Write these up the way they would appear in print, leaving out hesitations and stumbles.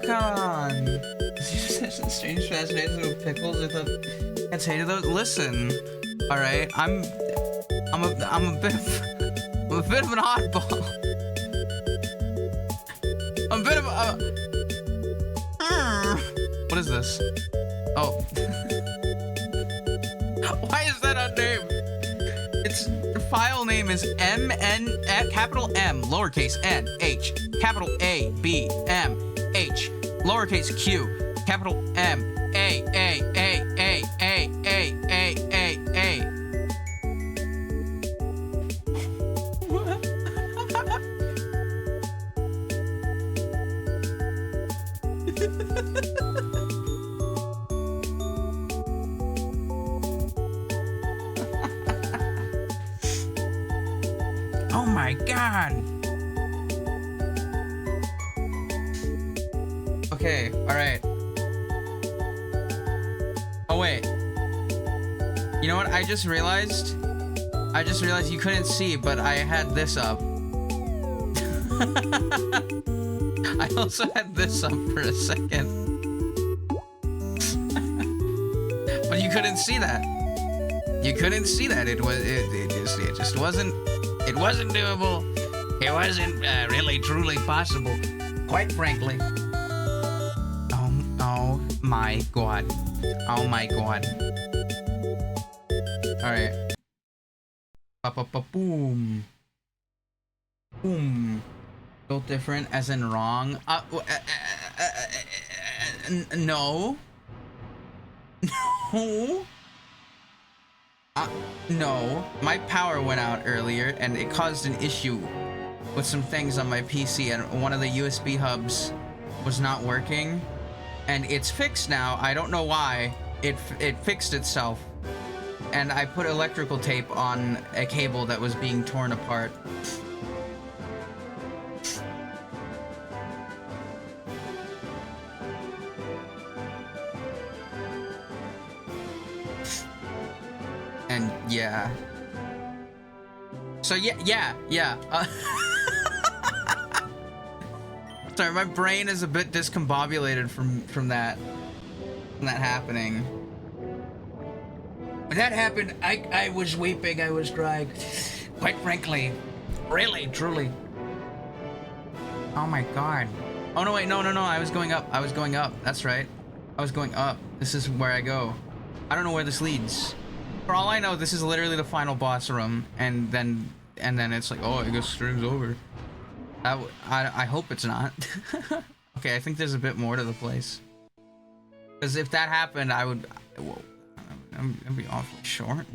Come on. Strange fascination with pickles. I thought cats hated those. Listen, all right. I'm a bit of an oddball. I'm a bit of a. What is this? Oh. Why is that unnamed? Its file name is capital M, lowercase n, H, capital A, B, M, H, lowercase q, capital M, A, A, A, A, A, A, A, A, A. Oh my god. Okay, alright. Oh wait. You know what? I just realized you couldn't see, but I had this up. I also had this up for a second. But you couldn't see that. You couldn't see that. It just wasn't doable. It wasn't really truly possible. Quite frankly. Oh my god. Oh my god. Alright. Boom. Boom. Built different as in wrong. No. No. No. My power went out earlier and it caused an issue with some things on my PC, and one of the USB hubs was not working. And it's fixed now. I don't know why. It fixed itself. And I put electrical tape on a cable that was being torn apart. And yeah. So yeah. Sorry, my brain is a bit discombobulated from that happening. When that happened, I was weeping, I was crying. Quite frankly. Really, truly. Oh my god. Oh no, wait, no, I was going up. That's right. I was going up. This is where I go. I don't know where this leads. For all I know, this is literally the final boss room, and then it's like, oh, I guess stream's over. I hope it's not. Okay, I think there's a bit more to the place. Because if that happened, I'd be awfully short.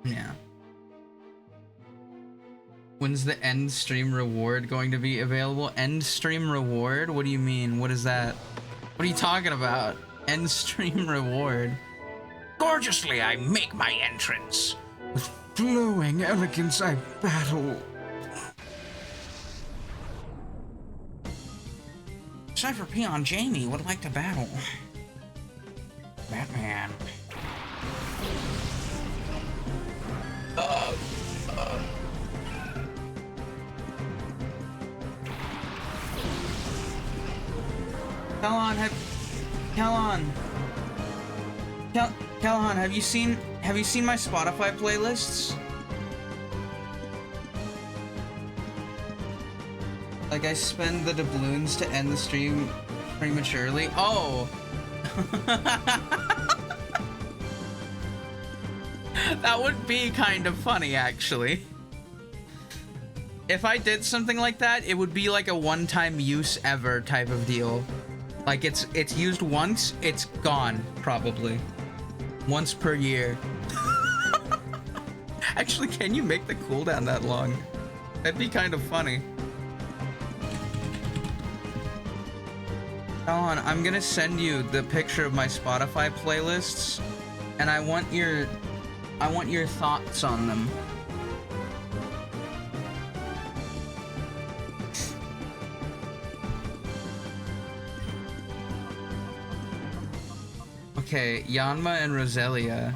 Yeah. When's the end stream reward going to be available? End stream reward? What do you mean? What is that? What are you talking about? End stream reward. Gorgeously I make my entrance. With flowing elegance I battle. Cypher Peon Jamie would like to battle. Batman. Callahan, have you seen my Spotify playlists? Like, I spend the doubloons to end the stream prematurely. Oh! That would be kind of funny, actually. If I did something like that, it would be like a one-time use ever type of deal. Like, it's used once, it's gone, probably. Once per year. Actually, can you make the cooldown that long? That'd be kind of funny. Hold on, I'm gonna send you the picture of my Spotify playlists, and I want your thoughts on them. Okay, Yanma and Roselia.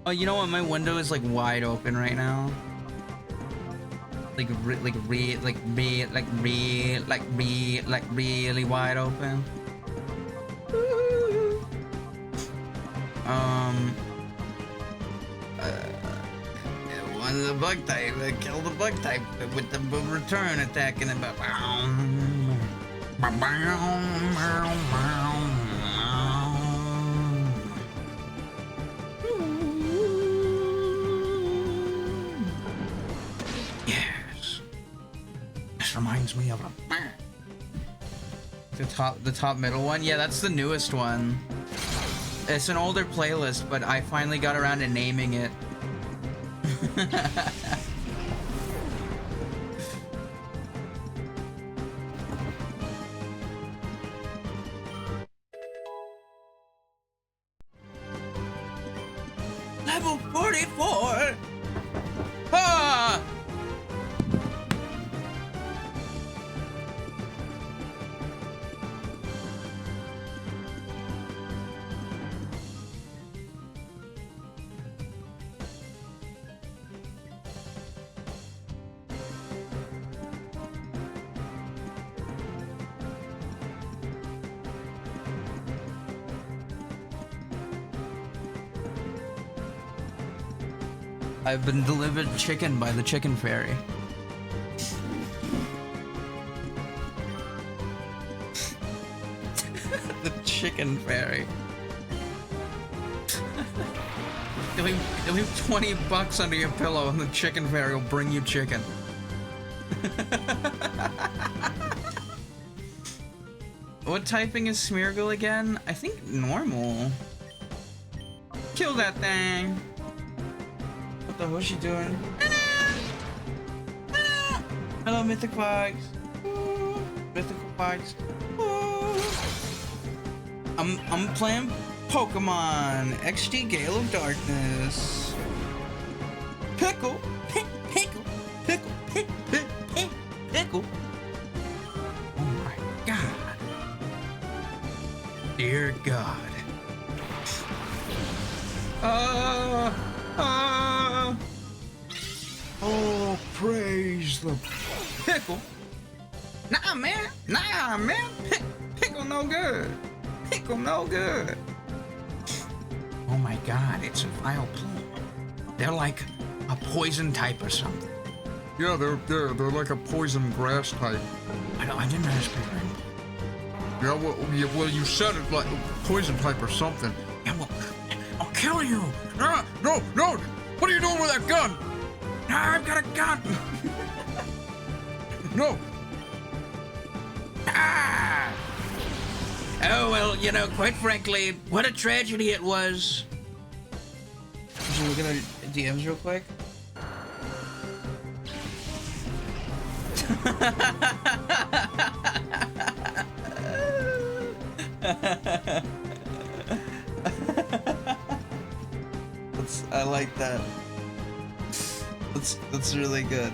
Oh, you know what? My window is like wide open right now. like really wide open. One of the bug type, kill the bug type with the return attack and then. Yes. This reminds me of the top middle one. Yeah, that's the newest one. It's an older playlist, but I finally got around to naming it. Level 44! Ah! I've been delivered chicken by the chicken fairy. The chicken fairy. You'll leave 20 bucks under your pillow and the chicken fairy will bring you chicken. What typing is Smeargle again? I think normal. Kill that thing. What the hell's she doing? Hello, Mythic Bugs. Mythical Bugs. I'm playing Pokemon XD Gale of Darkness. Pickle, pickle, pickle, pickle. Oh my God. Dear God. Oh, praise the pickle. Nah, man. Pickle no good. Pickle no good. Oh my God, it's a vile plume. They're like a poison type or something. Yeah, they're like a poison grass type. I didn't ask you. Yeah, well, you said it like poison type or something. Yeah, well, I'll kill you. No! What are you doing with that gun? I've got a gun. No. Ah! Oh, well, you know, quite frankly, what a tragedy it was. Should we look at our DMs real quick? I like that. That's really good.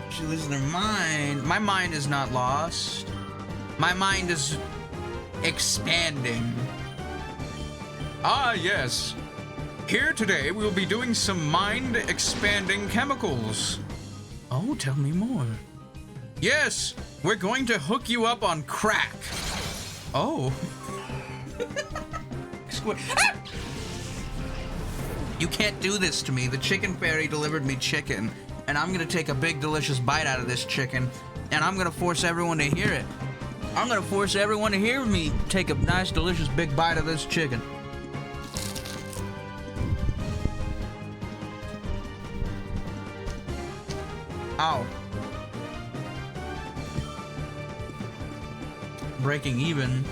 She loses her mind. My mind is not lost. My mind is expanding. Ah, yes. Here today we'll be doing some mind-expanding chemicals. Oh, tell me more. Yes, we're going to hook you up on crack. Oh. You can't do this to me. The chicken fairy delivered me chicken, and I'm gonna take a big delicious bite out of this chicken, and I'm gonna force everyone to hear it. I'm gonna force everyone to hear me take a nice delicious big bite of this chicken. Ow. Breaking even.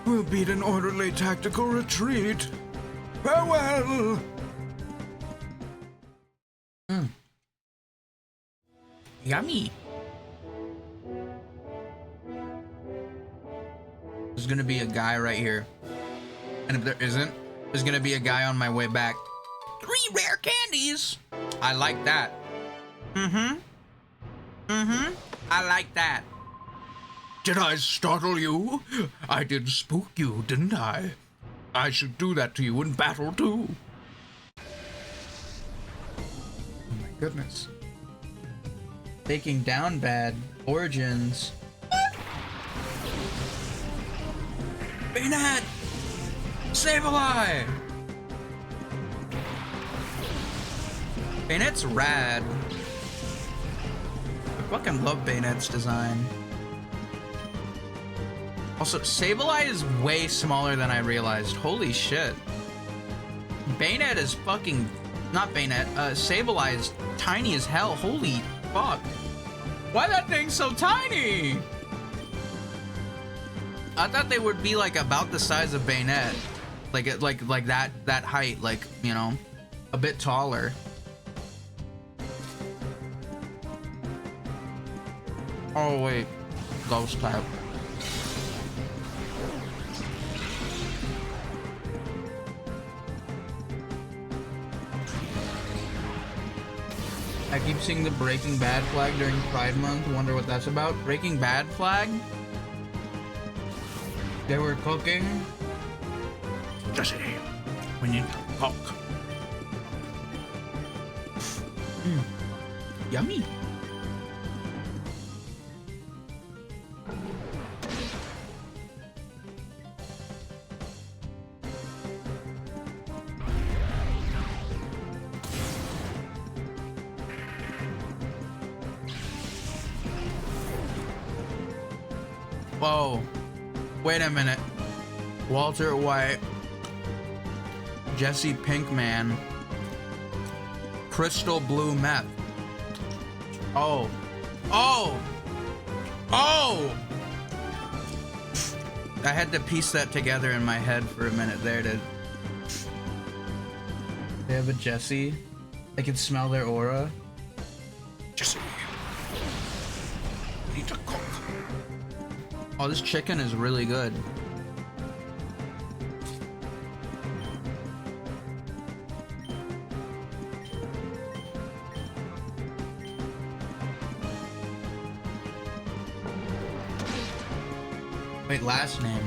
We'll beat an orderly tactical retreat. Farewell! Yummy. There's gonna be a guy right here. And if there isn't, there's gonna be a guy on my way back. 3 rare candies! I like that. Mm-hmm. I like that. Did I startle you? I did spook you, didn't I? I should do that to you in battle, too. Oh my goodness. Taking down bad. Origins. Bayonet! Save-a-lie! Bayonet's rad. I fucking love Bayonet's design. Also, Sableye is way smaller than I realized. Holy shit. Bayonet is fucking... Not Bayonet. Sableye is tiny as hell. Holy fuck. Why that thing so tiny? I thought they would be like about the size of Bayonet. Like that height. Like, you know, a bit taller. Oh wait. Ghost type. I keep seeing the Breaking Bad flag during Pride Month. Wonder what that's about. Breaking Bad flag? They were cooking. Jesse, we need to cook. Yummy. Whoa. Wait a minute. Walter White. Jesse Pinkman. Crystal Blue Meth. Oh. Oh! Oh! I had to piece that together in my head for a minute there to... They have a Jesse. I can smell their aura. Jesse, we need to cook. Oh, this chicken is really good. Wait, last names.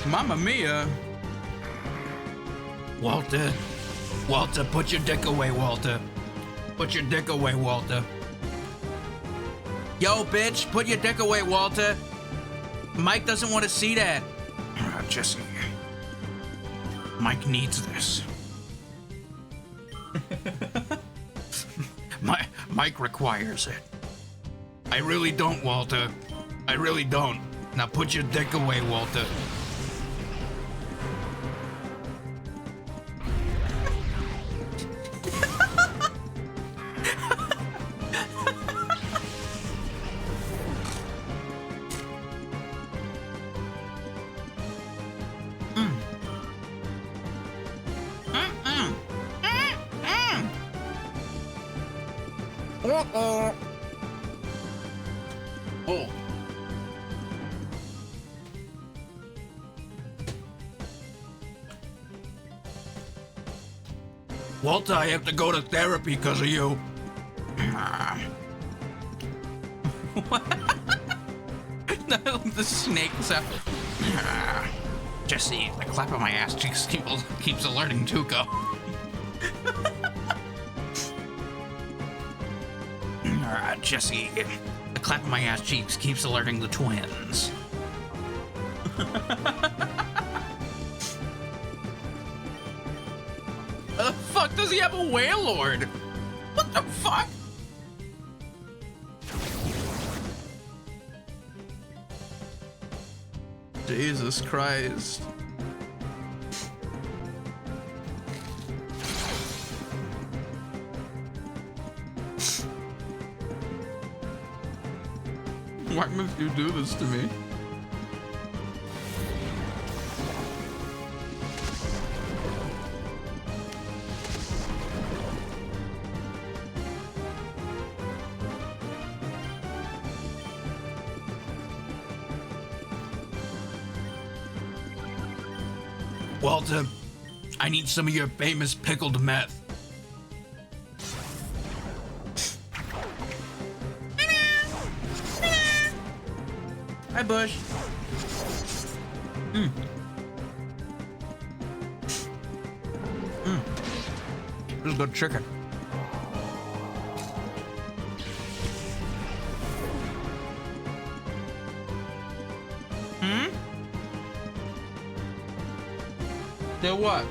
Mamma mia. Walter. Walter, put your dick away, Walter. Put your dick away, Walter. Yo, bitch, put your dick away, Walter. Mike doesn't want to see that. Jesse, Mike needs this. Mike requires it. I really don't, Walter. I really don't. Now put your dick away, Walter. Oh. Walter, I have to go to therapy because of you. The snake sound. Jesse, the clap of my ass cheeks keeps alerting Tuco. Jesse, the clap of my ass cheeks keeps alerting the twins. The fuck does he have a Wailord? What the fuck? Jesus Christ. Why must you do this to me? Walter, I need some of your famous pickled meth. Hi, Bush. This is good chicken. Did what?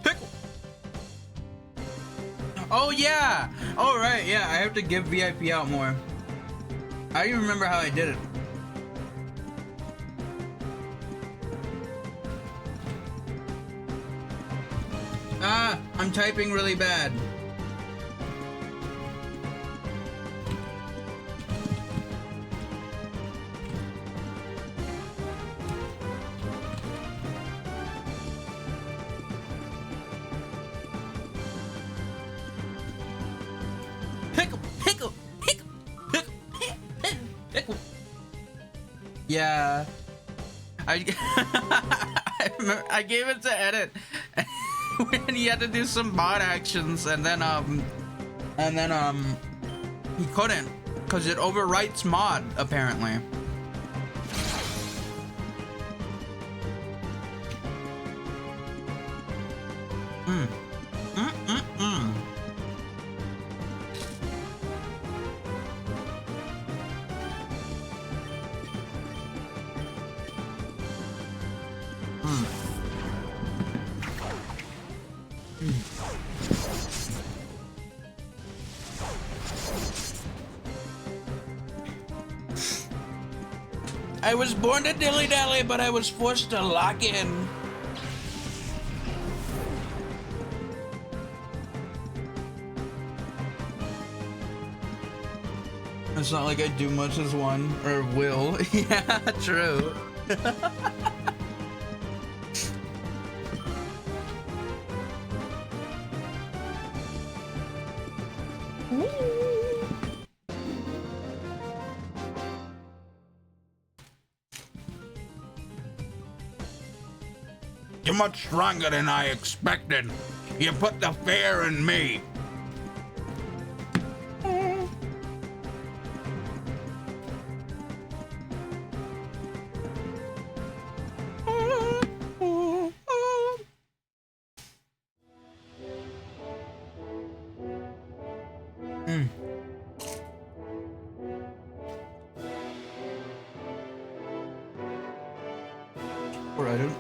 Pickle. Oh yeah. Oh right, yeah. I have to give VIP out more. I don't even remember how I did it. Ah, I'm typing really bad. Pickle, pickle, pickle, pickle, pickle. Yeah. I gave it to edit when he had to do some mod actions, and then he couldn't because it overwrites mod apparently. I was born to dilly-dally, but I was forced to lock in. It's not like I do much as one, or will. Yeah, true. You're much stronger than I expected. You put the fear in me. Or I don't.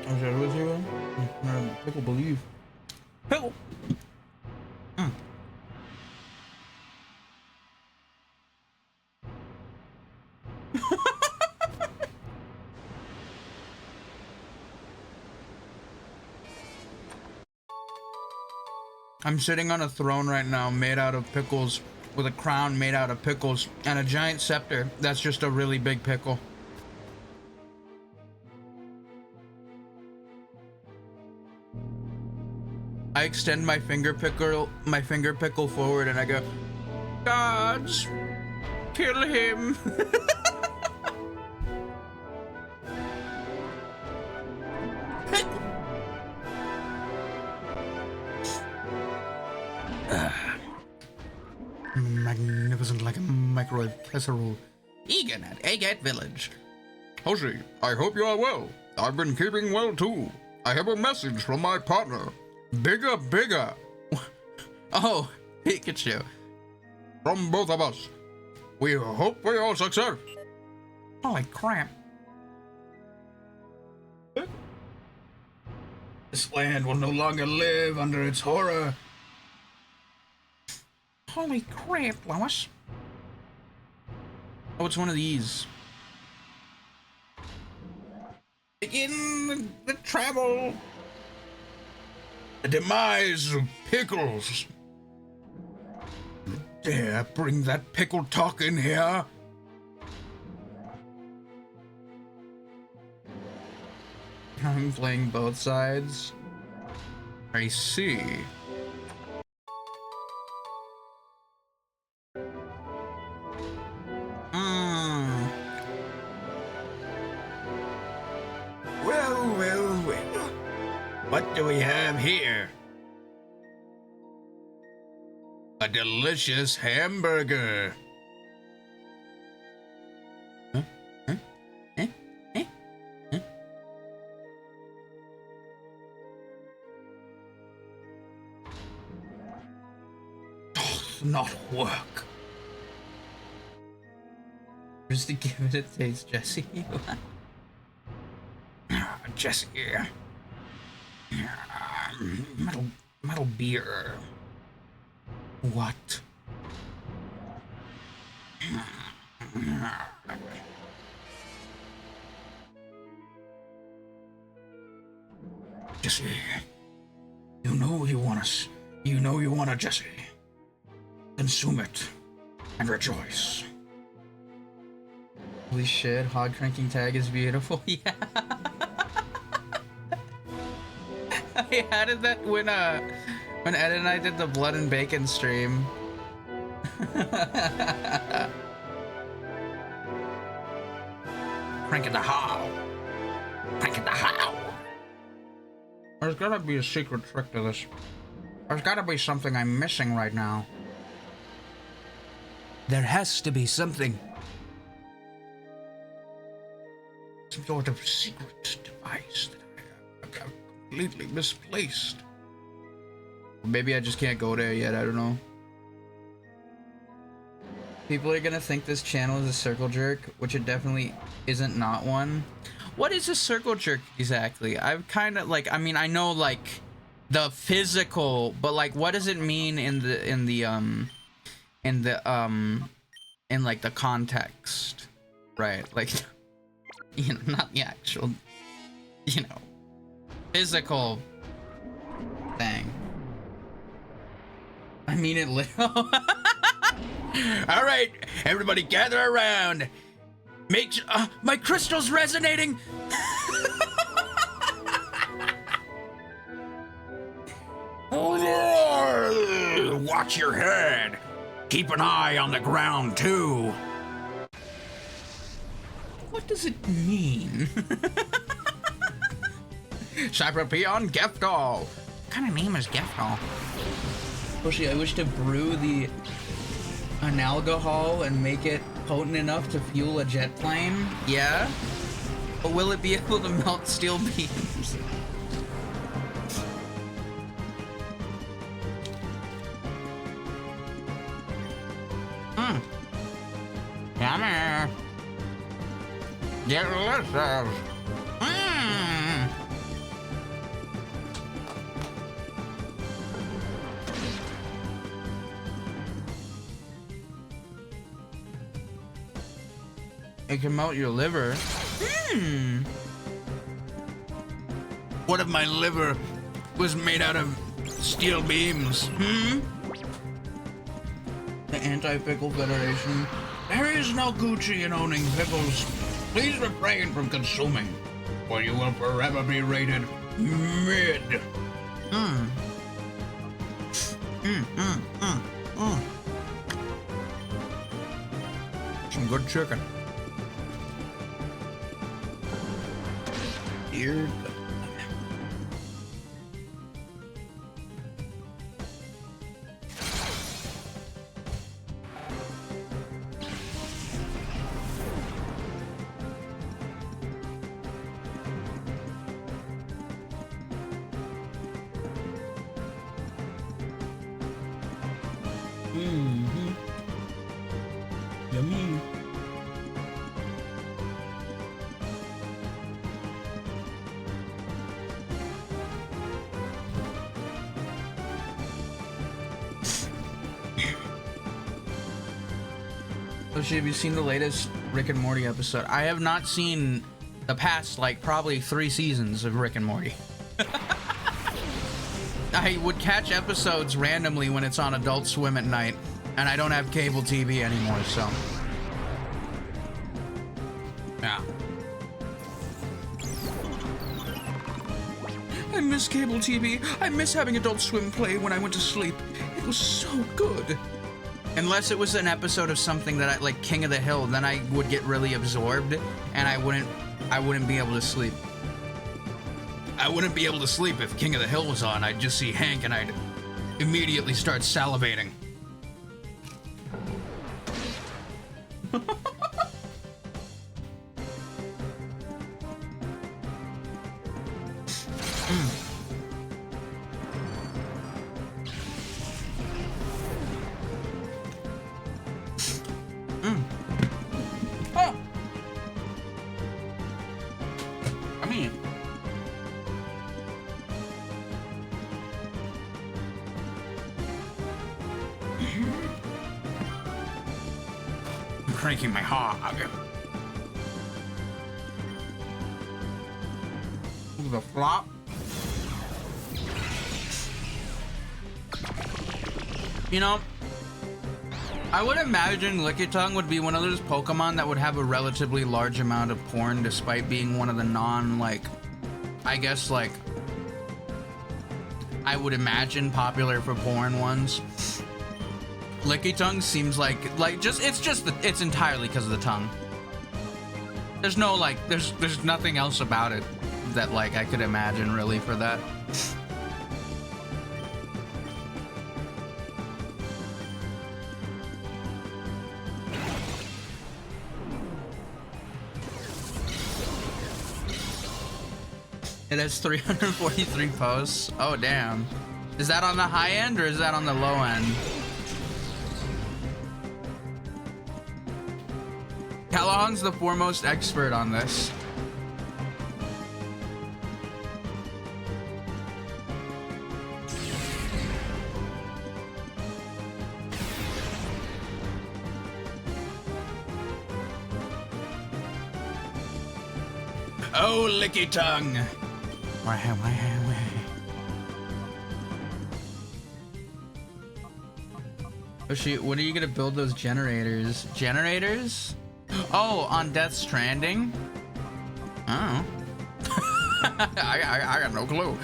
I said, what's here? Pickle believe. Pickle! I'm sitting on a throne right now made out of pickles, with a crown made out of pickles, and a giant scepter that's just a really big pickle. I extend my finger pickle forward and I go, gods, kill him. Magnificent like a microwave casserole. Egan at Agate Village. Hoshi, I hope you are well. I've been keeping well too. I have a message from my partner. Bigger, bigger. Oh, Pikachu. From both of us. We hope for your success. Holy crap. This land will no longer live under its horror. Holy crap, Lois. Oh, it's one of these. Begin the travel. The demise of Pickles. Dare bring that pickle talk in here? I'm playing both sides. I see. Well, well, well. What do we have here? A delicious hamburger. Huh? Huh? Eh? Eh? Huh? Doth not work. Just to give it a taste, Jesse. Jesse. Metal beer. What? Jesse, you know you want us. You know you want to, Jesse. Consume it and rejoice. Holy shit, hog cranking tag is beautiful. Yeah. I added that when Ed and I did the blood and bacon stream. Crank it the how. Crank it the how. There's gotta be a secret trick to this. There's gotta be something I'm missing right now. There has to be something. Some sort of secret device that I have completely misplaced. Maybe I just can't go there yet, I don't know. People are gonna think this channel is a circle jerk, which it definitely isn't not one. What is a circle jerk exactly? I've kind of like, I mean, I know like the physical, but like what does it mean in like the context, right? Like, you know, not the actual, you know, physical thing. I mean it literal. All right, everybody gather around. Make sure, my crystal's resonating. Watch your head. Keep an eye on the ground too. What does it mean? Cyberpeon Geftal. What kind of name is Geftal? Actually, I wish to brew an alcohol and make it potent enough to fuel a jet plane. Yeah? But will it be able to melt steel beams? Yummy. Delicious. It can melt your liver. What if my liver was made out of steel beams? The Anti-Pickle Federation. There is no Gucci in owning pickles. Please refrain from consuming, or you will forever be rated mid. Some good chicken. Dear God. Yummy. Oh shit, have you seen the latest Rick and Morty episode? I have not seen the past, like, probably 3 seasons of Rick and Morty. I would catch episodes randomly when it's on Adult Swim at night, and I don't have cable TV anymore, so. Yeah. I miss cable TV. I miss having Adult Swim play when I went to sleep. It was so good. Unless it was an episode of something that I like, King of the Hill, then I would get really absorbed, and I wouldn't be able to sleep. I wouldn't be able to sleep if King of the Hill was on. I'd just see Hank and I'd immediately start salivating. Cranking my hog. The flop. You know, I would imagine Lickitung would be one of those Pokemon that would have a relatively large amount of porn despite being one of the non, I guess, I would imagine popular for porn ones. Lickitung seems like it's entirely because of the tongue. There's no there's nothing else about it that I could imagine really for that. It has 343 posts. Oh damn. Is that on the high end or is that on the low end? Callahan's the foremost expert on this. Oh, Lickitung! Oh shoot, when are you gonna build those generators? Generators? Oh, on Death Stranding? Oh. I got no clue.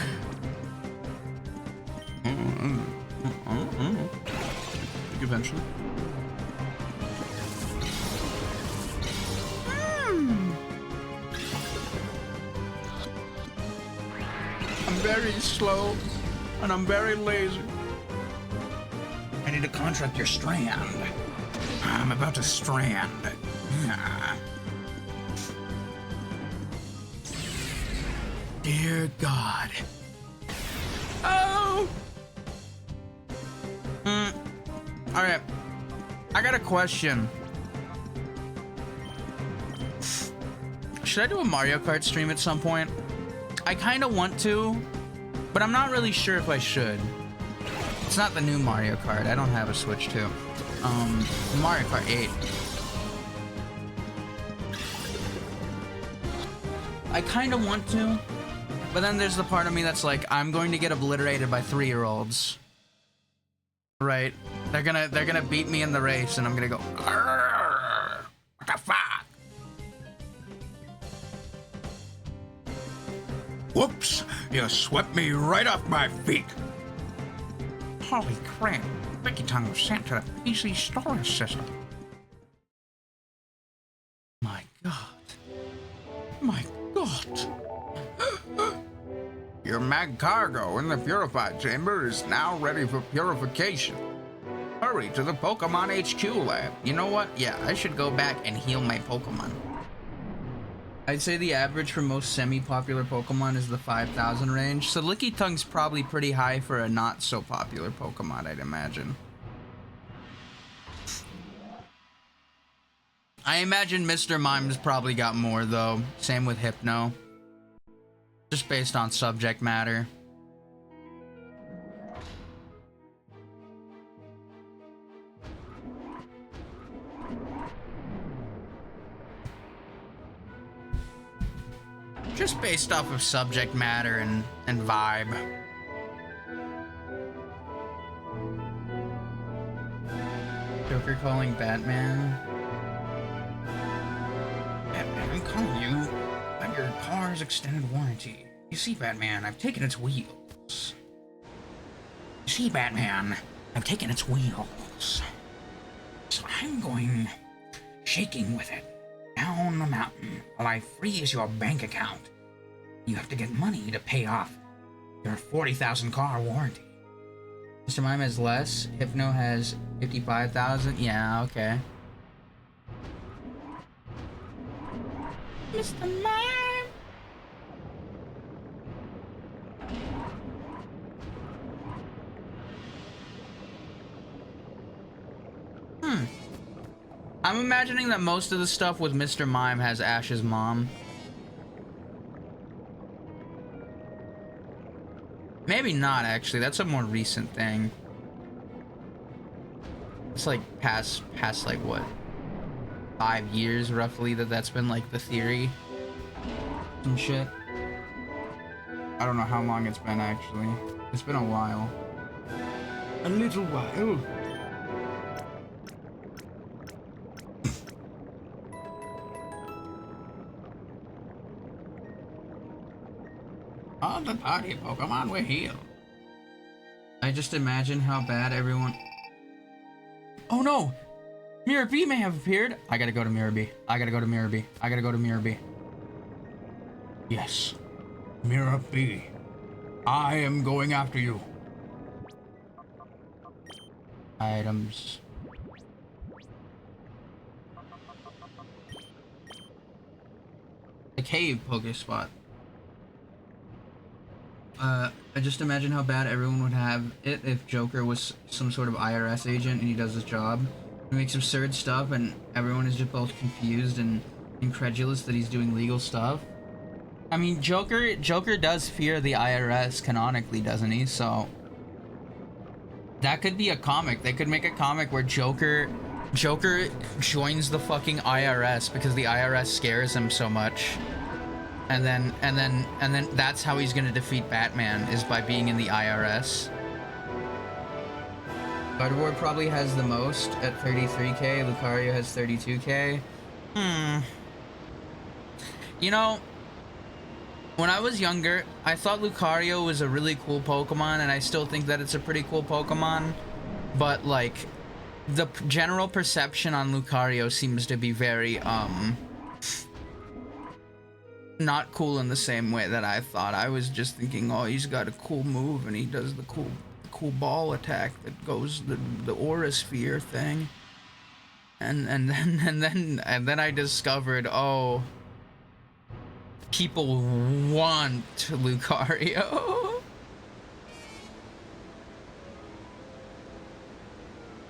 Eventually. I'm very slow, and I'm very lazy. I need to contract your strand. I'm about to strand. Dear God. Oh! Alright. I got a question. Should I do a Mario Kart stream at some point? I kind of want to, but I'm not really sure if I should. It's not the new Mario Kart. I don't have a Switch 2. Mario Kart 8. I kind of want to, but then there's the part of me that's like, I'm going to get obliterated by 3-year-olds. Right? They're gonna beat me in the race, and I'm gonna go, "Arrgh, what the fuck?" Whoops! You swept me right off my feet. Holy crap! Lickitung was sent to the PC storage system. My God. My God. Your mag cargo in the purified chamber is now ready for purification. Hurry to the Pokemon HQ lab. You know what? Yeah, I should go back and heal my Pokemon. I'd say the average for most semi-popular Pokemon is the 5,000 range, so Lickitung probably pretty high for a not-so-popular Pokemon, I'd imagine. I imagine Mr. Mime's probably got more, though. Same with Hypno. Just based on subject matter. Just based off of subject matter and vibe. Joker calling Batman. Batman, I'm calling you on your car's extended warranty. You see, Batman, I've taken its wheels. You see, Batman, I've taken its wheels. So I'm going shaking with it down the mountain while I freeze your bank account. You have to get money to pay off your 40,000 car warranty. Mr. Mime has less. Hypno has 55,000. Yeah, okay. Mr. Mime. I'm imagining that most of the stuff with Mr. Mime has Ash's mom. Maybe not, actually. That's a more recent thing. It's like past like what, 5 years roughly that's been like the theory. Some shit. I don't know how long it's been actually. It's been a while. A little while. On the party, Pokemon, we're here. I just imagine how bad everyone... Oh no! Mirror B may have appeared. I gotta go to Mirror B. I gotta go to Mirror B. I gotta go to Mirror B. Yes. Mirror B. I am going after you. Items. The cave Pokespot. I just imagine how bad everyone would have it if Joker was some sort of IRS agent and he does his job. He makes absurd stuff and everyone is just both confused and incredulous that he's doing legal stuff. I mean, Joker does fear the IRS canonically, doesn't he? So that could be a comic. They could make a comic where Joker joins the fucking IRS because the IRS scares him so much. And then that's how he's gonna defeat Batman, is by being in the IRS. Gardevoir probably has the most at 33k. Lucario has 32k. You know, when I was younger, I thought Lucario was a really cool Pokemon, and I still think that it's a pretty cool Pokemon. But like, the general perception on Lucario seems to be very not cool in the same way that I thought. I was just thinking, oh, he's got a cool move and he does the cool ball attack that goes the aura sphere thing. And then I discovered, oh, people want Lucario.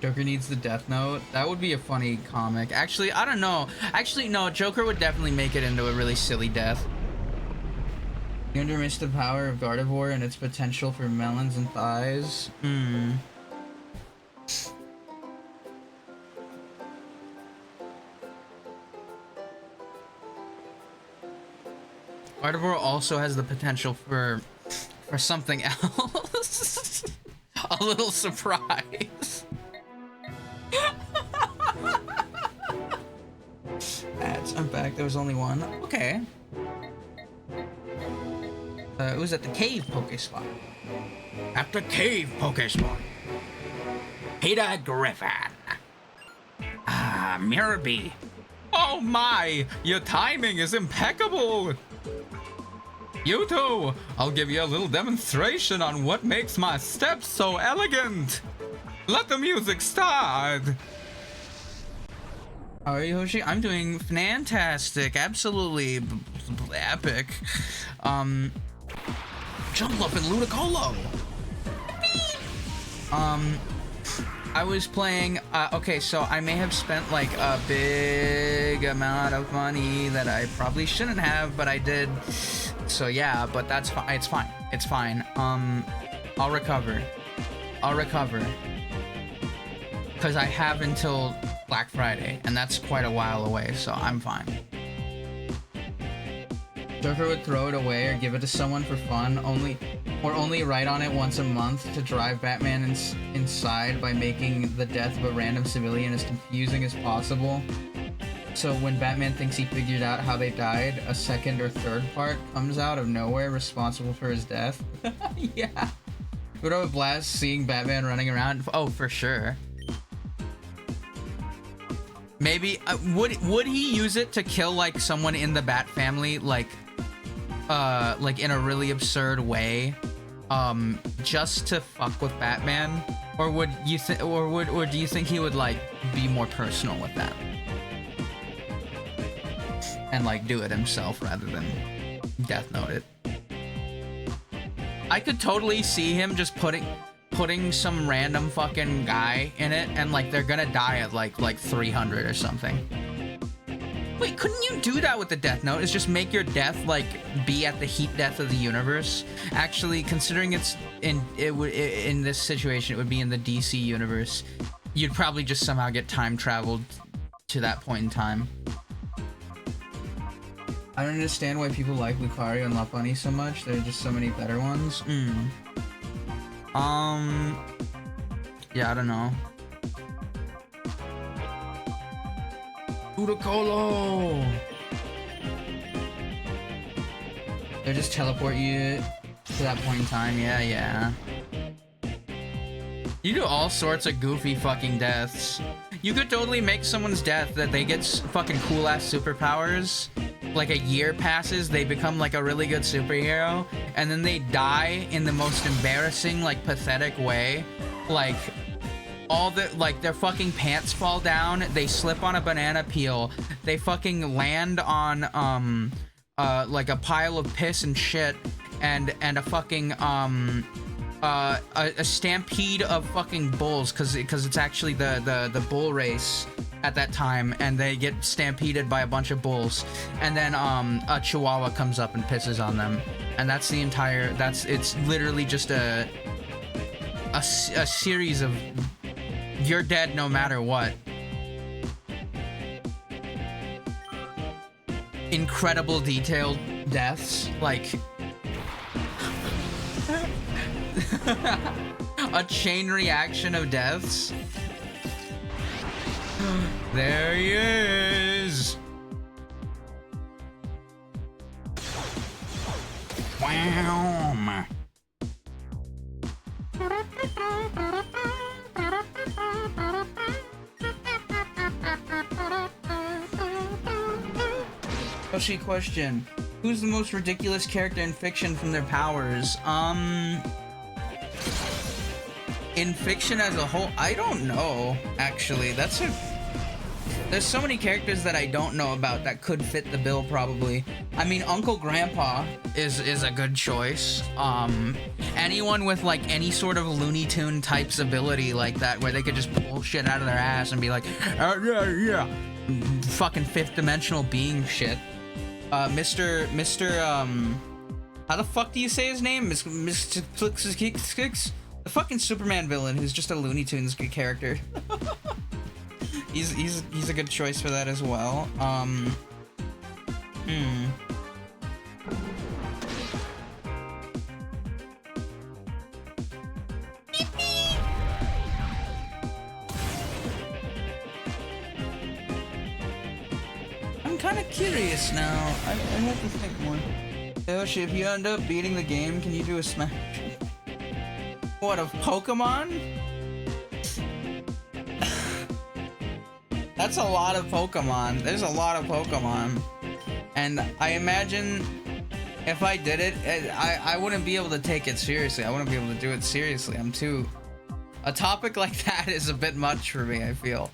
Joker needs the Death Note. That would be a funny comic. Actually, I don't know. Actually, no, Joker would definitely make it into a really silly death. You undermissed the power of Gardevoir and its potential for melons and thighs. Gardevoir also has the potential for something else. A little surprise. I'm back. There was only one. Okay. It was at the cave Pokespot. At the cave Pokespot. Peter Griffin. Mirror B. Oh my! Your timing is impeccable! You two! I'll give you a little demonstration on what makes my steps so elegant! Let the music start! How are you, Hoshi? I'm doing fantastic. Absolutely epic. Jump up in Ludicolo. I was playing, okay, so I may have spent like a big amount of money that I probably shouldn't have, but I did. So yeah, but that's fine. It's fine. It's fine. I'll recover. Because I have until Black Friday, and that's quite a while away, so I'm fine. Surfer would throw it away or give it to someone for fun, only write on it once a month to drive Batman inside by making the death of a random civilian as confusing as possible. So when Batman thinks he figured out how they died, a second or third part comes out of nowhere responsible for his death. Yeah. Would have a blast seeing Batman running around. Oh, for sure. Maybe would he use it to kill like someone in the Bat family, like in a really absurd way, just to fuck with Batman, or would you think, or do you think he would like be more personal with that and like do it himself rather than Death Note it? I could totally see him just putting some random fucking guy in it, and like they're gonna die at like 300 or something. Wait, couldn't you do that with the Death Note? Is just make your death like be at the heat death of the universe? Actually, considering it's in this situation, it would be in the DC universe. You'd probably just somehow get time traveled to that point in time. I don't understand why people like Lucario and La Bunny so much. There are just so many better ones. Yeah, I don't know. Udacolo! They just teleport you to that point in time. Yeah. You do all sorts of goofy fucking deaths. You could totally make someone's death that they get fucking cool ass superpowers. Like a year passes, they become like a really good superhero, and then they die in the most embarrassing, like pathetic way. Like their fucking pants fall down, they slip on a banana peel, they fucking land on like a pile of piss and shit, and a fucking a stampede of fucking bulls, cause it's actually the bull race at that time, and they get stampeded by a bunch of bulls, and then a chihuahua comes up and pisses on them, and that's the entire. It's literally just a series of you're dead no matter what. Incredible detailed deaths, like a chain reaction of deaths. There he is. Wham. Yoshi question. Who's the most ridiculous character in fiction from their powers? In fiction as a whole, I don't know, actually. There's so many characters that I don't know about that could fit the bill, probably. I mean, Uncle Grandpa is a good choice. Anyone with, like, any sort of Looney Tune types ability like that, where they could just pull shit out of their ass and be like, yeah. Fucking fifth dimensional being shit. Mr. How the fuck do you say his name? Mr. Flix's the fucking Superman villain who's just a Looney Tunes character. He's a good choice for that as well. I'm kind of curious now. I have to think more. Yoshi, if you end up beating the game, can you do a smash? What, of Pokemon? That's a lot of Pokemon. There's a lot of Pokemon. And I imagine if I did it, I wouldn't be able to take it seriously. I wouldn't be able to do it seriously. A topic like that is a bit much for me, I feel.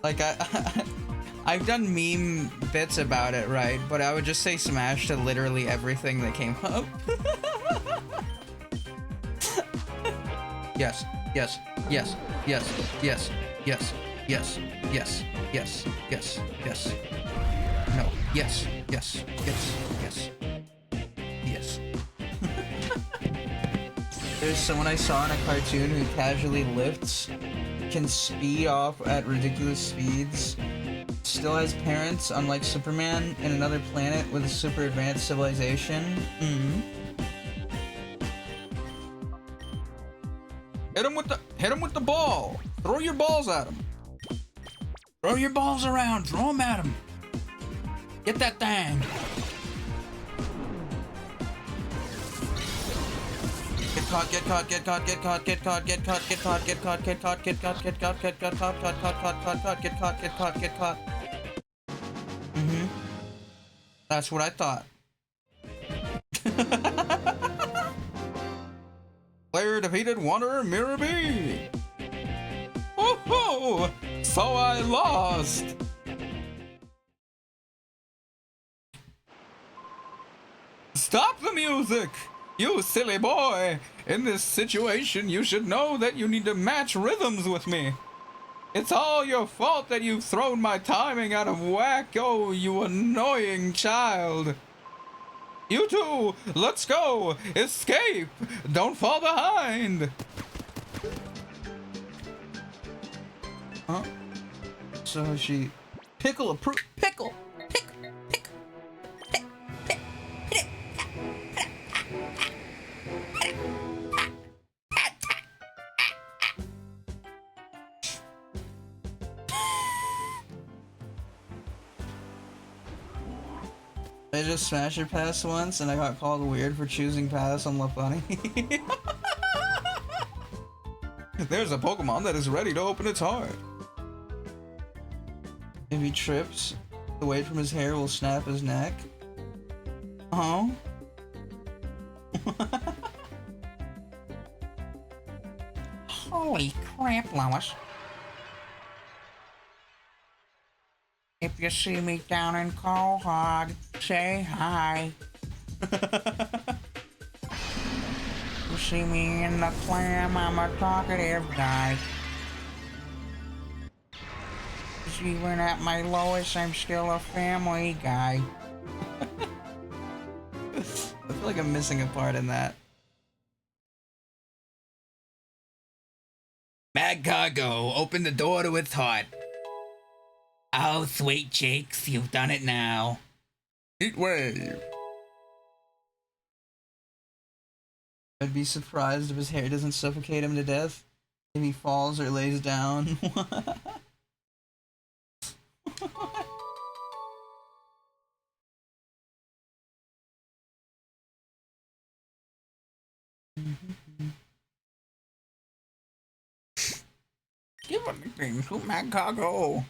Like, I've done meme bits about it, right? But I would just say smash to literally everything that came up. Yes. No. Yes. There's someone I saw in a cartoon who casually lifts, can speed off at ridiculous speeds, still has parents, unlike Superman, in another planet with a super advanced civilization. Hit him with the ball. Throw your balls at him. Throw your balls around. Throw them at him. Get that thing. Get caught, get caught, get caught, get caught, get caught, get caught, get caught, get caught, get caught, get caught, get caught, get caught, caught, caught, caught, caught, caught, caught, get caught, get caught, get caught. That's what I thought. Player defeated Wanderer Mirror B. Oh ho! So I lost. Stop the music! You silly boy! In this situation, you should know that you need to match rhythms with me. It's all your fault that you've thrown my timing out of whack, oh, you annoying child. You two, let's go! Escape! Don't fall behind! Huh? So she... Pickle approved. Pickle! I just smashed her pass once and I got called weird for choosing pass on La Funny. There's a Pokemon that is ready to open its heart. If he trips, the weight from his hair will snap his neck. Oh. Holy crap, Lois. If you see me down in Cohog, say hi. You see me in the clam, I'm a talkative guy. 'Cause even at my lowest, I'm still a family guy. I feel like I'm missing a part in that. Bad cargo, open the door to its heart. Oh, sweet cheeks, you've done it now. Heat wave. I'd be surprised if his hair doesn't suffocate him to death. If he falls or lays down. Give anything to my cargo.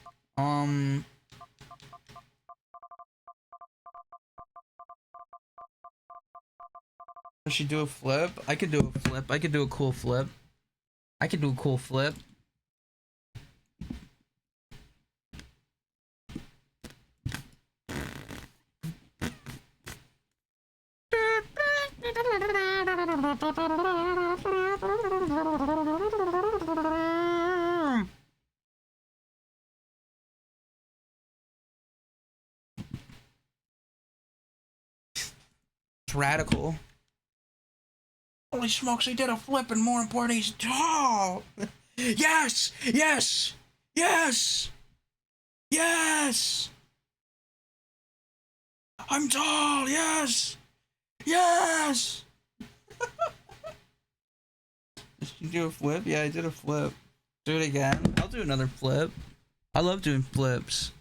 Does she do a flip? I could do a flip. I could do a cool flip. I could do a cool flip. It's radical. Holy smokes, he did a flip, and more important, he's tall! Yes! Yes! Yes! Yes! I'm tall! Yes! Yes! Did you do a flip? Yeah, I did a flip. Do it again. I'll do another flip. I love doing flips.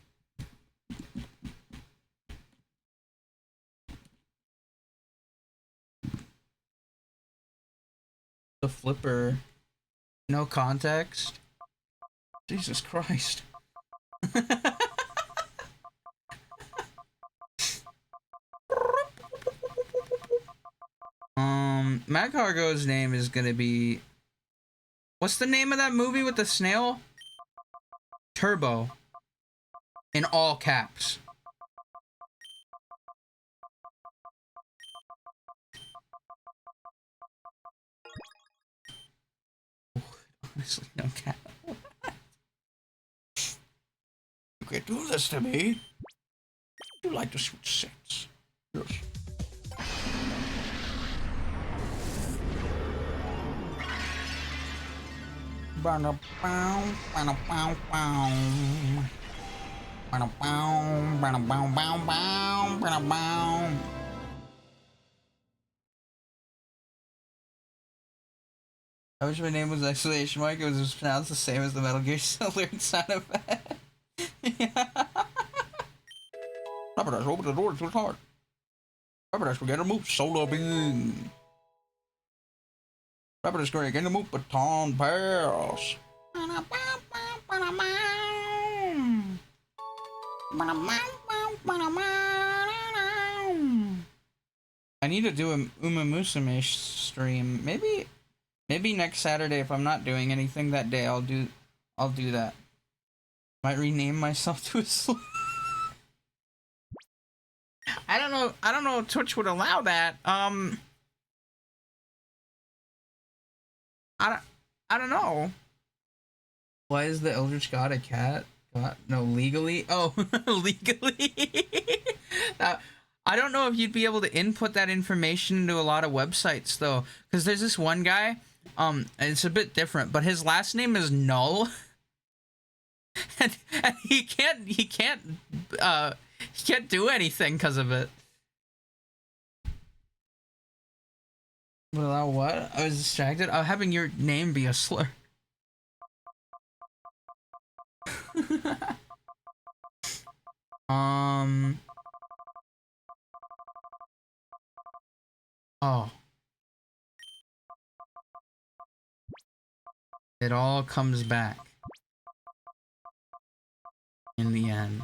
The flipper. No context. Jesus Christ. Matt Cargo's name is gonna be... What's the name of that movie with the snail? Turbo. In all caps. Honestly, no cap. You can't do this to me. You like to switch sets. Yes. I wish my name was exclamation mark. It was just pronounced the same as the Metal Gear Solid sound effect. Yeah. Rapidash, open the door. It's too hard. Rapidash, we're gonna move. Solar beam. Rapidash, we're gonna move. Baton pass. I need to do a Uma Musume stream. Maybe next Saturday if I'm not doing anything that day. I'll do that. Might rename myself to a I don't know if Twitch would allow that. I don't know. Why is the Eldritch God a cat? God, no, legally? Oh, legally? I don't know if you'd be able to input that information into a lot of websites though, because there's this one guy, and it's a bit different, but his last name is Null, and he can't do anything because of it. Would allow what? I was distracted. Having your name be a slur. Oh. It all comes back in the end.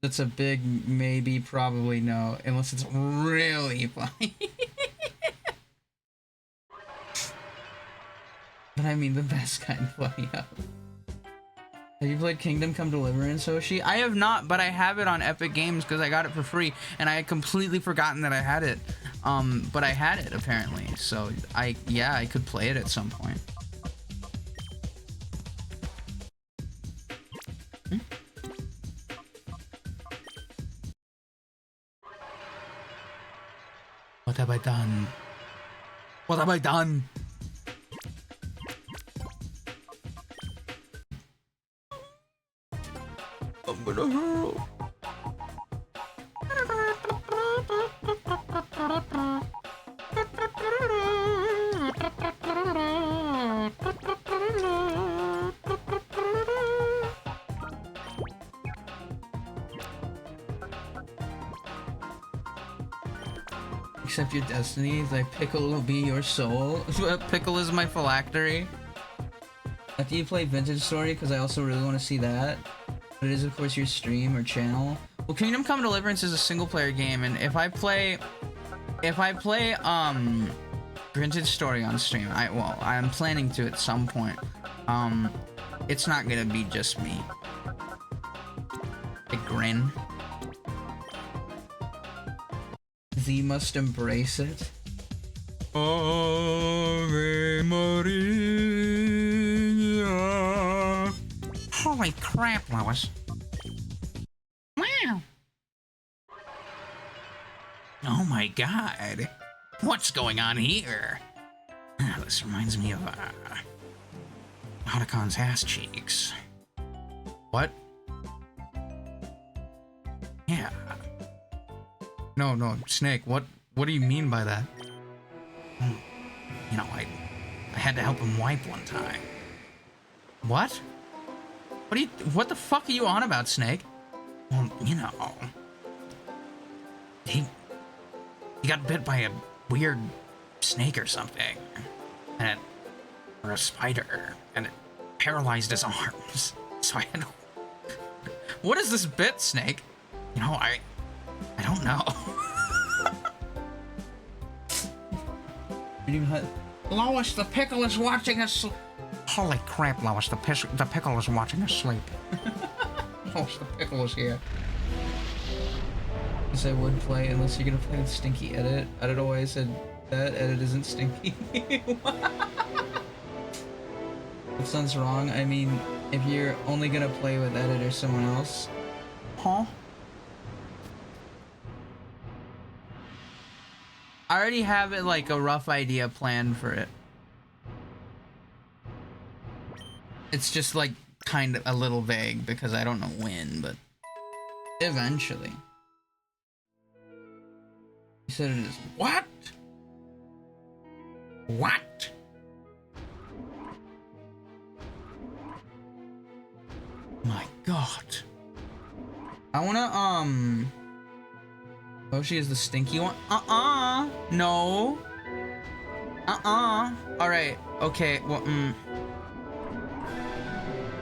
That's a big maybe, probably no, unless it's really funny. But I mean the best kind of funny. Have you played Kingdom Come Deliverance, Hoshi? I have not, but I have it on Epic Games because I got it for free, and I had completely forgotten that I had it. But I had it apparently, so I could play it at some point. What have I done? What have I done? I'm gonna hurl. Accept your destiny, thy pickle will be your soul. Pickle is my phylactery. After you play Vintage Story, because I also really want to see that. But it is of course your stream or channel. Well, Kingdom Come Deliverance is a single player game, and if I play Vintage Story on stream, I'm planning to at some point. It's not gonna be just me. I grin. Z must embrace it. Ave Maria. Holy crap, Lois. Wow. Oh my god. What's going on here? This reminds me of Otacon's ass cheeks. What? Yeah. No, Snake, what do you mean by that? You know, I had to help him wipe one time. What? What the fuck are you on about, Snake? Well, you know, he got bit by a weird snake or something, or a spider, and it paralyzed his arms. So I had to... What is this bit, Snake? You know, I don't know. Lois, the pickle is watching us. Holy crap, Lois, the pickle is watching us sleep. Lois, the pickle is here. Yes, I would play unless you're gonna play with Stinky Edit. I don't know why I said that. Edit isn't Stinky. If something's wrong, I mean, if you're only gonna play with Edit or someone else. Huh? I already have it like a rough idea planned for it. It's just like kind of a little vague because I don't know when, but eventually. You said it is what? What? My God. I wanna oh, she is the stinky one. No. All right. Okay. Well.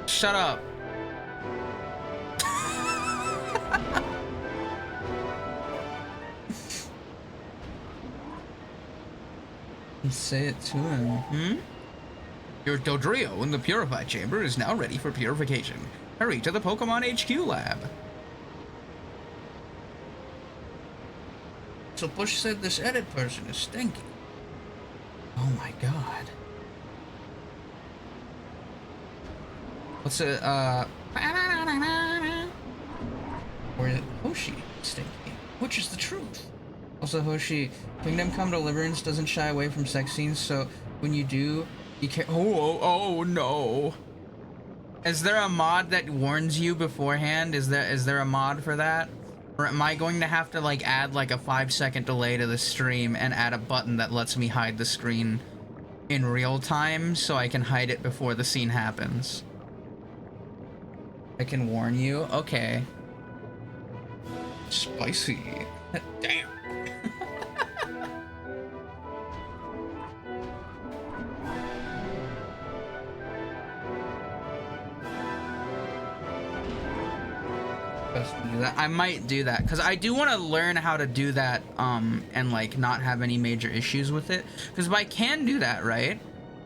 Shut up. Say it to him. Your Dodrio in the Purified Chamber is now ready for purification. Hurry to the Pokemon HQ lab. So Bush said this Edit person is stinky. Oh my God. What's it, or is it Hoshi stinky? Which is the truth? Also, Hoshi, Kingdom Come Deliverance doesn't shy away from sex scenes, so when you do, you can't. Oh no. Is there a mod that warns you beforehand? Is there a mod for that? Or am I going to have to like add like a 5-second delay to the stream and add a button that lets me hide the screen in real time so I can hide it before the scene happens? I can warn you? Okay. Spicy. Damn. I might do that because I do want to learn how to do that and like not have any major issues with it, because if I can do that right,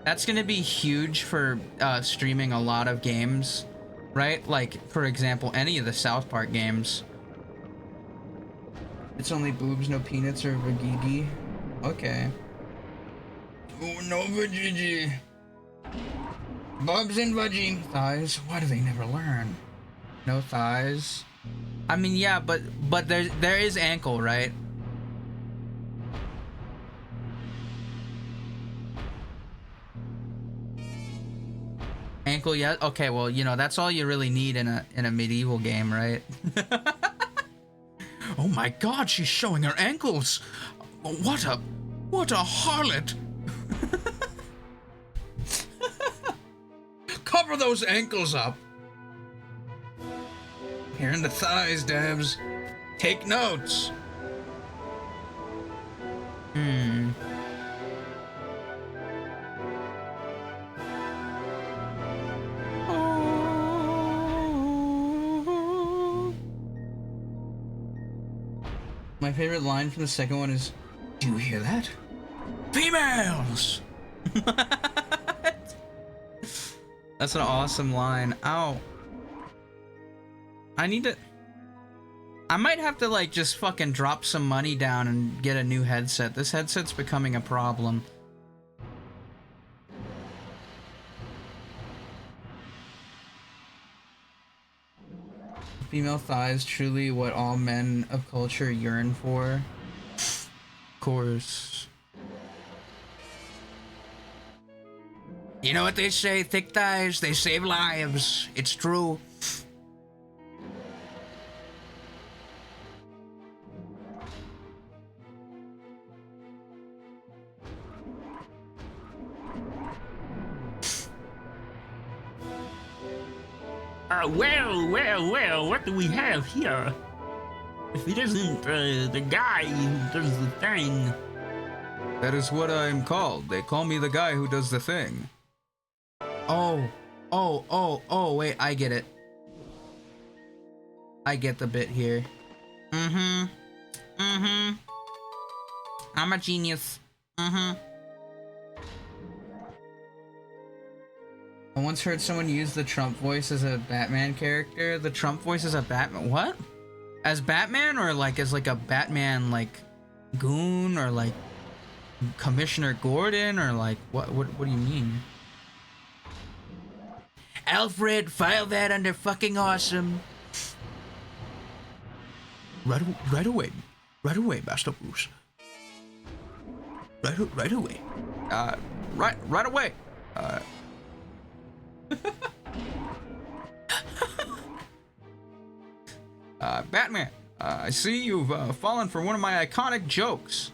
that's gonna be huge for streaming a lot of games, right? Like for example, any of the South Park games. It's only boobs, no peanuts or vagigi. Okay. Oh, no vagigi. Bubs and vagine thighs. Why do they never learn? No thighs. I mean, yeah, but there is ankle, right? Ankle, yeah. Okay, well, you know, that's all you really need in a medieval game, right? Oh my God, she's showing her ankles. What a harlot. Cover those ankles up. Here in the thighs, Debs. Take notes. My favorite line from the second one is, "Do you hear that? Females!" That's an awesome line. Ow. I might have to like just fucking drop some money down and get a new headset. This headset's becoming a problem. Female thighs, truly what all men of culture yearn for. Of course. You know what they say, thick thighs, they save lives. It's true. Well, what do we have here? If it isn't the guy who does the thing. That is what I am called. They call me the guy who does the thing. Oh, wait, I get it. I get the bit here. I'm a genius. I once heard someone use the Trump voice as a Batman character. The Trump voice as a Batman? What? As Batman, or like as like a Batman like goon, or like Commissioner Gordon, or like what do you mean? Alfred, file that under fucking awesome. Right away, Master Bruce. Right away. Right away. Batman, I see you've fallen for one of my iconic jokes.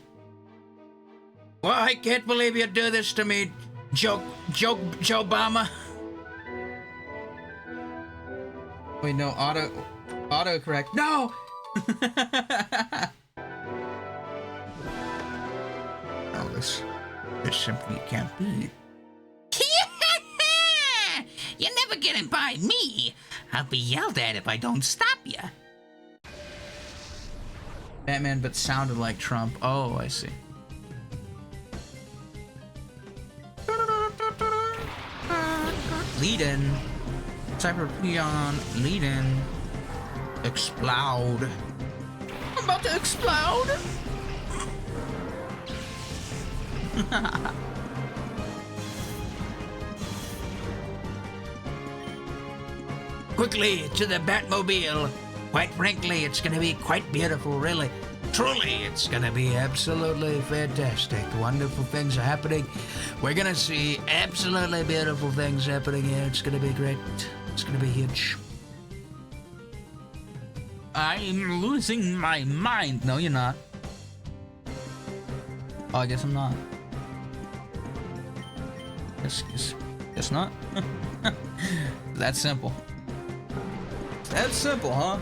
Well, I can't believe you do this to me, Joe Obama. Wait, no, auto correct. No! No, this simply can't be. You're never getting by me. I'll be yelled at if I don't stop you. Batman, but sounded like Trump. Oh, I see. Lead in. Cyber Peon, lead in. Explode. I'm about to explode. Quickly to the Batmobile. Quite frankly, it's gonna be quite beautiful, really. Truly, it's gonna be absolutely fantastic. Wonderful things are happening. We're gonna see absolutely beautiful things happening here. It's gonna be great. It's gonna be huge. I'm losing my mind. No, you're not. Oh, I guess I'm not. Guess not. That's simple. That's simple, huh?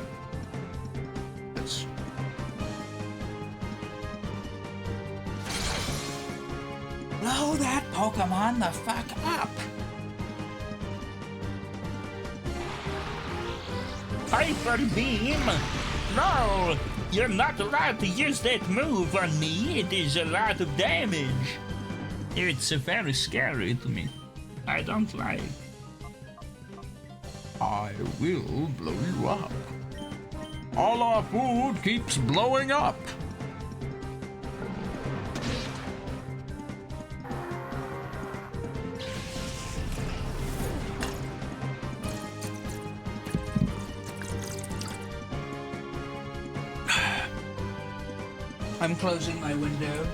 That's... Blow that Pokemon the fuck up! Hyper Beam! No! You're not allowed to use that move on me. It is a lot of damage. It's very scary to me. I don't like. I will blow you up. All our food keeps blowing up. I'm closing my window.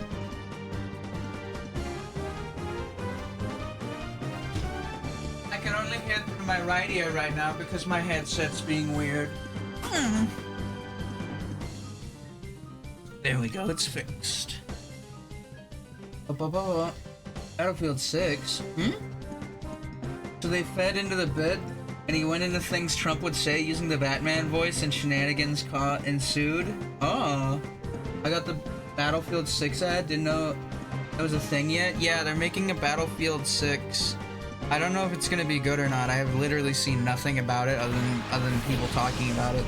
I can only hear through my right ear right now because my headset's being weird. There we go, it's fixed. Battlefield 6. So they fed into the bit, and he went into things Trump would say using the Batman voice, and shenanigans ensued. Oh. I got the Battlefield 6 ad, didn't know that was a thing yet. Yeah, they're making a Battlefield 6. I don't know if it's gonna be good or not. I have literally seen nothing about it other than people talking about it.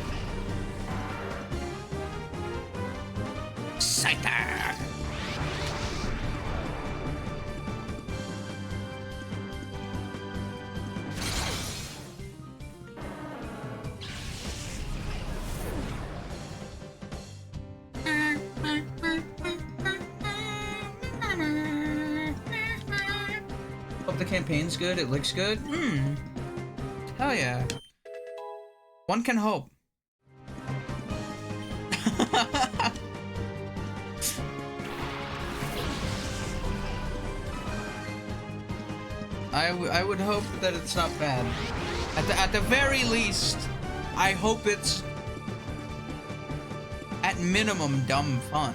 Scyther! Hope the campaign's good, it looks good. Hell yeah. One can hope. I would hope that it's not bad. At the very least, I hope it's at minimum dumb fun.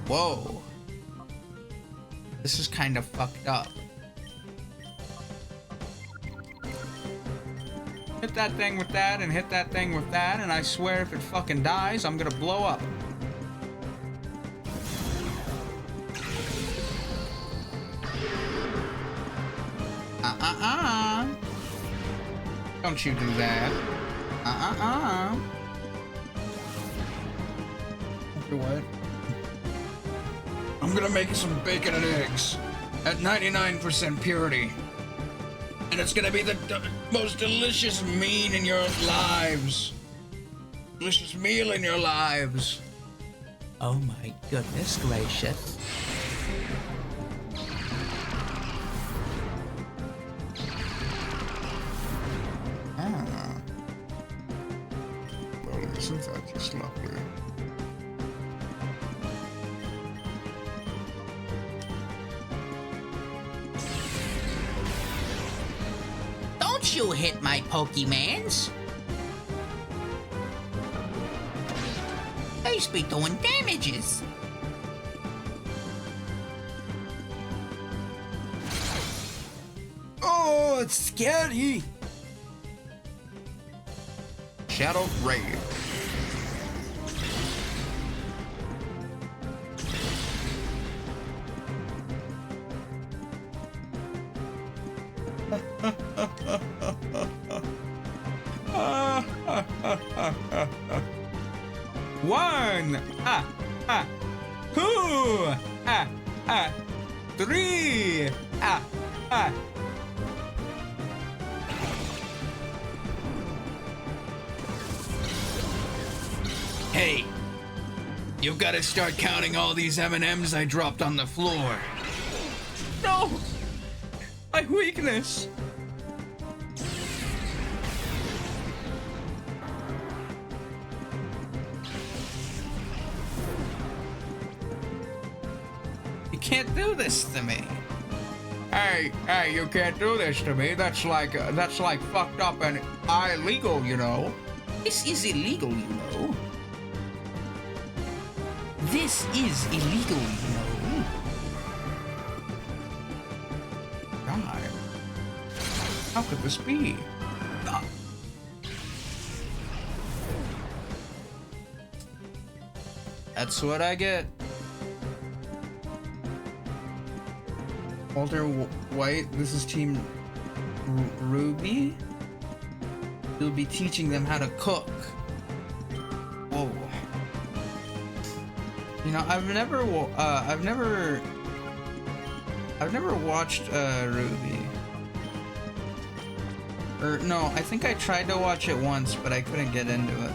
Whoa. This is kind of fucked up. Hit that thing with that and hit that thing with that, and I swear if it fucking dies, I'm gonna blow up. Don't you do that. After what? I'm gonna make you some bacon and eggs at 99% purity. And it's gonna be the most delicious meal in your lives. Delicious meal in your lives. Oh my goodness gracious. isn't that just lovely? Don't you hit my Pokemans. They be doing damages. Oh, it's scary. Shadow Ray. One, two, three, Hey, you gotta start counting all these M&Ms I dropped on the floor. No! My weakness! You can't do this to me. Hey, you can't do this to me. That's like fucked up and illegal, you know. This is illegal, you know. This is illegal, you know. God. How could this be? That's what I get. Walter White, this is Team Ruby? You'll be teaching them how to cook. Whoa. You know, I've never watched Ruby. Or no, I think I tried to watch it once, but I couldn't get into it.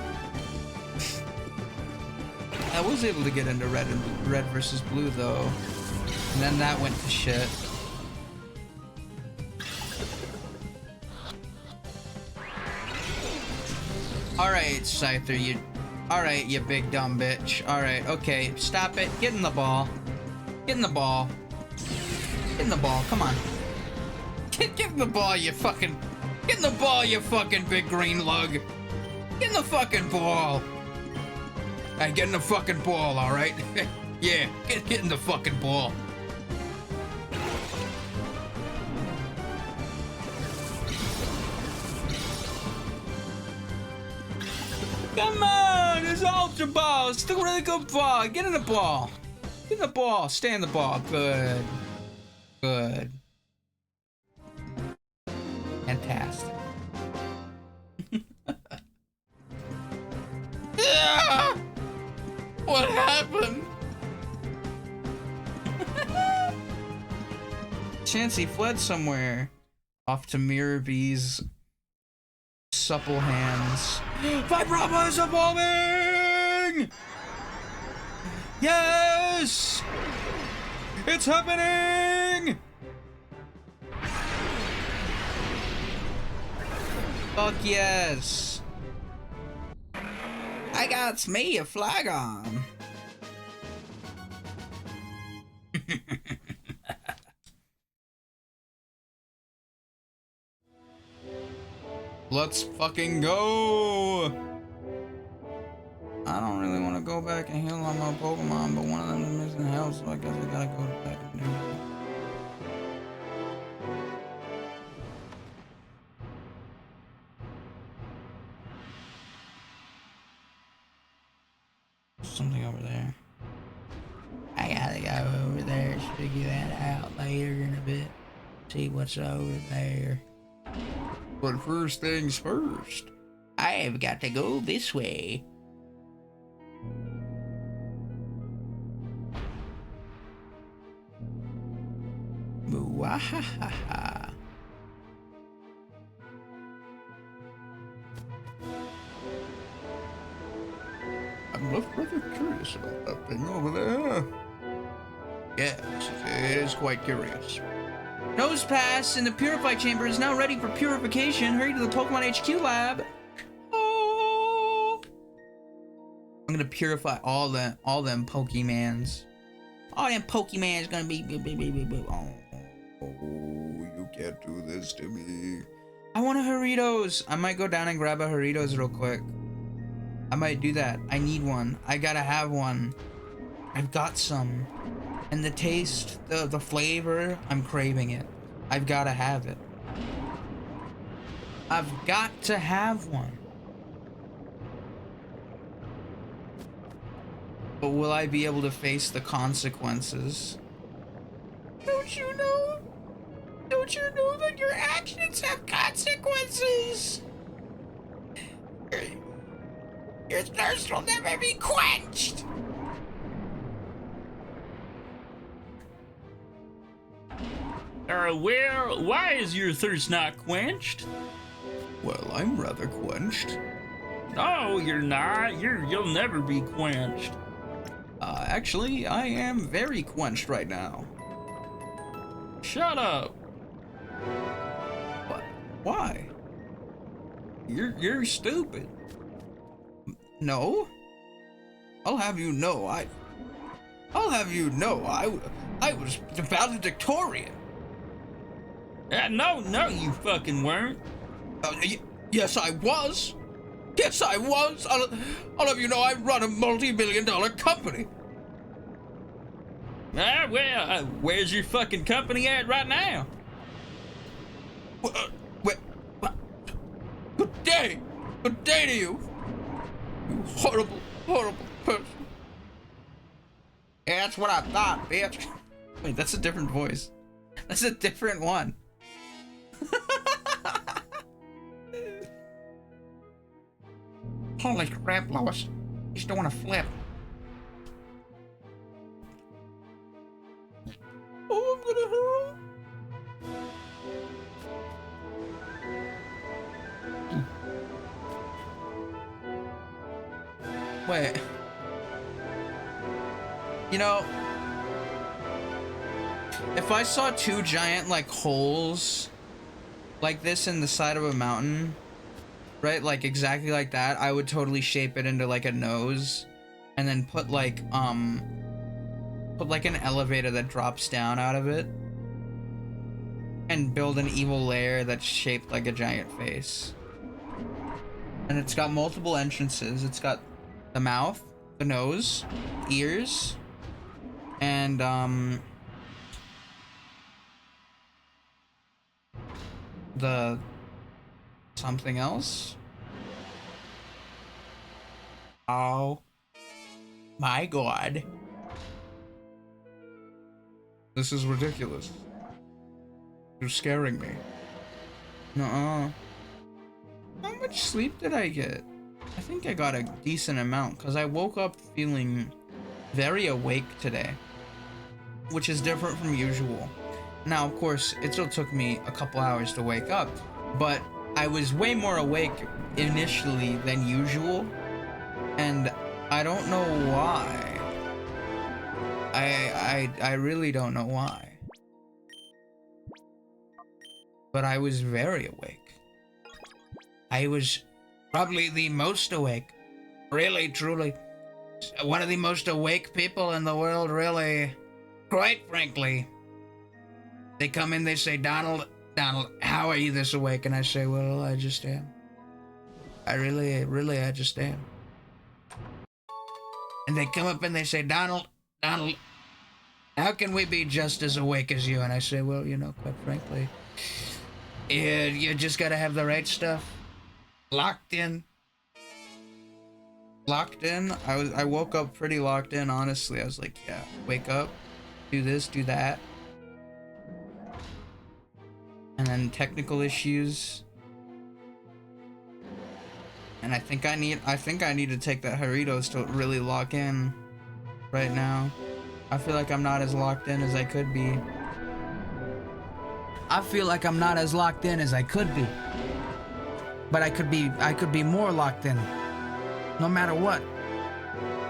I was able to get into Red versus Blue though, and then that went to shit. Alright, Scyther, you... Alright, you big dumb bitch. Alright, okay, stop it. Get in the ball. Get in the ball. Get in the ball, come on. Get in the ball, you fucking... Get in the ball, you fucking big green lug. Get in the fucking ball. Hey, get in the fucking ball, alright? Yeah, get in the fucking ball. Come on, it's Ultra Ball. It's still a really good ball. Get in the ball. Get in the ball. Stay in the ball. Good. Good. Fantastic. Ah! What happened? Chansey fled somewhere. Off to Mirror B's supple hands. Vibrava is evolving! Yes! It's happening! Fuck yes! I got me a flag on. Let's fucking go! I don't really want to go back and heal on my Pokemon, but one of them is missing health, so I guess I gotta go back and do it. Something over there. I gotta go over there, figure that out later in a bit. See what's over there. But first things first. I've got to go this way. Mwahaha. I'm rather curious about that thing over there. Yes, it is quite curious. Nose pass in the Purify Chamber is now ready for purification. Hurry to the Pokemon HQ lab. Oh. I'm gonna purify all them Pokemans. All them Pokemans gonna be. Oh, you can't do this to me. I want a Doritos. I might go down and grab a Doritos real quick. I might do that. I need one. I gotta have one. I've got some. And the taste, the flavor, I'm craving it. I've gotta have it. I've got to have one. But will I be able to face the consequences? Don't you know? Don't you know that your actions have consequences? Your thirst will never be quenched. Well, why is your thirst not quenched? Well, I'm rather quenched. No, you're not. You'll never be quenched. Actually, I am very quenched right now. Shut up. What? Why? You're stupid. No? I'll have you know I was the valedictorian. No, you fucking weren't. Yes, I was. Yes, I was. I'll have you know I run a multi-billion-dollar company. Well, where's your fucking company at right now? Good day. Good day to you. You horrible, horrible person. Yeah, that's what I thought, bitch. Wait, that's a different voice. That's a different one. Holy crap, Lois. He's doing a flip. Oh, I'm gonna hurl. Wait. You know, if I saw two giant like holes like this in the side of a mountain, right, like exactly like that, I would totally shape it into like a nose and then put like an elevator that drops down out of it and build an evil lair that's shaped like a giant face. And it's got multiple entrances. It's got the mouth, the nose, ears, and the something else. Oh my god. This is ridiculous. You're scaring me. Nuh-uh. How much sleep did I get? I think I got a decent amount because I woke up feeling very awake today, which is different from usual. Now, of course, it still took me a couple hours to wake up, but I was way more awake initially than usual, and I don't know why. I really don't know why. But I was very awake. I was probably the most awake. Really, truly. One of the most awake people in the world, really. Quite frankly. They come in, they say, Donald, how are you this awake? And I say, well, I just am. I just am. And they come up and they say, Donald, how can we be just as awake as you? And I say, well, you know, quite frankly, you just gotta have the right stuff. Locked in. I woke up pretty locked in, honestly. I was like, yeah, wake up, do this, do that. And then technical issues. And I think I need to take that Doritos to really lock in right now. I feel like I'm not as locked in as I could be. But I could be more locked in. No matter what.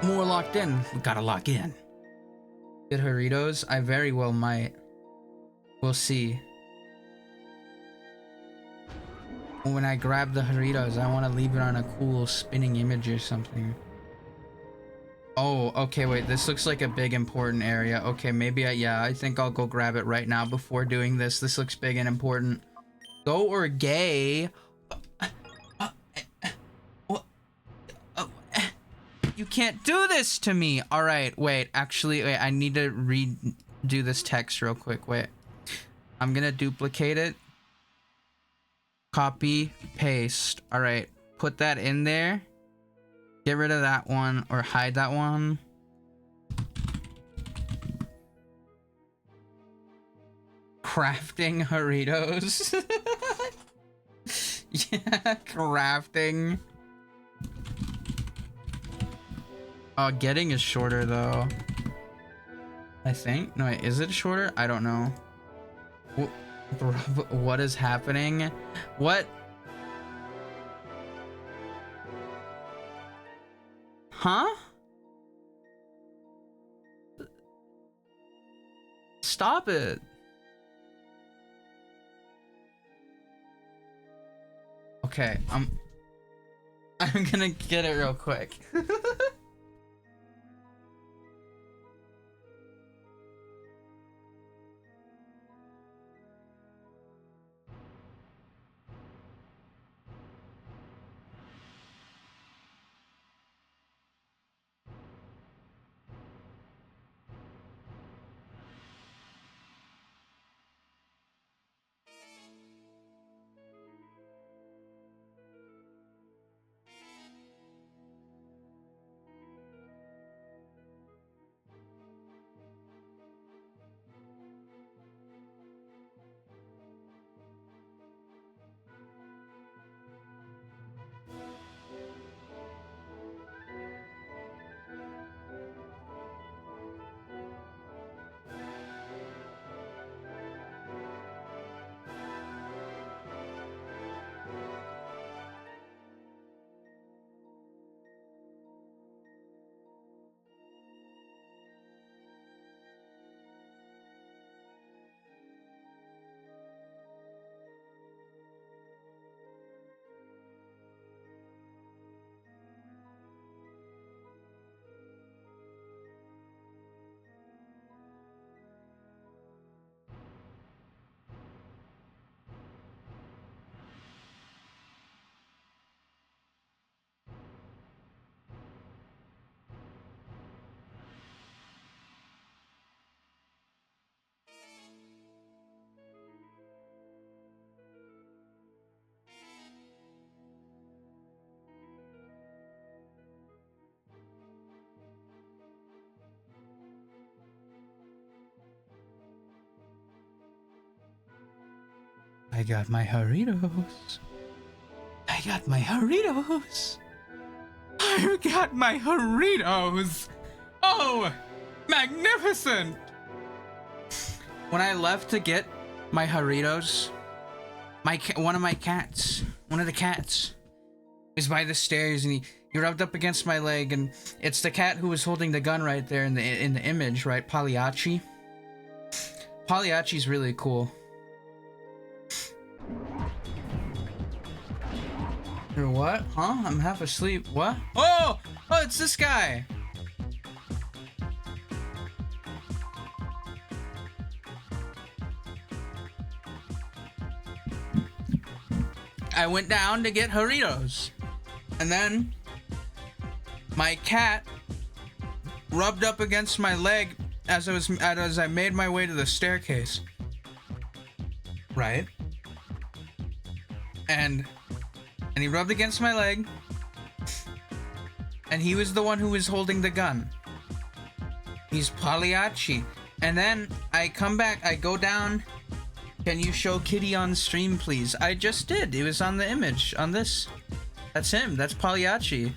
More locked in. We gotta lock in. Get Doritos? I very well might. We'll see. When I grab the Doritos, I want to leave it on a cool spinning image or something. Oh, okay, wait, this looks like a big important area. Okay, maybe yeah, I think I'll go grab it right now before doing this. This looks big and important. Go or gay? You can't do this to me! Alright, wait, actually, wait, I need to redo this text real quick, wait. I'm gonna duplicate it. Copy, paste. Alright, put that in there. Get rid of that one, or hide that one. Crafting Doritos. Yeah, crafting. Getting is shorter though. I think. No, wait, is it shorter? I don't know. What is happening? What? Huh? Stop it. Okay, I'm gonna get it real quick. I got my Doritos. I got my Doritos. I got my Doritos. Oh, magnificent. When I left to get my Doritos, one of the cats, is by the stairs, and he rubbed up against my leg, and it's the cat who was holding the gun right there in the image, right? Pagliacci. Pagliacci's really cool. You're what? Huh? I'm half asleep. What? Oh! Oh, it's this guy! I went down to get Doritos. And then my cat rubbed up against my leg as I made my way to the staircase. Right? And he rubbed against my leg, and he was the one who was holding the gun. He's Pagliacci. And then I come back, I go down. Can you show Kitty on stream, please? I just did. It was on the image, on this. That's him. That's Pagliacci.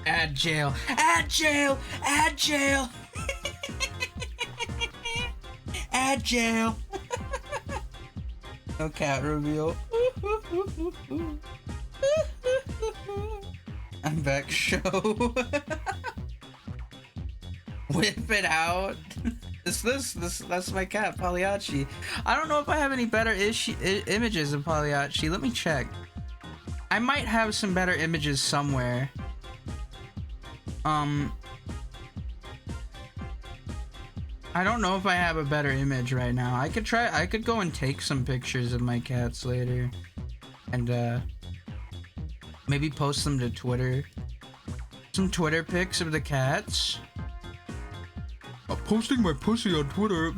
Add jail. Add jail. Add jail. Add jail. No cat reveal. I'm back, show. Whip it out. That's my cat, Pagliacci. I don't know if I have any better images of Pagliacci. Let me check. I might have some better images somewhere. I don't know if I have a better image right now. I could go and take some pictures of my cats later. And, maybe post them to Twitter. Some Twitter pics of the cats. I'm posting my pussy on Twitter.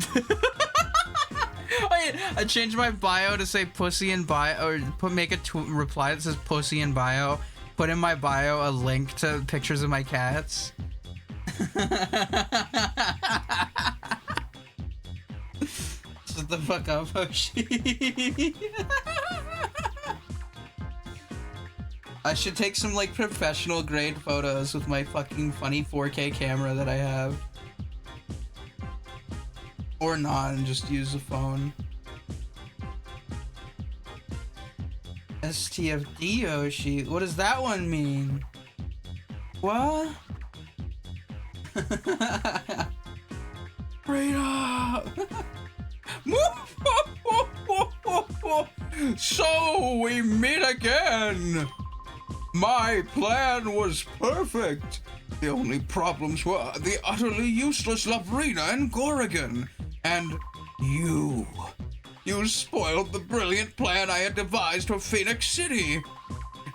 Wait, I changed my bio to say pussy in bio, or make a reply that says pussy in bio. Put in my bio a link to pictures of my cats. Shut the fuck up, Hoshi. I should take some like professional grade photos with my fucking funny 4K camera that I have. Or not, and just use the phone. STFD Yoshi. What does that one mean? What? Radar! So we meet again. My plan was perfect. The only problems were the utterly useless Lavrina and Gorrigan. And you. You spoiled the brilliant plan I had devised for Phoenix City.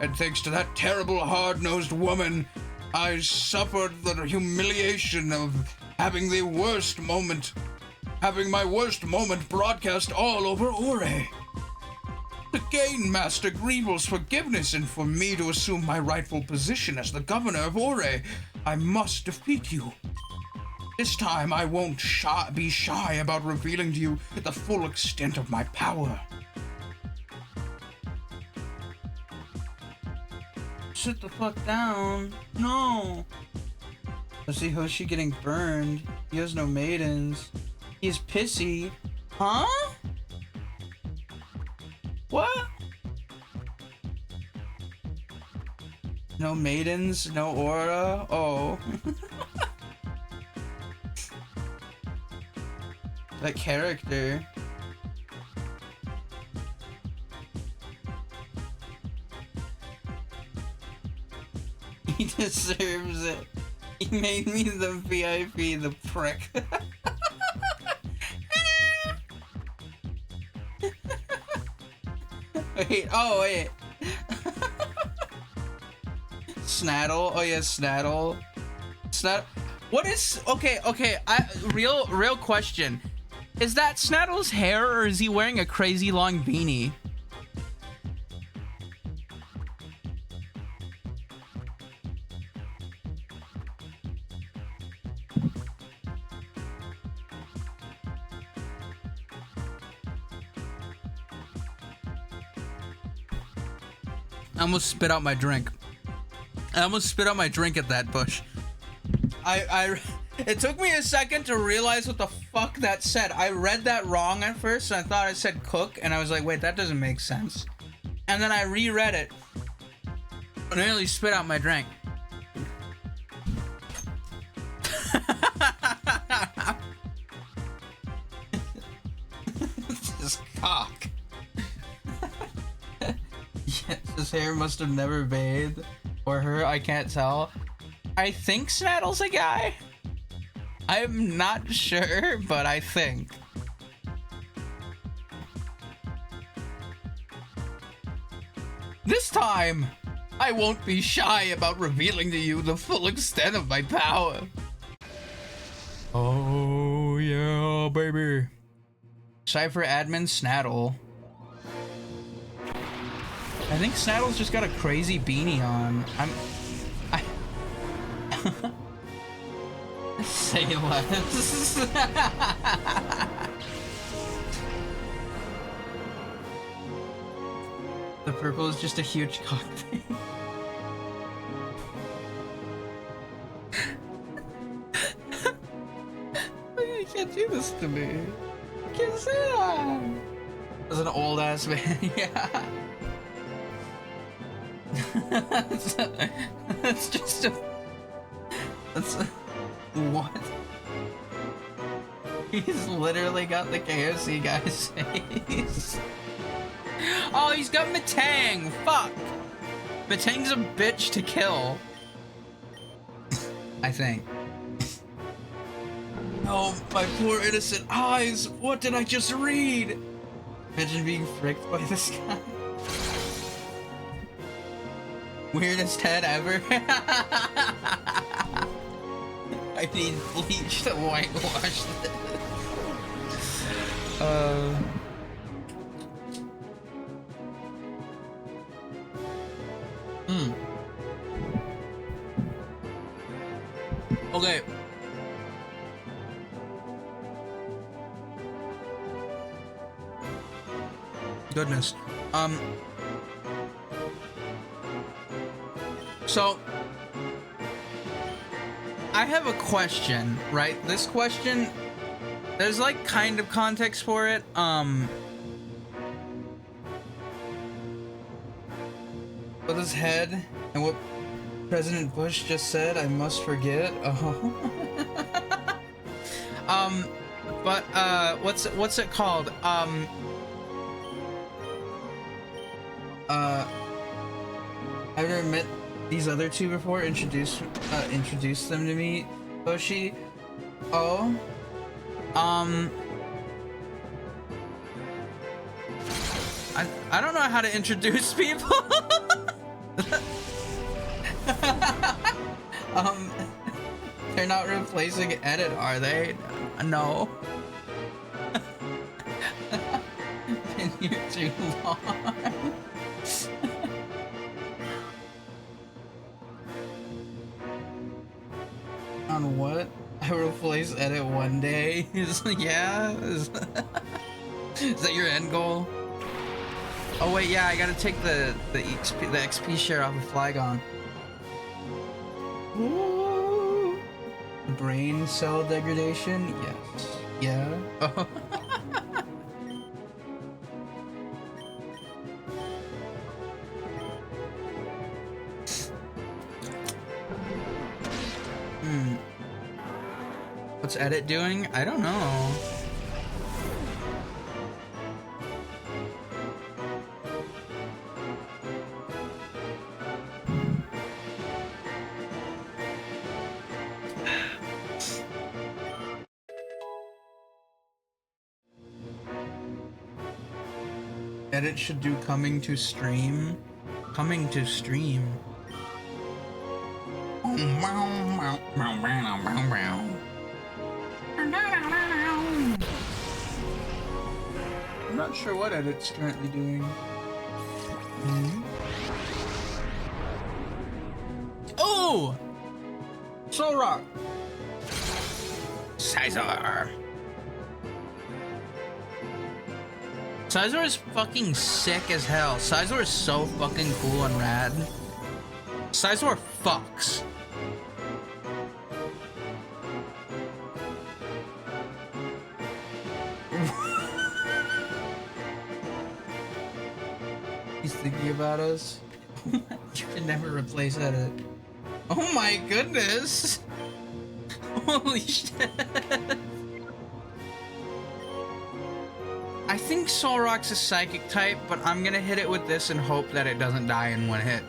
And thanks to that terrible hard-nosed woman, I suffered the humiliation of having my worst moment broadcast all over Ore. To gain Master Greevil's forgiveness and for me to assume my rightful position as the governor of Ore, I must defeat you. This time I won't be shy about revealing to you the full extent of my power. Sit the fuck down. No. I see Hoshi getting burned. He has no maidens. He's pissy. Huh? What? No maidens, no aura. Oh. That character. He deserves it. He made me the VIP, the prick. Wait, oh wait. Snaddle, oh yeah, Snaddle. What is, okay, real question. Is that Snaddle's hair or is he wearing a crazy long beanie? I almost spit out my drink. I almost spit out my drink at that bush. It took me a second to realize what the fuck that said. I read that wrong at first, and I thought I said cook, and I was like, wait, that doesn't make sense. And then I reread it. I nearly spit out my drink. This cock. Yes, his hair must have never bathed. Or her, I can't tell. I think Snaddle's a guy. I'm not sure, but I think. This time, I won't be shy about revealing to you the full extent of my power. Oh, yeah, baby. Cypher admin Snaddle. I think Snaddle's just got a crazy beanie on. Say less. The purple is just a huge cock thing. You can't do this to me. You can't say that. That's an old ass man. Yeah. That's just a... That's a... What? He's literally got the KFC guy's face. Oh, he's got Matang. Fuck. Matang's a bitch to kill. I think. Oh, my poor innocent eyes. What did I just read? Imagine being fricked by this guy. Weirdest head ever. I need bleach to whitewash this. Okay. Goodness. So I have a question, right? This question, there's like kind of context for it. With his head and what President Bush just said, I must forget. Oh. But what's it called? I've never met these other two before. Introduce them to me, Boshi. Oh. I don't know how to introduce people. They're not replacing Edit, are they? No. Been here too long. On what? I replace Edit one day. Yeah. Is that your end goal? Oh wait, yeah, I gotta take the XP share off of Flygon. Ooh. Brain cell degradation? Yes. Yeah. What's Edit doing? I don't know. Edit should do coming to stream. Coming to stream. I'm not sure what Edit's currently doing. Oh! Soul Rock! Sizar! Sizor is fucking sick as hell. Sizor is so fucking cool and rad. Sizor fucks. He's thinking about us. You can never replace Edit. Oh my goodness! Holy shit! I think Solrock's a psychic type, but I'm gonna hit it with this and hope that it doesn't die in one hit.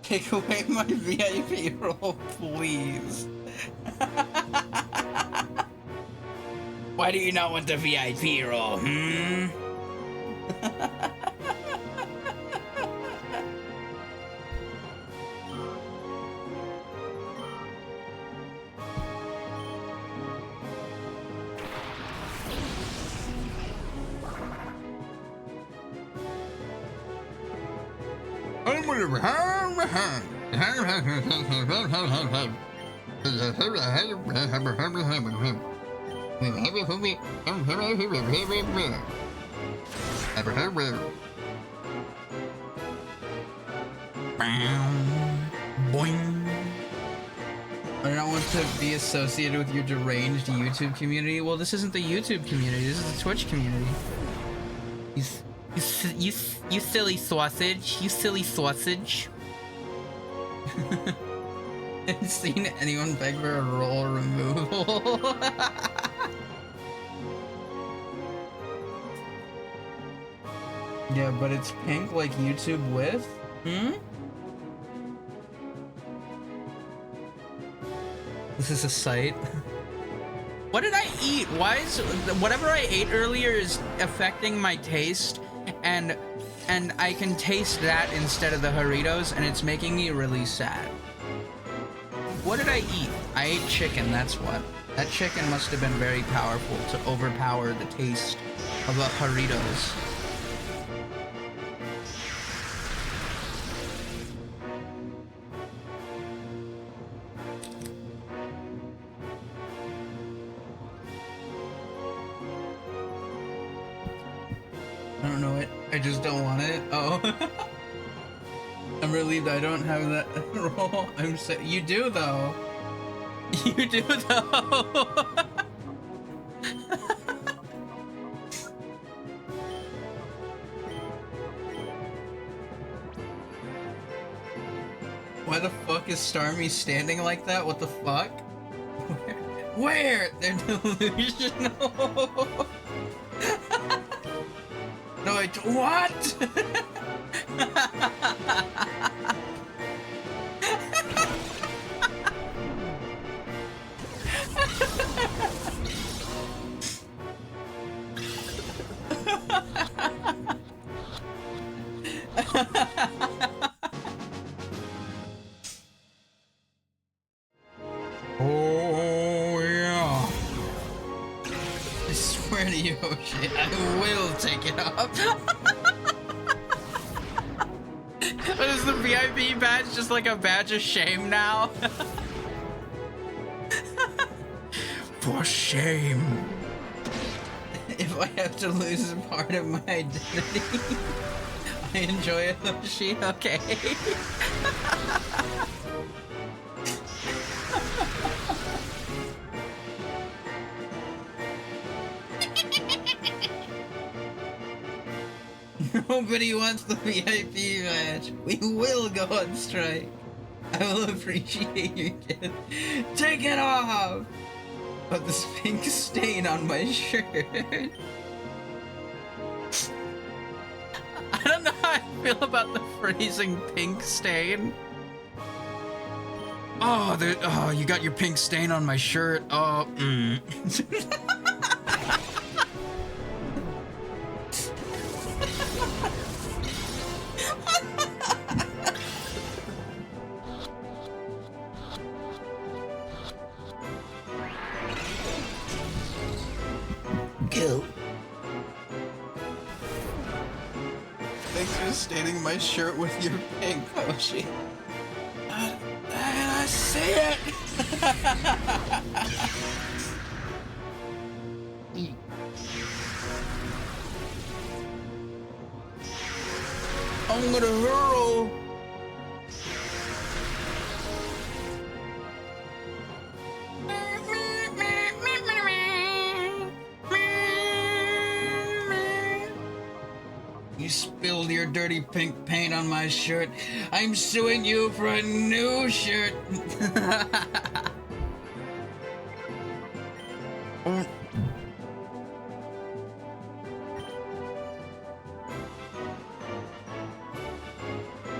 Take away my VIP role, please. Why do you not want the VIP role, Boing. I don't want to be associated with your deranged YouTube community. Well, this isn't the YouTube community. This is the Twitch community. You silly sausage. You silly sausage. I've seen anyone beg for a role removal. Yeah, but it's pink like YouTube with? Hmm? This is a site. What did I eat? Why is whatever I ate earlier is affecting my taste, and I can taste that instead of the Doritos, and it's making me really sad. What did I eat? I ate chicken, that's what. That chicken must have been very powerful to overpower the taste of the Doritos. I don't know it. I just don't want it. Oh. I'm relieved I don't have that role. I'm so— you do though. You do though. Why the fuck is Starmie standing like that? What the fuck? Where? They're delusional. No, what? Oh yeah. I swear to you, Yoshi, I will take it off. What is the VIP badge just like a badge of shame now? For shame. If I have to lose a part of my identity, I enjoy it, Yoshi. Okay. Nobody wants the VIP badge. We will go on strike. I will appreciate your gift. Take it off! But this pink stain on my shirt. I don't know how I feel about the freezing pink stain. Oh, you got your pink stain on my shirt. Oh, Go. Thanks for staining my shirt with your pink, Hoshi. And I see it! I'm gonna hurl. You spilled your dirty pink paint on my shirt. I'm suing you for a new shirt.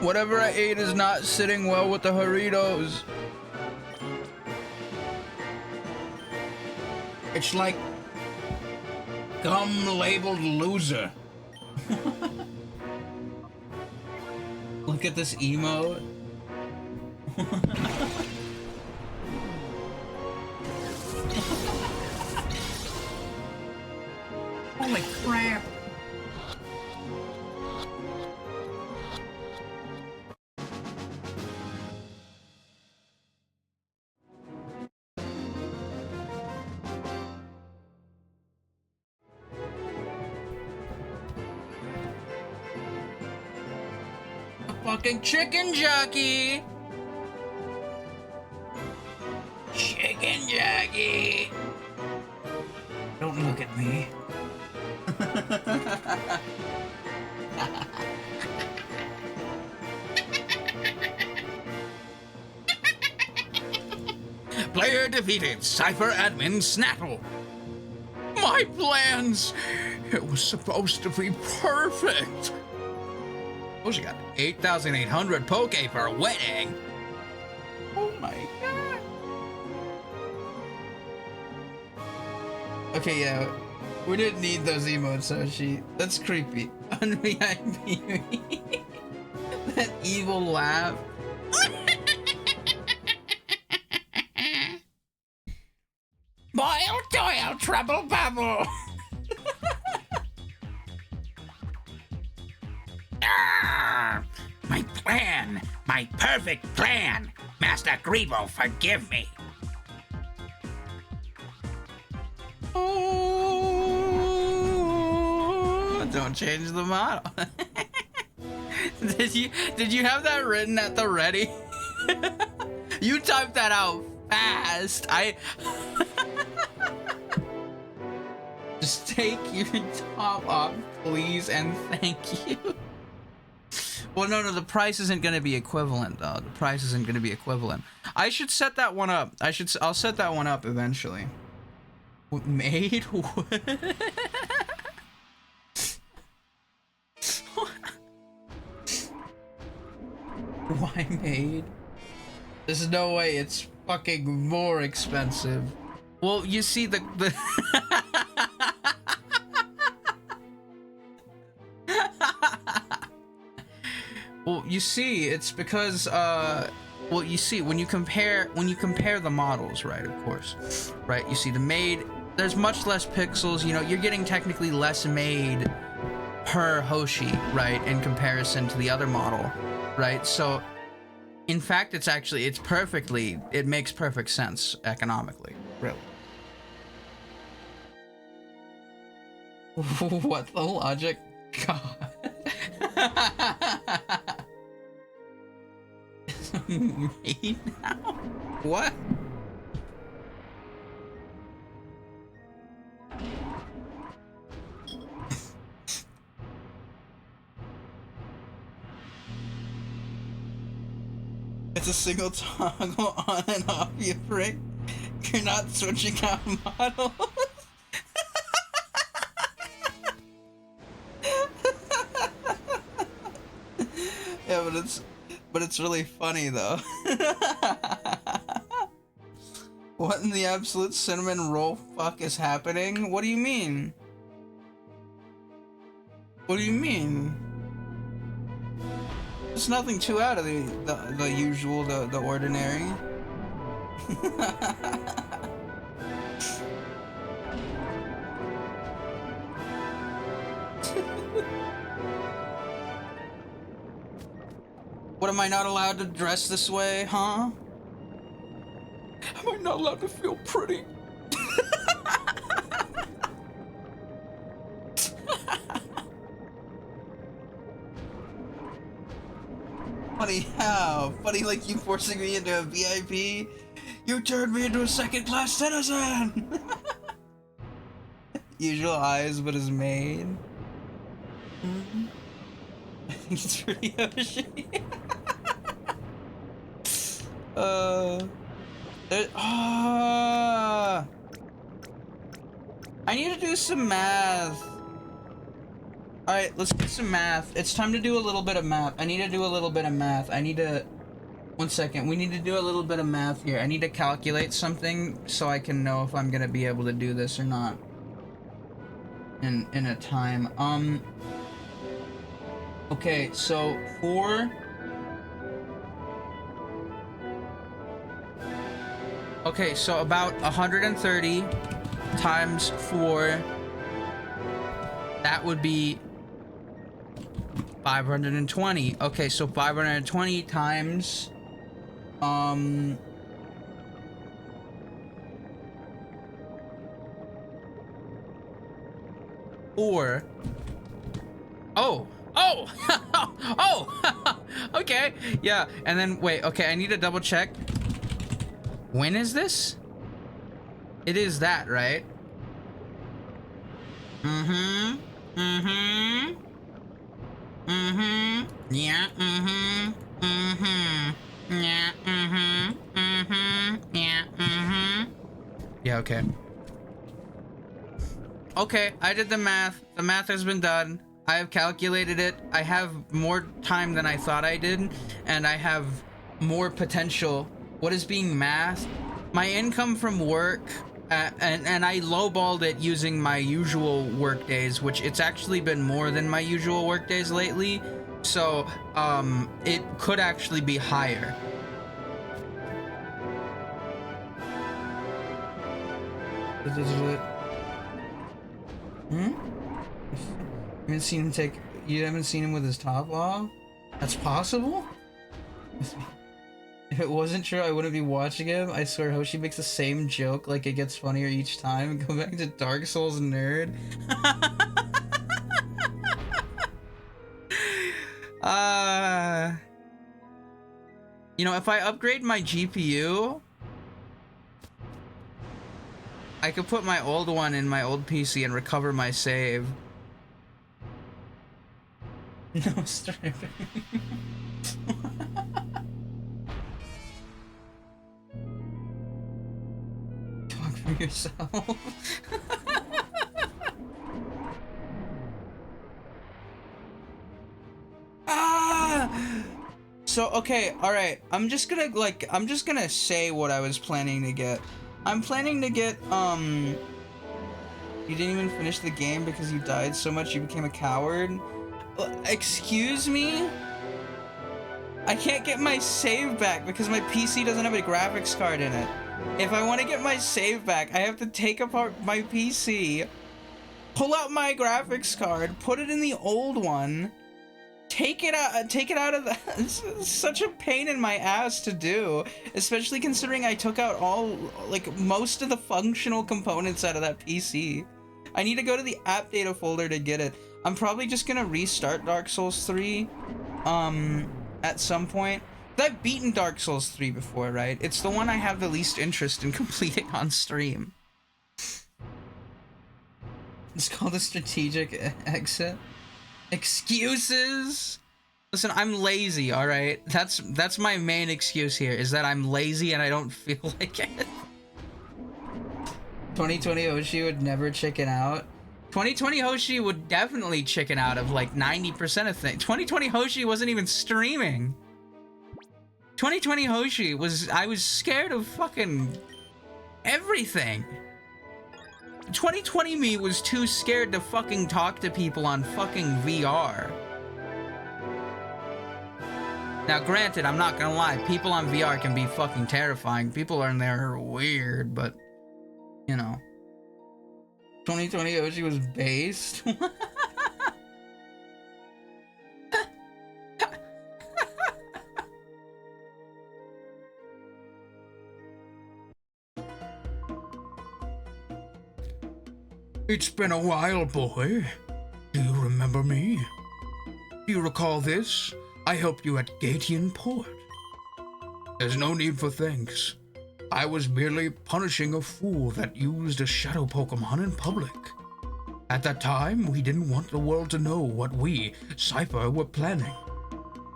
Whatever I ate is not sitting well with the Doritos. It's like gum labeled loser. Look at this emote. Holy crap. fucking chicken jockey. Chicken jockey. Don't look at me. Player defeated. Cypher admin Snattle. My plans. It was supposed to be perfect. Oh, she got 8,800 poke for a wedding. Oh my god. Okay, yeah. We didn't need those emotes, Hoshi. That's creepy. Un-VIP. That evil laugh. Boil, toil, trouble, bubble. Arr! My plan, my perfect plan. Master Grebo, forgive me. Oh, don't change the model. Did you have that written at the ready? You typed that out fast. Just take your top off, please, and thank you. Well, no, the price isn't going to be equivalent, though. The price isn't going to be equivalent. I should set that one up. I'll set that one up eventually. What, maid? What? Why maid? There's no way it's fucking more expensive. Well, you see the Well, you see, it's because well, you see when you compare the models, right? Of course, right? You see the maid. There's much less pixels. You know, you're getting technically less maid per Hoshi, right? In comparison to the other model, right? So, in fact, it makes perfect sense economically, really. What the logic? God. Me now? What? It's a single toggle on and off, you prick. You're not switching out models. Yeah, but it's really funny though. What in the absolute cinnamon roll fuck is happening? What do you mean? What do you mean? There's nothing too out of the usual, the ordinary. What, am I not allowed to dress this way, huh? Am I not allowed to feel pretty? Funny how? Funny like you forcing me into a VIP? You turned me into a second-class citizen! Usual eyes, but is made. Mm-hmm. I think it's pretty Hoshi. I need to do some math. Alright, let's do some math. It's time to do a little bit of math. I need to do a little bit of math. I need to... One second. We need to do a little bit of math here. I need to calculate something so I can know if I'm gonna be able to do this or not. In a time. Okay, so okay, so about 130 times 4, that would be 520. Okay, so 520 times 4. Oh, Okay, yeah, and then wait, okay, I need to double check. When is this? It is that, right? Mm-hmm. Mm-hmm. Mm-hmm. Yeah, mm-hmm. Mm-hmm. Yeah, mm-hmm. Mm-hmm. Yeah, mm-hmm. Yeah, okay. Okay, I did the math. The math has been done. I have calculated it. I have more time than I thought I did, and I have more potential. What is being mathed? My income from work, and I lowballed it using my usual work days, which it's actually been more than my usual work days lately. So, it could actually be higher. Hmm? You haven't seen him with his top off? That's possible? If it wasn't true, I wouldn't be watching him. I swear Hoshi makes the same joke, like it gets funnier each time. Go back to Dark Souls nerd. You know, if I upgrade my GPU, I could put my old one in my old PC and recover my save. No striping. Talk for yourself. So, okay, alright. I'm just gonna say what I was planning to get. I'm planning to get, you didn't even finish the game because you died so much you became a coward? Excuse me? I can't get my save back because my PC doesn't have a graphics card in it. If I want to get my save back, I have to take apart my PC, pull out my graphics card, put it in the old one, take it out of the... It's such a pain in my ass to do, especially considering I took out most of the functional components out of that PC. I need to go to the app data folder to get it. I'm probably just gonna restart Dark Souls 3, at some point. I've beaten Dark Souls 3 before, right? It's the one I have the least interest in completing on stream. It's called a strategic exit. Excuses? Listen, I'm lazy, alright? That's my main excuse here, is that I'm lazy and I don't feel like it. 2020 Hoshi would never chicken out. 2020 Hoshi would definitely chicken out of like 90% of things. 2020 Hoshi wasn't even streaming. 2020 Hoshi I was scared of fucking everything. 2020 me was too scared to fucking talk to people on fucking VR. Now granted, I'm not gonna lie, people on VR can be fucking terrifying. People in there are weird, but you know. 2020 Hoshi was based. It's been a while, boy. Do you remember me? Do you recall this? I helped you at Gatian Port. There's no need for thanks. I was merely punishing a fool that used a shadow Pokemon in public. At that time, we didn't want the world to know what we, Cypher, were planning.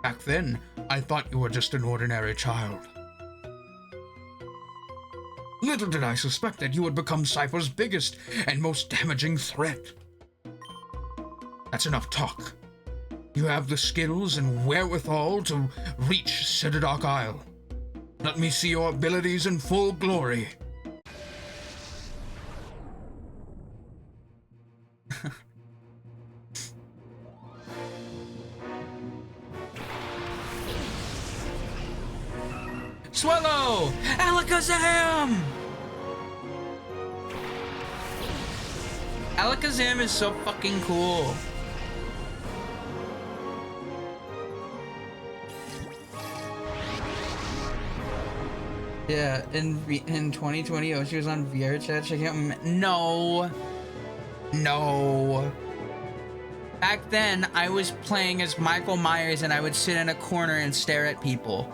Back then, I thought you were just an ordinary child. Little did I suspect that you would become Cypher's biggest and most damaging threat. That's enough talk. You have the skills and wherewithal to reach Citadok Isle. Let me see your abilities in full glory. Swallow! Alakazam! Alakazam is so fucking cool. Yeah, in 2020, oh, she was on VR chat checking out. No. Back then, I was playing as Michael Myers and I would sit in a corner and stare at people.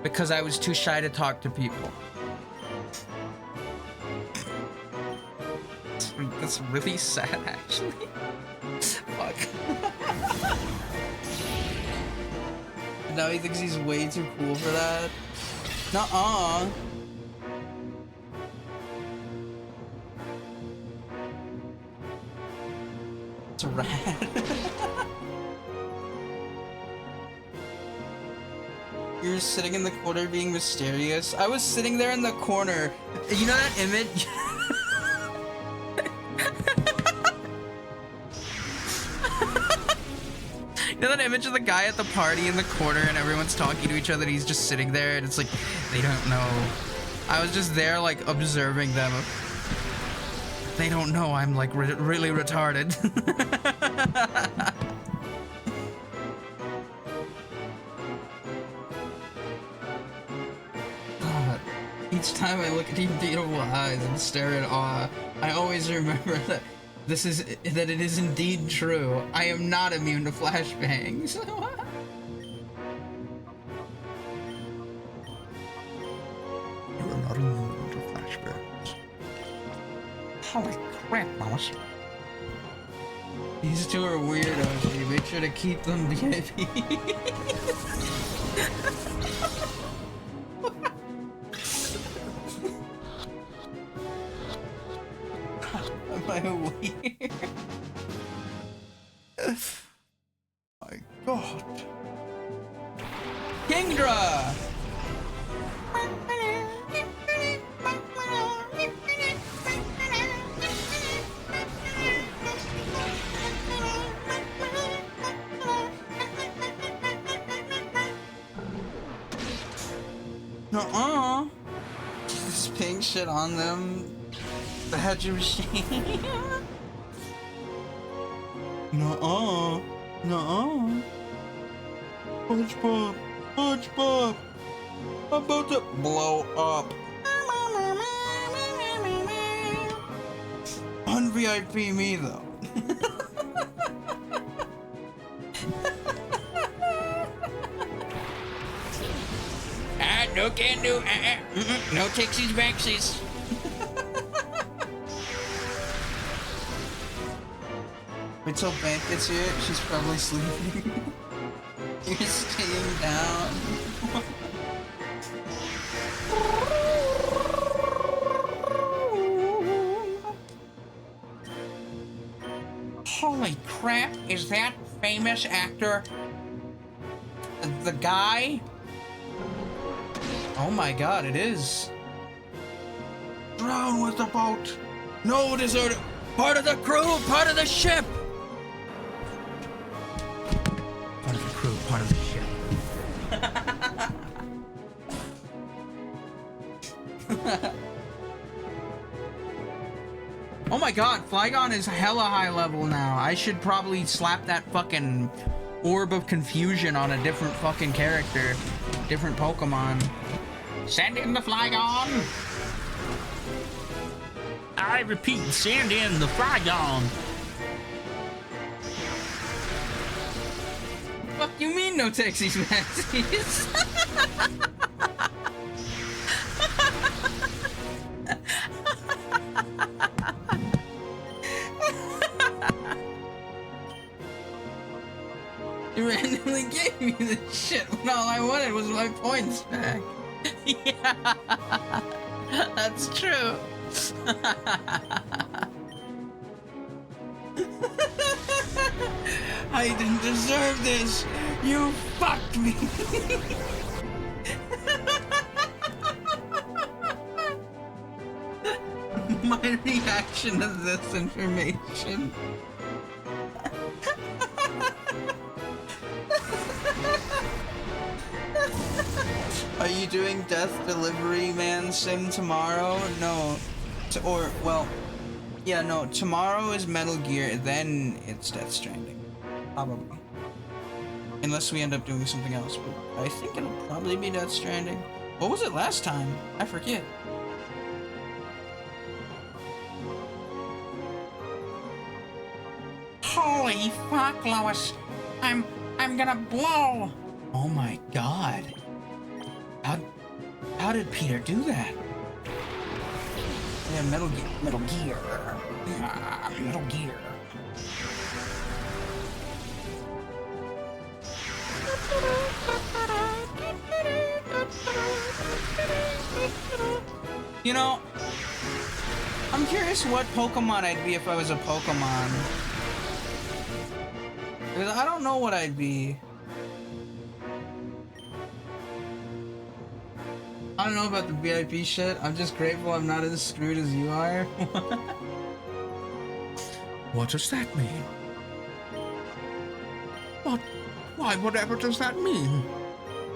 Because I was too shy to talk to people. That's really sad, actually. Fuck. Now he thinks he's way too cool for that. Nuh-uh. It's rad. You're sitting in the corner being mysterious. I was sitting there in the corner. You know that image? You know that image of the guy at the party in the corner and everyone's talking to each other and he's just sitting there and it's like, they don't know. I was just there like observing them. They don't know I'm like really retarded. God, each time I look at these beautiful eyes and stare in awe, I always remember that that it is indeed true. I am not immune to flashbangs. You are not immune to flashbangs. Holy crap, Mouse. These two are weirdos. You make sure to keep them VIP. Am I weird? My God. Kingdra! Nuh-uh. Just pink shit on them. The Hedge machine. Nuh-uh. Nuh-uh. SpongeBob. SpongeBob. I'm about to blow up. Un-VIP me, though. No can do. No takesies backsies. Wait till Bank gets here. She's probably sleeping. You're staying down. Holy crap, is that famous actor the guy? Oh my God, it is. Drown with the boat. No desert. Part of the crew, part of the ship. Part of the crew, part of the ship. Oh my God, Flygon is hella high level now. I should probably slap that fucking orb of confusion on a different fucking character. Different Pokemon. Send in the Flygon. I repeat, send in the Flygon. Fuck you mean no taxis, Maxis? You randomly gave me this shit when all I wanted was my points back. Yeah, that's true. I didn't deserve this. You fucked me. My reaction to this information. Are you doing Death Delivery Man Sim tomorrow? No. Well, yeah, no. Tomorrow is Metal Gear, then it's Death Stranding. Probably. Unless we end up doing something else, but I think it'll probably be Death Stranding. What was it last time? I forget. Holy Holy fuck, Lois. I'm gonna blow. Oh my god. How did Peter do that? Yeah, Metal Gear. Yeah, Metal Gear. You know, I'm curious what Pokemon I'd be if I was a Pokemon. Because I don't know what I'd be. I don't know about the VIP shit. I'm just grateful I'm not as screwed as you are. What does that mean? What? Why, whatever does that mean?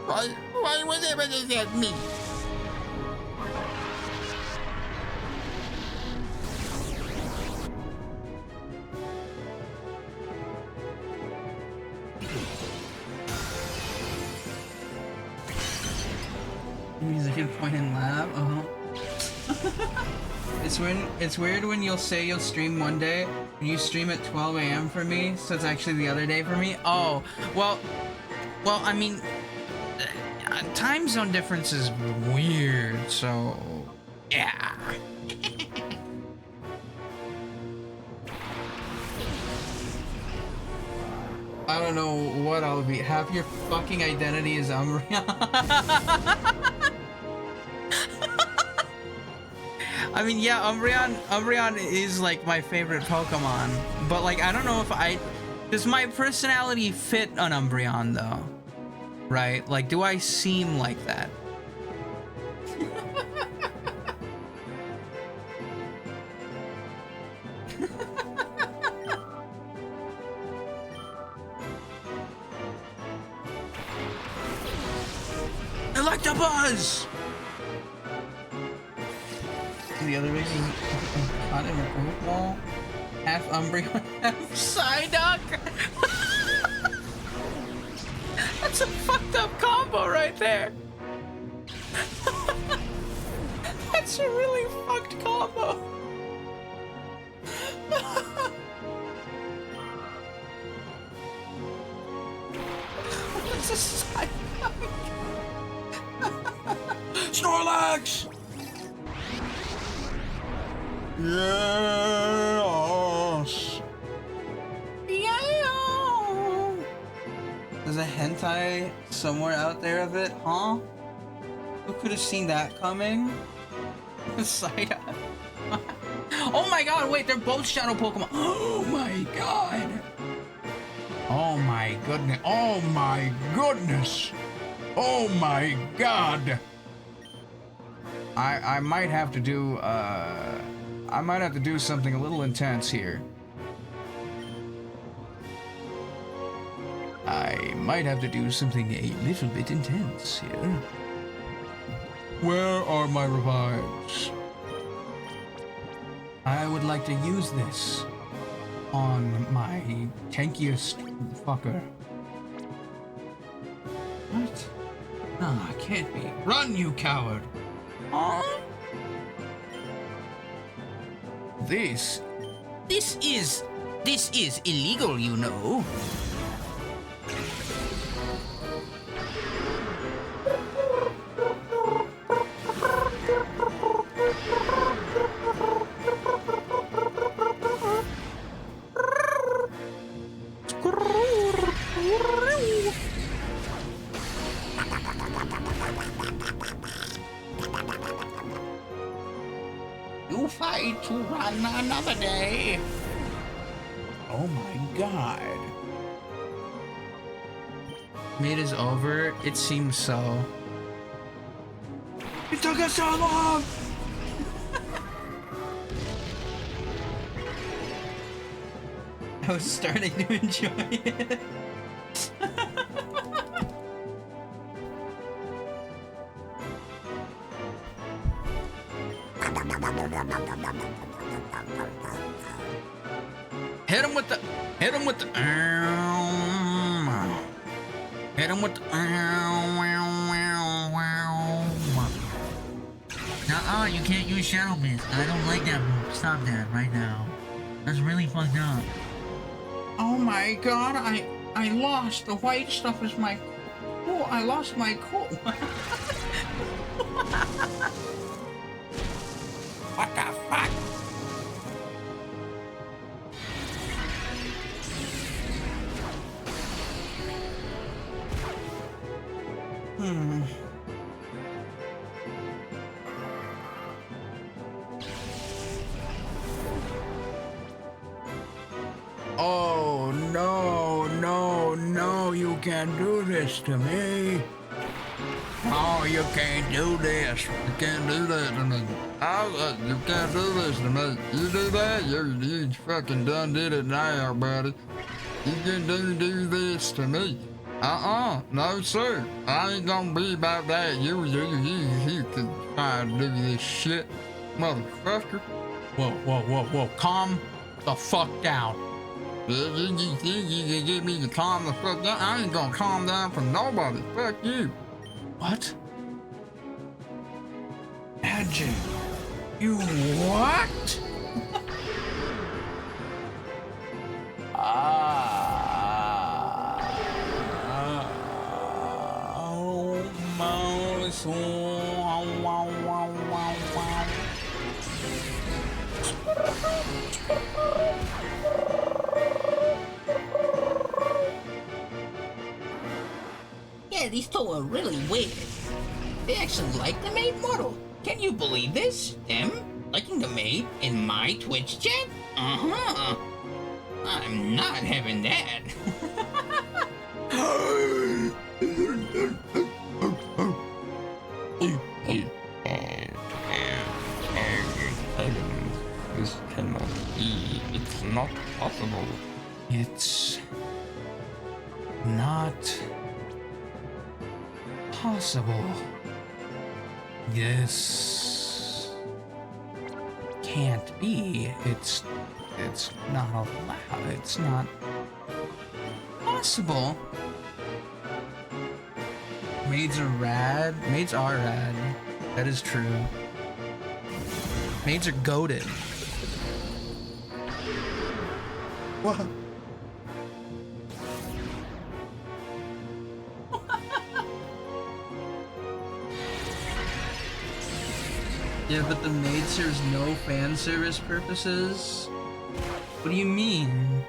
Why, whatever does that mean? Music and point and laugh. It's weird when you'll say you'll stream one day and you stream at 12 a.m. for me, so it's actually the other day for me. Oh, well, I mean, time zone difference is weird, so yeah. I don't know what I'll be. Half your fucking identity is Umbreon. I mean, yeah, Umbreon is like my favorite Pokemon, but like I don't know if does my personality fit an Umbreon though? Right? Like, do I seem like that? Electabuzz! The other race is caught in a Pokeball. Half Umbreon, half Psyduck. That's a fucked up combo right there. That's a really fucked combo. What's a Psyduck? Snorlax! Yes! Yeah. There's a hentai somewhere out there of it, huh? Who could have seen that coming? Psyduck. Oh my god, wait, they're both shadow Pokemon. Oh my god. Oh my goodness. Oh my goodness. Oh my god. I might have to do something a little intense here. I might have to do something a little bit intense here. Where are my revives? I would like to use this on my tankiest fucker. What? No, it can't be. Run, you coward! Huh? This is illegal, you know. You fight to run another day. Oh my god. It is over. It seems so. It took us so long! I was starting to enjoy it. Hit him with the. Hit him with the. Nuh-uh, you can't use Shadow Mist. I don't like that move. Stop that right now. That's really fucked up. Oh my god, I lost. The white stuff is my cool. I lost my cool. What the fuck? Oh, no, no, no, you can't do this to me. Oh, you can't do this. You can't do that to me. You can't do this to me. You do that, you fucking done did it now, buddy. You can do this to me. No, sir. I ain't gonna be about that. You can try to do this shit, motherfucker. Whoa. Calm the fuck down. You can get me to calm the fuck down. I ain't gonna calm down for nobody. Fuck you. What? Imagine. You what? Oh, my soul. Yeah, these two are really weird. They actually like the maid model. Can you believe this? Them liking the maid in my Twitch chat? Uh-huh. I'm not having that. This cannot be. It's not possible. It's not possible. This can't be. It's not allowed. It's not possible. Maids are rad. Maids are rad. That is true. Maids are goated. What? Yeah, but the maid serves no fan service purposes? What do you mean?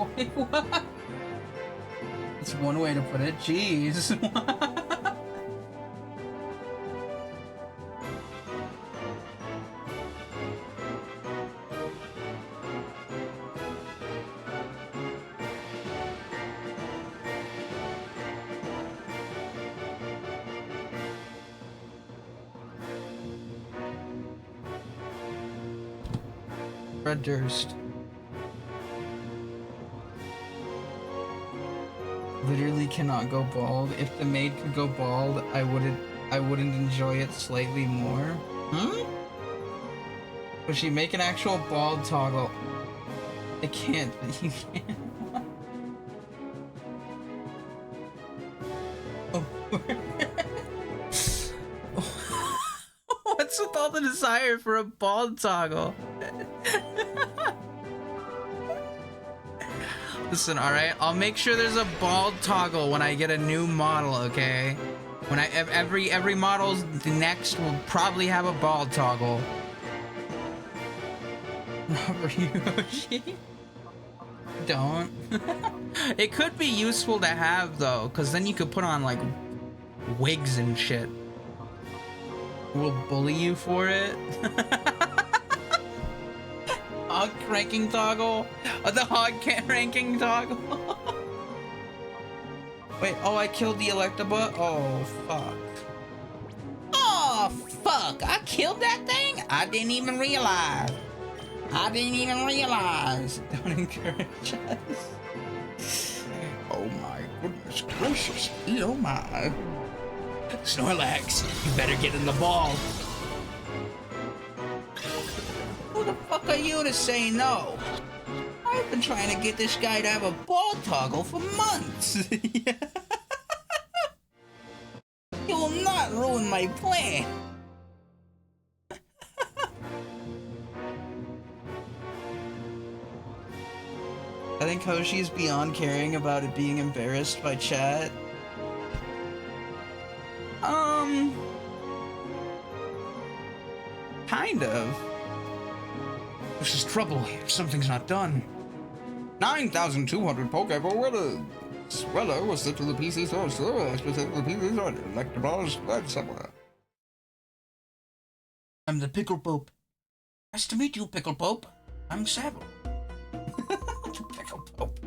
What? That's one way to put it. Jeez. Red Durst. Literally cannot go bald. If the maid could go bald, I wouldn't enjoy it slightly more. Hmm? Would she make an actual bald toggle? I can't. You can't. What's with all the desire for a bald toggle? Listen, alright? I'll make sure there's a bald toggle when I get a new model, okay? When every model's next will probably have a bald toggle. Yoshi? Don't. It could be useful to have though, because then you could put on like wigs and shit. We'll bully you for it. Hog ranking toggle? The hog ranking toggle? Wait, oh, I killed the Electabuzz? Oh, fuck. Oh, fuck. I killed that thing? I didn't even realize. Don't encourage us. Oh my goodness gracious. Oh my. Snorlax, you better get in the ball. Who the fuck are you to say no? I've been trying to get this guy to have a ball toggle for months. on my plan. I think Hoshi's beyond caring about it being embarrassed by chat. Kind of. This is trouble if something's not done. 9,200 Pokeball winners. Weller was sent to the PC store. Was sent to the PC store. Electabuzz fled somewhere. I'm the Pickle Pope. Nice to meet you, Pickle Pope. I'm Sable. Pickle Pope.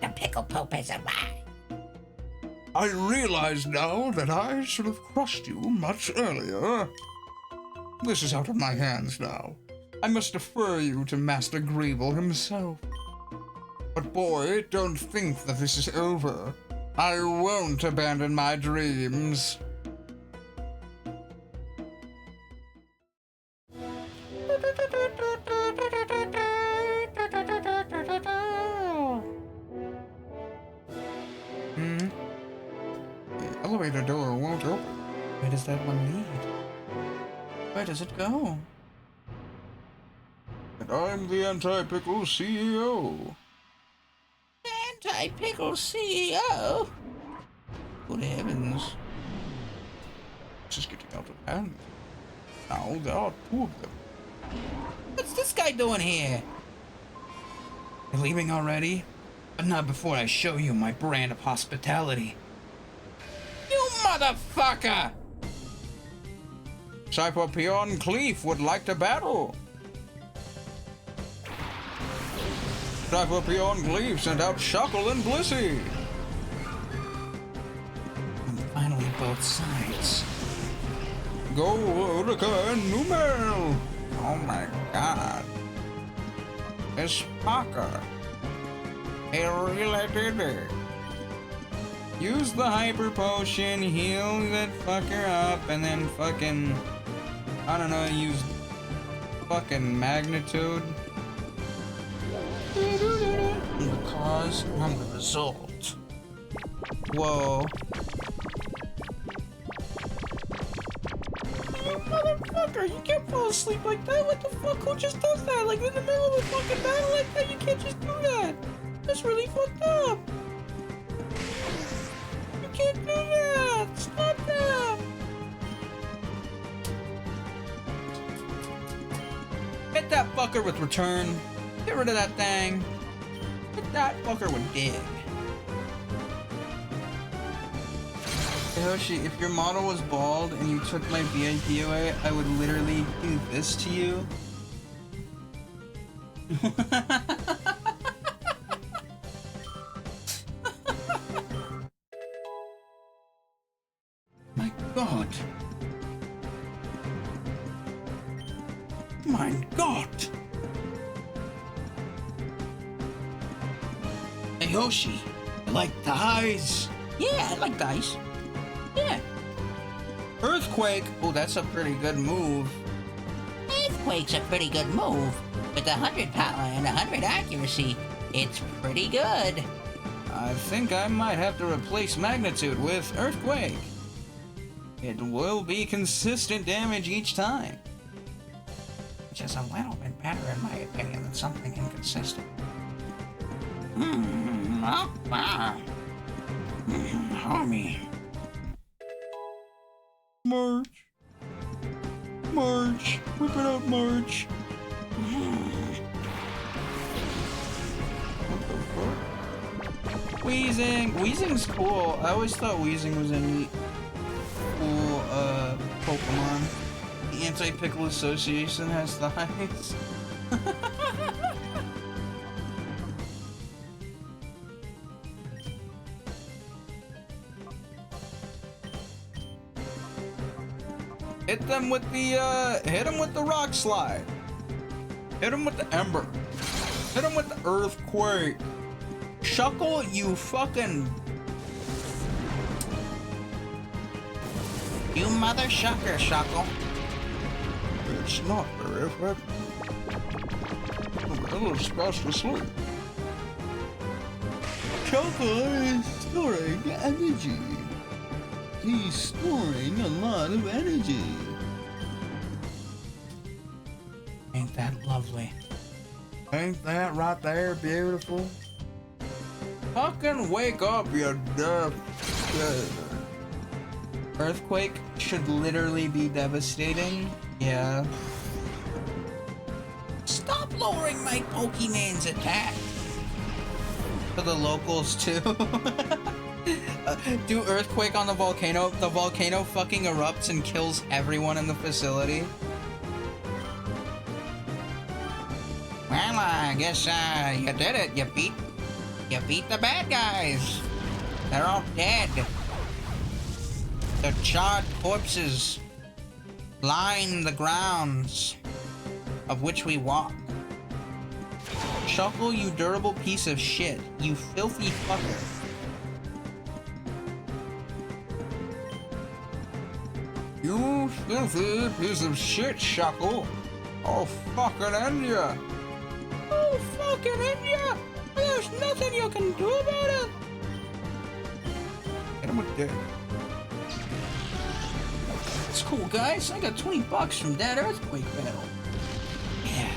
The Pickle Pope has arrived. I realize now that I should have crushed you much earlier. This is out of my hands now. I must defer you to Master Greeble himself. But boy, don't think that this is over. I won't abandon my dreams. The elevator door won't open. Where does that one lead? Where does it go? And I'm the Anti-Pickle CEO. Anti-Pickle CEO? Good heavens. This is getting out of hand. Now there are two of them. What's this guy doing here? You're leaving already? But not before I show you my brand of hospitality. You motherfucker! Cyberpeon Cleef would like to battle. Cyberpeon Cleef sent out Shuckle and Blissey. And finally both sides. Go Utica and Numel. Oh my god. It's Parker. He really did it. Use the hyper potion, heal that fucker up, and then fucking, I don't know, use fucking magnitude. I'm the cause, I'm the result. Whoa. You motherfucker, you can't fall asleep like that. What the fuck? Who just does that? Like in the middle of a fucking battle like that? You can't just do that. That's really fucked up. You can't do that. Stop that. Hit that fucker with return. Get rid of that thing. Hit that fucker with dig. Hey Hoshi, if your model was bald and you took my VIP away, I would literally do this to you. My god. My god. Hey Hoshi, I like ties. Yeah, I like dice. Yeah. Earthquake. Oh, that's a pretty good move. Earthquake's a pretty good move. With 100 power and 100 accuracy, it's pretty good. I think I might have to replace magnitude with earthquake. It will be consistent damage each time. Which is a little bit better in my opinion than something inconsistent. Homie. March. March. Whip it out, March. What the fuck? Wheezing. Wheezing's cool. I always thought Wheezing was a neat, cool, Pokemon. The Anti-Pickle Association has the highest. Hit them with the rock slide. Hit them with the ember. Hit them with the earthquake. Shuckle, you fucking... You mother shucker, Shuckle. It's not very effective. Well, it's fast asleep. Shuckle is storing energy. he's storing a lot of energy. Ain't that lovely? Ain't that right there beautiful? Fucking wake up, you deaf. Earthquake should literally be devastating. Yeah. Stop lowering my Pokemon's attack. For the locals too. Do earthquake on the volcano. The volcano fucking erupts and kills everyone in the facility. Well, I guess you did it. You beat the bad guys. They're all dead. Their charred corpses line the grounds of which we walk. Shuffle, you durable piece of shit. You filthy fucker. You filthy piece of shit, Shuckle. Oh, fucking end ya. Oh, fucking India! There's nothing you can do about it! Hit him with dick. It's cool, guys. I got 20 bucks from that earthquake battle. Yeah.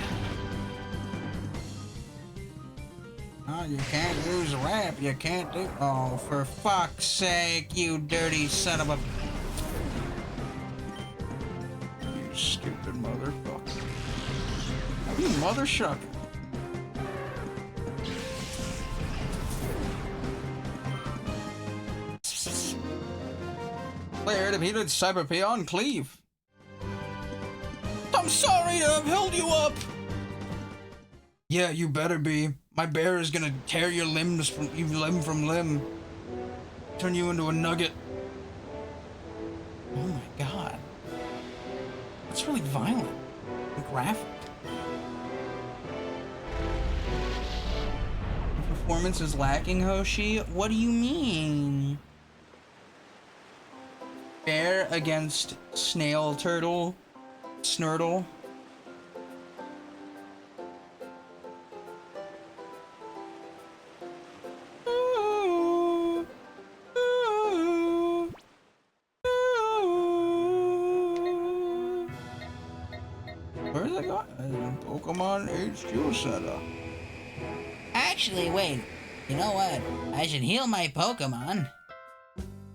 Oh, you can't use rap. You can't do. Oh, for fuck's sake, you dirty son of a... You stupid motherfucker. You mother shuck. Player defeated Cyber Peon Cleave. I'm sorry to have held you up. Yeah, you better be. My bear is gonna tear your limbs from limb from limb. Turn you into a nugget. Oh my god. That's really violent and graphic. The performance is lacking, Hoshi? What do you mean? Bear against snail turtle snurtle. Where's that guy? Pokemon HQ Center. Actually, wait. You know what? I should heal my Pokemon.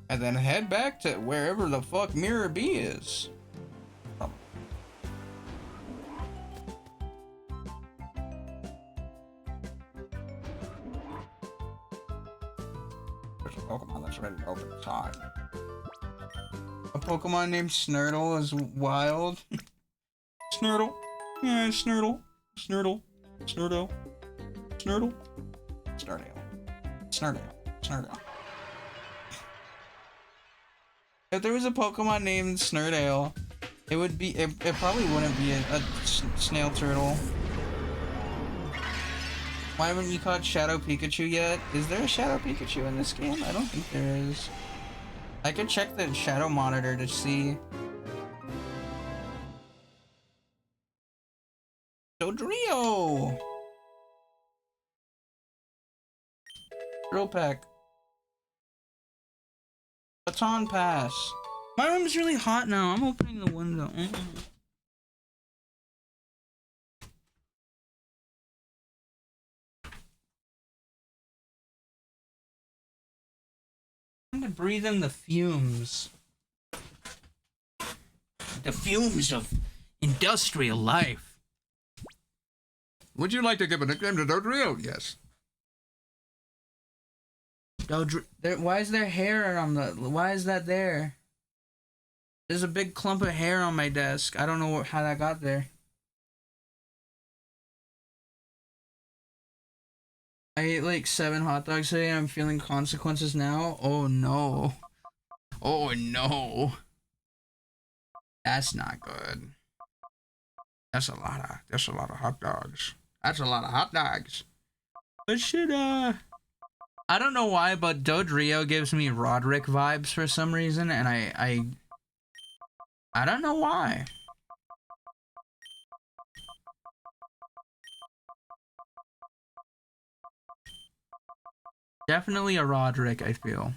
And then head back to wherever the fuck Mirror B is. There's a Pokemon that's ready to open its eye. A Pokemon named Snurtle is wild. Snurtle. Yeah, Snurtle. Snurtle. Snurtle. Snurtle. Snurtle. Snurtle. Snurtle. If there was a Pokemon named Snurdale, it would be. It probably wouldn't be a snail turtle. Why haven't you caught Shadow Pikachu yet? Is there a Shadow Pikachu in this game? I don't think there is. I could check the Shadow Monitor to see. Dodrio! Drill Peck. Baton Pass. My room's really hot now. I'm opening the window. I'm gonna breathe in the fumes. The fumes of industrial life. Would you like to give a nickname to Dodrio? Yes. Why is there hair on the... Why is that there? There's a big clump of hair on my desk. I don't know how that got there. I ate like 7 hot dogs today and I'm feeling consequences now. Oh no. Oh no. That's not good. That's a lot of hot dogs. That's a lot of hot dogs. But should I don't know why, but Dodrio gives me Roderick vibes for some reason, and I don't know why. Definitely a Roderick, I feel.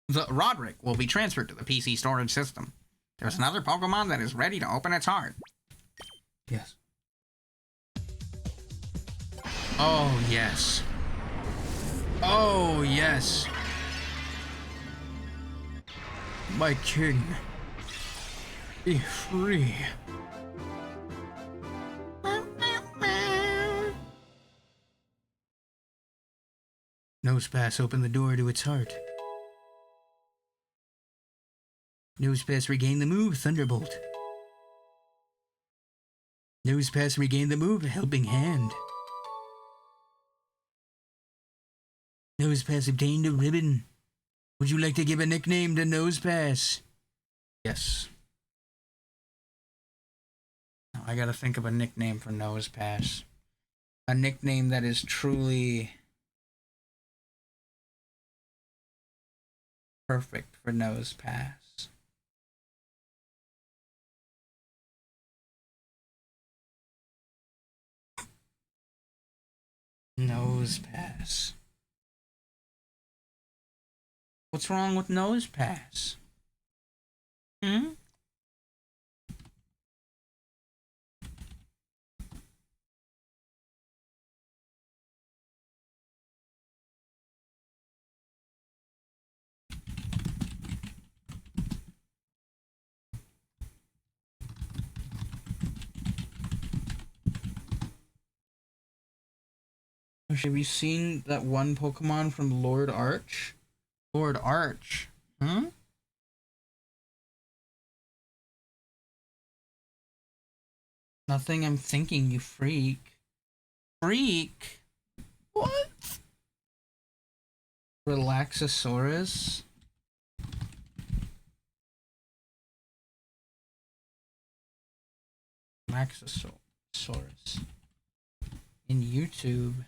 The Roderick will be transferred to the PC storage system. There's another Pokemon that is ready to open its heart. Yes. Oh, yes. Oh, yes. My king. Be free. Nosepass opened the door to its heart. Nosepass regained the move, Thunderbolt. Nosepass regained the move, Helping Hand. Nosepass obtained a ribbon. Would you like to give a nickname to Nosepass? Yes. Now I gotta think of a nickname for Nosepass. A nickname that is truly perfect for Nosepass. Nosepass. What's wrong with Nosepass? Hmm? Have you seen that one Pokemon from Lord Arch? Lord Arch? Hmm? Nothing I'm thinking, you freak. Freak? What? Relaxosaurus? Relaxosaurus. In YouTube.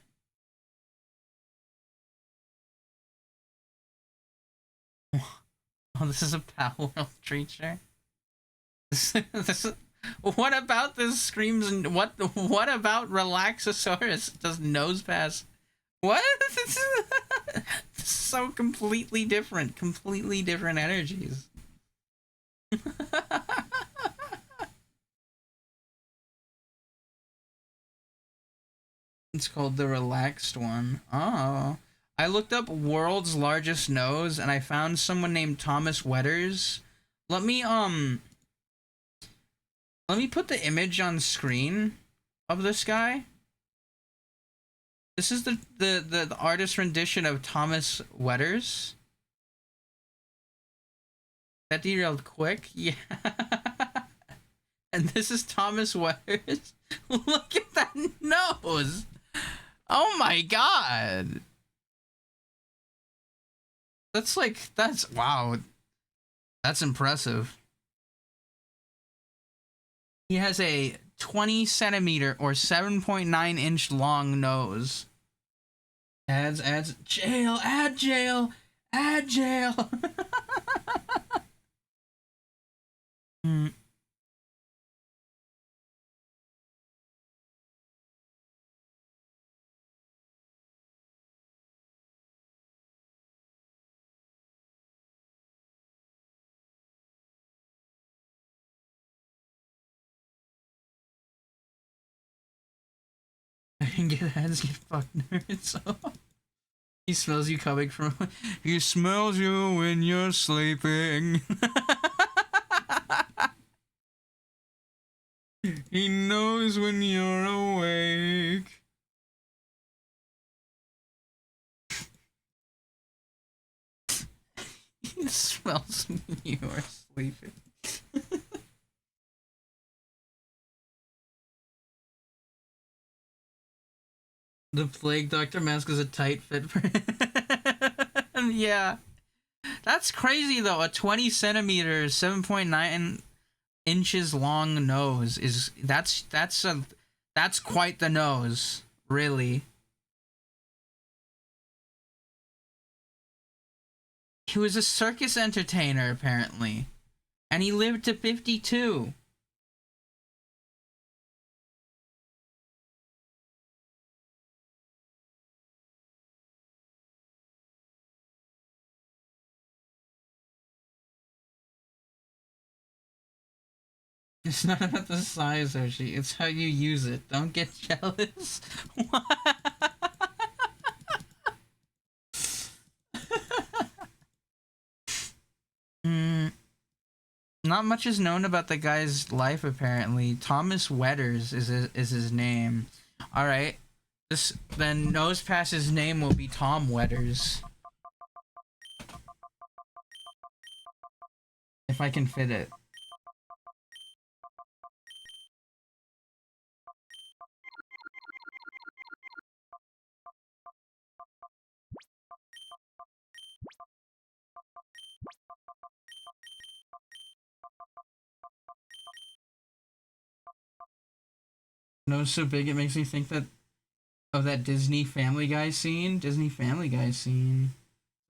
Oh, this is a Power World creature. What about this screams and what about Relaxosaurus does Nosepass? What? This is so completely different energies. It's called the relaxed one. Oh. I looked up world's largest nose and I found someone named Thomas Wetters. Let me put the image on screen of this guy. This is the artist rendition of Thomas Wetters. That derailed quick, yeah. And this is Thomas Wetters. Look at that nose. Oh my god. That's wow. That's impressive. He has a 20 centimeter or 7.9 inch long nose. Add jail. Hmm. Heads get fucked nerds. He smells you coming from. He smells you when you're sleeping. He knows when you're awake. He smells when you're sleeping. The Plague Doctor mask is a tight fit for him. Yeah. That's crazy though. A 20 centimeter, 7.9 inches long nose is that's quite the nose, really. He was a circus entertainer apparently, and he lived to 52. It's not about the size, Hershey. It's how you use it. Don't get jealous. Not much is known about the guy's life, apparently. Thomas Wetters is his name. Alright. Then Nosepass's name will be Tom Wetters. If I can fit it. Nose so big it makes me think of that Disney Family Guy scene. Disney Family Guy scene.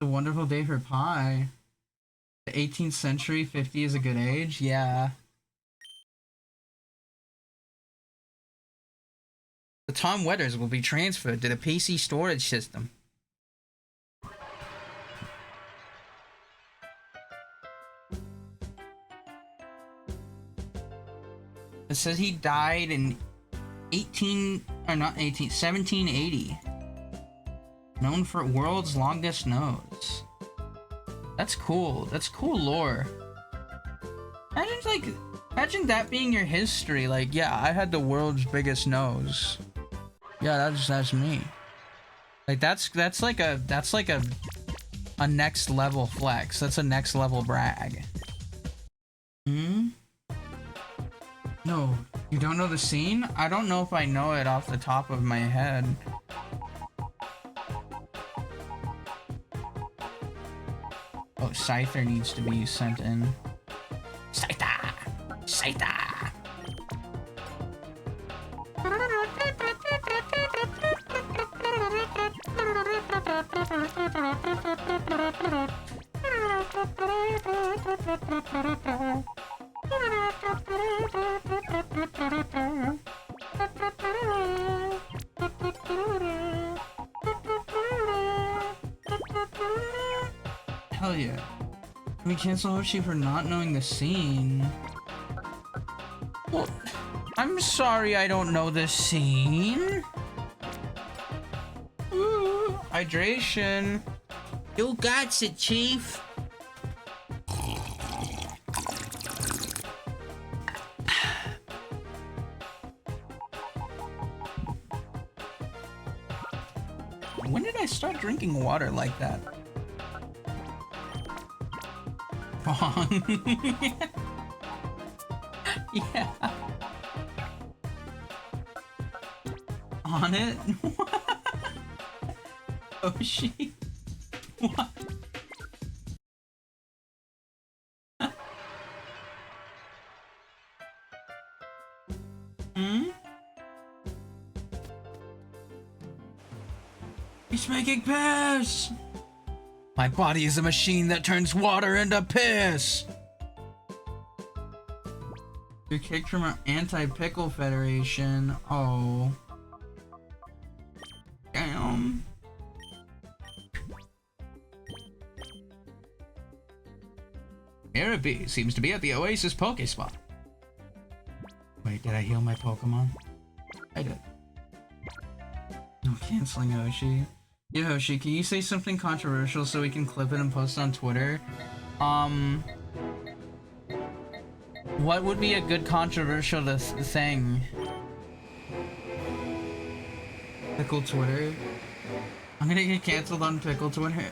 It's a wonderful day for pie. The 18th century, 50 is a good age. Yeah. The Tom Wetters will be transferred to the PC storage system. It says he died in 1780. Known for world's longest nose. That's cool. That's cool lore. Imagine that being your history. Like, yeah, I had the world's biggest nose. Yeah, that's me. Like, that's like a next level flex. That's a next level brag. No, you don't know the scene? I don't know if I know it off the top of my head. Oh, Scyther needs to be sent in. Scyther! Scyther! Hell yeah. Can we cancel Hoshi for not knowing the scene? Well, I'm sorry I don't know the scene. Ooh, hydration. You got it, Chief. When did I start drinking water like that? Bong. Yeah. On it? Oh, she. What? He's making piss! My body is a machine that turns water into piss! You're kicked from our anti-pickle federation. Oh. Damn. Arabi seems to be at the Oasis Pokespot. Wait, did I heal my Pokemon? I did. No canceling Hoshi. Yeah, Hoshi, can you say something controversial so we can clip it and post it on Twitter? What would be a good controversial thing? Pickle Twitter? I'm gonna get canceled on Pickle Twitter.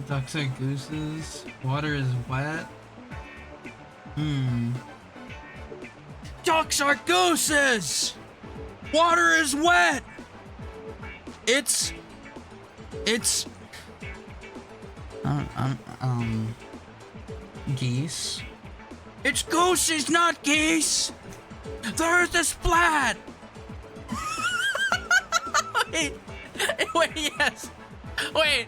Ducks are gooses. Water is wet. Ducks are gooses! Water is wet! It's... Geese. It's gooses, not geese! The earth is flat! Wait, yes! Wait,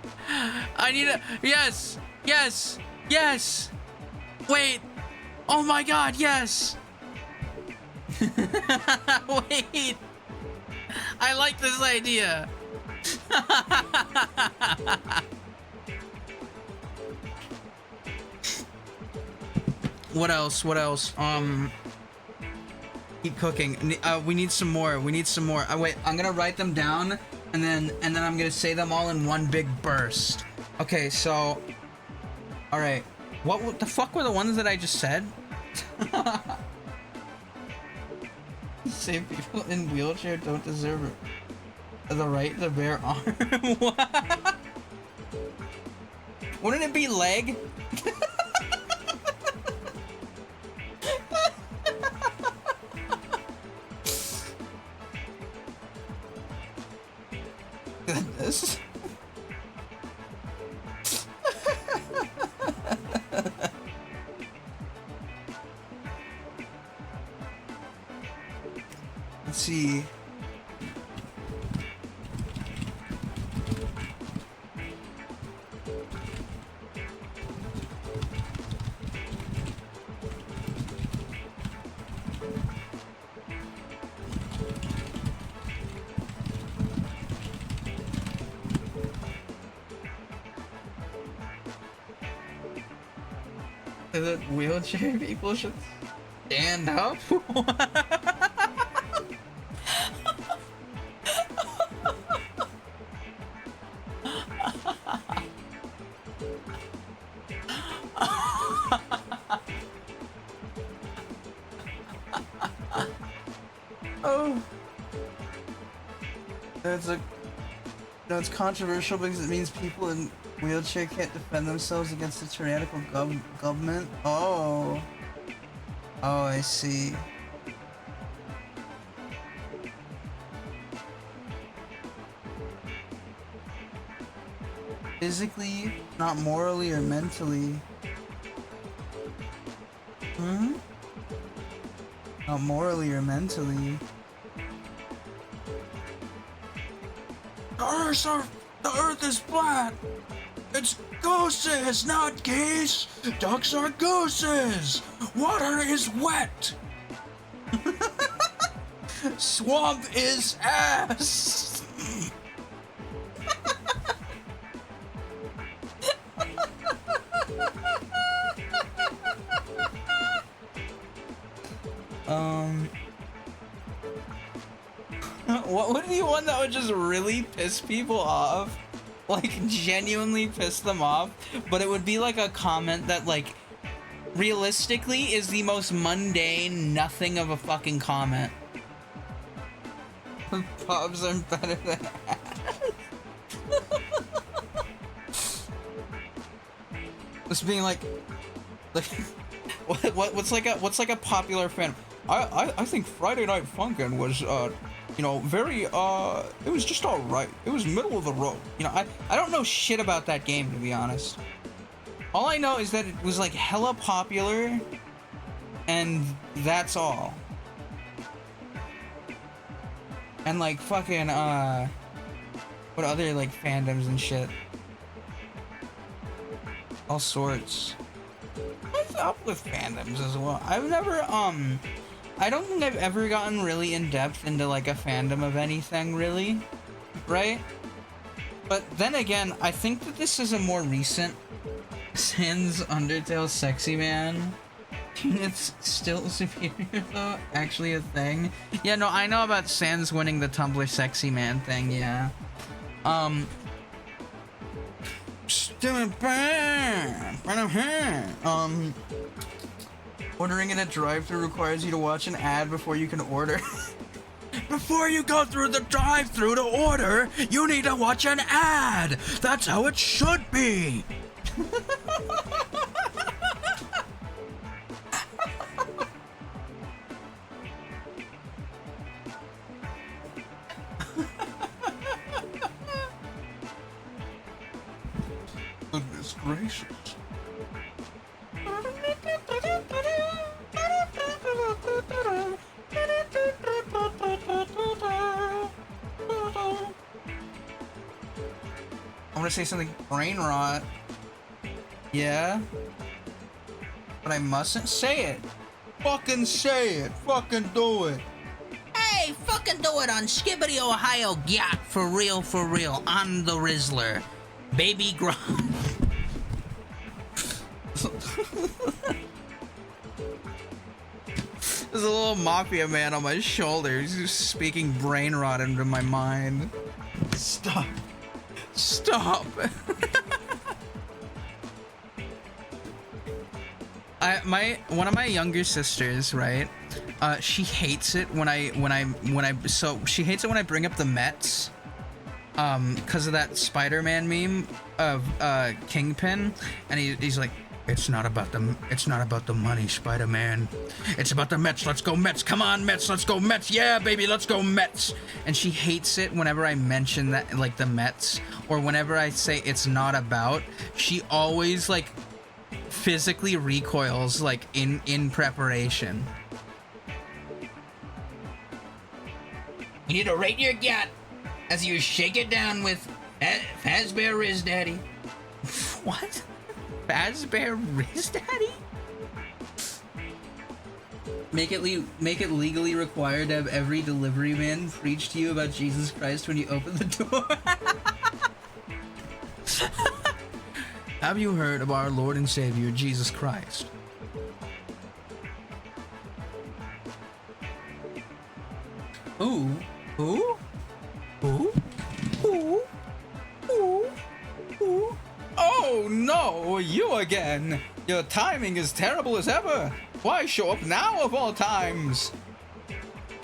I need a, yes, yes, yes. Wait, oh my God, yes. Wait, I like this idea. What else? What else? Keep cooking. We need some more. We need some more. Wait, I'm gonna write them down, and then I'm gonna say them all in one big burst. Okay, so, all right. What the fuck were the ones that I just said? Say people in wheelchair don't deserve the right to bear arm. What? Wouldn't it be leg? Goodness. Let's see. That wheelchair people should stand up? Oh, that's controversial because it means people in wheelchair can't defend themselves against the tyrannical government. Oh, I see. Physically, not morally or mentally. Not morally or mentally. The Earth is flat. It's gooses, not geese. Ducks are gooses. Water is wet. Swamp is ass. What would be one that would just really piss people off? Like, genuinely piss them off, but it would be like a comment that, like, realistically is the most mundane nothing of a fucking comment. Pubs are better than This being like what's like a popular fan? I think Friday Night Funkin' was you know, very it was just alright. It was middle of the road. You know, I don't know shit about that game, to be honest. All I know is that it was like hella popular, and that's all. And like fucking what other like fandoms and shit. All sorts. What's up with fandoms as well? I've never I don't think I've ever gotten really in depth into like a fandom of anything, really, right? But then again, I think that this is a more recent Sans Undertale Sexy Man. It's still superior though, actually a thing. Yeah, no, I know about Sans winning the Tumblr Sexy Man thing, yeah. Ordering in a drive-thru requires you to watch an ad before you can order. Before you go through the drive-thru to order, you need to watch an ad. That's how it should be. Goodness gracious. gonna say something brain rot. Yeah? But I mustn't say it. Fucking say it. Fucking do it. Hey, fucking do it on Skibbity Ohio Gyat for real, on the Rizzler. Baby Grunt. There's a little mafia man on my shoulders who's speaking brain rot into my mind. Stop. Stop. One of my younger sisters, right? She hates it when I she hates it when I bring up the Mets. Because of that Spider-Man meme of Kingpin, and he's like, it's not about the money, Spider-Man. It's about the Mets. Let's go Mets. Come on, Mets. Let's go Mets. Yeah, baby, let's go Mets. And she hates it whenever I mention that, like, the Mets, or whenever I say it's not about. She always, like, physically recoils, like, in preparation. You need to rate your Gyat as you shake it down with Fazbear Riz Daddy. What? Fazbear Riz Daddy? Make it legally required to have every delivery man preach to you about Jesus Christ when you open the door. Have you heard of our Lord and Savior Jesus Christ? Ooh. Ooh. Ooh. Ooh. Ooh. Ooh. Oh no, you again! Your timing is terrible as ever! Why show up now of all times?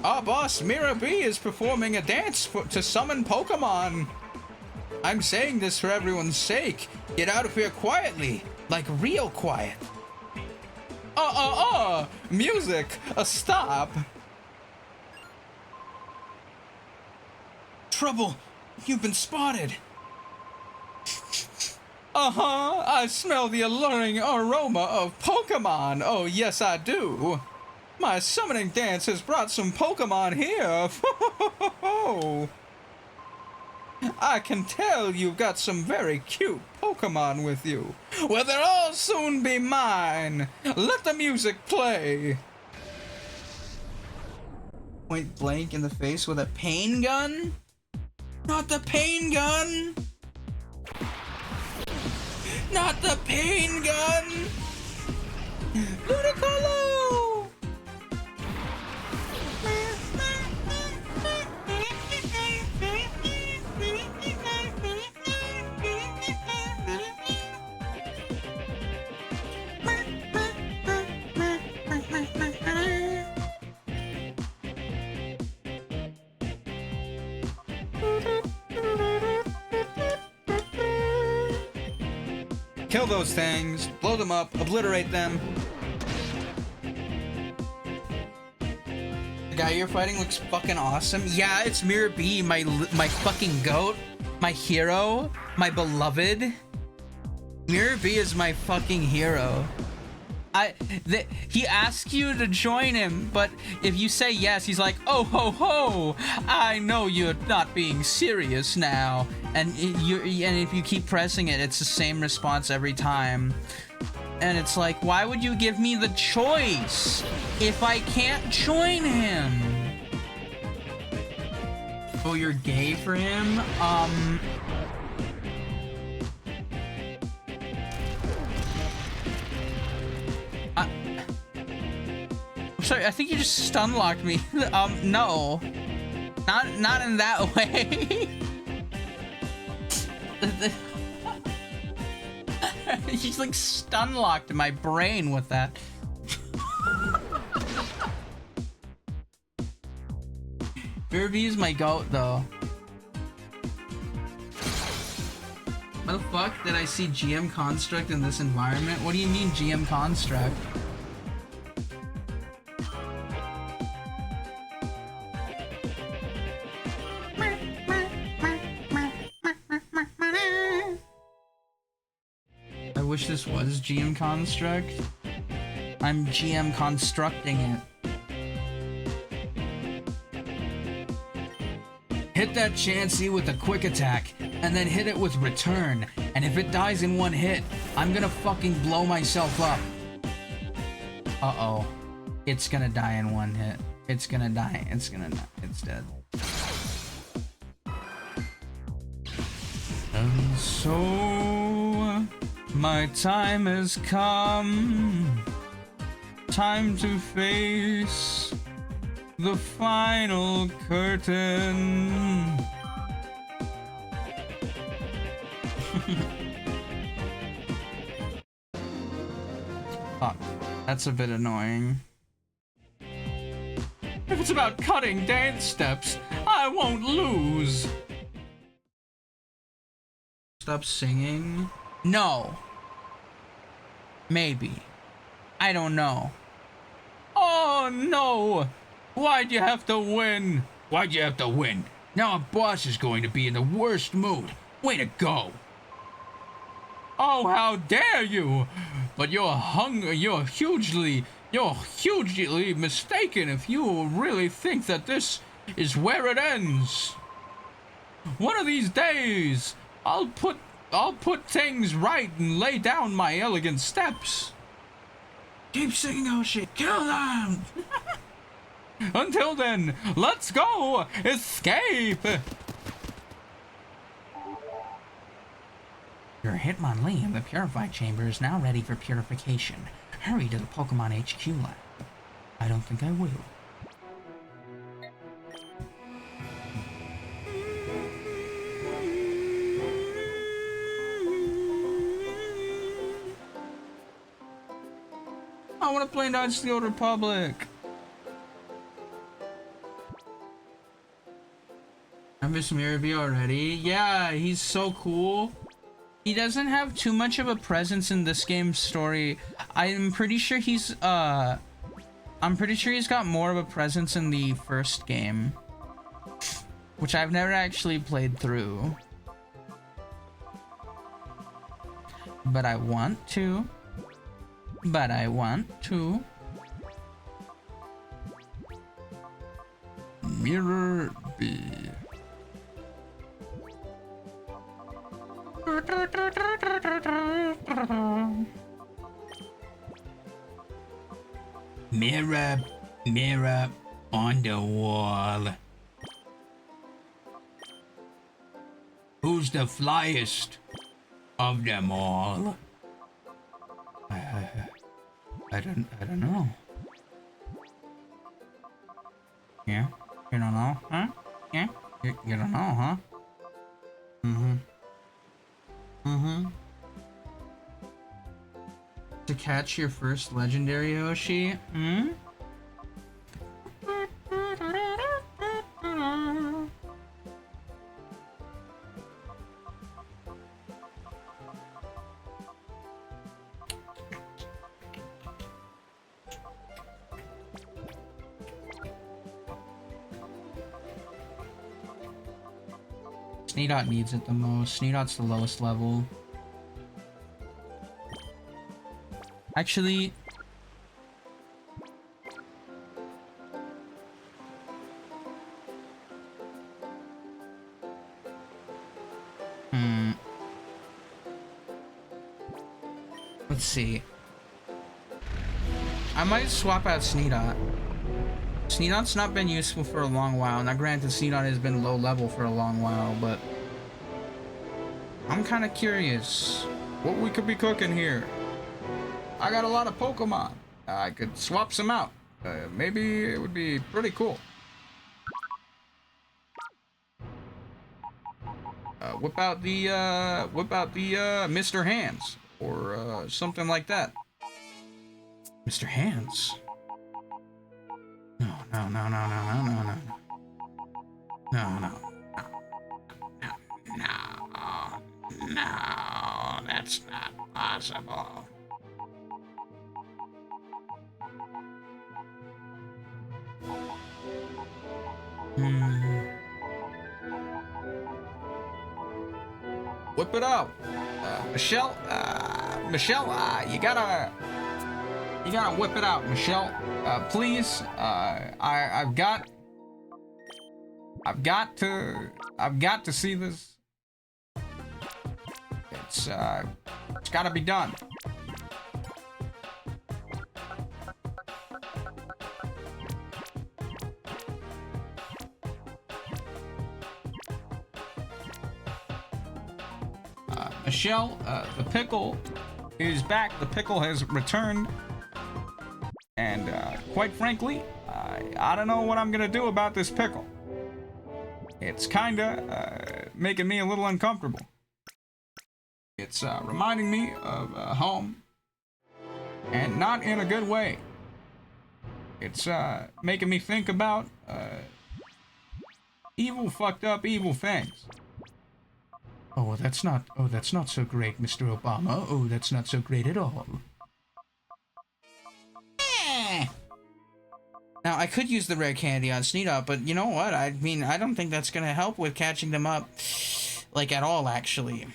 Our boss Mira B is performing a dance to summon Pokemon! I'm saying this for everyone's sake. Get out of here quietly, like real quiet. Music, stop! Trouble, you've been spotted. I smell the alluring aroma of Pokemon. Oh, yes, I do. My summoning dance has brought some Pokemon here. I can tell you've got some very cute Pokemon with you. Well, they'll all soon be mine. Let the music play. Point blank in the face with a pain gun? Not the pain gun! Not the pain gun! Ludicolo! Kill those things, blow them up, obliterate them. The guy you're fighting looks fucking awesome. Yeah, it's Mirror B, my fucking goat, my hero, my beloved. Mirror B is my fucking hero. He asks you to join him, but if you say yes, he's like, oh ho ho, I know you're not being serious now. And if you keep pressing it, it's the same response every time. And it's like, why would you give me the choice if I can't join him? Oh, you're gay for him? Sorry, I think you just stun locked me. No. Not in that way. He's like stun locked my brain with that. Mirby is my goat though. Why the fuck did I see GM Construct in this environment? What do you mean GM Construct? I wish this was GM Construct. I'm GM constructing it. Hit that Chansey with a quick attack. and then hit it with return. And if it dies in one hit, I'm gonna fucking blow myself up. Uh-oh. It's gonna die in one hit. It's gonna die. It's gonna die. It's dead. And so, my time has come. Time to face the final curtain. Fuck, that's a bit annoying. If it's about cutting dance steps, I won't lose. Stop singing? No. Maybe. I don't know. Oh no! Why'd you have to win? Why'd you have to win? Now our boss is going to be in the worst mood. Way to go! Oh, how dare you! But you're hugely mistaken if you really think that this is where it ends. One of these days, I'll put things right and lay down my elegant steps. Keep singing, oh shit, kill them! Until then, let's go! Escape! Your Hitmonlee in the Purified Chamber is now ready for purification. Hurry to the Pokemon HQ lab. I don't think I will. I want to play Knights of the Old Republic. I miss Mirabee already. Yeah, he's so cool. He doesn't have too much of a presence in this game's story. I'm pretty sure he's got more of a presence in the first game, which I've never actually played through. But I want to. Mirabee. Mirror, mirror on the wall. Who's the flyest of them all? I don't know. Yeah? You don't know, huh? Yeah? You don't know, huh? To catch your first legendary Yoshi? Hmm? Sneedot needs it the most. Sneedot's the lowest level. Actually, let's see. I might swap out Sneedot. Sneedot's not been useful for a long while. Now granted, Sneedot has been low level for a long while, but I'm kind of curious what we could be cooking here. I got a lot of Pokemon. I could swap some out. Maybe it would be pretty cool. Whip out the Mr. Hands or something like that. Mr. Hands. No. No, that's not possible. Whip it out, Michelle. Michelle, you gotta whip it out, Michelle. Please. I've got to see this. It's gotta be done. Michelle, the pickle is back. The pickle has returned. And quite frankly, I don't know what I'm gonna do about this pickle. It's kinda making me a little uncomfortable. It's reminding me of home, and not in a good way. It's making me think about evil, fucked up, evil things. Oh, that's not so great, Mr. Obama. Oh, that's not so great at all. Now, I could use the rare candy on Sneedop, but you know what? I mean, I don't think that's gonna help with catching them up, like, at all, actually.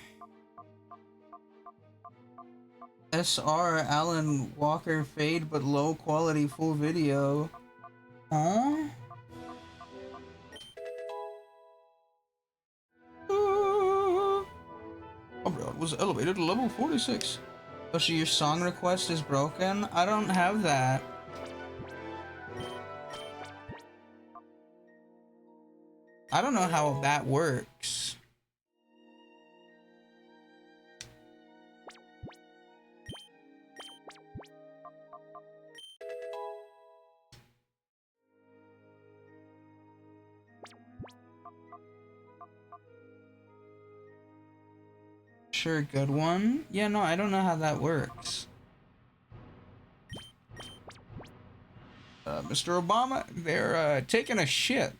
SR Alan Walker fade, but low quality full video. Aww. Umbrella was elevated to level 46. Oh, so your song request is broken? I don't have that. I don't know how that works. Sure, good one. Yeah, no, I don't know how that works. Mr. Obama, they're taking a shit.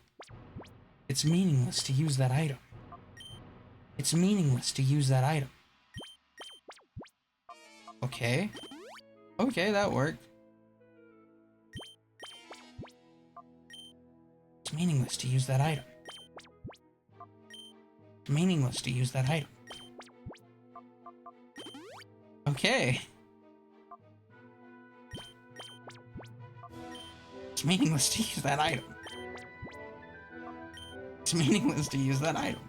It's meaningless to use that item. It's meaningless to use that item. Okay. Okay, that worked. It's meaningless to use that item. It's meaningless to use that item. Okay. It's meaningless to use that item. It's meaningless to use that item.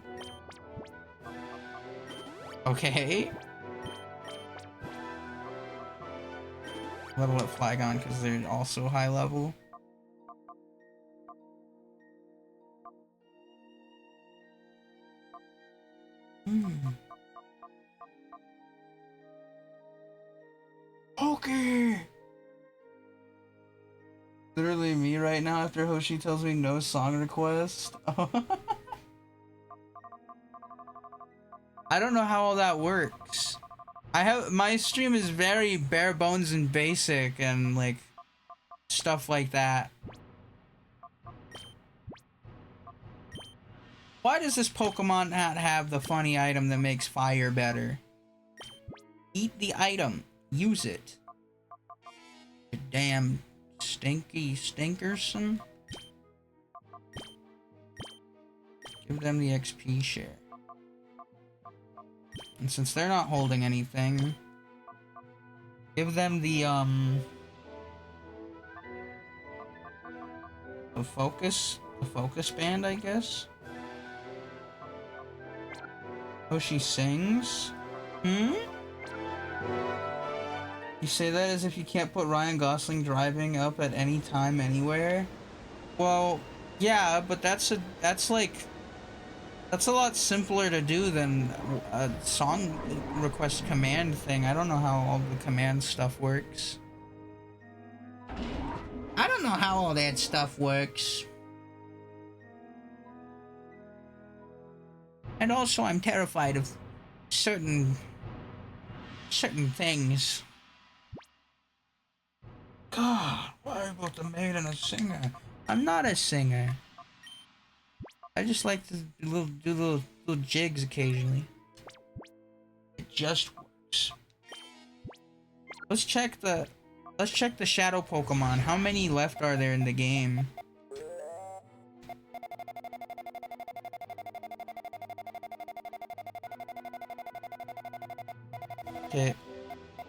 Okay. Level up Flygon because they're also high level. Okay. Literally me right now after Hoshi tells me no song request. I don't know how all that works. My stream is very bare bones and basic and like stuff like that. Why does this Pokemon not have the funny item that makes fire better? Eat the item. Use it. You damn stinky stinkerson. Give them the XP share. And since they're not holding anything, give them the focus band, I guess. Oh, she sings? You say that as if you can't put Ryan Gosling driving up at any time anywhere? Well, yeah, but that's a lot simpler to do than a song request command thing. I don't know how all the command stuff works. I don't know how all that stuff works. And also, I'm terrified of certain things. God, why are you both a maid and a singer? I'm not a singer. I just like to do little jigs occasionally. It just works. Let's check the shadow Pokemon. How many left are there in the game? Okay.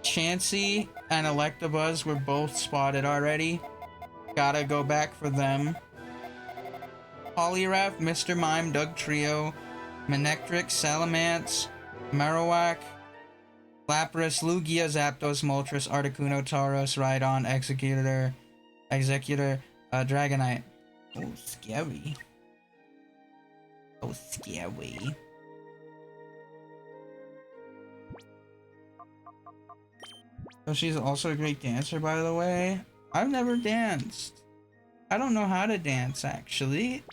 Chansey and Electabuzz were both spotted already. Gotta go back for them. Poliwrath, Mr. Mime, Doug Trio, Manectric, Salamence, Marowak, Lapras, Lugia, Zapdos, Moltres, Articuno, Tauros, Rhydon, Executor, Dragonite. Oh, scary. Oh, scary. Oh, she's also a great dancer, by the way. I've never danced. I don't know how to dance, actually.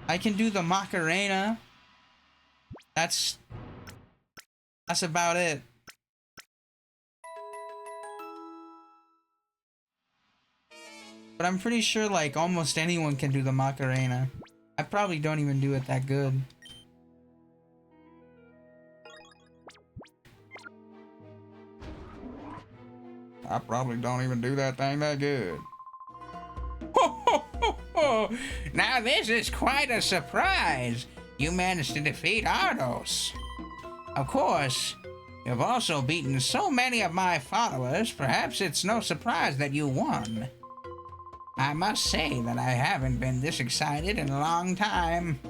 I can do the Macarena. That's about it. But I'm pretty sure like almost anyone can do the Macarena. I probably don't even do it that good. I probably don't even do that thing that good. Now this is quite a surprise. You managed to defeat Ardos. Of course, you've also beaten so many of my followers, perhaps it's no surprise that you won. I must say that I haven't been this excited in a long time.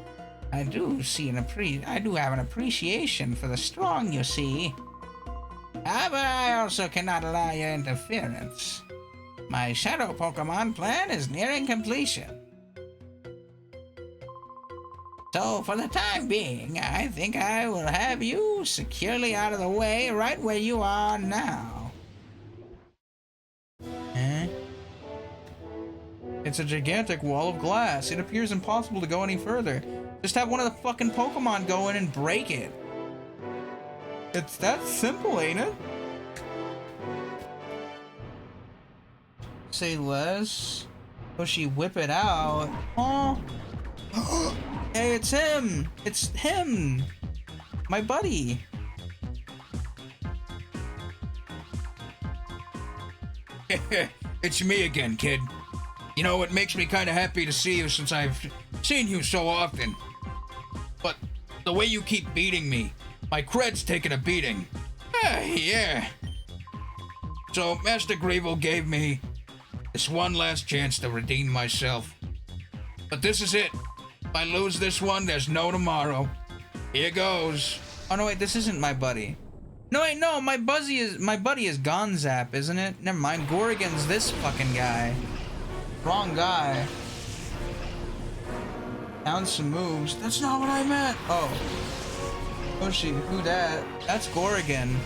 I do have an appreciation for the strong, you see. However, I also cannot allow your interference. My Shadow Pokemon plan is nearing completion. So, for the time being, I think I will have you securely out of the way right where you are now. Eh? It's a gigantic wall of glass. It appears impossible to go any further. Just have one of the fucking Pokemon go in and break it. It's that simple, ain't it? Say less. Oh, she whip it out. Oh. Hey, it's him. It's him. My buddy. It's me again, kid. You know, it makes me kind of happy to see you since I've seen you so often. But the way you keep beating me, my cred's taking a beating. Yeah. So Master Grievel gave me this one last chance to redeem myself. But this is it. If I lose this one, there's no tomorrow. Here goes. Oh no, wait, this isn't my buddy. No, wait, no, my buddy is Gonzap, isn't it? Never mind, Gorgon's this fucking guy. Wrong guy. Down some moves. That's not what I meant. Oh. Oh, who that? That's Gorgon.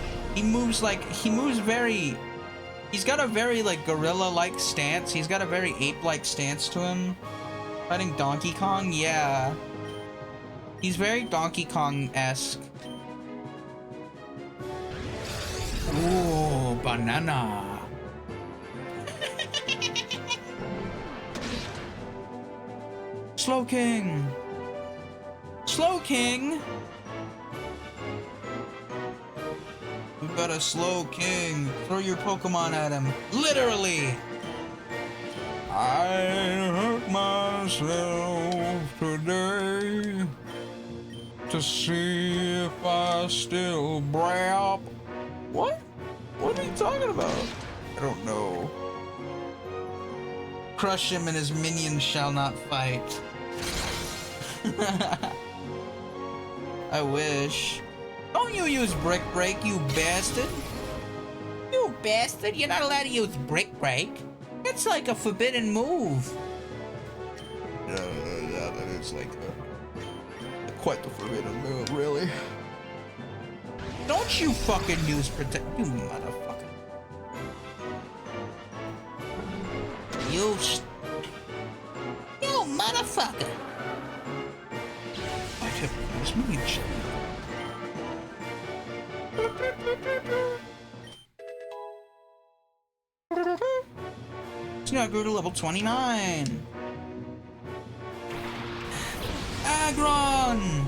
He's got a very, like, gorilla-like stance. He's got a very ape-like stance to him. Fighting Donkey Kong? Yeah. He's very Donkey Kong-esque. Ooh, banana. Slow King! Slow King! We've got a Slow King. Throw your Pokemon at him. Literally! I hurt myself today to see if I still brap. What? What are you talking about? I don't know. Crush him and his minions shall not fight. I wish. Don't you use Brick Break, you bastard! You bastard, you're not allowed to use Brick Break. It's like a forbidden move. Yeah, that is like quite the forbidden move, really. Don't you fucking use protect, you motherfucker. You motherfucker. I have used minions. Now grew to level 29. Aggron!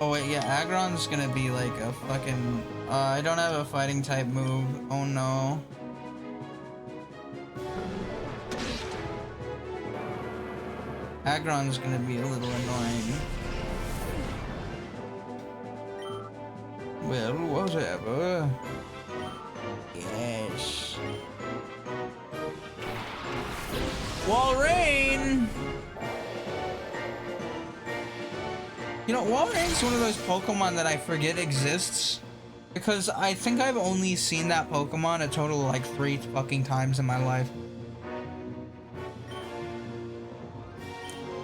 Oh wait, yeah, Aggron's gonna be like a fucking... I don't have a fighting type move. Oh no. Aggron's gonna be a little annoying. Well, whatever. Yes. Walrein! You know, Walrein's one of those Pokemon that I forget exists. Because I think I've only seen that Pokemon a total of like 3 fucking times in my life.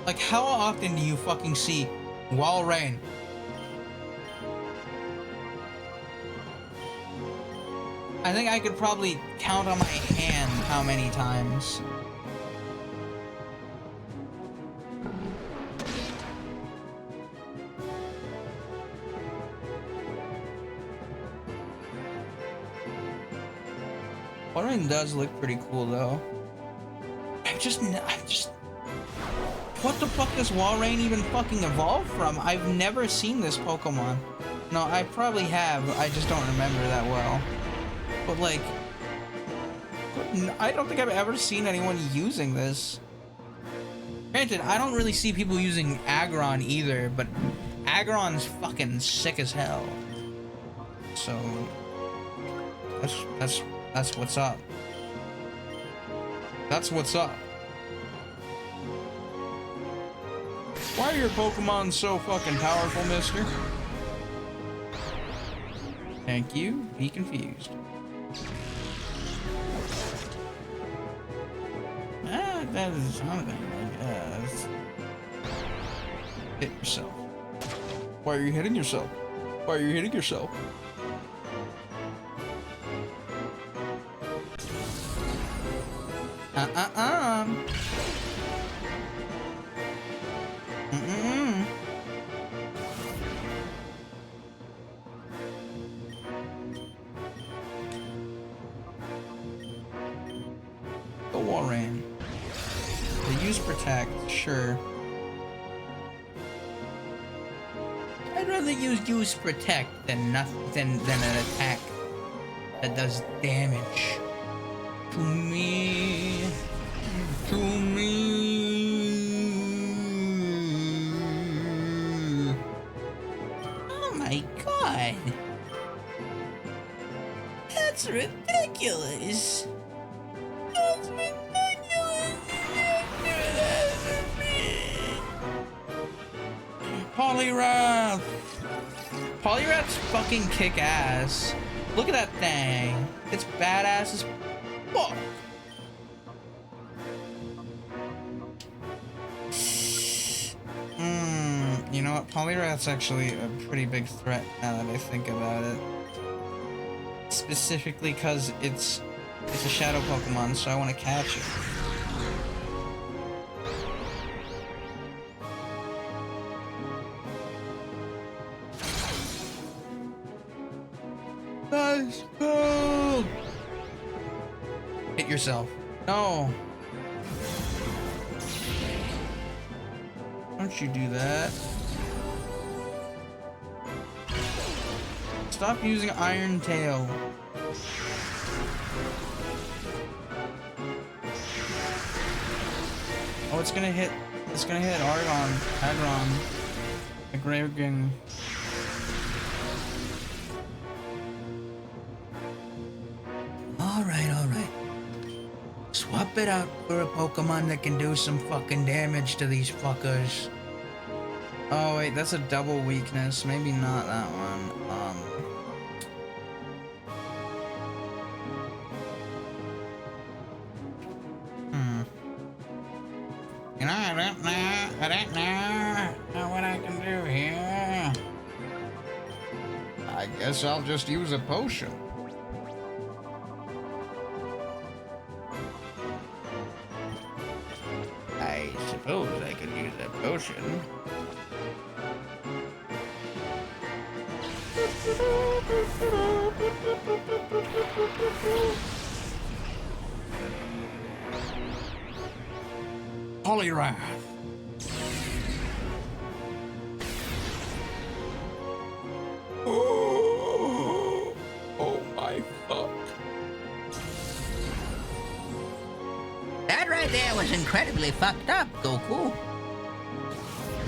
Like, how often do you fucking see Walrein? I think I could probably count on my hand how many times. Walrein does look pretty cool though. I'm just, what the fuck does Walrein even fucking evolve from? I've never seen this Pokemon. No, I probably have, I just don't remember that well. But like, I don't think I've ever seen anyone using this. Granted, I don't really see people using Aggron either, but Aggron's fucking sick as hell. So, that's what's up. That's what's up. Why are your Pokemon so fucking powerful, mister? Thank you. Be confused. That is something, I guess. Hit yourself. Why are you hitting yourself? Why are you hitting yourself? Go Walrein. They use Protect, sure. I'd rather use Protect than nothing than an attack that does damage. To me. Oh my god. That's ridiculous. That's ridiculous. Poliwrath. Poliwrath's fucking kick ass. Look at that thing. It's badass as fuck. You know what? Poliwrath's actually a pretty big threat now that I think about it. Specifically because it's a shadow Pokemon, so I want to catch it. Nice. Oh. Hit yourself. No. Don't you do that. Stop using Iron Tail. Oh, it's gonna hit Aggron. Aggron. Alright. Swap it out for a Pokemon that can do some fucking damage to these fuckers. Oh wait, that's a double weakness. Maybe not that one. You know, I don't know what I can do here. I guess I'll just use a potion. I suppose I could use a potion. Poliwrath. Oh my fuck. That right there was incredibly fucked up, Goku.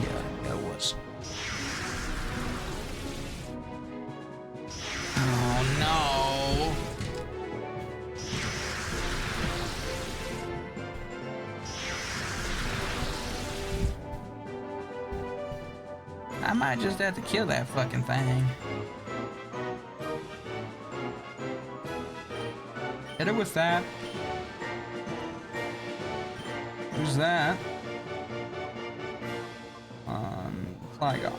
Yeah, that was. Oh no. might just have to kill that fucking thing. Hit it with that. Who's that? Flygon.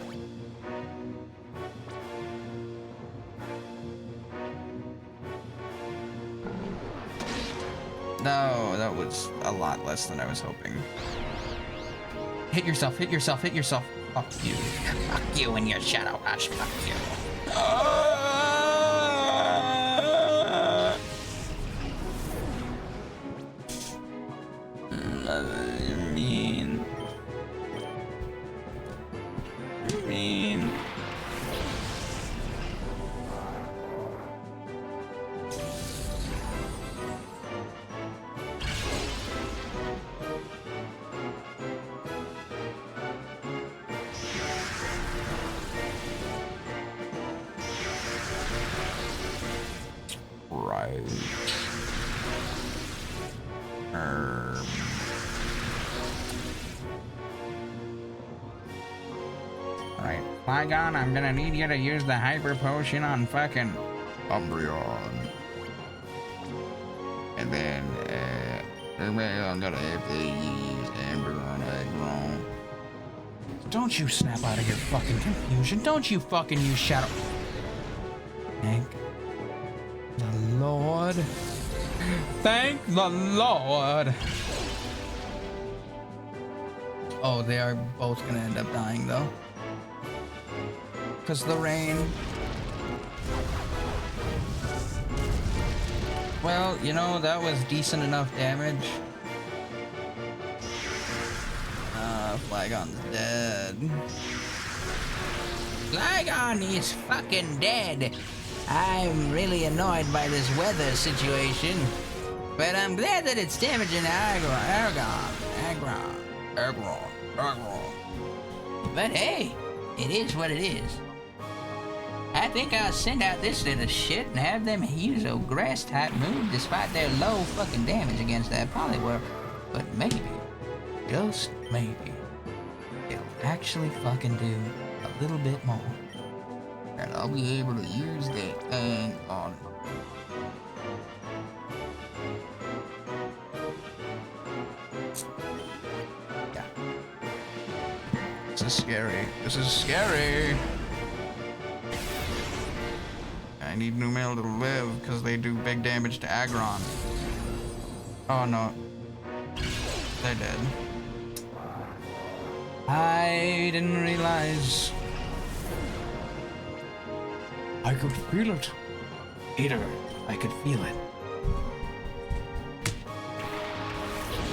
No, that was a lot less than I was hoping. Hit yourself, hit yourself, hit yourself. Fuck you. Fuck you and your shadow rush. Fuck you. Mean. Mean. Right. Right, Flygon, I'm gonna need you to use the hyper potion on fucking Umbreon. And then, I'm gonna have to use Amber on Aggron. Don't you snap out of your fucking confusion. Don't you fucking use Shadow. Thank the Lord. Thank the Lord. Oh, they are both gonna end up dying though. Because the rain. Well, you know, that was decent enough damage. Flygon's dead. Flygon is fucking dead. I'm really annoyed by this weather situation, but I'm glad that it's damaging Aggron. But hey, it is what it is. I think I'll send out this little shit and have them use a grass type move despite their low fucking damage against that Poliwhirl. But maybe, just maybe, it'll actually fucking do a little bit more. And I'll be able to use that thing on it. Yeah. This is scary. This is scary. I need Numel to live because they do big damage to Aggron. Oh no. They're dead. I didn't realize. I could feel it. Peter, I could feel it.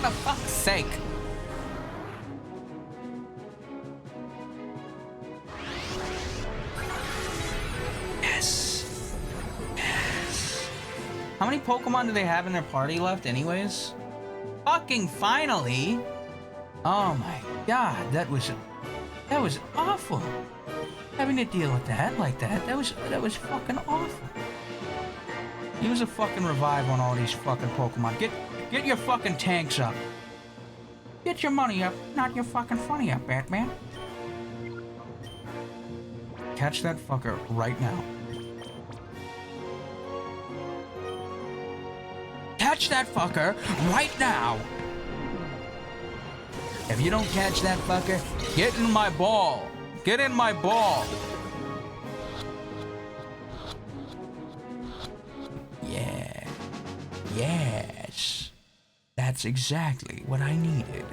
For fuck's sake. Yes. Yes. How many Pokemon do they have in their party left anyways? Fucking finally. Oh my god, that was awful. Having to deal with that like that, that was fucking awful. Use a fucking revive on all these fucking Pokemon. Get your fucking tanks up. Get your money up, not your fucking funny up, Batman. Catch that fucker right now. Catch that fucker right now. If you don't catch that fucker, get in my ball. Get in my ball. Yeah. Yes. That's exactly what I needed.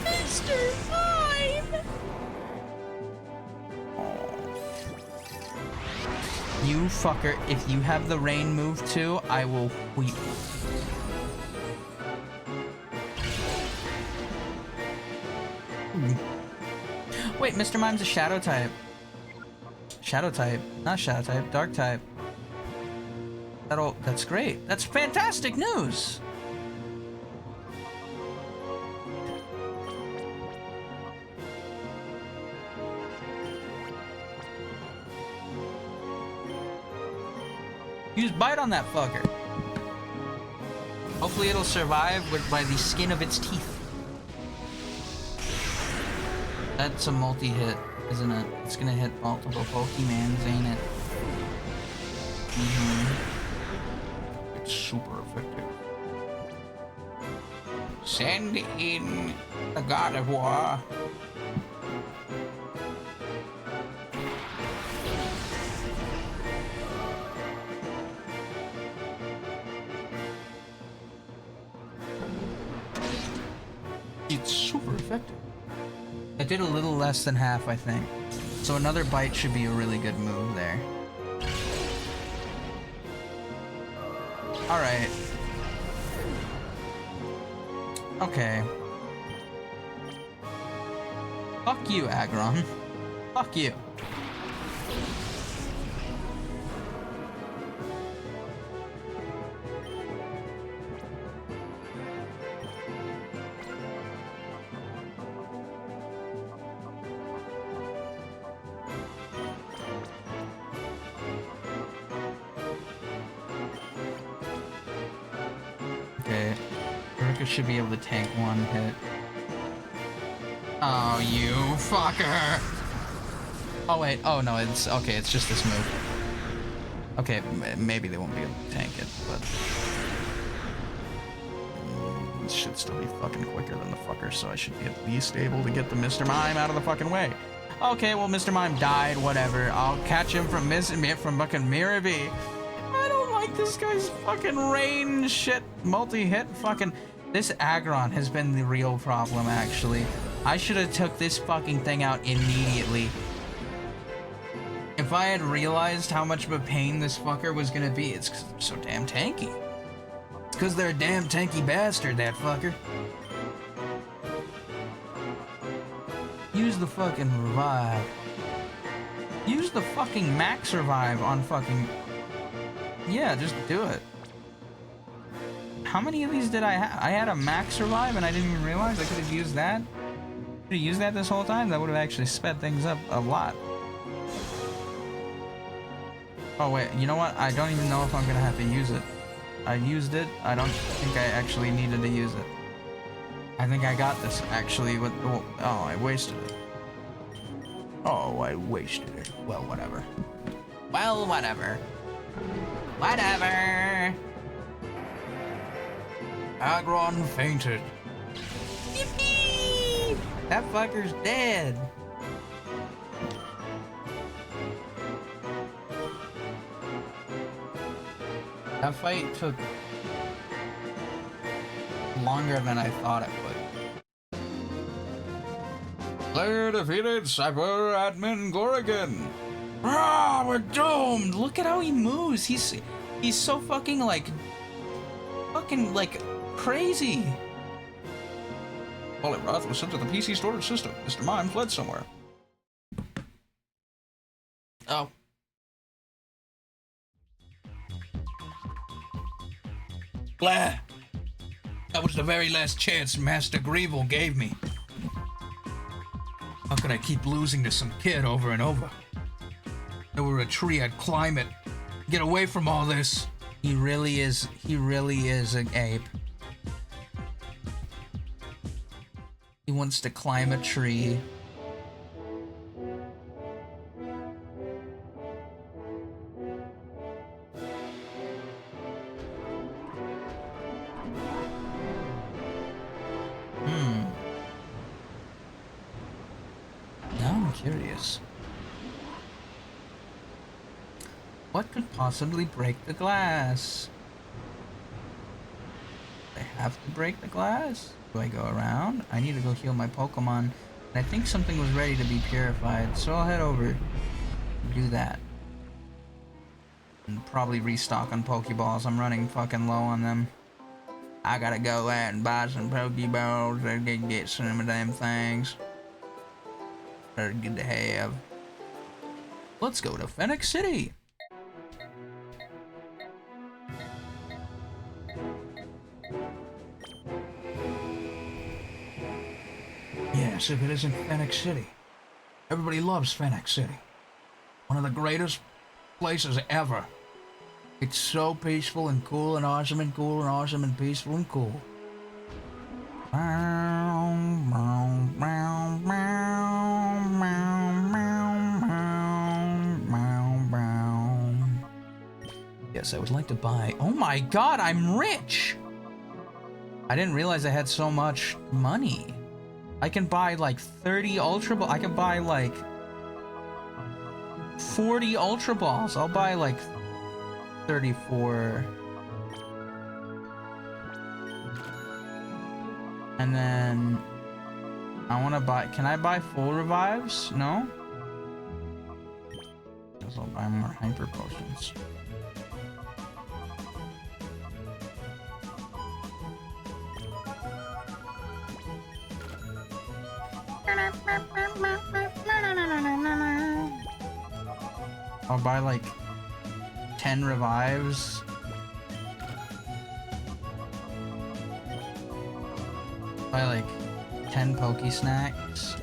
Mr. Mime! You fucker, if you have the rain move too, I will weep. Wait, Mr. Mime's a shadow type. Shadow type, not shadow type, dark type. That's great. That's fantastic news. Use bite on that fucker. Hopefully it'll survive by the skin of its teeth. That's a multi-hit, isn't it? It's gonna hit multiple Pokemons, ain't it? It's super effective. Send in the God of War. It's super effective. It did a little less than half, I think. So another bite should be a really good move there. Alright. Okay. Fuck you, Aggron. Fuck you. Okay. Rika should be able to tank one hit. Oh, you fucker! Oh wait, oh no, it's okay, it's just this move. Okay, maybe they won't be able to tank it, but... It should still be fucking quicker than the fucker, so I should be at least able to get the Mr. Mime out of the fucking way. Okay, well, Mr. Mime died, whatever. I'll catch him from fucking Miraby. I don't like this guy's fucking range shit, multi-hit fucking... This Aggron has been the real problem, actually. I should have took this fucking thing out immediately. If I had realized how much of a pain this fucker was gonna be, it's 'cause they're so damn tanky. It's 'cause they're a damn tanky bastard, that fucker. Use the fucking revive. Use the fucking max revive on fucking... Yeah, just do it. How many of these did I have? I had a max revive and I didn't even realize I could have used that. Could have used that this whole time? That would have actually sped things up a lot. Oh wait, you know what? I don't even know if I'm gonna have to use it. I used it. I don't think I actually needed to use it. I think I got this actually with... Oh, I wasted it. Oh, I wasted it. Well, whatever. Well, whatever. Whatever. Aggron fainted. Yippee! That fucker's dead. That fight took longer than I thought it would. Player defeated Cyber Admin Gorrigan. Ah, we're doomed. Look at how he moves. He's so fucking like crazy. Polyroth was sent to the PC storage system. Mr. Mime fled somewhere. Oh. Blah. That was the very last chance Master Greevil gave me. How could I keep losing to some kid over and over? If there were a tree, I'd climb it. Get away from all this. He really is an ape. He wants to climb a tree. Now I'm curious. What could possibly break the glass? I have to break the glass? Do I go around? I need to go heal my Pokemon. And I think something was ready to be purified, so I'll head over and do that. And probably restock on Pokeballs. I'm running fucking low on them. I gotta go out and buy some Pokeballs and get some of them things. They're good to have. Let's go to Phoenix City. Yes, if it isn't Phoenix City. Everybody loves Phoenix City. One of the greatest places ever. It's so peaceful and cool and awesome and cool and awesome and peaceful and cool. Yes, I would like to buy. Oh my god, I'm rich! I didn't realize I had so much money. I can buy like 30 Ultra Balls. I can buy like 40 Ultra Balls. I'll buy like 34. And then I want to buy. Can I buy full revives? No? Guess I'll buy more hyper potions. I'll buy like 10 revives. Buy like 10 Poke Snacks.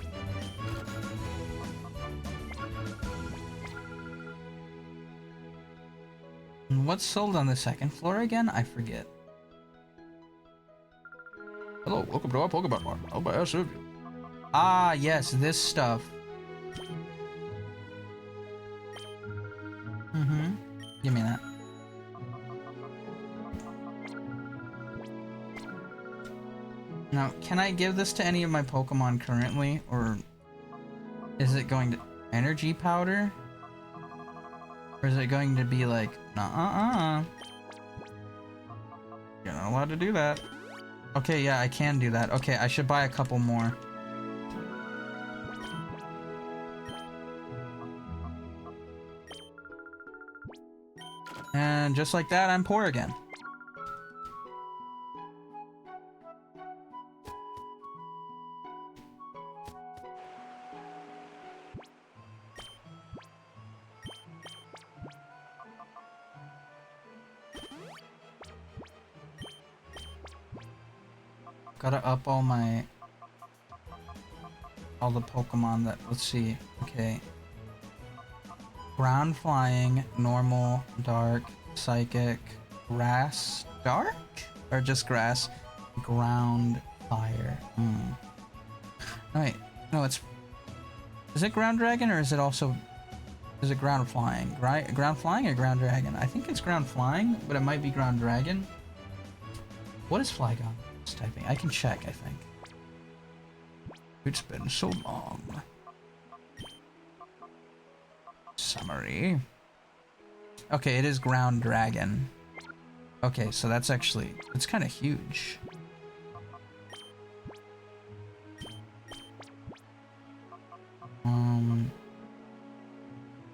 And what's sold on the second floor again? I forget. Hello, welcome to our Pokemon Mart. How may I serve you? Ah, yes, this stuff. Mm-hmm. Give me that. Now, can I give this to any of my Pokemon currently? Or is it going to energy powder? Or is it going to be like, nuh-uh-uh. You're not allowed to do that. Okay, yeah, I can do that. Okay, I should buy a couple more. And just like that, I'm poor again. Gotta up all the Pokemon that, let's see, okay. Ground flying, normal, dark, psychic, grass, dark? Or just grass, ground, fire. Oh wait, no, is it ground dragon or is it also, is it ground flying? Ground flying or ground dragon? I think it's ground flying, but it might be ground dragon. What is Flygon? Typing. I can check, I think. It's been so long. Summary. Okay, it is ground dragon. Okay, so that's actually, it's kind of huge.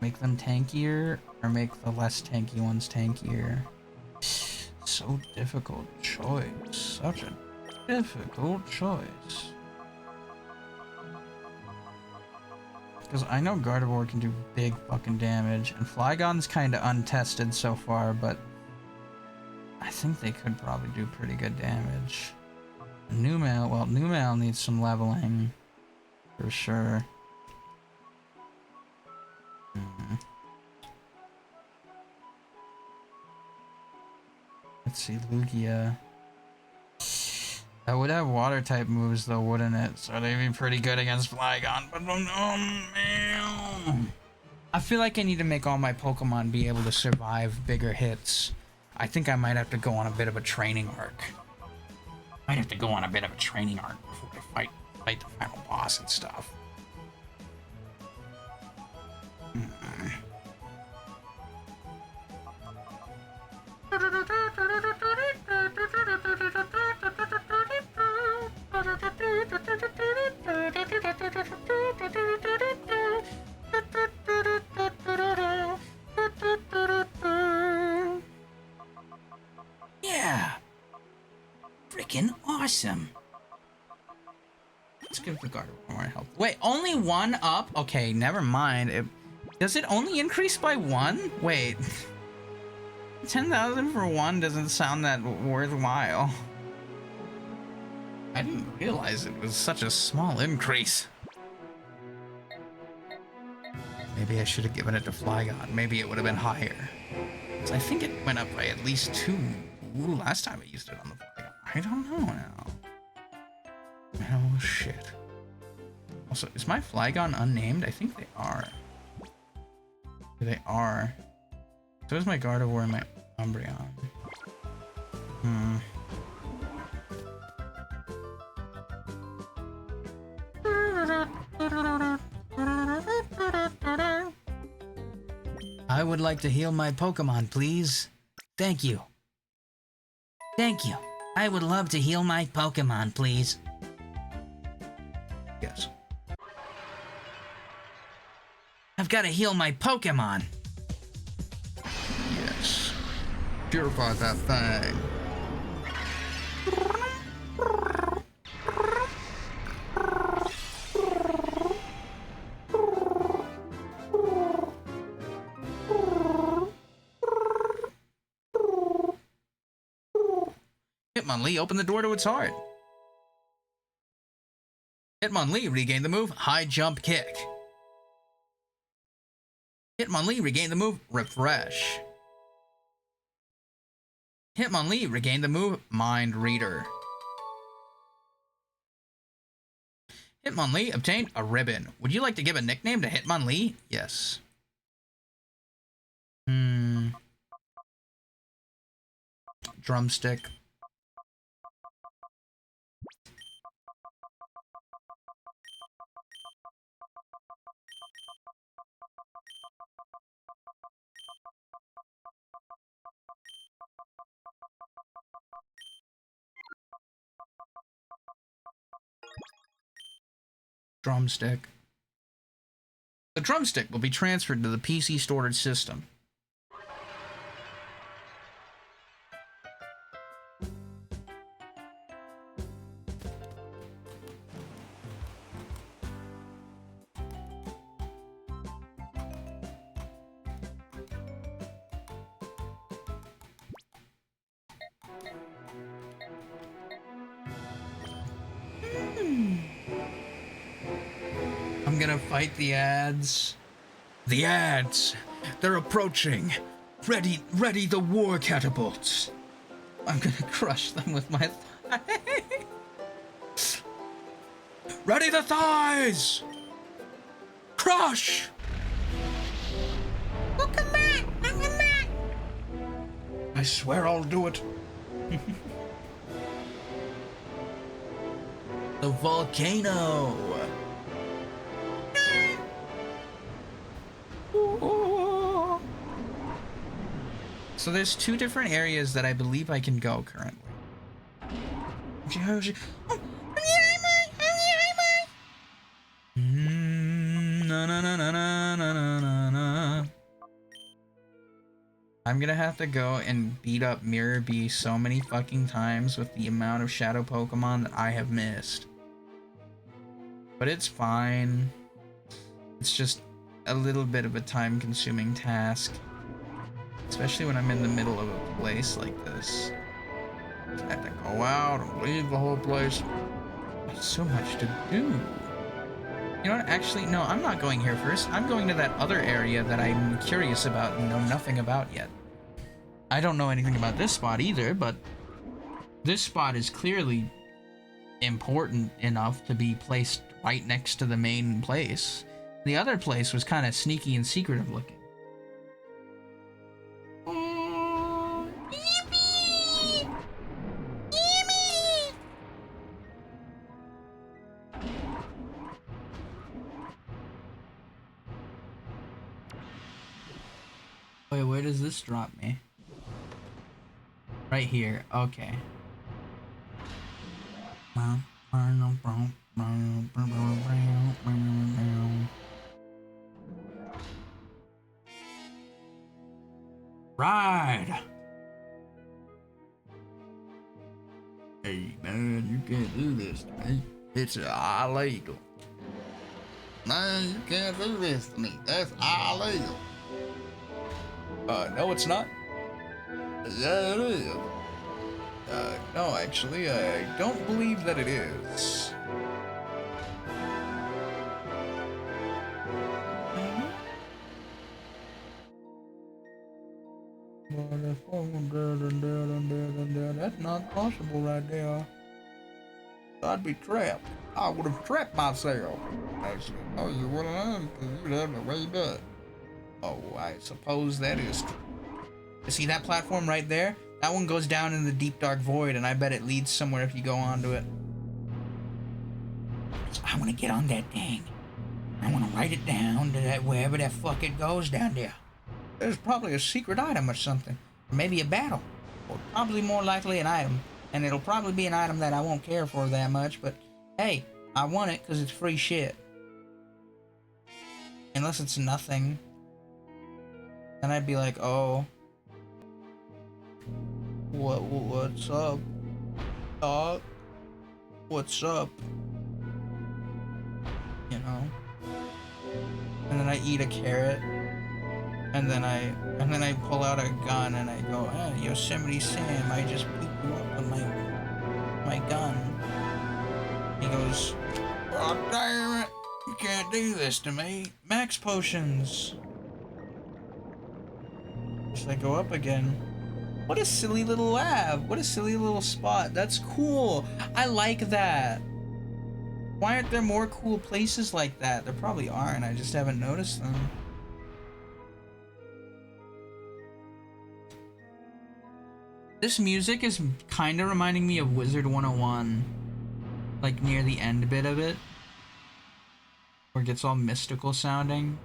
Make them tankier or make the less tanky ones tankier? So difficult choice. Such a difficult choice. Because I know Gardevoir can do big fucking damage, and Flygon's kind of untested so far, but I think they could probably do pretty good damage. Numel, well, Numel needs some leveling, for sure. Let's see, Lugia. That would have water type moves though, wouldn't it? So they'd be pretty good against Flygon, but man. I feel like I need to make all my Pokemon be able to survive bigger hits. I think I might have to go on a bit of a training arc. Might have to go on a bit of a training arc before I fight the final boss and stuff. Yeah. Freaking awesome. Let's give the Gardevoir more health. Wait, only one up? Okay, never mind. Does it only increase by one? Wait. 10,000 for one doesn't sound that worthwhile. I didn't realize it was such a small increase. Maybe I should have given it to Flygon. Maybe it would have been higher. 'Cause I think it went up by at least 2 last time I used it on the Flygon. I don't know now. Oh shit. Also, is my Flygon unnamed? I think they are. They are. So is my Gardevoir and my Umbreon. I would like to heal my Pokemon, please. Thank you. Thank you. I would love to heal my Pokemon, please. Yes. I've got to heal my Pokemon. Yes. Purify that thing. Hitmonlee opened the door to its heart. Hitmonlee regained the move High Jump Kick. Hitmonlee regained the move Refresh. Hitmonlee regained the move Mind Reader. Hitmonlee obtained a ribbon. Would you like to give a nickname to Hitmonlee? Yes. Drumstick. Drumstick. The drumstick will be transferred to the PC storage system. I'm gonna fight the ads. The ads! They're approaching! Ready the war catapults! I'm gonna crush them with my thighs! Ready the thighs! Crush! Welcome back! Welcome back! I swear I'll do it. The volcano! So there's two different areas that I believe I can go currently. I'm gonna have to go and beat up Mirror B so many fucking times with the amount of shadow Pokemon that I have missed. But it's fine. It's just a little bit of a time-consuming task. Especially when I'm in the middle of a place like this. I have to go out and leave the whole place. There's so much to do. You know what? Actually, no, I'm not going here first. I'm going to that other area that I'm curious about and know nothing about yet. I don't know anything about this spot either, but this spot is clearly important enough to be placed right next to the main place. The other place was kind of sneaky and secretive looking. Wait, where does this drop me? Right here, okay. Ride! Hey man, you can't do this to me. It's illegal. Man, you can't do this to me. That's illegal. No, it's not. Yeah, it is. No, actually, I don't believe that it is. That's not possible right there. I'd be trapped. I would have trapped myself. Actually, no, you wouldn't have, because you'd have to wait up. Oh, I suppose that is true. You see that platform right there? That one goes down in the deep dark void, and I bet it leads somewhere if you go onto it. So I want to get on that thing. I want to write it down to that wherever that fuck it goes down there. There's probably a secret item or something. Maybe a battle. Or probably more likely an item. And it'll probably be an item that I won't care for that much, but hey, I want it because it's free shit. Unless it's nothing. Then I'd be like, oh. What's up, dog? What's up? You know? And then I eat a carrot. And then I pull out a gun and I go, Yosemite Sam, I just beat you up with my gun. He goes, oh damn it, you can't do this to me. Max potions. So I go up again. What a silly little lab. What a silly little spot. That's cool. I like that. Why aren't there more cool places like that? There probably aren't. I just haven't noticed them. This music is kind of reminding me of Wizard 101. Like near the end bit of it. Where it gets all mystical sounding.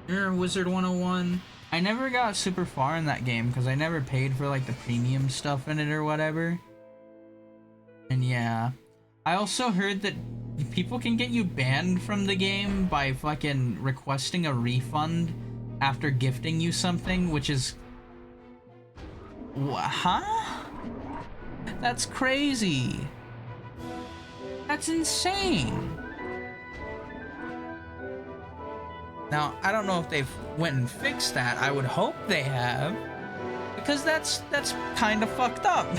Remember Wizard 101? I never got super far in that game because I never paid for like the premium stuff in it or whatever. And yeah. I also heard that people can get you banned from the game by fucking requesting a refund after gifting you something, which is... Huh? That's crazy. That's insane. Now, I don't know if they've went and fixed that. I would hope they have. Because that's kind of fucked up.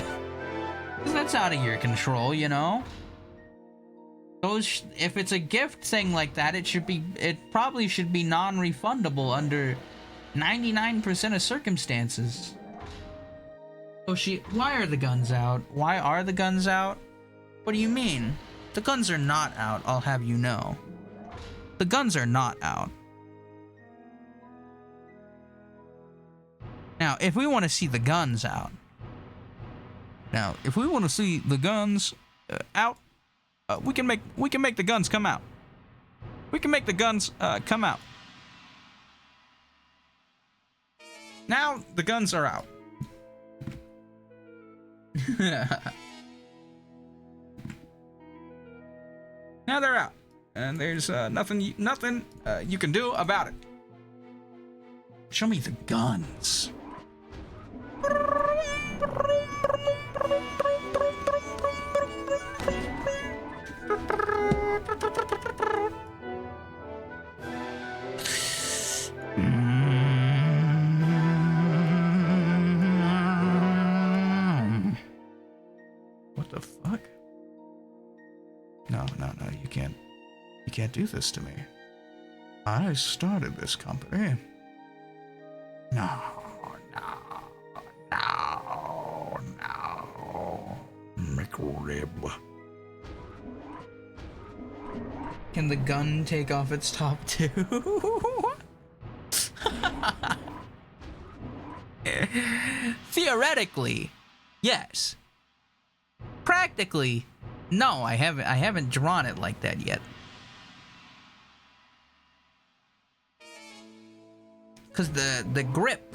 Because that's out of your control, you know? If it's a gift thing like that, it probably should be non-refundable under 99% of circumstances. Why are the guns out? Why are the guns out? What do you mean? The guns are not out, I'll have you know. The guns are not out. Now, if we want to see the guns out. Now, if we want to see the guns out, we can make the guns come out. We can make the guns come out. Now the guns are out. Now they're out, and there's nothing you can do about it. Show me the guns. What the fuck? No, you can't do this to me. I started this company. No. McRib. Can the gun take off its top too? Theoretically, yes. Practically, no. I haven't drawn it like that yet. Cause the grip,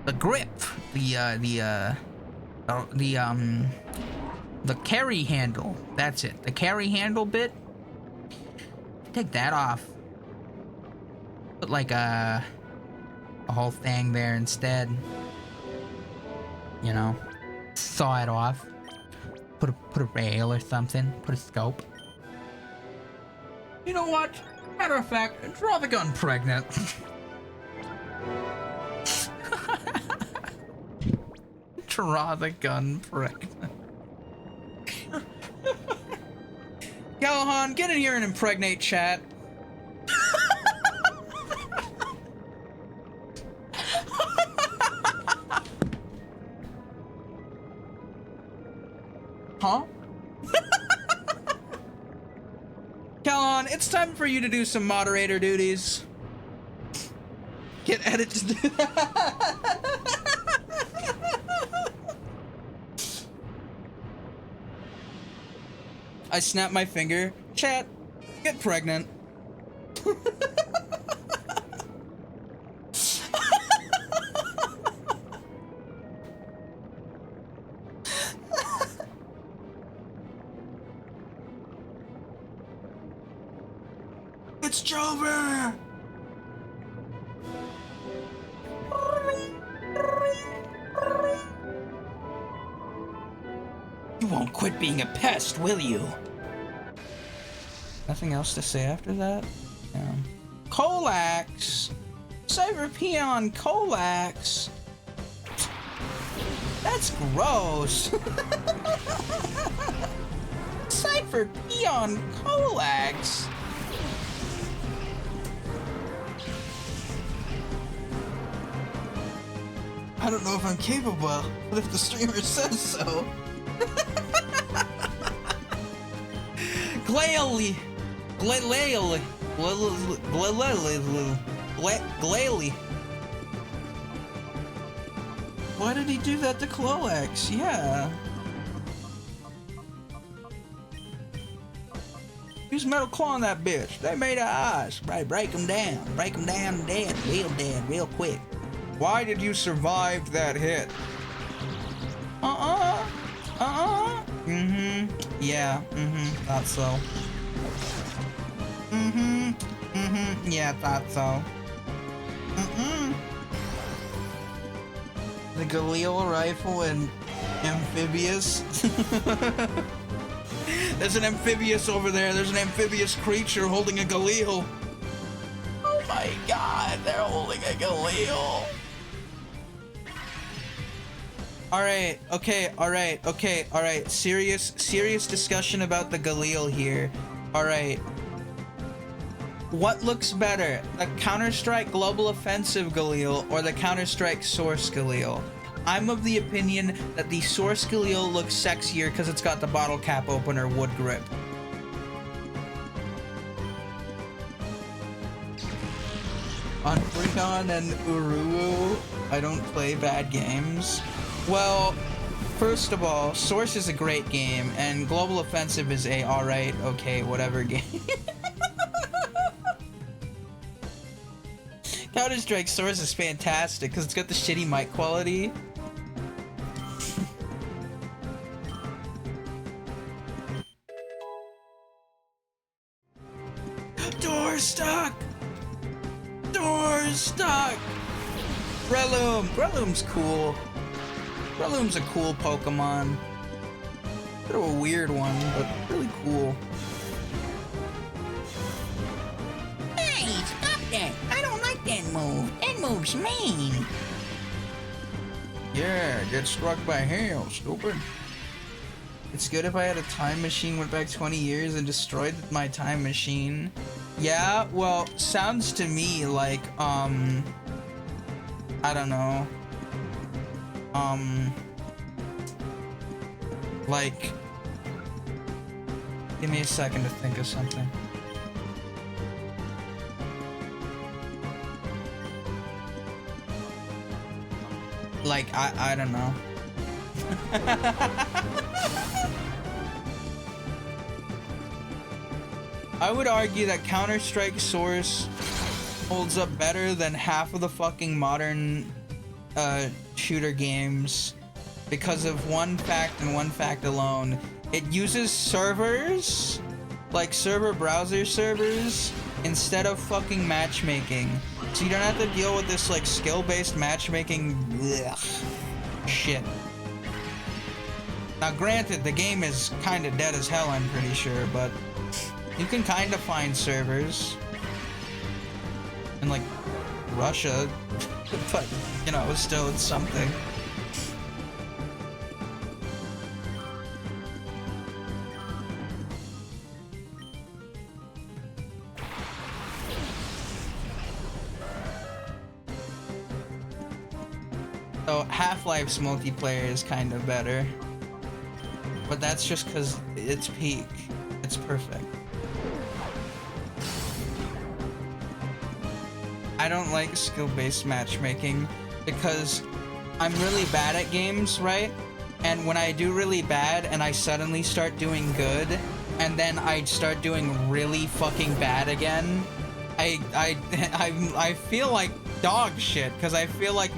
the carry handle. That's it. The carry handle bit. Take that off. Put like a whole thing there instead. You know, saw it off. Put a rail or something. Put a scope. You know what? Matter of fact, draw the gun pregnant. Draw the gun pregnant. Callahan, get in here and impregnate chat. Huh? Calon, it's time for you to do some moderator duties. Get edit to do I snap my finger. Chat, get pregnant. It's Jover! You won't quit being a pest, will you? Nothing else to say after that? Yeah. Colax! Cyber Peon Colax! That's gross! Cypher Peon Colax! I don't know if I'm capable, but if the streamer says so. Gale! Why did he do that to Cloax? Yeah. Use metal claw on that bitch. They made of ice. Right, break them down. Break them down dead, real quick. Why did you survive that hit? Yeah, thought so. Yeah, thought so. The Galil rifle and amphibious. There's an amphibious over there. There's an amphibious creature holding a Galil. Oh my god, they're holding a Galil. Alright, alright. Serious discussion about the Galil here. Alright. What looks better, the Counter-Strike Global Offensive Galil or the Counter-Strike Source Galil? I'm of the opinion that the Source Galil looks sexier because it's got the bottle cap opener wood grip. On Freon and Uru, I don't play bad games. Well, first of all, Source is a great game, and Global Offensive is a alright, okay, whatever game. Counter-Strike Source is fantastic because it's got the shitty mic quality. Door stuck! Door stuck! Breloom's cool. Breloom's a cool Pokemon. Bit of a weird one, but really cool. Hey, stop that! I don't like that move. That move's mean. Yeah, get struck by hail, stupid. It's good if I had a time machine, went back 20 years and destroyed my time machine. Yeah, well, sounds to me like, I don't know. Like, give me a second to think of something. Like, I don't know. I would argue that Counter-Strike Source holds up better than half of the fucking modern shooter games because of one fact and one fact alone. It uses servers, like browser servers, instead of fucking matchmaking. So you don't have to deal with this like skill-based matchmaking shit. Now granted, the game is kinda dead as hell, I'm pretty sure, but you can kinda find servers in like Russia, but you know, still it's something. So Half-Life's multiplayer is kind of better. but that's just because it's peak. It's perfect. I don't like skill-based matchmaking because I'm really bad at games, right? And when I do really bad and I suddenly start doing good, and then I start doing really fucking bad again, I feel like dog shit because I feel like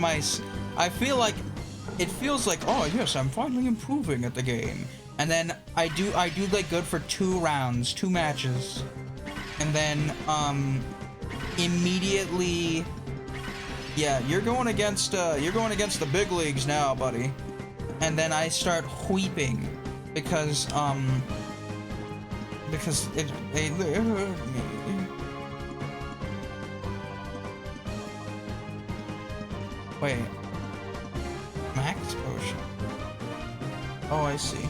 it feels like, oh yes, I'm finally improving at the game. And then I do like good for 2 rounds, 2 matches. And then immediately, yeah, you're going against the big leagues now, buddy. And then I start weeping because they hurt me. Wait. Max potion. Oh, I see.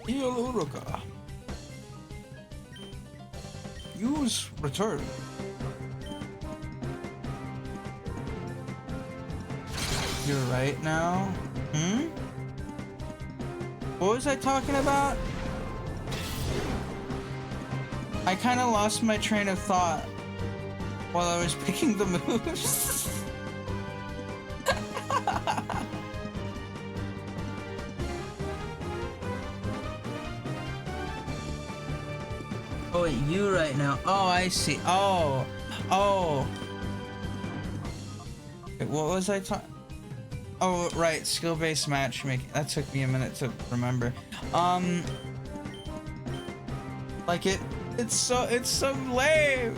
Uruka. Use return. You're right now. What was I talking about? I kind of lost my train of thought while I was picking the moves. Oh, wait, you right now. Oh, I see. Oh. Wait, what was I talking? Oh, right, skill-based matchmaking. That took me a minute to remember. Like it's so lame.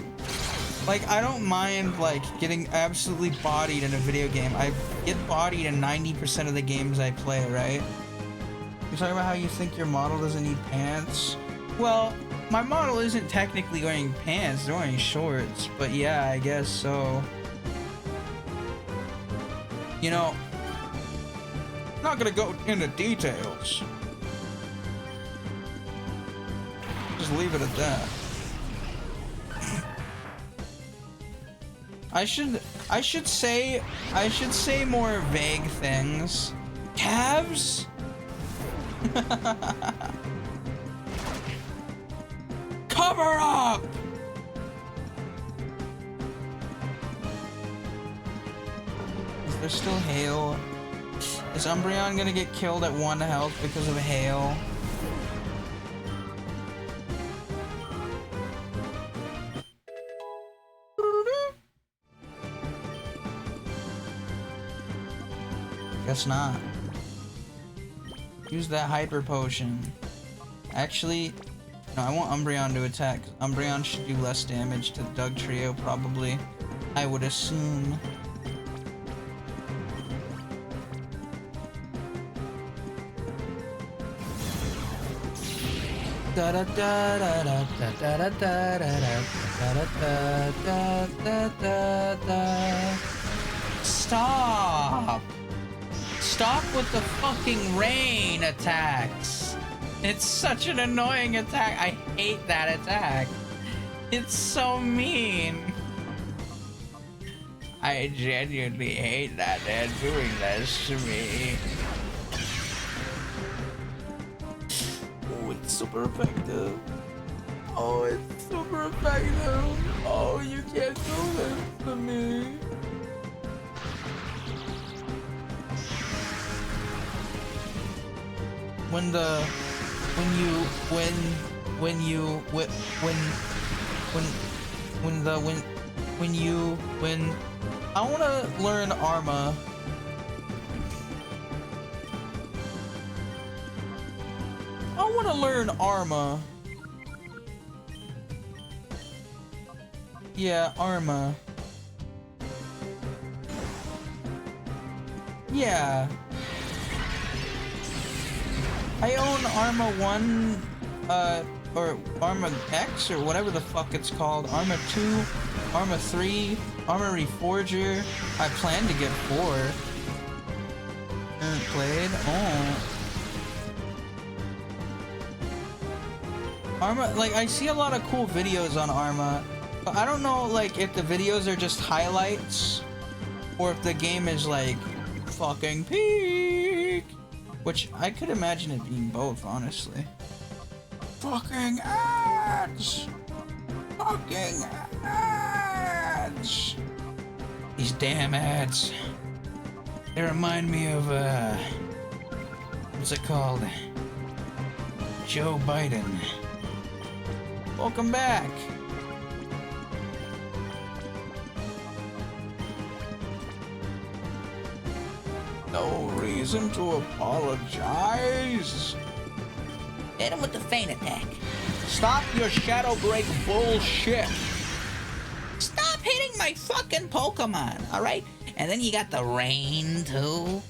Like, I don't mind, like, getting absolutely bodied in a video game. I get bodied in 90% of the games I play, right? You're talking about how you think your model doesn't need pants? Well, my model isn't technically wearing pants, they're wearing shorts, but yeah, I guess so. You know, I'm not gonna go into details. Just leave it at that. I should say more vague things. Calves? Cover up! Is there still hail? Is Umbreon gonna get killed at 1 health because of hail? Guess not. Use that hyper potion. Actually, no, I want Umbreon to attack. Umbreon should do less damage to the Doug Trio, probably. I would assume. Da da da da da da da da da da da da da. Stop! Stop with the fucking rain attacks! It's such an annoying attack. I hate that attack. It's so mean. I genuinely hate that they're doing this to me. Oh, it's super effective. Oh, it's super effective. Oh, you can't do this to me. When I wanna learn Arma. I wanna learn Arma. Yeah, Arma. Yeah. I own Arma 1, or Arma X, or whatever the fuck it's called. Arma 2, Arma 3, Arma Reforger. I plan to get 4. Haven't played? Oh. Arma, like, I see a lot of cool videos on Arma, I don't know, like, if the videos are just highlights or if the game is like fucking peak, which I could imagine it being both, honestly. Fucking ads! Fucking ads! These damn ads. They remind me of, what's it called? Joe Biden. Welcome back. No reason to apologize. Hit him with the feint attack. Stop your shadow break bullshit. Stop hitting my fucking Pokemon, alright? And then you got the rain, too.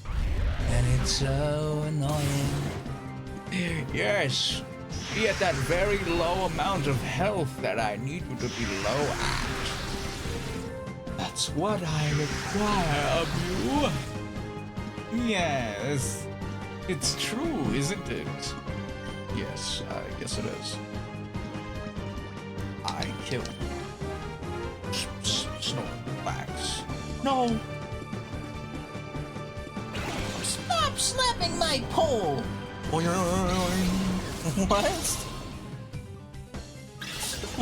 And it's so annoying. Yes, be at that very low amount of health that I need you to be low at. That's what I require of you. Yes, it's true, isn't it? Yes, I guess it is. I kill Snorlax. No. Stop slapping my pole! What? What?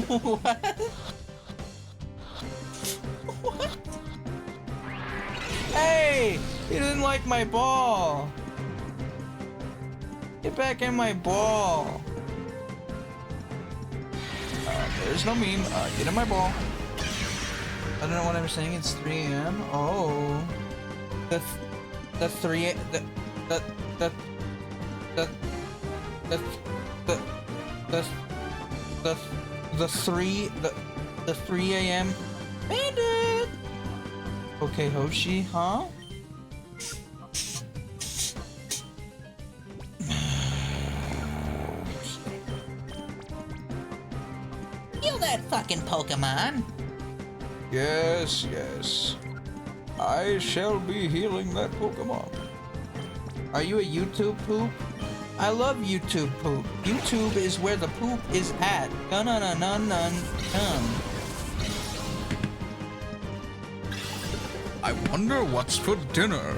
What? Hey! You didn't like my ball! Get back in my ball! There's no meme. Get in my ball. I don't know what I'm saying. It's 3 a.m. Oh. The 3 a.m. Bandit. Okay, Hoshi, huh? Kill that fucking Pokemon. Yes, yes. I shall be healing that Pokemon. Are you a YouTube poop? I love YouTube poop. YouTube is where the poop is at. Dun dun dun dun dun dun. I wonder what's for dinner.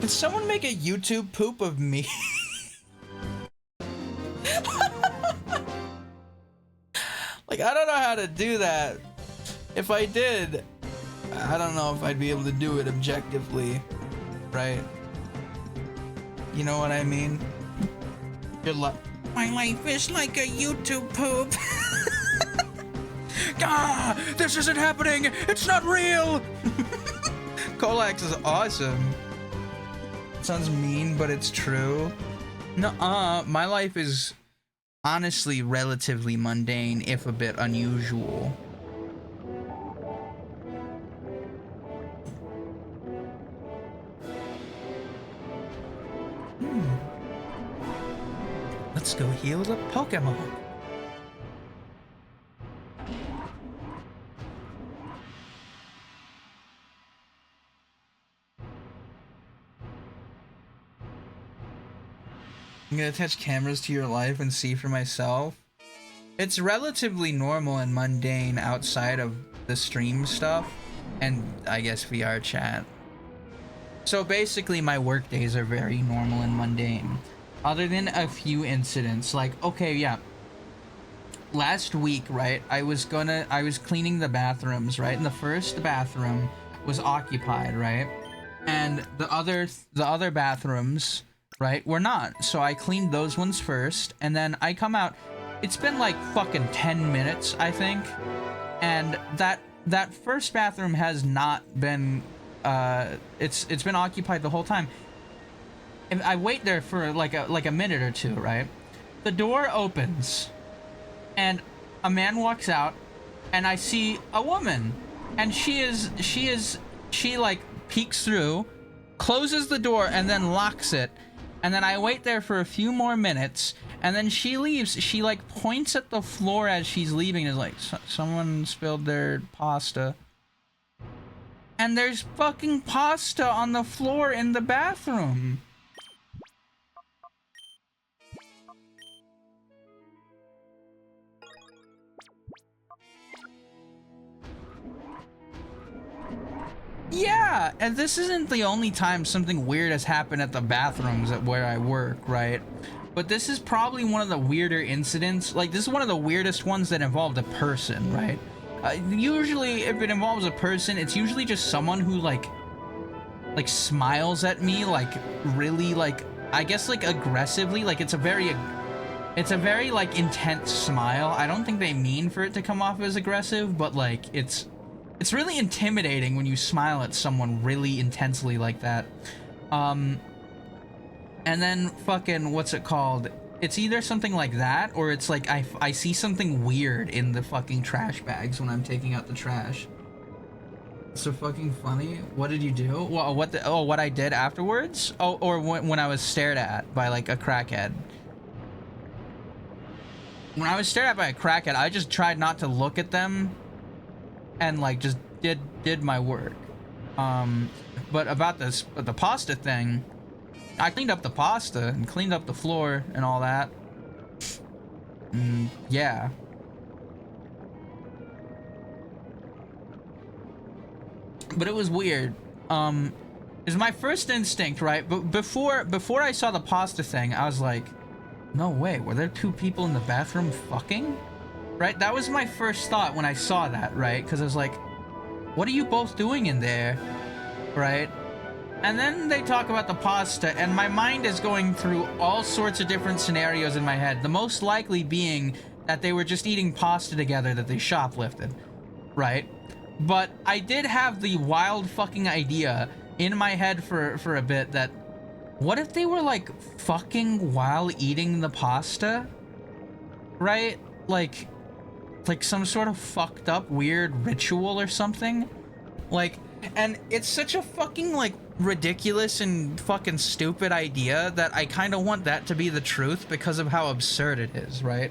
Did someone make a YouTube poop of me? Like, I don't know how to do that. If I did, I don't know if I'd be able to do it objectively, right? You know what I mean? Good luck. My life is like a YouTube poop. Ah, this isn't happening. It's not real. Colax is awesome. Sounds mean, but it's true. Nuh-uh, my life is honestly relatively mundane, if a bit unusual. Let's go heal the Pokemon. I'm gonna attach cameras to your life and see for myself. It's relatively normal and mundane outside of the stream stuff and I guess VR chat. So basically my work days are very normal and mundane. Other than a few incidents, like, okay, yeah. Last week, right, I was cleaning the bathrooms, right? And the first bathroom was occupied, right? And the other bathrooms, right, were not. So I cleaned those ones first, and then I come out. It's been like fucking 10 minutes, I think. And that first bathroom has not been it's been occupied the whole time. And I wait there for like a minute or two, right? The door opens and a man walks out and I see a woman and she like peeks through, closes the door and then locks it. And then I wait there for a few more minutes and then she leaves. She like points at the floor as she's leaving and is like, someone spilled their pasta. And there's fucking pasta on the floor in the bathroom. Yeah, and this isn't the only time something weird has happened at the bathrooms at where I work, right? But this is probably one of the weirder incidents. Like, this is one of the weirdest ones that involved a person, right? Usually, if it involves a person, it's usually just someone who, like smiles at me, like, really, like, I guess, like, aggressively. Like, it's a very, like, intense smile. I don't think they mean for it to come off as aggressive, but, like, it's really intimidating when you smile at someone really intensely like that. And then fucking, what's it called? It's either something like that, or it's like I see something weird in the fucking trash bags when I'm taking out the trash. So fucking funny. What did you do? Well, what I did afterwards? Oh, or when I was stared at by like a crackhead. When I was stared at by a crackhead, I just tried not to look at them and like just did my work. But about the pasta thing, I cleaned up the pasta and cleaned up the floor and all that. Yeah. But it was weird. It was my first instinct, right? But before I saw the pasta thing, I was like, no way, were there two people in the bathroom fucking? Right? That was my first thought when I saw that, right? Because I was like, what are you both doing in there? Right? And then they talk about the pasta, and my mind is going through all sorts of different scenarios in my head. The most likely being that they were just eating pasta together that they shoplifted, right? But I did have the wild fucking idea in my head for a bit that, what if they were like fucking while eating the pasta? Right? Like some sort of fucked up weird ritual or something? Like, and it's such a fucking like ridiculous and fucking stupid idea that I kind of want that to be the truth because of how absurd it is, right?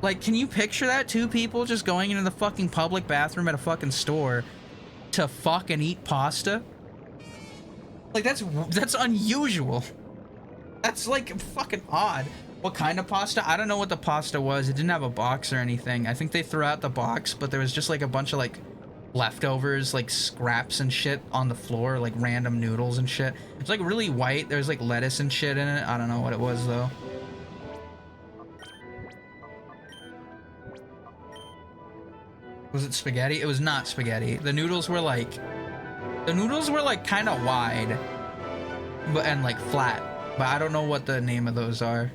Like, can you picture that? Two people just going into the fucking public bathroom at a fucking store to fuck and eat pasta? Like, that's unusual. That's like fucking odd. What kind of pasta? I don't know what the pasta was. It didn't have a box or anything. I think they threw out the box, but there was just like a bunch of like leftovers, like scraps and shit on the floor, like random noodles and shit. It's like really white. There's like lettuce and shit in it. I don't know what it was though. Was it spaghetti? It was not spaghetti. The noodles were like kind of wide, but and like flat. But I don't know what the name of those are.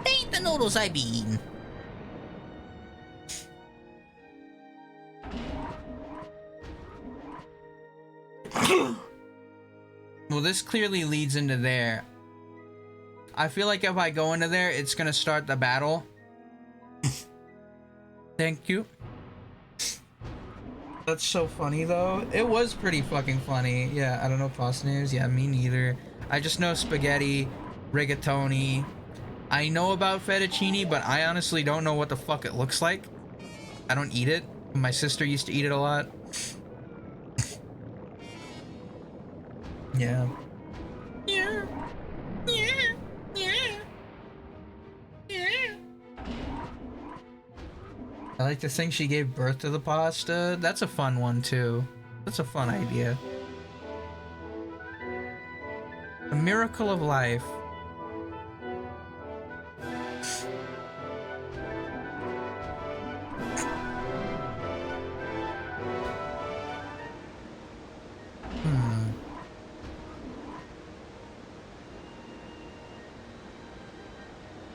They ain't the noodles I be eating. Well, this clearly leads into there. I feel like if I go into there, it's gonna start the battle. Thank you. That's so funny though. It was pretty fucking funny. Yeah, I don't know pasta names. Yeah, me neither. I just know spaghetti, rigatoni. I know about fettuccine, but I honestly don't know what the fuck it looks like. I don't eat it. My sister used to eat it a lot. Yeah. Yeah. Yeah. Yeah. Yeah. I like to think she gave birth to the pasta. That's a fun one too. That's a fun idea. A miracle of life.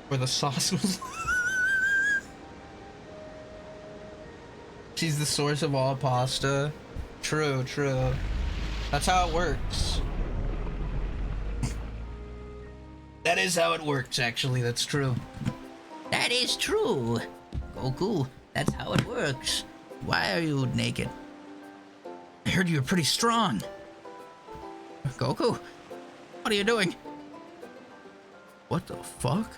Where the sauce was. She's the source of all pasta. True, true. That's how it works. That is how it works, actually. That's true. That is true. Goku, that's how it works. Why are you naked? I heard you were pretty strong. Goku, what are you doing? What the fuck?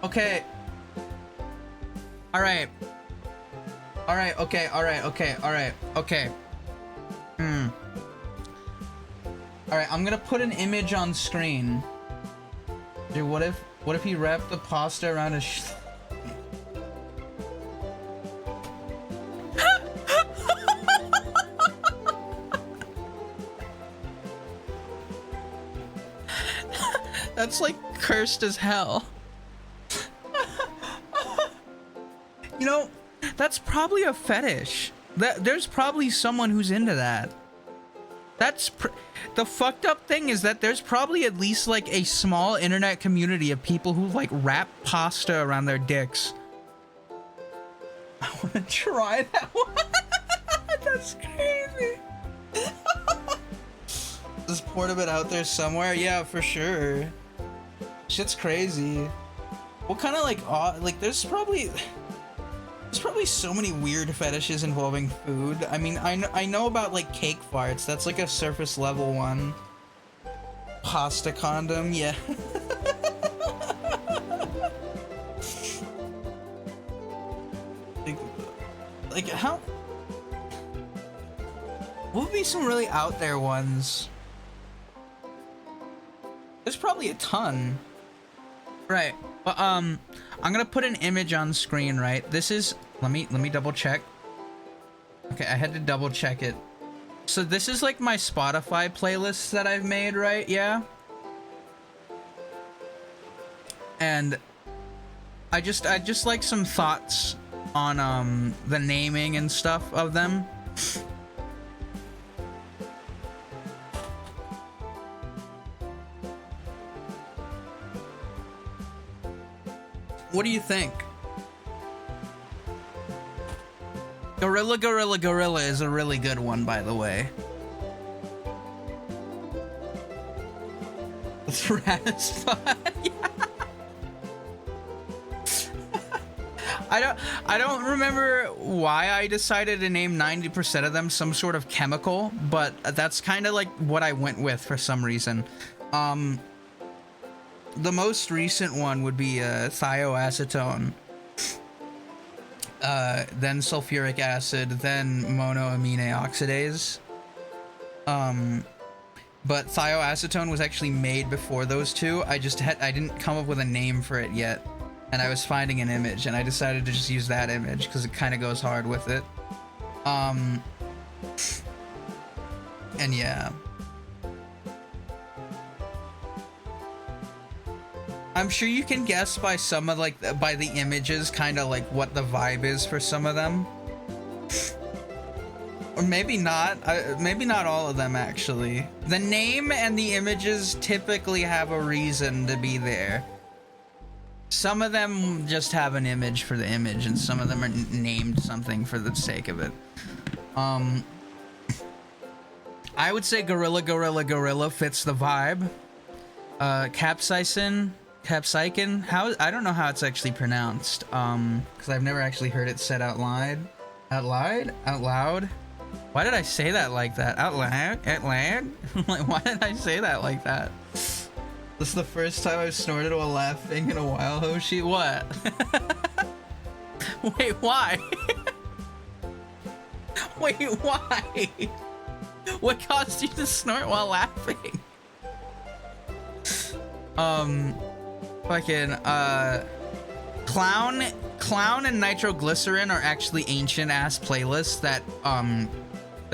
Okay. Alright. Alright, okay, alright, okay, alright, okay. Alright, I'm gonna put an image on screen. Dude, what if he wrapped the pasta around his That's like cursed as hell. You know, that's probably a fetish. There's probably someone who's into that. The fucked up thing is that there's probably at least like a small internet community of people who like wrap pasta around their dicks. I want to try that one. That's crazy. Just port of it out there somewhere. Yeah, for sure. Shit's crazy. What kind of like there's probably so many weird fetishes involving food. I mean, I know about like cake farts. That's like a surface level one. Pasta condom, yeah. like how? What would be some really out there ones? There's probably a ton. Right. But I'm gonna put an image on screen, right? This is let me double check. Okay, I had to double check it. So this is like my Spotify playlists that I've made, right? Yeah. And I just like some thoughts on the naming and stuff of them. What do you think? Gorilla is a really good one, by the way. It's rad as fuck. Yeah. I don't remember why I decided to name 90% of them some sort of chemical, but that's kind of like what I went with for some reason. The most recent one would be thioacetone, then sulfuric acid, then monoamine oxidase. But thioacetone was actually made before those two. I didn't come up with a name for it yet, and I was finding an image, and I decided to just use that image because it kind of goes hard with it. And yeah. I'm sure you can guess by some of by the images kind of like what the vibe is for some of them. Or maybe not. Maybe not all of them actually. The name and the images typically have a reason to be there. Some of them just have an image for the image, and some of them are named something for the sake of it. I would say gorilla fits the vibe. Capsaicin, I don't know how it's actually pronounced, because I've never actually heard it said out loud. Out loud? Why did I say that like that? Out loud? Like, why did I say that like that? This is the first time I've snorted while laughing in a while, Hoshi. What? Wait, why? Wait, why? What caused you to snort while laughing? Fucking, Clown and Nitroglycerin are actually ancient-ass playlists that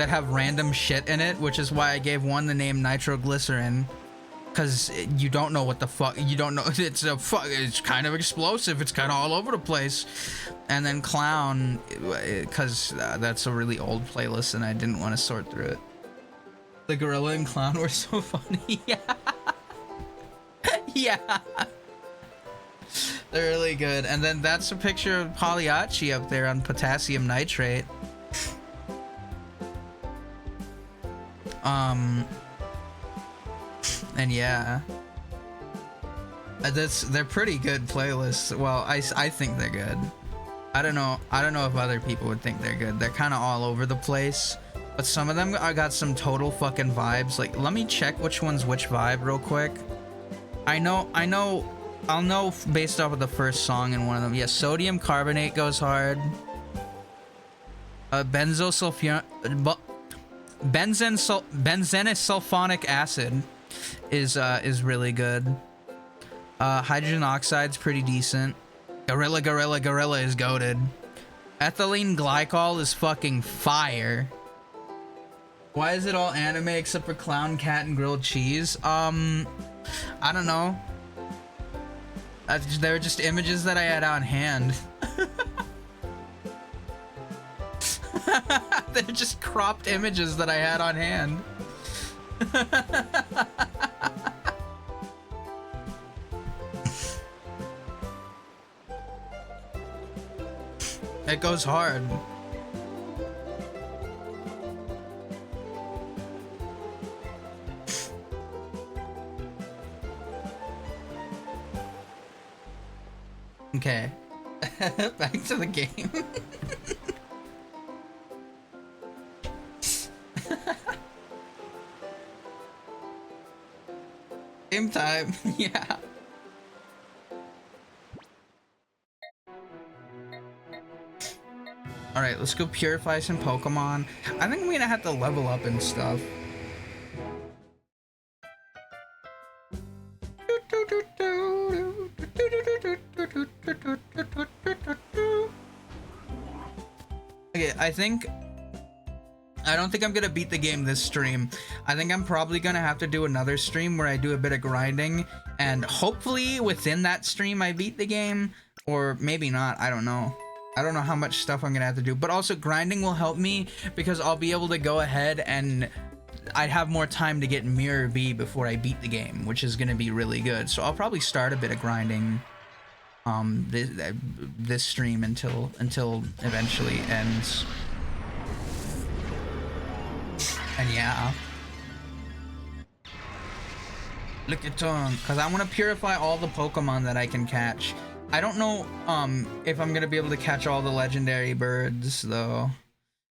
have random shit in it, which is why I gave one the name Nitroglycerin. Because you don't know what the fuck, you don't know, it's kind of explosive, it's kind of all over the place. And then Clown, because that's a really old playlist and I didn't want to sort through it. The gorilla and clown were so funny. Yeah. Yeah. They're really good. And then that's a picture of Pagliacci up there on potassium nitrate. And yeah. They're pretty good playlists. Well, I think they're good. I don't know if other people would think they're good. They're kind of all over the place. But some of them I got some total fucking vibes. Like, let me check which one's which vibe real quick. I'll know based off of the first song in one of them. Yeah, sodium carbonate goes hard. Benzenes sulfonic acid is really good. Hydrogen oxide's pretty decent. Gorilla is goated. Ethylene glycol is fucking fire. Why is it all anime except for clown, cat, and grilled cheese? I don't know. They were just images that I had on hand. They're just cropped images that I had on hand. It goes hard. Okay. Back to the game. Game time. Yeah. Alright, let's go purify some Pokemon. I think I'm gonna have to level up and stuff. Okay, I don't think I'm gonna beat the game this stream. I think I'm probably gonna have to do another stream where I do a bit of grinding, and hopefully within that stream I beat the game, or maybe not, I don't know. I don't know how much stuff I'm gonna have to do, but also grinding will help me because I'll be able to go ahead and I'd have more time to get Mirror B before I beat the game, which is gonna be really good. So I'll probably start a bit of grinding this stream until eventually ends. And yeah. Lick your tongue, because I want to purify all the Pokemon that I can catch. I don't know if I'm gonna be able to catch all the legendary birds though.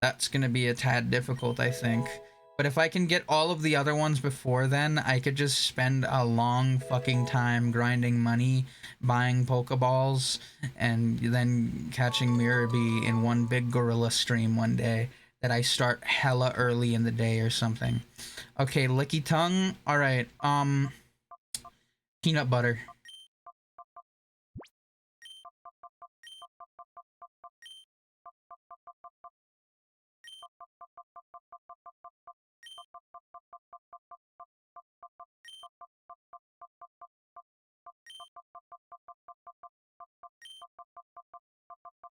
That's gonna be a tad difficult, I think. But if I can get all of the other ones before then, I could just spend a long fucking time grinding money, buying Pokeballs, and then catching Mirror B in one big gorilla stream one day that I start hella early in the day or something. Okay, Licky Tongue. Alright, peanut butter.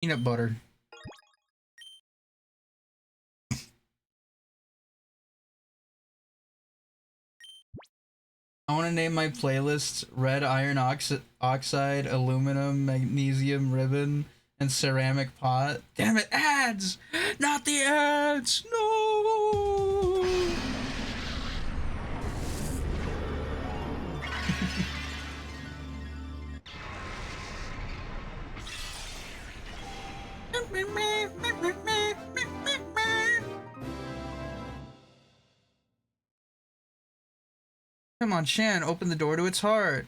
Peanut butter. I want to name my playlists Red Iron Oxide, Aluminum, Magnesium Ribbon, and Ceramic Pot. Damn it, ads! Not the ads! No! Come on, Shan, open the door to its heart.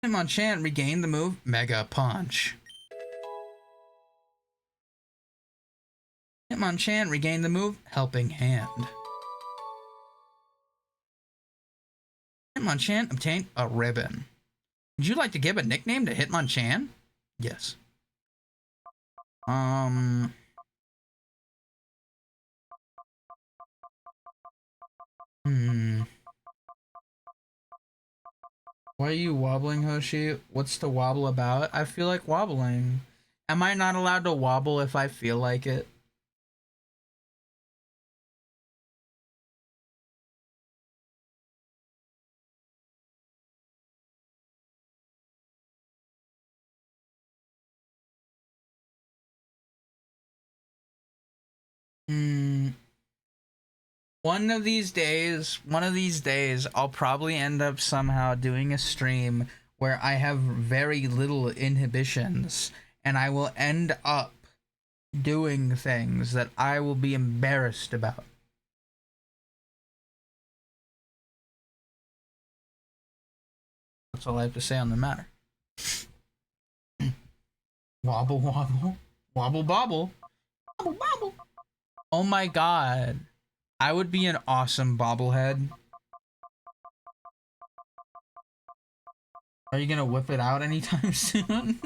Come on, Shan, regain the move Mega Punch. Hitmonchan regain the move Helping Hand. Hitmonchan obtained a ribbon. Would you like to give a nickname to Hitmonchan? Yes. Why are you wobbling, Hoshi? What's the wobble about? I feel like wobbling. Am I not allowed to wobble if I feel like it? One of these days, I'll probably end up somehow doing a stream where I have very little inhibitions, and I will end up doing things that I will be embarrassed about. That's all I have to say on the matter. Wobble wobble, wobble bobble. Oh my god. I would be an awesome bobblehead. Are you gonna whip it out anytime soon?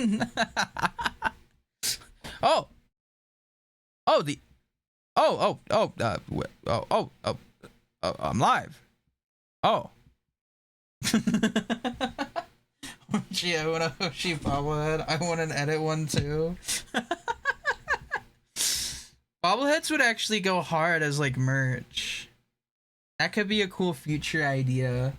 Oh! Oh, the... I'm live. Oh. Gee, I want a Hoshi bobblehead. I want an edit one too. Bobbleheads would actually go hard as like merch. That could be a cool future idea.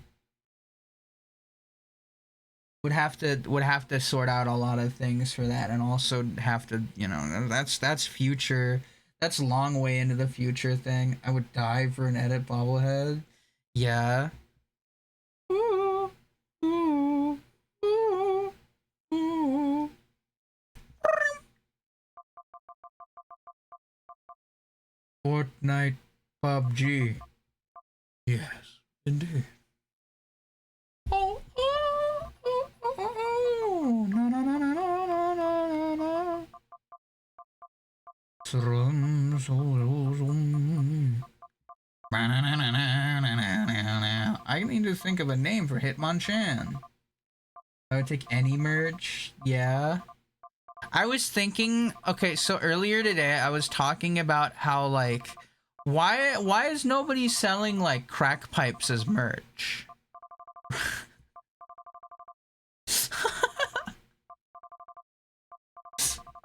Would have to sort out a lot of things for that, and also have to, you know, that's future. That's a long way into the future thing. I would die for an edit bobblehead. Yeah. Ooh, ooh, ooh, ooh. Fortnite, PUBG. Yes, indeed. Oh, oh, oh, oh, oh. No, no, no, no, no, no, no, no. Zoom, zoom, zoom. I need to think of a name for Hitmonchan. I would take any merch. Yeah. I was thinking, okay, so earlier today I was talking about how like why is nobody selling like crack pipes as merch?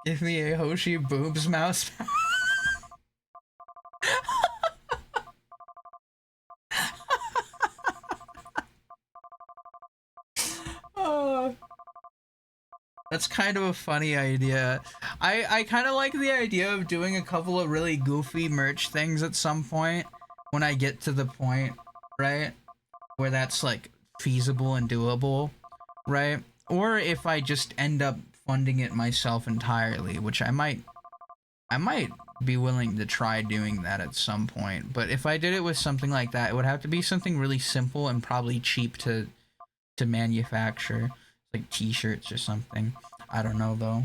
Give me a Hoshi boobs mouse. Oh, that's kind of a funny idea. I kind of like the idea of doing a couple of really goofy merch things at some point when I get to the point, right? Where that's like feasible and doable, right? Or if I just end up funding it myself entirely, which I might be willing to try doing that at some point. But if I did it with something like that, it would have to be something really simple and probably cheap to manufacture, like t-shirts or something. I don't know though.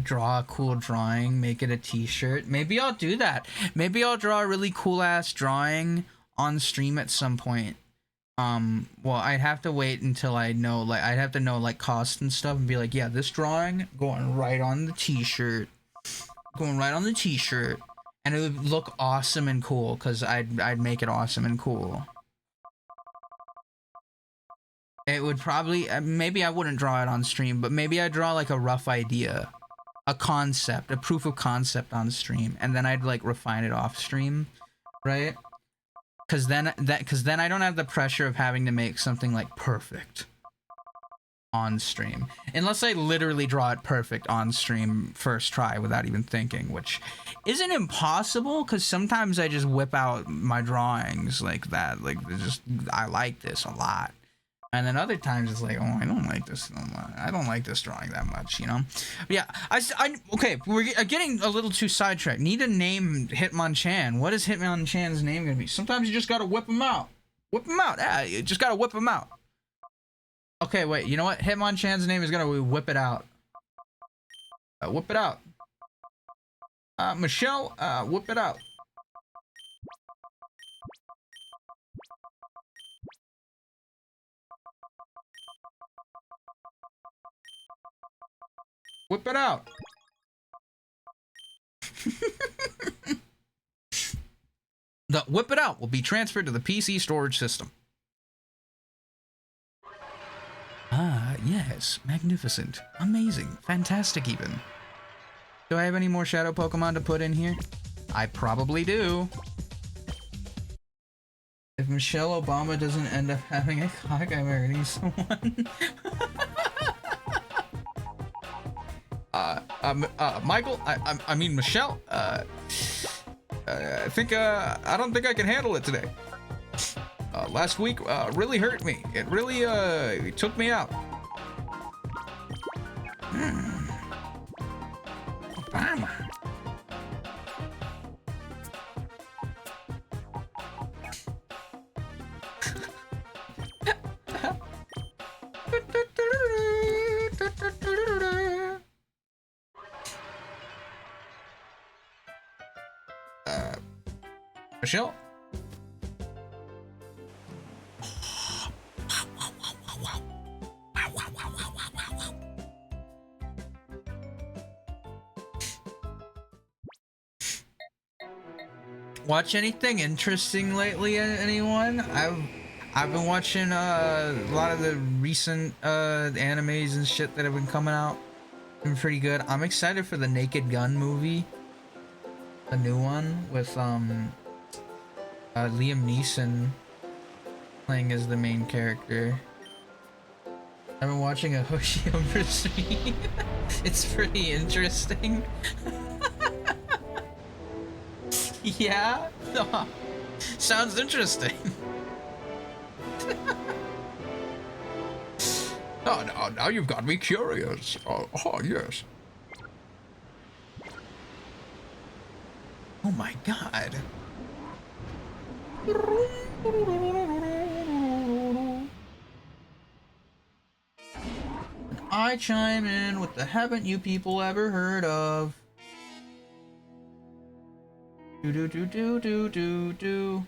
Draw a cool drawing, make it a t-shirt. Maybe I'll do that. Maybe I'll draw a really cool ass drawing on stream at some point. Well, I'd have to wait until I know, like, I'd have to know like cost and stuff and be like, yeah, this drawing going right on the t-shirt. Going right on the t-shirt. And it would look awesome and cool, because I'd make it awesome and cool. It would probably, maybe I wouldn't draw it on stream, but maybe I'd draw like a rough idea. A concept, a proof of concept on stream, and then I'd like refine it off stream, right? Because then I don't have the pressure of having to make something like perfect on stream, unless I literally draw it perfect on stream first try without even thinking, which isn't impossible, because sometimes I just whip out my drawings like that, like just I like this a lot, and then other times it's like, oh, I don't like this, I don't like this drawing that much, you know. But yeah, okay, we're getting a little too sidetracked. Need to name Hitmonchan. What is Hitmonchan's name gonna be? Sometimes you just gotta whip him out. Yeah, you just gotta whip him out. Okay, wait, you know what? Hitmonchan's name is gonna be Whip It Out. Whip it out. Michelle, whip it out. Whip it out. The Whip It Out will be transferred to the PC storage system. Ah, yes. Magnificent. Amazing. Fantastic, even. Do I have any more shadow Pokemon to put in here? I probably do. If Michelle Obama doesn't end up having a cock, I'm already someone. Michael, I mean Michelle, I don't think I can handle it today. Last week, really hurt me. It really, it took me out. Obama. Michelle? Watch anything interesting lately, anyone? I've been watching a lot of the recent animes and shit that have been coming out. Been pretty good. I'm excited for the Naked Gun movie. The new one with Liam Neeson playing as the main character. I've been watching a Hoshiover stream. It's pretty interesting. Yeah? Sounds interesting. Oh, now you've got me curious. Oh, yes. Oh my god. I chime in with the haven't you people ever heard of? Do do do do do do do.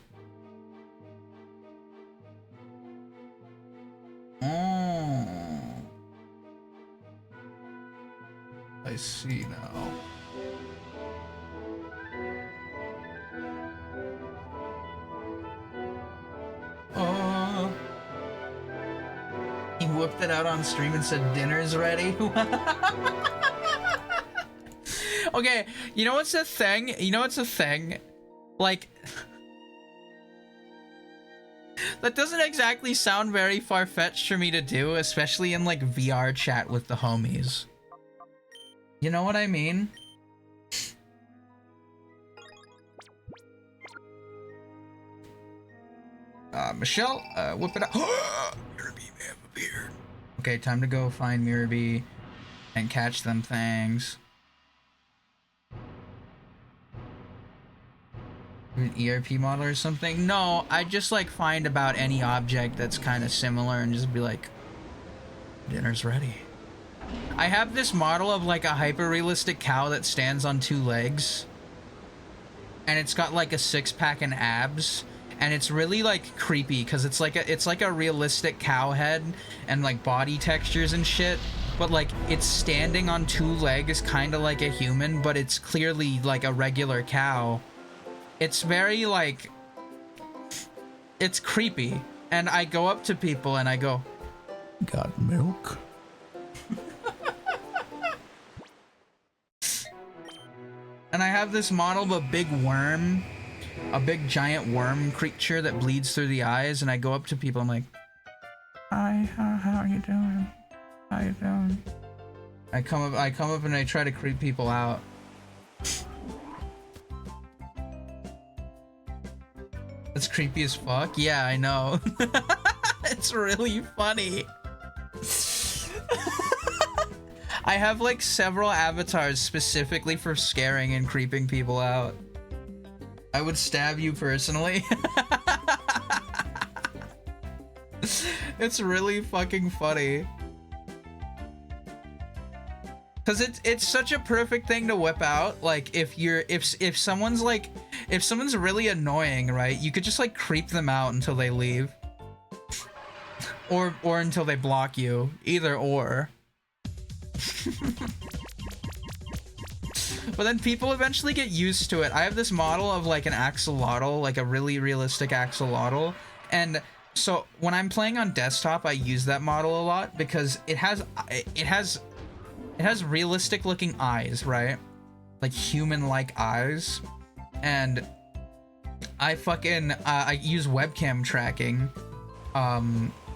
Oh. I see now. Oh. He whipped it out on stream and said dinner's ready. Okay, you know what's the thing? You know what's the thing? Like, that doesn't exactly sound very far-fetched for me to do, especially in like VR chat with the homies. You know what I mean? Michelle, whip it up. Mirabee may have appeared. Okay, time to go find Mirabee and catch them things. An ERP model or something? No, I just like find about any object that's kind of similar and just be like, dinner's ready. I have this model of like a hyper-realistic cow that stands on 2 legs. And it's got like a 6-pack and abs. And it's really like creepy because it's like a realistic cow head and like body textures and shit. But like it's standing on 2 legs kind of like a human, but it's clearly like a regular cow. It's very like, it's creepy. And I go up to people and I go, Got milk? and I have this model of a big worm, a big giant worm creature that bleeds through the eyes, and I go up to people, I'm like, hi, how are you doing? How you doing? I come up and I try to creep people out. That's creepy as fuck. Yeah, I know. It's really funny. I have like several avatars specifically for scaring and creeping people out. I would stab you personally. It's really fucking funny. Cause it's such a perfect thing to whip out. Like if someone's like, if someone's really annoying, right? You could just like creep them out until they leave. Or until they block you. Either or. But then people eventually get used to it. I have this model of like an axolotl, like a really realistic axolotl. And so when I'm playing on desktop, I use that model a lot because it has realistic looking eyes, right? Like human-like eyes. And I fucking I use webcam tracking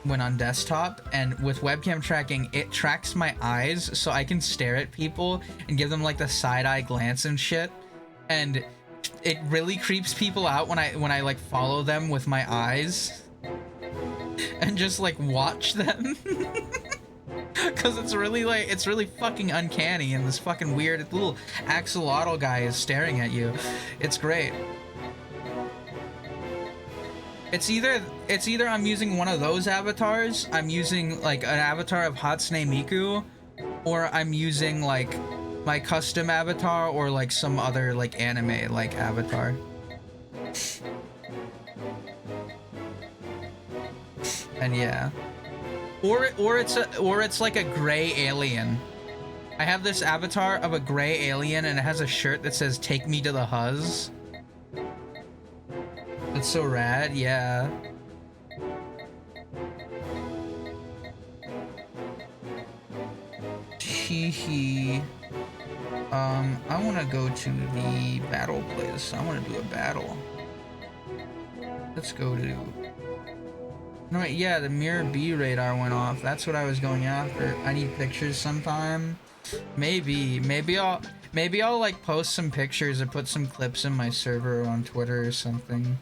when on desktop, and with webcam tracking it tracks my eyes so I can stare at people and give them like the side-eye glance and shit, and it really creeps people out when I like follow them with my eyes and just like watch them. Cause it's really fucking uncanny, and this fucking weird little axolotl guy is staring at you. It's great. It's either I'm using one of those avatars, I'm using like an avatar of Hatsune Miku, or I'm using like my custom avatar or like some other like anime like avatar. then yeah. Or it's like a gray alien. I have this avatar of a gray alien and it has a shirt that says "Take me to the Huz." It's so rad, yeah. Hee. I want to go to the battle place. I want to do a battle. Let's go to... No, wait, yeah, the Mirror B radar went off. That's what I was going after. I need pictures sometime. Maybe I'll like post some pictures or put some clips in my server on Twitter or something.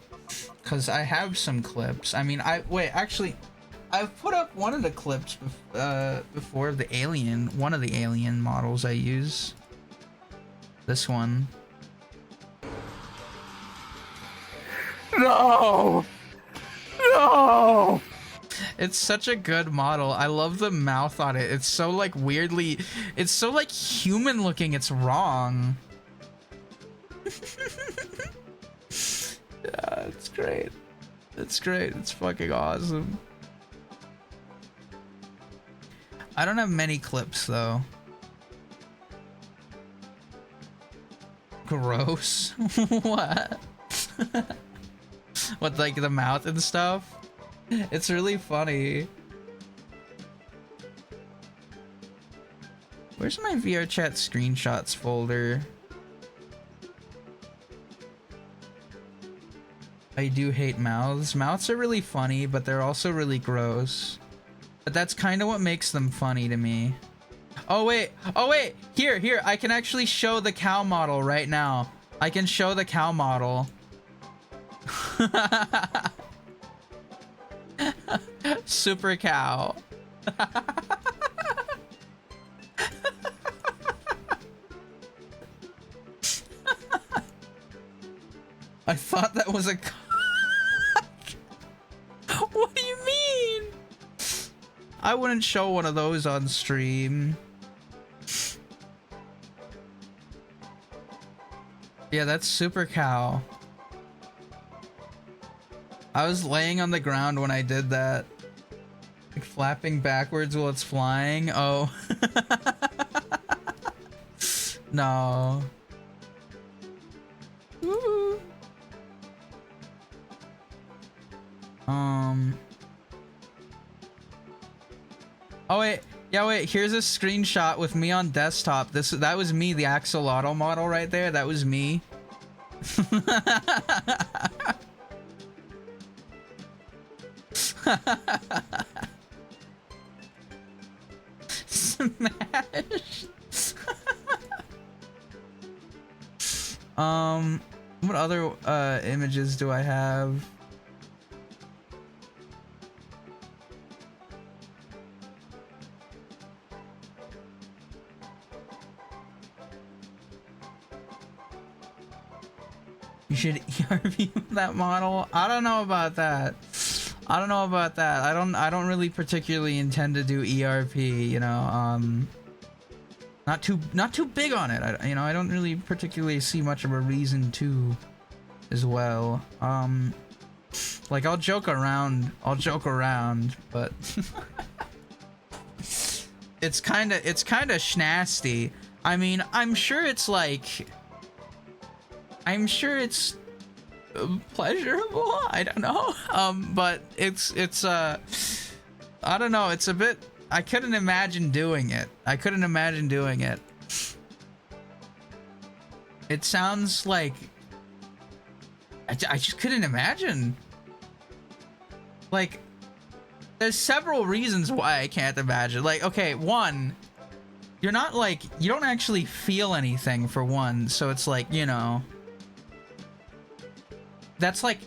Cause I have some clips. I mean, actually, I've put up one of the clips before of the alien, one of the alien models I use. This one. No! No! It's such a good model. I love the mouth on it. It's so like weirdly, it's so like human looking. It's wrong. Yeah, it's great. It's great. It's fucking awesome. I don't have many clips though. Gross. What? With like the mouth and stuff? It's really funny. Where's my VRChat screenshots folder? I do hate mouths. Mouths are really funny, but they're also really gross. But that's kind of what makes them funny to me. Oh wait, here, I can actually show the cow model right now. I can show the cow model. Super cow. I thought that was a cock. What do you mean? I wouldn't show one of those on stream. Yeah, that's super cow. I was laying on the ground when I did that. Like flapping backwards while it's flying. Oh. No. Woo. Oh wait. Yeah, wait, here's a screenshot with me on desktop. That was me, the axolotl model right there. That was me. Smash. What other images do I have? You should ERV that model. I don't know about that. I don't really particularly intend to do ERP, you know. Not too big on it. I don't really particularly see much of a reason to as well. Like I'll joke around, but it's kind of schnasty. I mean, I'm sure it's pleasurable. I don't know. But it's I don't know. It's a bit. I couldn't imagine doing it. It sounds like I just couldn't imagine. Like, there's several reasons why I can't imagine. Like, okay, one, you're not like, you don't actually feel anything for one, so it's like, you know, that's like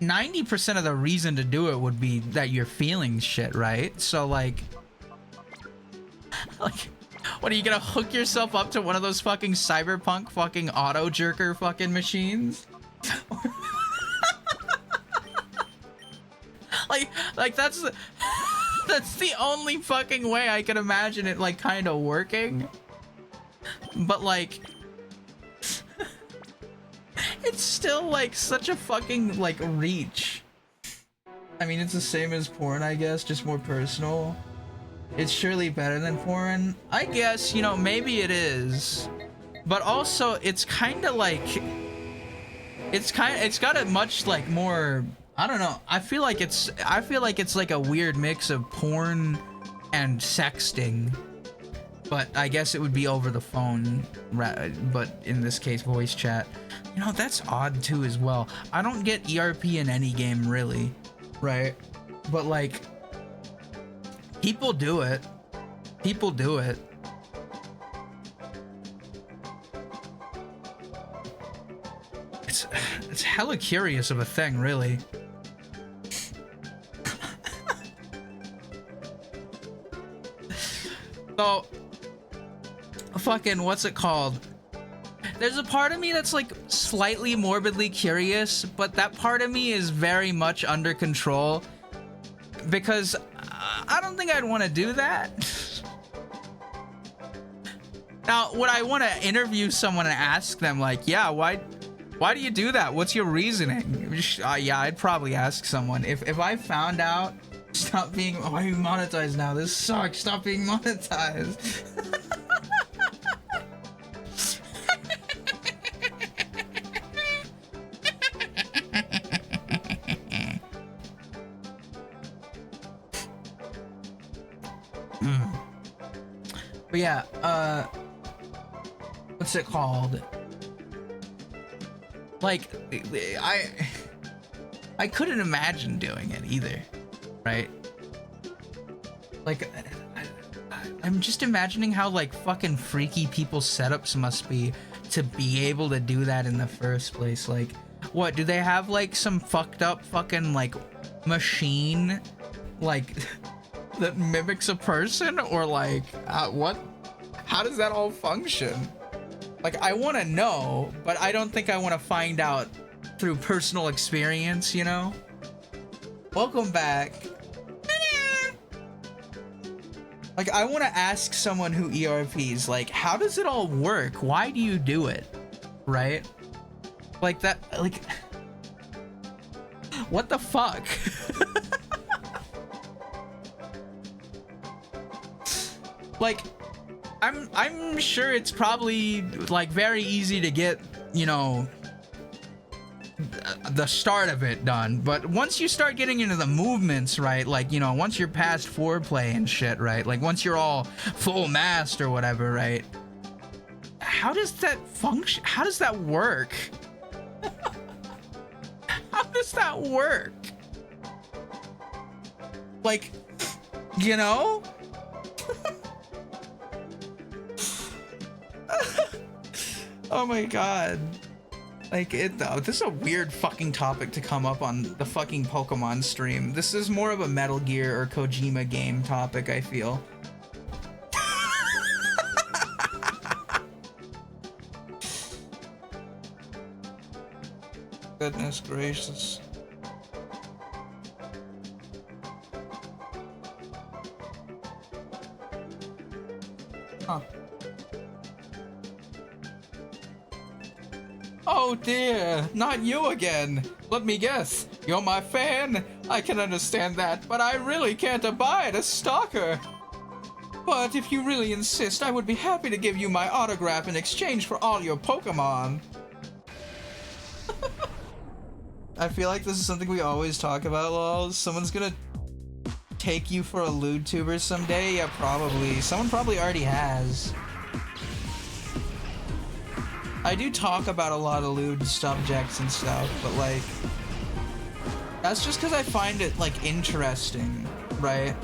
90% of the reason to do it would be that you're feeling shit, right? So like what are you gonna hook yourself up to one of those fucking cyberpunk fucking auto jerker fucking machines? like that's the only fucking way I can imagine it like kind of working. But like it's still like such a fucking like reach. I mean, it's the same as porn, I guess, just more personal. It's surely better than porn. I guess, you know, maybe it is. But also, it's kind of like... It's got a much, like, more... I don't know. I feel like it's like a weird mix of porn and sexting. But I guess it would be over the phone, but in this case, voice chat. You know, that's odd too as well. I don't get ERP in any game really, right? But like, people do it. People do it. It's hella curious of a thing, really. So, fucking, what's it called? There's a part of me that's like slightly morbidly curious, but that part of me is very much under control because I don't think I'd want to do that. Now, would I want to interview someone and ask them like, yeah, why do you do that? What's your reasoning? Yeah, I'd probably ask someone. If I found out, stop being, why are you monetized now? This sucks, stop being monetized. But yeah, what's it called? Like, I couldn't imagine doing it either, right? Like, I'm just imagining how like fucking freaky people's setups must be to be able to do that in the first place. Like, what, do they have like some fucked up fucking like machine like that mimics a person, or like what? How does that all function? Like, I want to know, but I don't think I want to find out through personal experience, you know? Welcome back. Like, I want to ask someone who ERPs, like, how does it all work? Why do you do it? Right? Like that, like, what the fuck? Like, I'm sure it's probably like very easy to get, you know, the start of it done, but once you start getting into the movements, right, like, you know, once you're past foreplay and shit, right, like once you're all full mast or whatever, right, how does that function? How does that work? How does that work? Like, you know? Oh my god. Like, this is a weird fucking topic to come up on the fucking Pokemon stream. This is more of a Metal Gear or Kojima game topic, I feel. Goodness gracious. Huh. Oh dear, not you again. Let me guess, you're my fan? I can understand that, but I really can't abide a stalker. But if you really insist, I would be happy to give you my autograph in exchange for all your Pokemon. I feel like this is something we always talk about, lol. Someone's gonna take you for a lewd tuber someday? Yeah, probably. Someone probably already has. I do talk about a lot of lewd subjects and stuff, but like, that's just because I find it like interesting, right?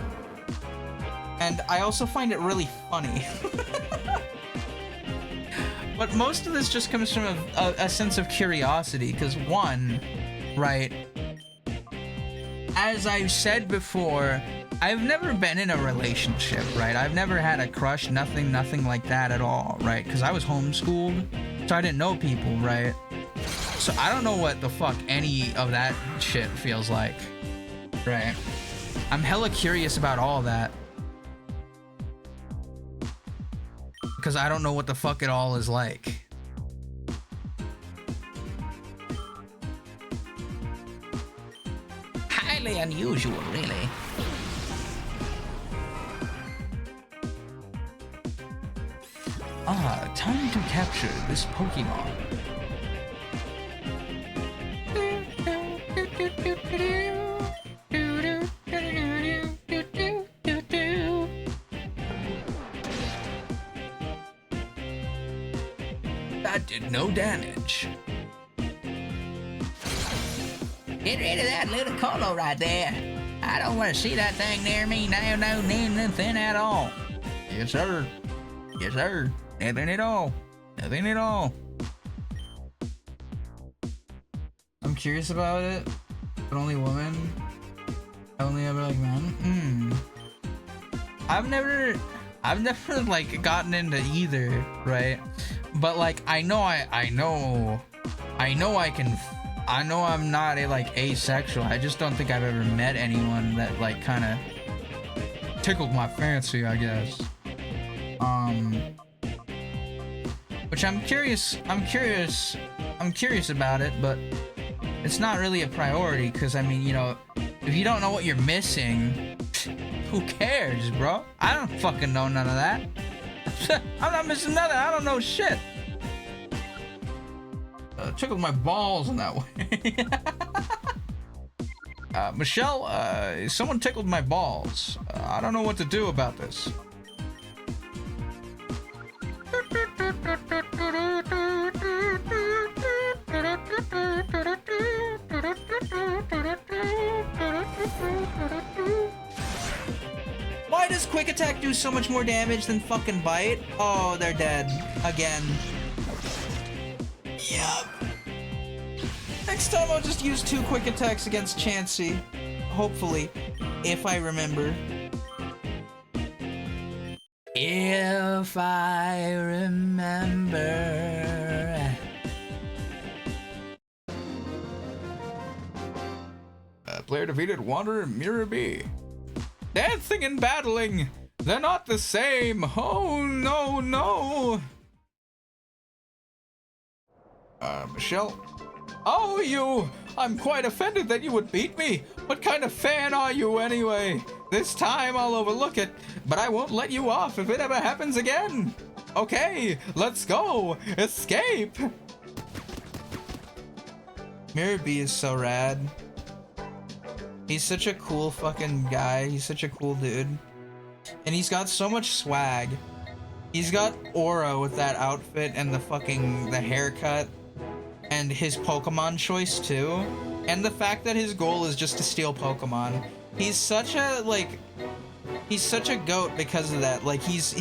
And I also find it really funny. But most of this just comes from a sense of curiosity, because one, right, as I've said before, I've never been in a relationship, right? I've never had a crush, nothing like that at all, right? Because I was homeschooled, so I didn't know people, right? So I don't know what the fuck any of that shit feels like, right? I'm hella curious about all that, because I don't know what the fuck it all is like. Hi, Highly unusual, really. Ah, time to capture this Pokemon. That did no damage. Get rid of that little colo right there. I don't want to see that thing near me now, no, nothing at all. Yes, sir. Yes, sir. Nothing at all. Nothing at all. I'm curious about it, but only women. I only ever like men. I've never like gotten into either, right? But like I know I'm not like asexual. I just don't think I've ever met anyone that like kind of tickled my fancy, I guess. Which I'm curious about it, but it's not really a priority, because I mean, you know, if you don't know what you're missing, who cares, bro? I don't fucking know none of that. I'm not missing nothing. I don't know shit. Tickled my balls in that way. Michelle, someone tickled my balls. I don't know what to do about this. Why does Quick Attack do so much more damage than fucking Bite? Oh, they're dead. Again. Yup. Next time I'll just use 2 Quick Attacks against Chansey. Hopefully. If I remember. If I remember. Player defeated Wanderer Mirror B. Dancing and battling! They're not the same! Oh no, no! Michelle? Oh, you! I'm quite offended that you would beat me! What kind of fan are you anyway? This time I'll overlook it, but I won't let you off if it ever happens again! Okay, let's go! Escape! Mirror B is so rad. He's such a cool fucking guy. He's such a cool dude. And he's got so much swag. He's got aura with that outfit and the haircut. And his Pokemon choice too. And the fact that his goal is just to steal Pokemon. He's such a goat because of that. Like he's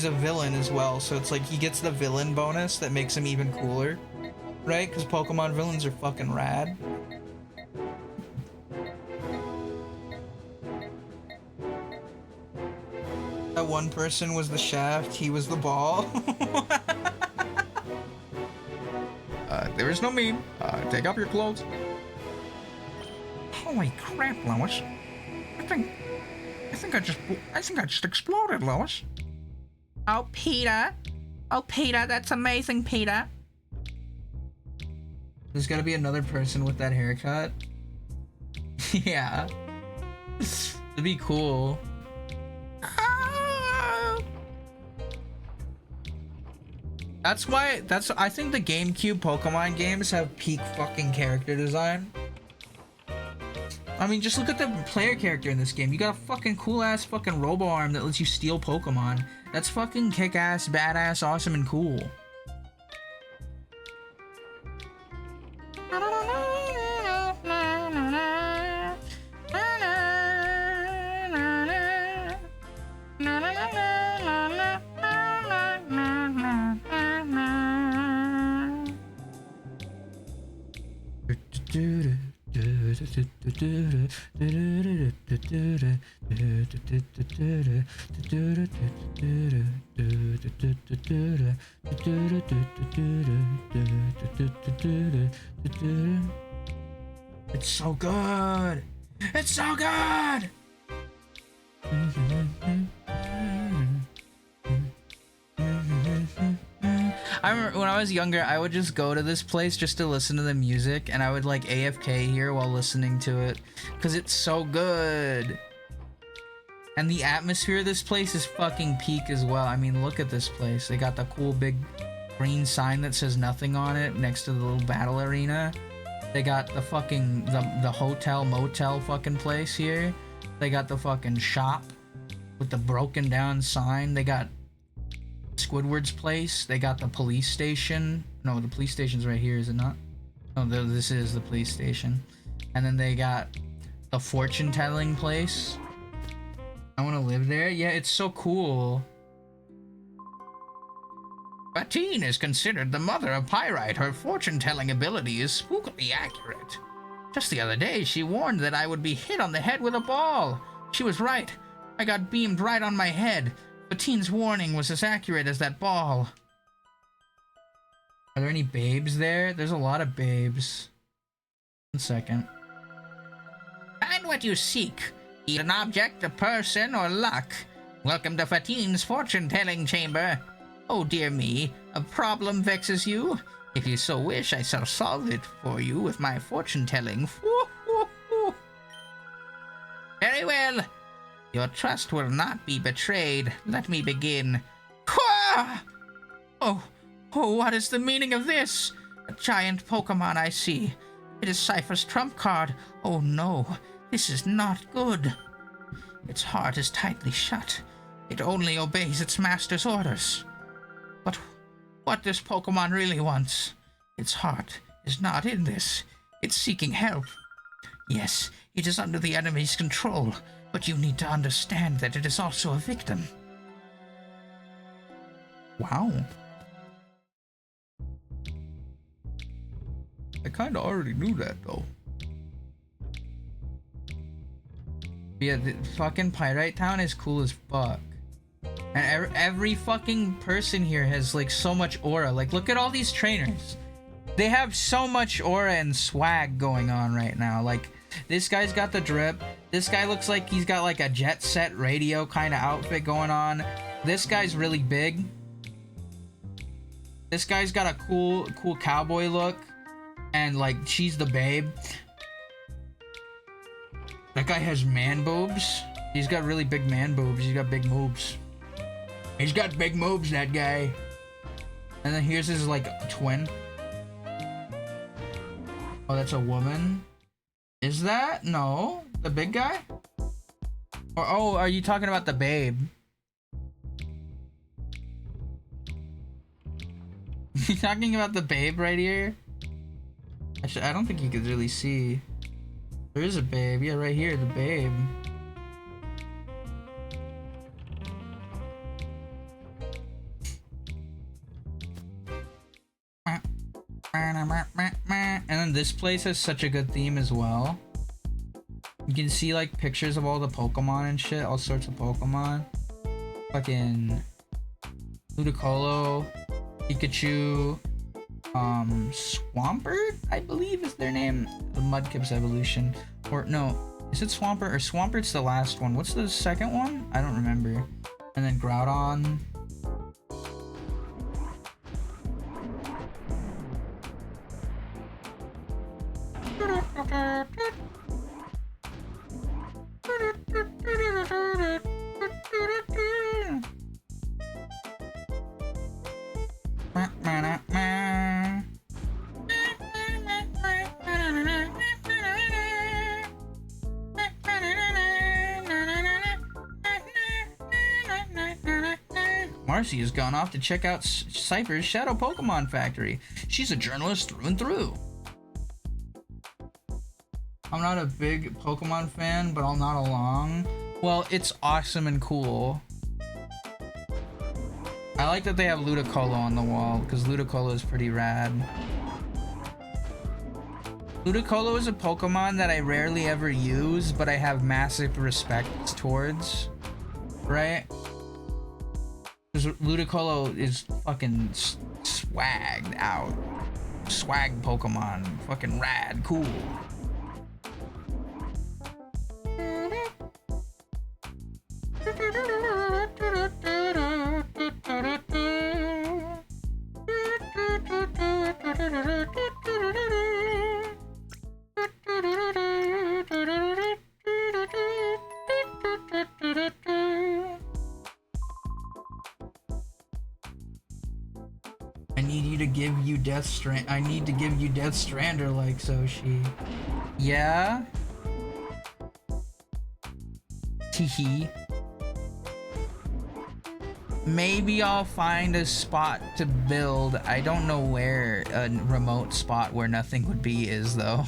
a villain as well. So it's like he gets the villain bonus that makes him even cooler. Right? Because Pokemon villains are fucking rad. That one person was the shaft, he was the ball. There is no meme. Take off your clothes. Holy crap, Lois. I think I just exploded, Lois. Oh, Peter. Oh, Peter, that's amazing, Peter. There's gotta be another person with that haircut. Yeah. It'd be cool. I think the GameCube Pokemon games have peak fucking character design. I mean, just look at the player character in this game. You got a fucking cool ass fucking robo-arm that lets you steal Pokemon. That's fucking kick-ass, badass, awesome, and cool. It's so good. It's so good. I when I was younger, I would just go to this place just to listen to the music, and I would like AFK here while listening to it, because it's so good. And the atmosphere of this place is fucking peak as well. I mean, look at this place. They got the cool big green sign that says nothing on it next to the little battle arena. They got the fucking, the hotel motel fucking place here. They got the fucking shop with the broken down sign. They got Squidward's place. They got the police station. No, the police station's right here, is it not? No, this is the police station. And then they got the fortune telling place. I want to live there. Yeah, it's so cool. Fatine is considered the mother of Pyrite. Her fortune-telling ability is spookily accurate. Just the other day, she warned that I would be hit on the head with a ball. She was right. I got beamed right on my head. Fatine's warning was as accurate as that ball. Are there any babes there? There's a lot of babes. 1 second. Find what you seek. Either an object, a person, or luck. Welcome to Fatine's fortune-telling chamber. Oh dear me, a problem vexes you? If you so wish, I shall solve it for you with my fortune-telling. Very well. Your trust will not be betrayed. Let me begin. Quah! Oh, what is the meaning of this? A giant Pokemon, I see. It is Cypher's trump card. Oh no, this is not good. Its heart is tightly shut. It only obeys its master's orders. But what this Pokemon really wants? Its heart is not in this. It's seeking help. Yes, it is under the enemy's control, but you need to understand that it is also a victim. Wow. I kinda already knew that, though. Yeah, the fucking Pyrite Town is cool as fuck. And every fucking person here has like so much aura. Like, look at all these trainers. They have so much aura and swag going on right now. Like, this guy's got the drip. This guy looks like he's got like a jet set radio kind of outfit going on. This guy's really big. This guy's got a cool cowboy look. And like, she's the babe. That guy has man boobs. He's got really big man boobs. He's got big moves. He's got big moves, that guy. And then here's his like twin. Oh, that's a woman. Is that? No. The big guy? Or, oh, are you talking about the babe? You talking about the babe right here? Actually, I don't think you could really see. There is a babe. Yeah, right here, the babe. And then this place has such a good theme as well. You can see like pictures of all the Pokemon and shit, all sorts of Pokemon. Fucking Ludicolo, Pikachu, Swampert, I believe is their name. The Mudkip's evolution. Or no, is it Swampert or Swampert's the last one? What's the second one? I don't remember. And then Groudon. Marcy has gone off to check out Cypher's Shadow Pokemon Factory. She's a journalist through and through. I'm not a big Pokemon fan, but I'll nod along. Well, it's awesome and cool. I like that they have Ludicolo on the wall, because Ludicolo is pretty rad. Ludicolo is a Pokemon that I rarely ever use, but I have massive respect towards. Right? Because Ludicolo is fucking swagged out. Swag Pokemon. Fucking rad. Cool. to give you I need to give you Death Strander like Soshi. Yeah? Teehee. Maybe I'll find a spot to build. I don't know where a remote spot where nothing would be is, though.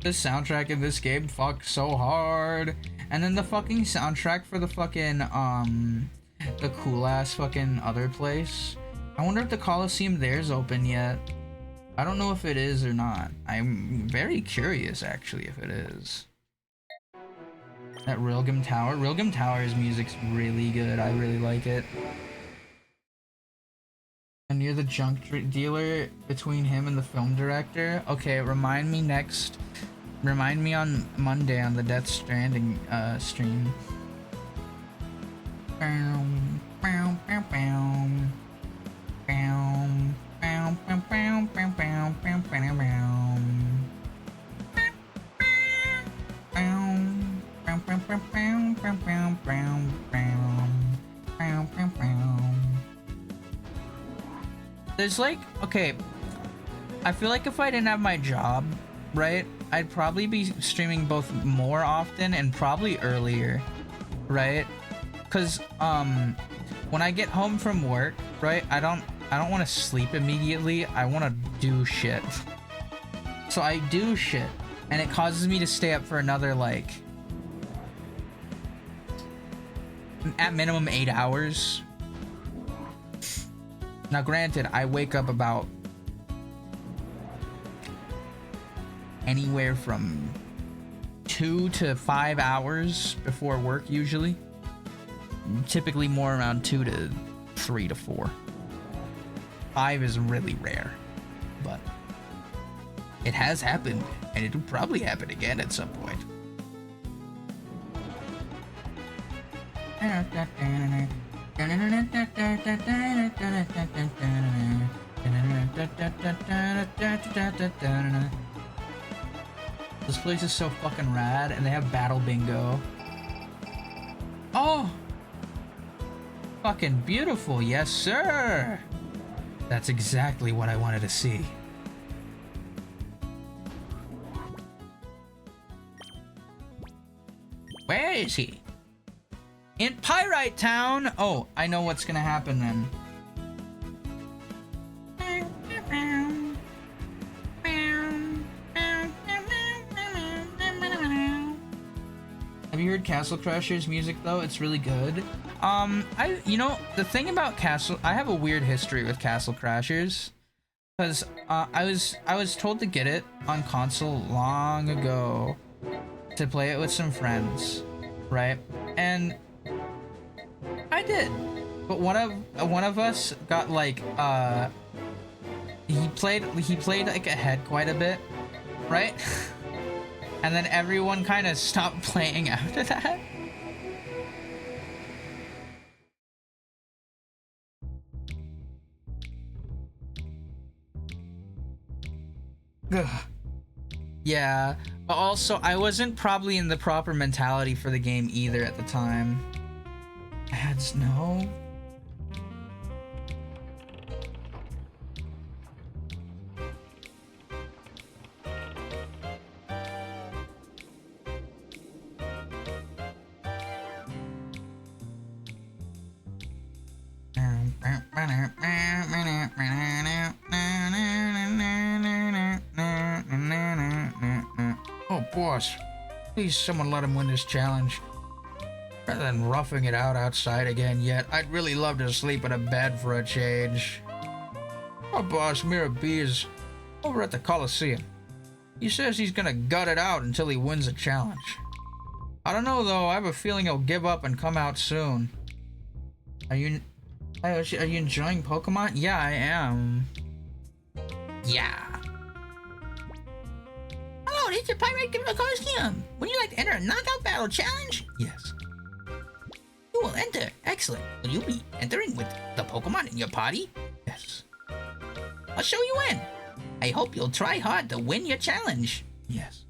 The soundtrack in this game fucks so hard. And then the fucking soundtrack for the fucking, the cool ass fucking other place. I wonder if the Coliseum there's open yet. I don't know if it is or not. I'm very curious actually if it is. At Rilgum Tower. Rilgum Tower's music's really good. I really like it. And you're the junk dealer between him and the film director. Okay, remind me next. Remind me on Monday on the Death Stranding stream. There's like, okay, I feel like if I didn't have my job, right, I'd probably be streaming both more often and probably earlier, right? Cause when I get home from work, right, I don't want to sleep immediately. I want to do shit. So I do shit, and it causes me to stay up for another, like, at minimum 8 hours. Now granted, I wake up about anywhere from 2 to 5 hours before work usually. Typically more around 2 to 3 to 4. 5 is really rare, but it has happened, and it'll probably happen again at some point. This place is so fucking rad, and they have battle bingo. Oh! Fucking beautiful, yes sir! That's exactly what I wanted to see. Where is he? In Pyrite Town! Oh, I know what's gonna happen then. Have you heard Castle Crasher's music though? It's really good. You know, the thing about I have a weird history with Castle Crashers, because I was told to get it on console long ago to play it with some friends, right? And I did, but one of us got like he played like ahead quite a bit, right? And then everyone kind of stopped playing after that. Ugh. Yeah, but also I wasn't probably in the proper mentality for the game either at the time. Ads, no. Oh, boss. Please, someone let him win this challenge. Rather than roughing it out outside again yet, I'd really love to sleep in a bed for a change. Our boss, Mira B, is over at the Coliseum. He says he's gonna gut it out until he wins a challenge. I don't know though, I have a feeling he'll give up and come out soon. Are you enjoying Pokemon? Yeah, I am. Yeah. Hello, this is Pirate Giver Coliseum. Would you like to enter a knockout battle challenge? Yes. You will enter. Excellent. Will you be entering with the Pokemon in your party? Yes. I'll show you in. I hope you'll try hard to win your challenge. Yes.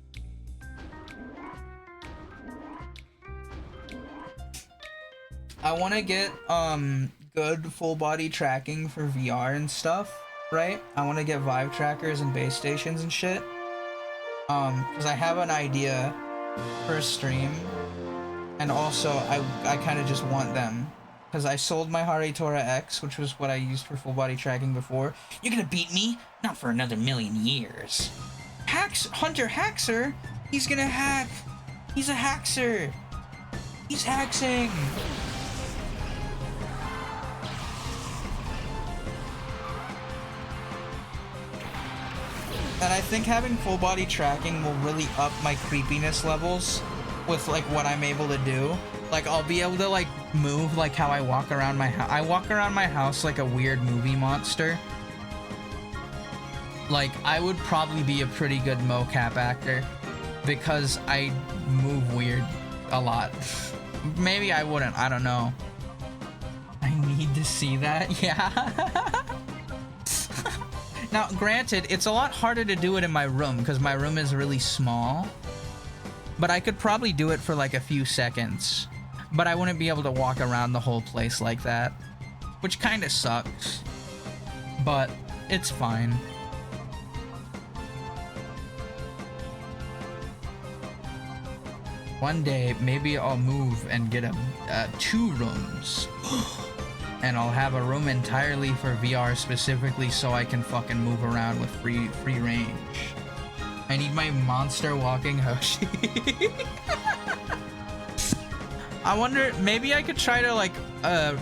I want to get good full body tracking for VR and stuff, right? I want to get Vive trackers and base stations and shit. Because I have an idea for a stream, and also I kind of just want them. Because I sold my Haritora X, which was what I used for full body tracking before. You're gonna beat me? Not for another million years. Hunter Haxer? He's gonna hack. He's a haxer. He's haxing. And I think having full body tracking will really up my creepiness levels with like what I'm able to do. Like I'll be able to like move like how I walk around my house. I walk around my house like a weird movie monster. Like I would probably be a pretty good mocap actor because I move weird a lot. Maybe I wouldn't, I don't know. I need to see that, yeah. Now, granted, it's a lot harder to do it in my room because my room is really small. But I could probably do it for like a few seconds. But I wouldn't be able to walk around the whole place like that. Which kind of sucks. But it's fine. One day, maybe I'll move and get 2 rooms. And I'll have a room entirely for VR specifically so I can fucking move around with free range. I need my monster walking Hoshi. I wonder, maybe I could try to like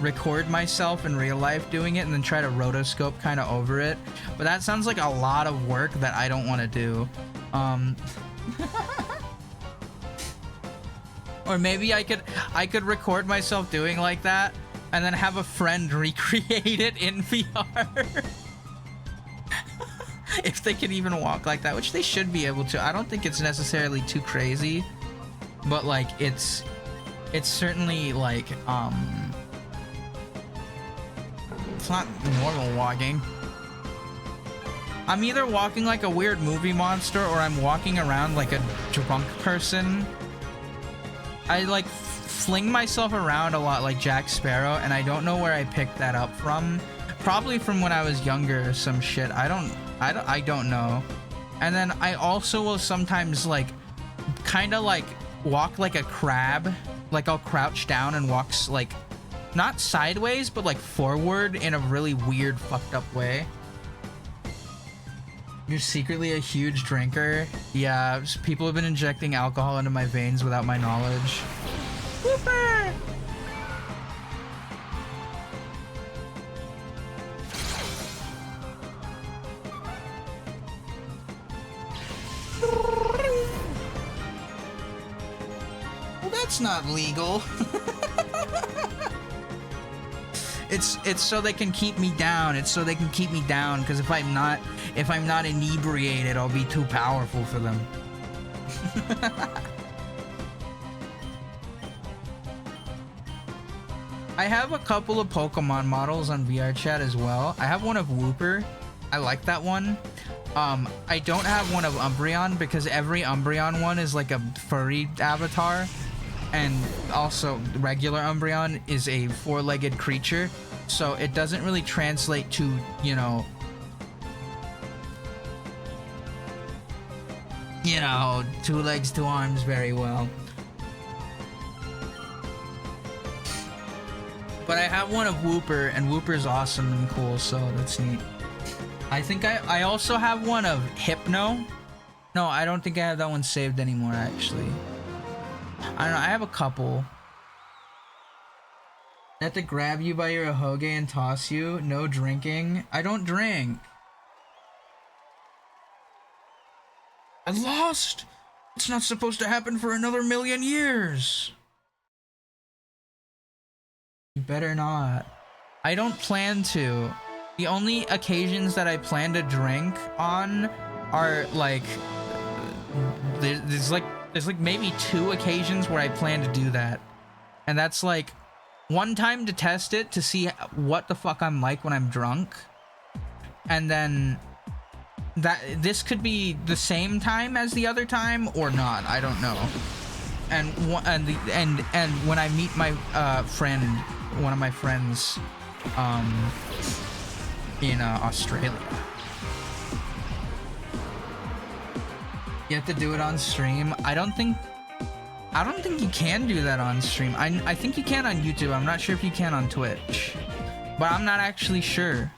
record myself in real life doing it and then try to rotoscope kind of over it. But that sounds like a lot of work that I don't want to do. Or maybe I could record myself doing like that and then have a friend recreate it in VR. If they can even walk like that, which they should be able to. I don't think it's necessarily too crazy, but like it's certainly like it's not normal walking. I'm either walking like a weird movie monster or I'm walking around like a drunk person. I like fling myself around a lot like Jack Sparrow, and I don't know where I picked that up from. Probably from when I was younger or some shit. I don't know. And then I also will sometimes like kind of like walk like a crab. Like I'll crouch down and walk like not sideways but like forward in a really weird fucked up way. You're secretly a huge drinker? Yeah, people have been injecting alcohol into my veins without my knowledge. Whooper! Well, that's not legal. It's so they can keep me down. It's so they can keep me down, because if I'm not inebriated, I'll be too powerful for them. I have a couple of Pokemon models on VRChat as well. I have one of Wooper. I like that one. I don't have one of Umbreon because every Umbreon one is like a furry avatar. And also, regular Umbreon is a 4-legged creature, so it doesn't really translate to, you know, 2 legs, 2 arms very well. But I have one of Wooper, and Wooper's awesome and cool, so that's neat. I think I also have one of Hypno. No, I don't think I have that one saved anymore, actually. I don't know, I have a couple. They have to grab you by your ahoge and toss you. No drinking. I don't drink. I lost! It's not supposed to happen for another 1,000,000 years! You better not. I don't plan to. The only occasions that I plan to drink on are like... There's like maybe 2 occasions where I plan to do that. And that's like one time to test it to see what the fuck I'm like when I'm drunk. And then that this could be the same time as the other time or not. I don't know. And when I meet my one of my friends in Australia, you have to do it on stream. I don't think you can do that on stream. I think you can on YouTube. I'm not sure if you can on Twitch, but I'm not actually sure.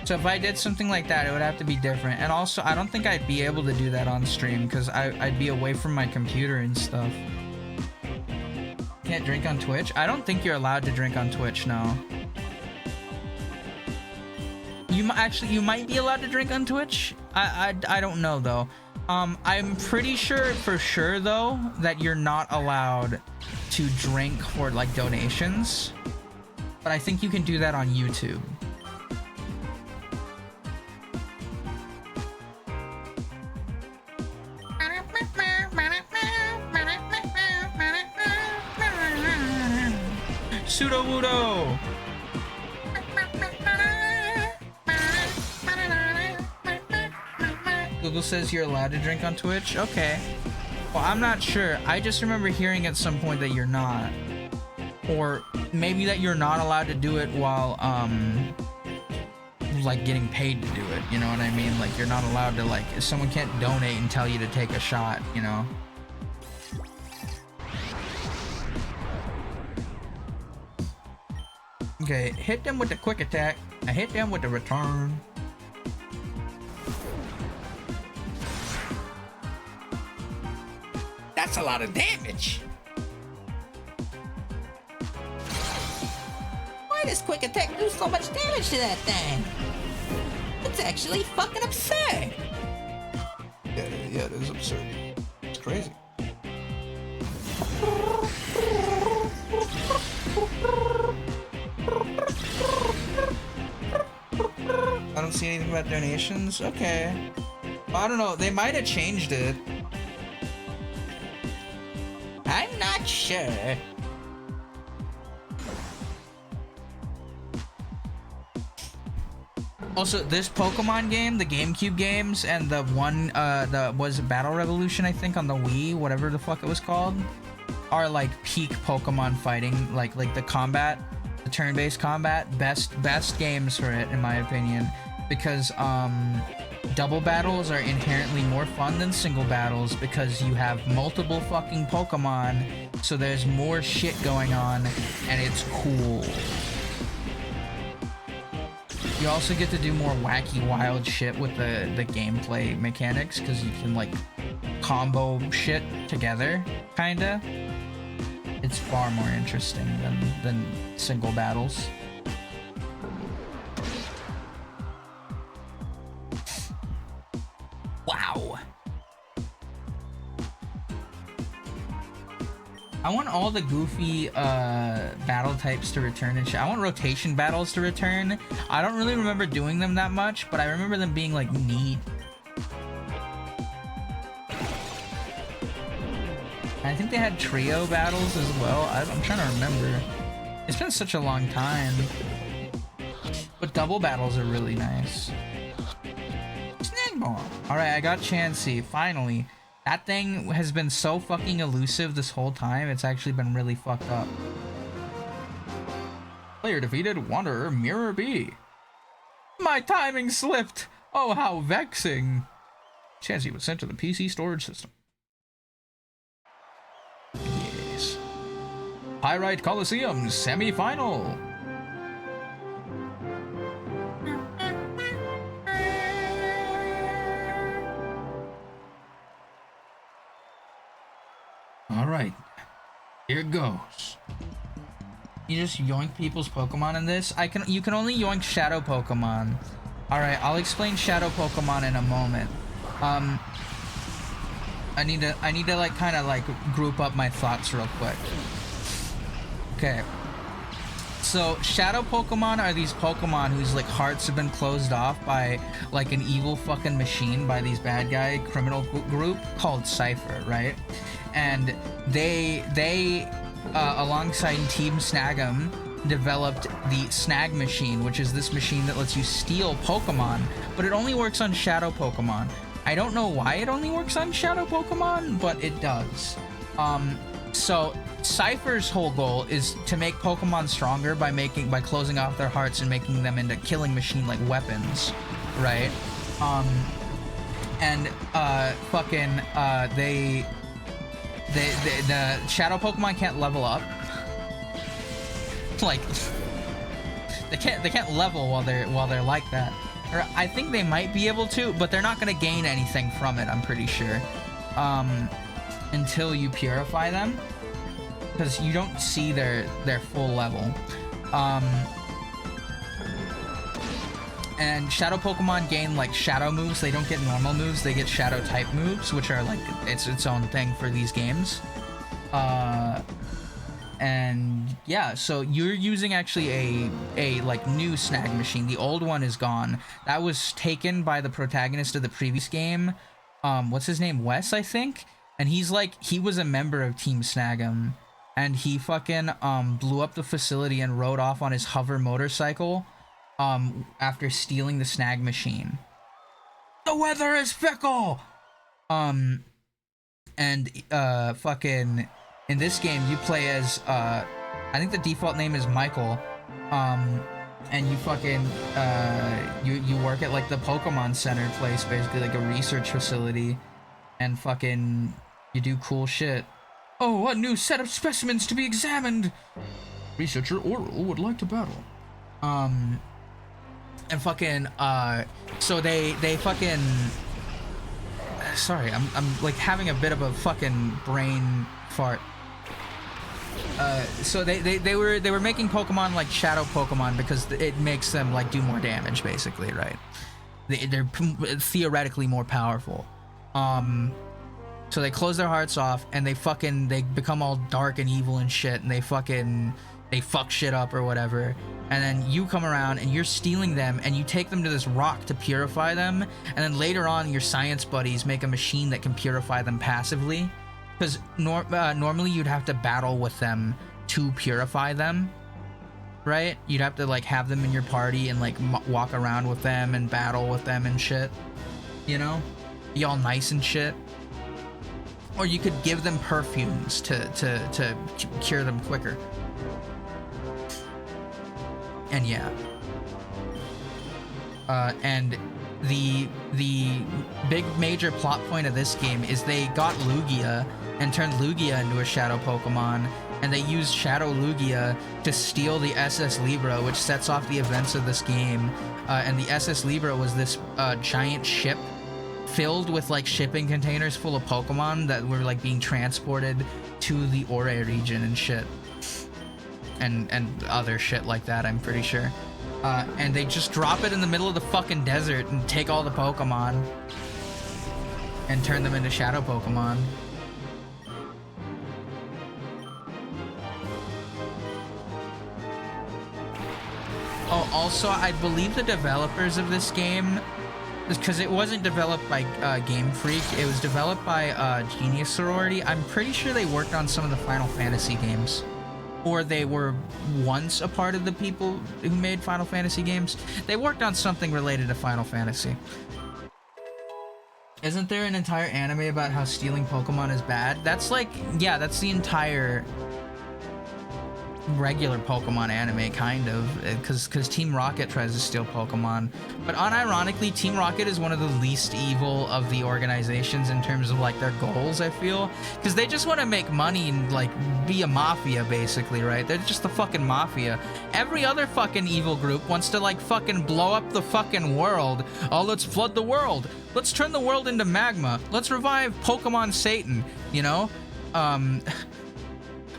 So if I did something like that, it would have to be different. And also, I don't think I'd be able to do that on stream because I'd be away from my computer and stuff. Can't drink on Twitch? I don't think you're allowed to drink on Twitch, no. You might be allowed to drink on Twitch. I don't know though. I'm pretty sure for sure though that you're not allowed to drink for like donations. But I think you can do that on YouTube. Pseudo Wudo. Google says you're allowed to drink on Twitch. Okay. Well, I'm not sure. I just remember hearing at some point that you're not, or maybe that you're not allowed to do it while like getting paid to do it. You know what I mean? Like you're not allowed to, like, if someone can't donate and tell you to take a shot. You know. Okay, hit them with the quick attack. I hit them with the return. That's a lot of damage. Why does quick attack do so much damage to that thing? It's actually fucking absurd. Yeah, it is absurd. It's crazy. I don't see anything about donations. Okay. Well, I don't know. They might have changed it. I'm not sure. Also, this Pokemon game, the GameCube games, and the one, was Battle Revolution, I think, on the Wii, whatever the fuck it was called, are like peak Pokemon fighting, like the combat, the turn-based combat, best games for it, in my opinion, because, double battles are inherently more fun than single battles because you have multiple fucking Pokemon, so there's more shit going on, and it's cool. You also get to do more wacky, wild shit with the gameplay mechanics because you can, like, combo shit together, kinda. It's far more interesting than single battles. Wow. I want all the goofy battle types to return and shit. I want rotation battles to return. I don't really remember doing them that much, but I remember them being like neat. I think they had trio battles as well. I'm trying to remember. It's been such a long time. But double battles are really nice. Alright, I got Chansey, finally. That thing has been so fucking elusive this whole time, it's actually been really fucked up. Player defeated, Wanderer, Mirror B. My timing slipped! Oh, how vexing! Chansey was sent to the PC storage system. Yes. Pyrite Coliseum, semi-final! Alright, here it goes. You just yoink people's Pokemon in this? You can only yoink Shadow Pokemon. Alright, I'll explain Shadow Pokemon in a moment. I need to like kind of like group up my thoughts real quick. Okay. So Shadow Pokemon are these Pokemon whose like hearts have been closed off by like an evil fucking machine, by these bad guy criminal group called Cypher, right? And they alongside Team Snag'em developed the snag machine, which is this machine that lets you steal Pokemon, but it only works on Shadow Pokemon. I don't know why it only works on Shadow Pokemon, but it does. So Cypher's whole goal is to make Pokemon stronger by closing off their hearts and making them into killing machine like weapons, right? The Shadow Pokemon can't level up. Like they can't level while they're like that. Or I think they might be able to, but they're not gonna gain anything from it, I'm pretty sure. Until you purify them. Because you don't see their full level. And Shadow Pokemon gain like Shadow moves. They don't get normal moves. They get Shadow type moves, which are like its own thing for these games. And yeah, so you're using actually a like new snag machine. The old one is gone. That was taken by the protagonist of the previous game. What's his name? Wes, I think. And he was a member of Team Snag'em. And he fucking blew up the facility and rode off on his hover motorcycle after stealing the snag machine. The weather is fickle! Fucking in this game you play as I think the default name is Michael. And you fucking you work at like the Pokemon Center place, basically like a research facility, and fucking you do cool shit. Oh, a new set of specimens to be examined! Researcher Oral would like to battle. And fucking, so they fucking... Sorry, I'm like having a bit of a fucking brain fart. So they were making Pokemon like Shadow Pokemon because it makes them like do more damage, basically, right? They're theoretically more powerful. So they close their hearts off and they become all dark and evil and shit, and they fuck shit up or whatever. And then you come around and you're stealing them and you take them to this rock to purify them, and then later on your science buddies make a machine that can purify them passively, because normally you'd have to battle with them to purify them, right? You'd have to like have them in your party and like walk around with them and battle with them and shit, you know, be all nice and shit. Or you could give them perfumes to cure them quicker. And yeah. And the big major plot point of this game is they got Lugia and turned Lugia into a Shadow Pokemon, and they used Shadow Lugia to steal the SS Libra, which sets off the events of this game. And the SS Libra was this giant ship filled with like shipping containers full of Pokemon that were like being transported to the Ore region and shit. And other shit like that, I'm pretty sure. And they just drop it in the middle of the fucking desert and take all the Pokemon and turn them into Shadow Pokemon. Oh, also, I believe the developers of this game, because it wasn't developed by Game Freak, it was developed by Genius Sorority. I'm pretty sure they worked on some of the Final Fantasy games. Or they were once a part of the people who made Final Fantasy games. They worked on something related to Final Fantasy. Isn't there an entire anime about how stealing Pokemon is bad? That's like, yeah, that's the entire regular Pokemon anime, kind of, because Team Rocket tries to steal Pokemon. But unironically, Team Rocket is one of the least evil of the organizations in terms of like their goals, I feel, because they just want to make money and like be a mafia, basically, right? They're just the fucking mafia. Every other fucking evil group wants to like fucking blow up the fucking world. Oh, let's flood the world. Let's turn the world into magma. Let's revive Pokemon Satan, you know?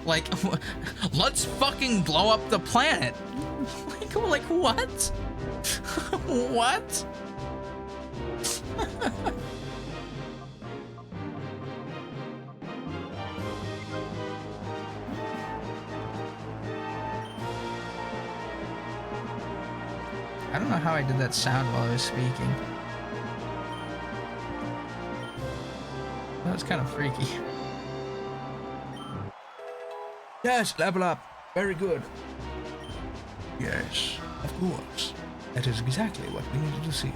Like, let's fucking blow up the planet. like what? What? I don't know how I did that sound while I was speaking. That was kind of freaky. Yes, level up. Very good. Yes, of course. That is exactly what we needed to see.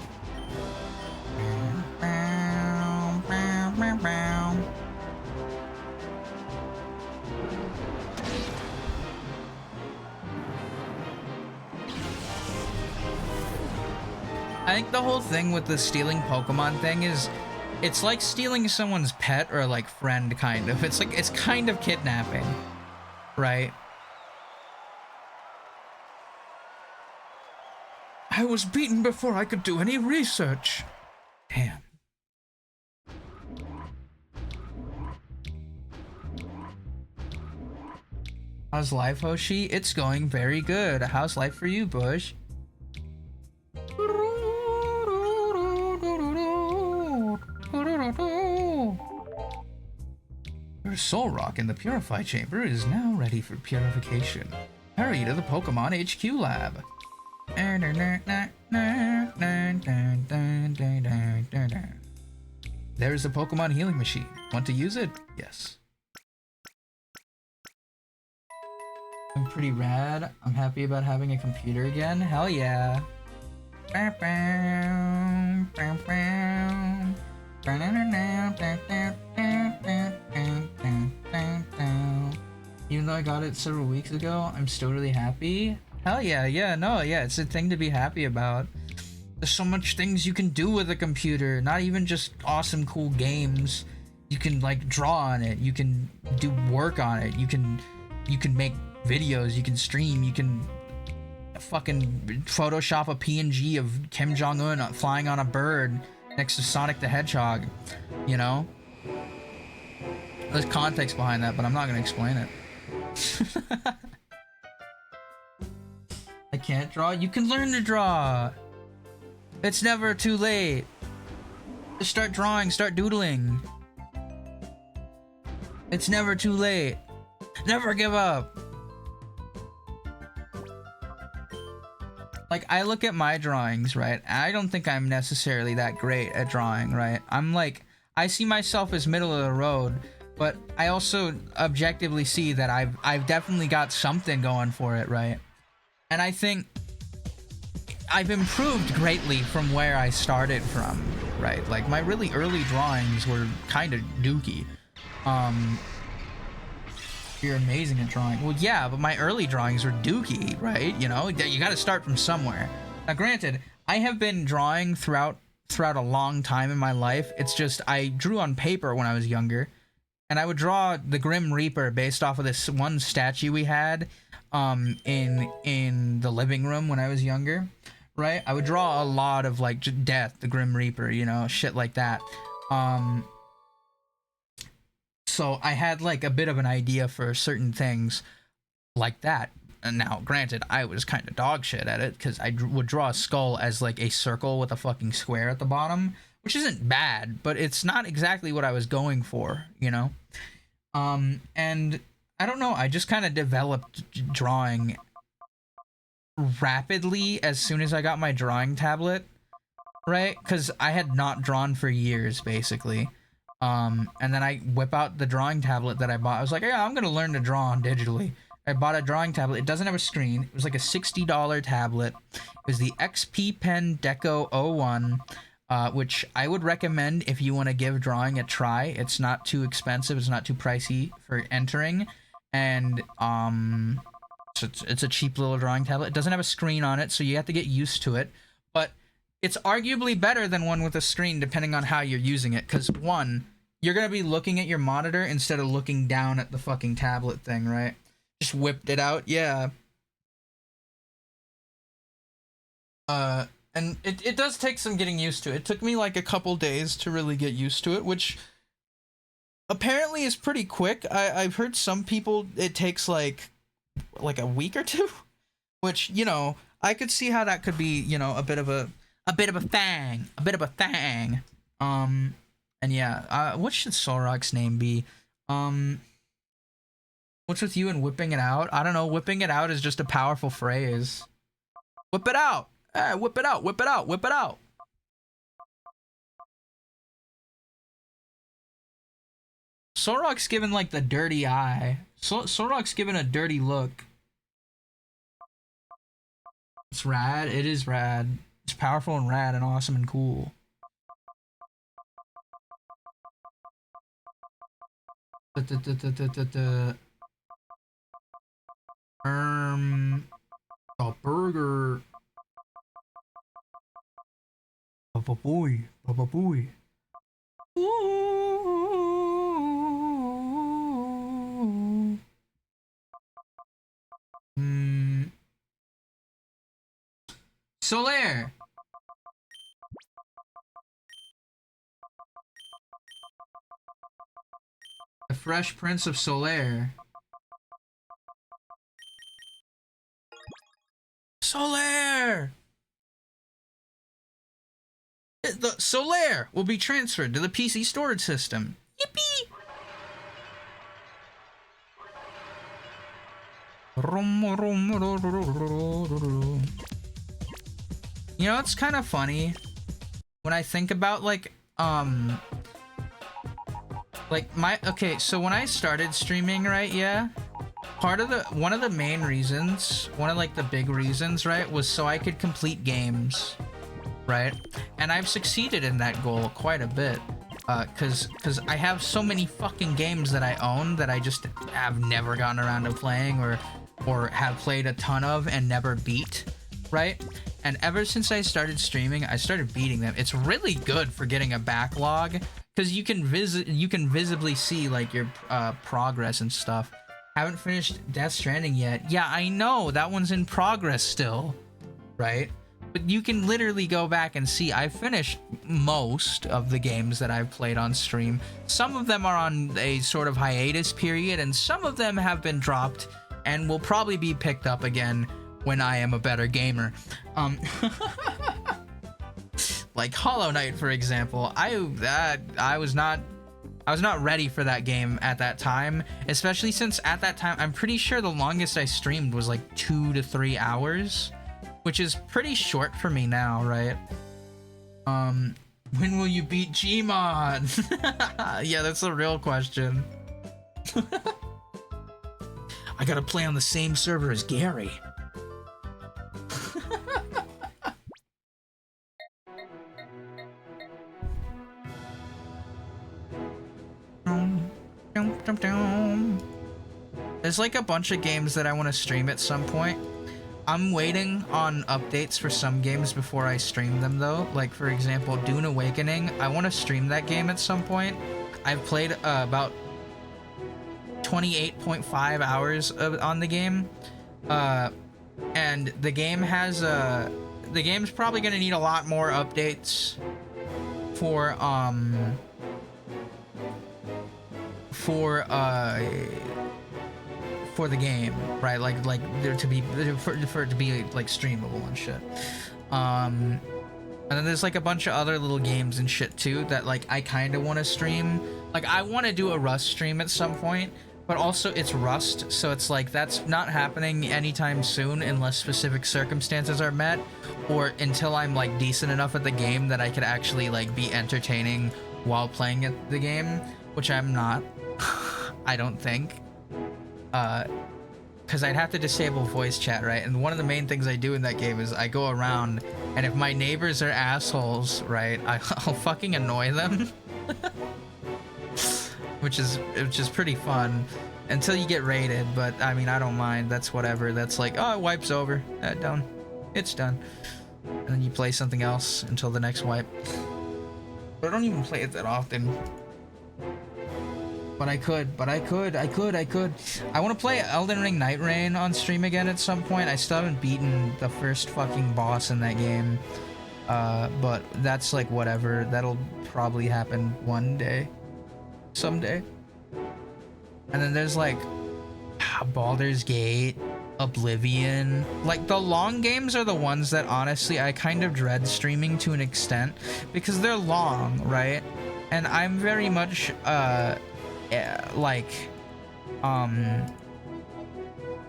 I think the whole thing with the stealing Pokemon thing is, it's like stealing someone's pet or like friend, kind of. It's like, it's kind of kidnapping, right? I was beaten before I could do any research. Damn. How's life, Hoshi? It's going very good. How's life for you, Bush? Your soul rock in the Purify Chamber is now ready for purification. Hurry to the Pokemon HQ lab. There's the Pokemon healing machine. Want to use it? Yes. I'm pretty rad. I'm happy about having a computer again. Hell yeah. Even though I got it several weeks ago, I'm still really happy. Hell yeah, yeah, it's a thing to be happy about. There's so much things you can do with a computer, not even just awesome, cool games. You can like draw on it, you can do work on it, you can make videos, you can stream, you can fucking Photoshop a PNG of Kim Jong-un flying on a bird next to Sonic the Hedgehog, you know? There's context behind that, but I'm not gonna explain it. I can't draw? You can learn to draw! It's never too late. Just start drawing, start doodling. It's never too late. Never give up. Like, I look at my drawings, right? I don't think I'm necessarily that great at drawing, right? I'm like, I see myself as middle of the road, but I also objectively see that I've definitely got something going for it, right? And I think I've improved greatly from where I started from, right? Like, my really early drawings were kind of dookie. You're amazing at drawing. Well, yeah, but my early drawings were dookie, right? You know, you gotta start from somewhere. Now, granted, I have been drawing throughout a long time in my life. It's just, I drew on paper when I was younger, and I would draw the Grim Reaper based off of this one statue we had in the living room when I was younger, right? I would draw a lot of, like, death, the Grim Reaper, you know, shit like that. So I had like a bit of an idea for certain things like that. And now, granted, I was kind of dog shit at it because I would draw a skull as like a circle with a fucking square at the bottom, which isn't bad, but it's not exactly what I was going for, you know? And I don't know, I just kind of developed drawing rapidly as soon as I got my drawing tablet, right? Because I had not drawn for years, basically. And then I whip out the drawing tablet that I bought. I was like, yeah, I'm gonna learn to draw on digitally. I bought a drawing tablet. It doesn't have a screen. It was like a $60 tablet. It was the XP Pen Deco 01, which I would recommend if you want to give drawing a try. It's not too expensive. It's not too pricey for entering. And, so it's a cheap little drawing tablet. It doesn't have a screen on it, so you have to get used to it. But it's arguably better than one with a screen, depending on how you're using it. Because, one, you're going to be looking at your monitor instead of looking down at the fucking tablet thing, right? Just whipped it out, yeah. And it does take some getting used to. It took me like a couple days to really get used to it, which apparently is pretty quick. I've heard some people it takes like a week or two, which, you know, I could see how that could be, you know, a bit of a thing. And yeah, what should Solrock's name be? What's with you and whipping it out? I don't know, whipping it out is just a powerful phrase. Whip it out! Hey, whip it out, whip it out, whip it out! Solrock's given like the dirty eye. Solrock's given a dirty look. It's rad. It is rad. It's powerful and rad and awesome and cool. A burger. Baba boy. Baba boy. Ooh. Solaire. The Fresh Prince of Solaire. Solaire! The Solaire will be transferred to the PC storage system. Yippee! You know, it's kind of funny when I think about like okay, so when I started streaming, right, yeah, one of the main reasons, one of like the big reasons, right, was so I could complete games, right? And I've succeeded in that goal quite a bit, cause I have so many fucking games that I own that I just have never gotten around to playing or have played a ton of and never beat, right? And ever since I started streaming, I started beating them. It's really good for getting a backlog, because you can visibly see like your progress and stuff. Haven't finished Death Stranding yet. Yeah, I know that one's in progress still, right? But you can literally go back and see I've finished most of the games that I've played on stream. Some of them are on a sort of hiatus period, and some of them have been dropped and will probably be picked up again when I am a better gamer. Like Hollow Knight, for example. I was not ready for that game at that time, especially since at that time I'm pretty sure the longest I streamed was like 2 to 3 hours, which is pretty short for me now, right? When will you beat Gmod? Yeah, that's the real question. I gotta play on the same server as Gary. There's like a bunch of games that I want to stream at some point. I'm waiting on updates for some games before I stream them though. Like for example, Dune Awakening. I want to stream that game at some point. I've played about 28.5 hours on the game. And the game has the game's probably gonna need a lot more updates for the game, right? Like there to be for it to be like streamable and shit. And then there's like a bunch of other little games and shit too that like I kind of want to stream. Like I want to do a Rust stream at some point, but also it's Rust, so it's like that's not happening anytime soon unless specific circumstances are met, or until I'm like decent enough at the game that I could actually like be entertaining while playing the game, which I'm not. I don't think. Because I'd have to disable voice chat, right? And one of the main things I do in that game is I go around, and if my neighbors are assholes, right, I'll fucking annoy them. which is pretty fun until you get raided, but I mean, I don't mind. That's whatever. That's like, oh, it wipes over. Done. It's done. And then you play something else until the next wipe. But I don't even play it that often. But I could. I want to play Elden Ring Night Rain on stream again at some point. I still haven't beaten the first fucking boss in that game. But that's like whatever. That'll probably happen one day. Someday. And then there's like Baldur's Gate, Oblivion. Like the long games are the ones that honestly I kind of dread streaming to an extent because they're long, right? And I'm very much I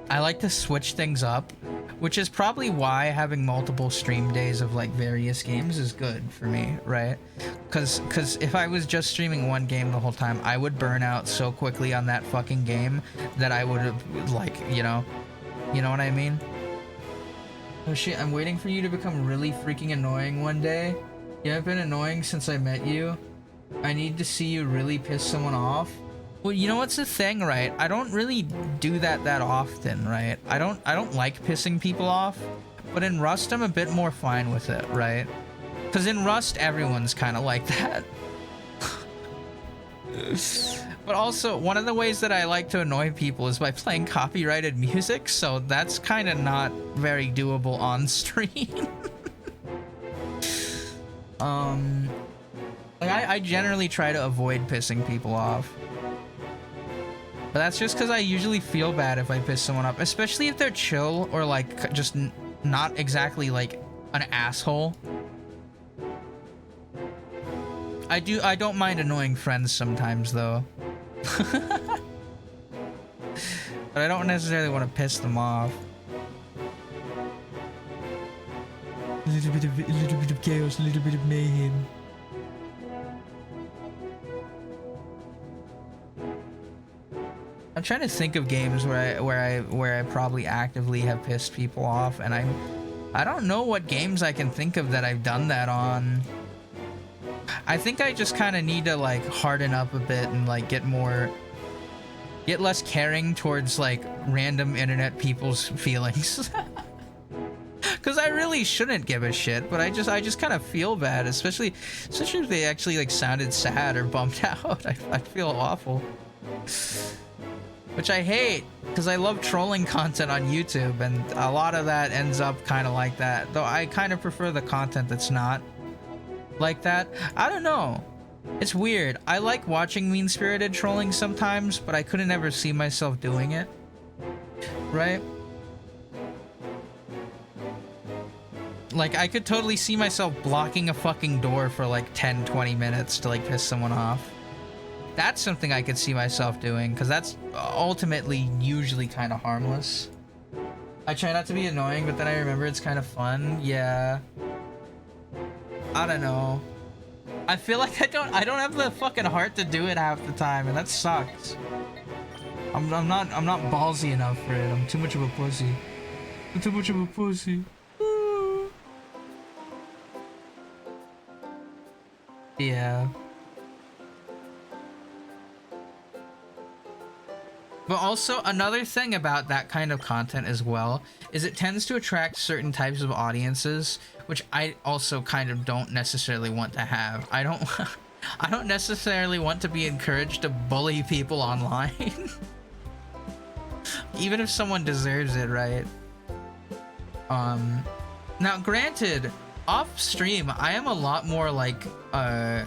like to switch things up, which is probably why having multiple stream days of like various games is good for me, right? Because if I was just streaming one game the whole time, I would burn out so quickly on that fucking game that I would have like, you know what I mean? Oh shit, I'm waiting for you to become really freaking annoying one day. You haven't been annoying since I met you. I need to see you really piss someone off. Well, you know what's the thing, right? I don't really do that often, right? I don't like pissing people off, but in Rust I'm a bit more fine with it, right? Because in Rust everyone's kind of like that. But also, one of the ways that I like to annoy people is by playing copyrighted music, so that's kind of not very doable on stream. Like I generally try to avoid pissing people off. But that's just because I usually feel bad if I piss someone off, especially if they're chill or like just not exactly like an asshole. I don't mind annoying friends sometimes though. But I don't necessarily want to piss them off. A little bit of chaos, a little bit of mayhem. I'm trying to think of games where I probably actively have pissed people off, and I don't know what games I can think of that I've done that on. I think I just kind of need to like harden up a bit and like get less caring towards like random internet people's feelings. Cause I really shouldn't give a shit, but I just kind of feel bad, especially if they actually like sounded sad or bummed out. I feel awful. Which I hate, because I love trolling content on YouTube, and a lot of that ends up kind of like that. Though I kind of prefer the content that's not like that. I don't know. It's weird. I like watching mean-spirited trolling sometimes, but I couldn't ever see myself doing it. Right? Like, I could totally see myself blocking a fucking door for like 10-20 minutes to like piss someone off. That's something I could see myself doing, because that's ultimately usually kind of harmless. I try not to be annoying, but then I remember it's kind of fun. Yeah. I don't know. I feel like I don't have the fucking heart to do it half the time, and that sucks. I'm not ballsy enough for it. I'm too much of a pussy. I'm too much of a pussy. Yeah. But also, another thing about that kind of content as well is it tends to attract certain types of audiences, which I also kind of don't necessarily want to have. I don't necessarily want to be encouraged to bully people online. Even if someone deserves it, right? Now granted, off stream, I am a lot more like, I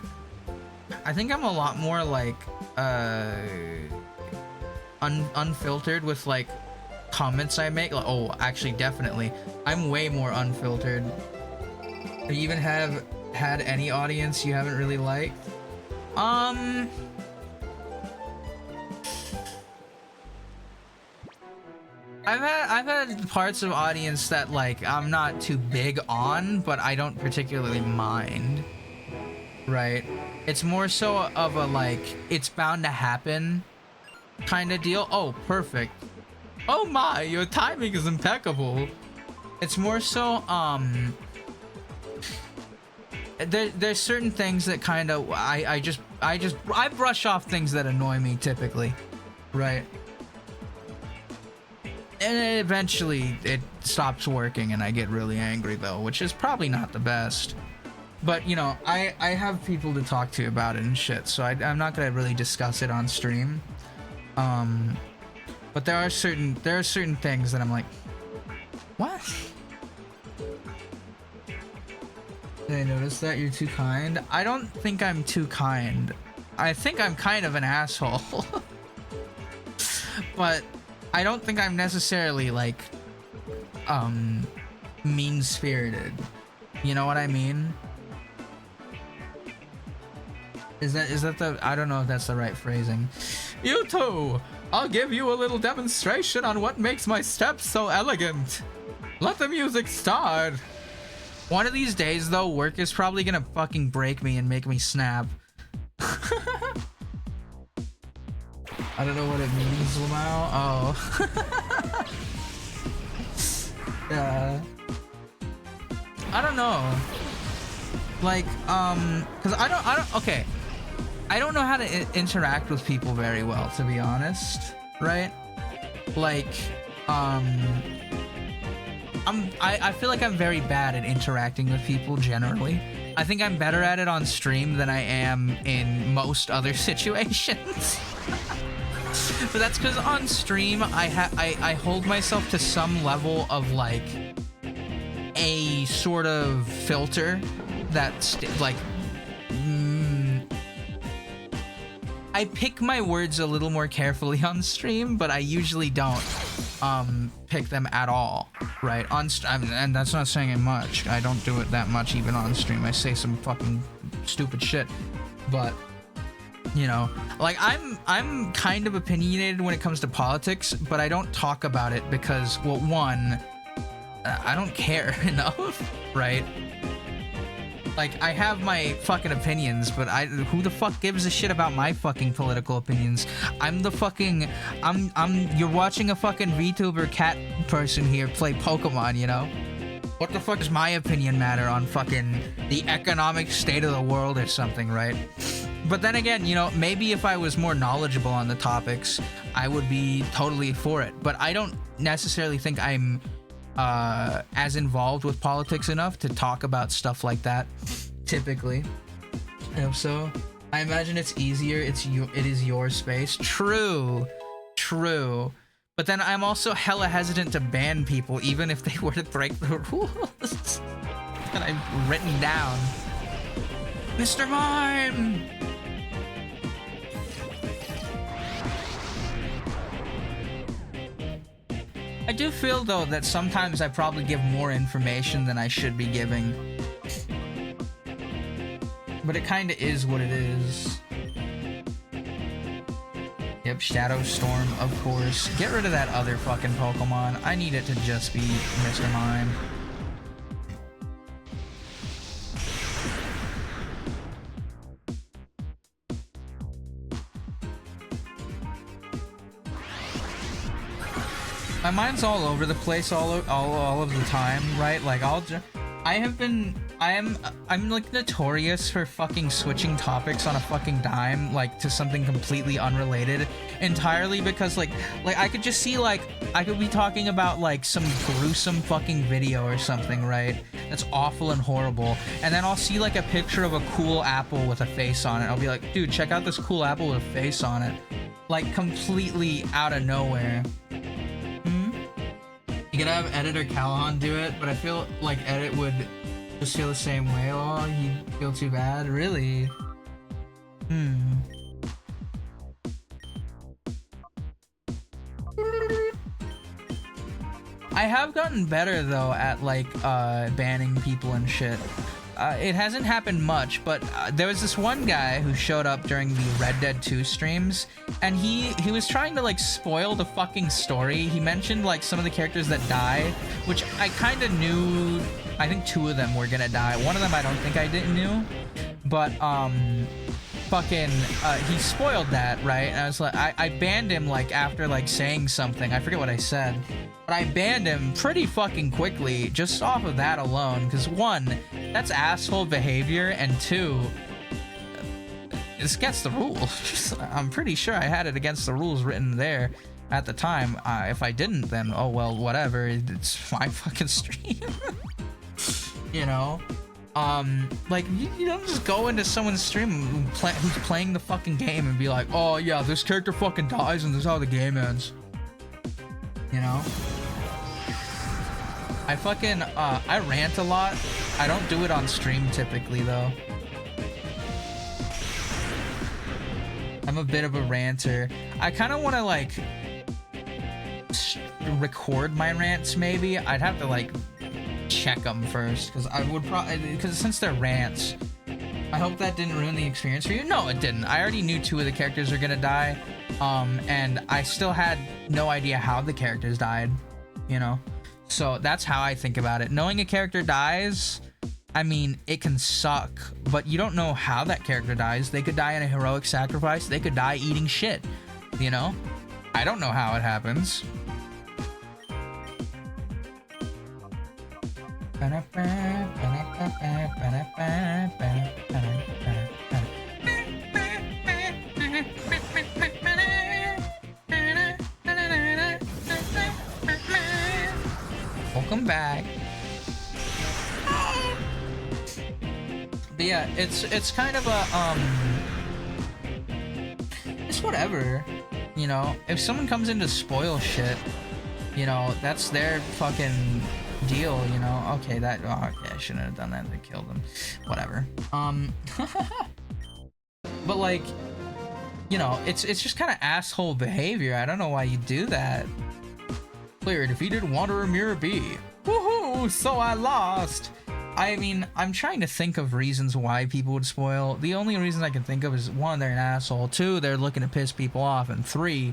think I'm a lot more like, unfiltered with like comments I make. Like, oh, actually, definitely, I'm way more unfiltered. Have you even have had any audience you haven't really liked? I've had parts of audience that like I'm not too big on, but I don't particularly mind. Right? It's more so of a like, it's bound to happen kind of deal. Oh, perfect. Oh my, your timing is impeccable. It's more so there's certain things that kind of I brush off things that annoy me typically, right? And eventually it stops working and I get really angry though, which is probably not the best. But you know, I have people to talk to about it and shit, so I'm not gonna really discuss it on stream. But there are certain things that I'm like, what? Did I notice that you're too kind? I don't think I'm too kind. I think I'm kind of an asshole. But I don't think I'm necessarily like mean-spirited. You know what I mean? Is that the, I don't know if that's the right phrasing. You two, I'll give you a little demonstration on what makes my steps so elegant. Let the music start. One of these days though, work is probably gonna fucking break me and make me snap. I don't know what it means, Lamau. Oh. Yeah. I don't know. Like, cause okay. I don't know how to interact with people very well, to be honest, right? Like, I feel like I'm very bad at interacting with people generally. I think I'm better at it on stream than I am in most other situations. But that's because on stream I hold myself to some level of like a sort of filter that's like I pick my words a little more carefully on stream, but I usually don't pick them at all, right? And that's not saying much. I don't do it that much even on stream. I say some fucking stupid shit, but you know, like I'm kind of opinionated when it comes to politics, but I don't talk about it because, well, one, I don't care enough, right? Like, I have my fucking opinions, but who the fuck gives a shit about my fucking political opinions? You're watching a fucking VTuber cat person here play Pokemon, you know? What the fuck does my opinion matter on fucking the economic state of the world or something, right? But then again, you know, maybe if I was more knowledgeable on the topics, I would be totally for it. But I don't necessarily think I'm as involved with politics enough to talk about stuff like that typically. So I imagine it's easier. It is your space. True. But then I'm also hella hesitant to ban people even if they were to break the rules that I've written down. Mr. Mime! I do feel, though, that sometimes I probably give more information than I should be giving. But it kinda is what it is. Yep, Shadow Storm, of course. Get rid of that other fucking Pokemon. I need it to just be Mr. Mime. My mind's all over the place all of the time, right? Like I'm like notorious for fucking switching topics on a fucking dime, like to something completely unrelated, entirely because like I could just see like I could be talking about like some gruesome fucking video or something, right? That's awful and horrible, and then I'll see like a picture of a cool apple with a face on it. I'll be like, dude, check out this cool apple with a face on it, like completely out of nowhere. You could have editor Callahan do it, but I feel like edit would just feel the same way. Oh, he'd feel too bad? Really? I have gotten better though at like banning people and shit. It hasn't happened much, but there was this one guy who showed up during the Red Dead 2 streams, and he was trying to like spoil the fucking story. He mentioned like some of the characters that die, which I kind of knew. I think 2 of them were gonna die. One of them I don't think I didn't knew, but fucking he spoiled that, right? And I was like, I banned him like after like saying something. I forget what I said, but I banned him pretty fucking quickly just off of that alone, because 1, that's asshole behavior, and 2, it's against the rules. I'm pretty sure I had it against the rules written there at the time. If I didn't, then oh well, whatever. It's my fucking stream. You know? Like, you don't just go into someone's stream who's playing the fucking game and be like, oh yeah, this character fucking dies and this is how the game ends. You know? I fucking, I rant a lot. I don't do it on stream typically, though. I'm a bit of a ranter. I kind of want to, like, record my rants, maybe. I'd have to, like, check them first, because I would probably, because since they're rants, I hope that didn't ruin the experience for you. No, it didn't. I already knew 2 of the characters were gonna die, and I still had no idea how the characters died, you know? So that's how I think about it. Knowing a character dies, I mean, it can suck, but you don't know how that character dies. They could die in a heroic sacrifice. They could die eating shit, you know? I don't know how it happens. Welcome back. But yeah, it's kind of a it's whatever, you know. If someone comes in to spoil shit, you know, that's their fucking deal, you know. Okay, okay, I shouldn't have done that to kill them. Whatever. But like, you know, it's just kind of asshole behavior. I don't know why you do that. Player defeated Wanderer Mirror B. Woohoo! So I lost. I mean, I'm trying to think of reasons why people would spoil. The only reason I can think of is 1, they're an asshole. 2, they're looking to piss people off. And 3,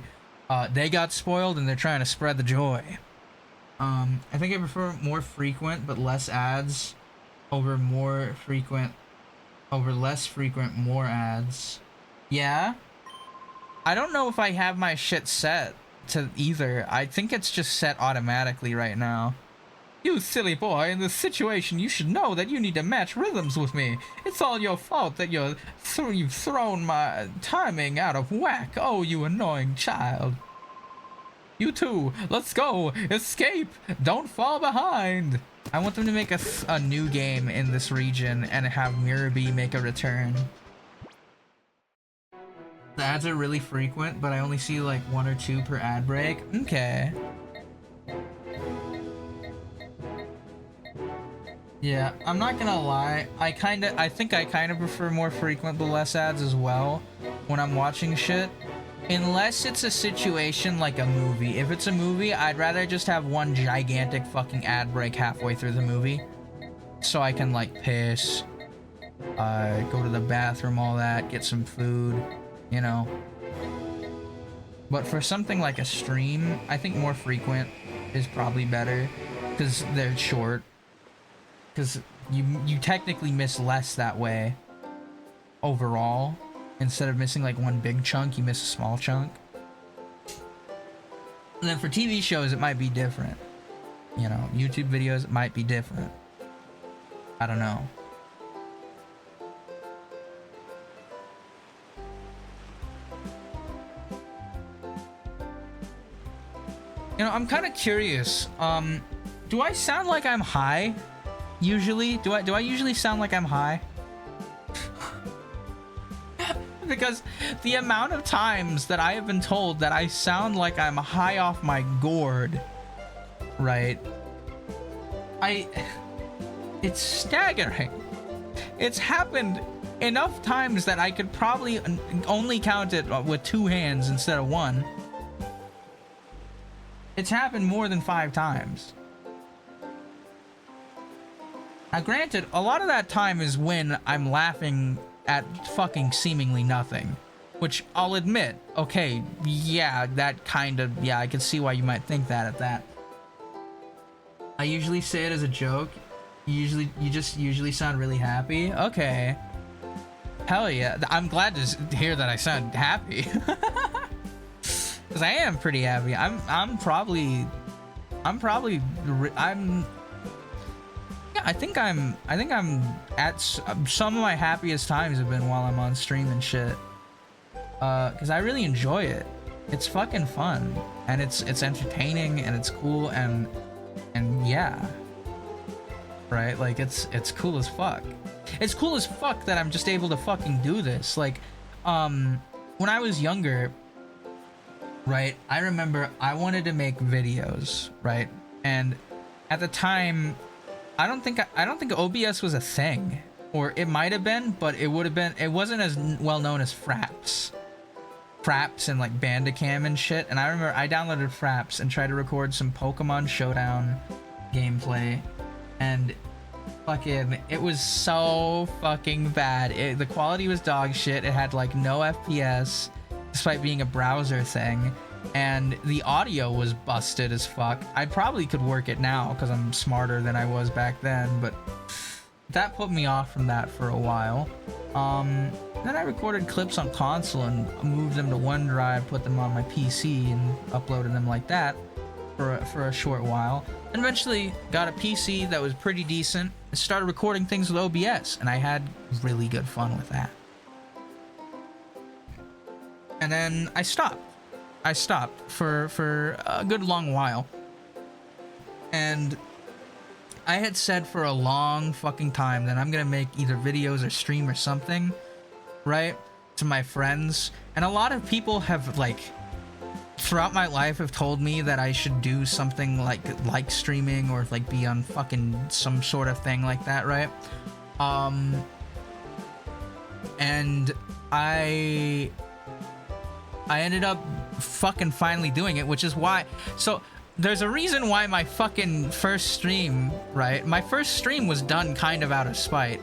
they got spoiled and they're trying to spread the joy. I think I prefer more frequent but less ads over less frequent more ads. Yeah. I don't know if I have my shit set to either. I think it's just set automatically right now. You silly boy, in this situation you should know that you need to match rhythms with me. It's all your fault that you've thrown my timing out of whack. Oh, you annoying child. You two, let's go! Escape! Don't fall behind! I want them to make a new game in this region and have Mirror B make a return. The ads are really frequent, but I only see like 1 or 2 per ad break. Okay. Yeah, I'm not gonna lie. I think I kind of prefer more frequent but less ads as well when I'm watching shit. Unless it's a situation like a movie. If it's a movie, I'd rather just have one gigantic fucking ad break halfway through the movie. So I can like piss, go to the bathroom, all that, get some food, you know. But for something like a stream, I think more frequent is probably better because they're short. Because you technically miss less that way overall. Instead of missing like one big chunk, you miss a small chunk. And then for TV shows, it might be different. You know, YouTube videos, it might be different. I don't know. You know, I'm kind of curious. Do I sound like I'm high? Usually? Do I usually sound like I'm high? Because the amount of times that I have been told that I sound like I'm high off my gourd, right? It's staggering. It's happened enough times that I could probably only count it with 2 hands instead of 1. It's happened more than 5 times. Now granted, a lot of that time is when I'm laughing at fucking seemingly nothing, which I'll admit, okay, yeah, that kind of, yeah, I can see why you might think that at that. I usually say it as a joke. You just usually sound really happy. Okay. Hell yeah. I'm glad to hear that I sound happy. Cause I am pretty happy. Yeah, I think I'm at some of my happiest times have been while I'm on stream and shit. Cause I really enjoy it. It's fucking fun and it's entertaining and it's cool and yeah. Right? Like it's cool as fuck. It's cool as fuck that I'm just able to fucking do this. Like, when I was younger, right, I remember I wanted to make videos, right? And at the time, I don't think OBS was a thing, or it might have been, but it wasn't as well known as Fraps and like Bandicam and shit. And I remember I downloaded Fraps and tried to record some Pokemon Showdown gameplay, and fucking it was so fucking bad. The quality was dog shit. It had like no FPS despite being a browser thing, and the audio was busted as fuck. I probably could work it now because I'm smarter than I was back then, but that put me off from that for a while. Then I recorded clips on console and moved them to OneDrive, put them on my PC and uploaded them like that. for a short while, and eventually got a PC that was pretty decent and started recording things with OBS, and I had really good fun with that. And then I stopped. I stopped for a good long while. And I had said for a long fucking time that I'm gonna make either videos or stream or something, right, to my friends. And a lot of people have, like, throughout my life have told me that I should do something like streaming or like be on fucking some sort of thing like that, right? And I ended up fucking finally doing it, which is why. So there's a reason why my fucking first stream, right? My first stream was done kind of out of spite.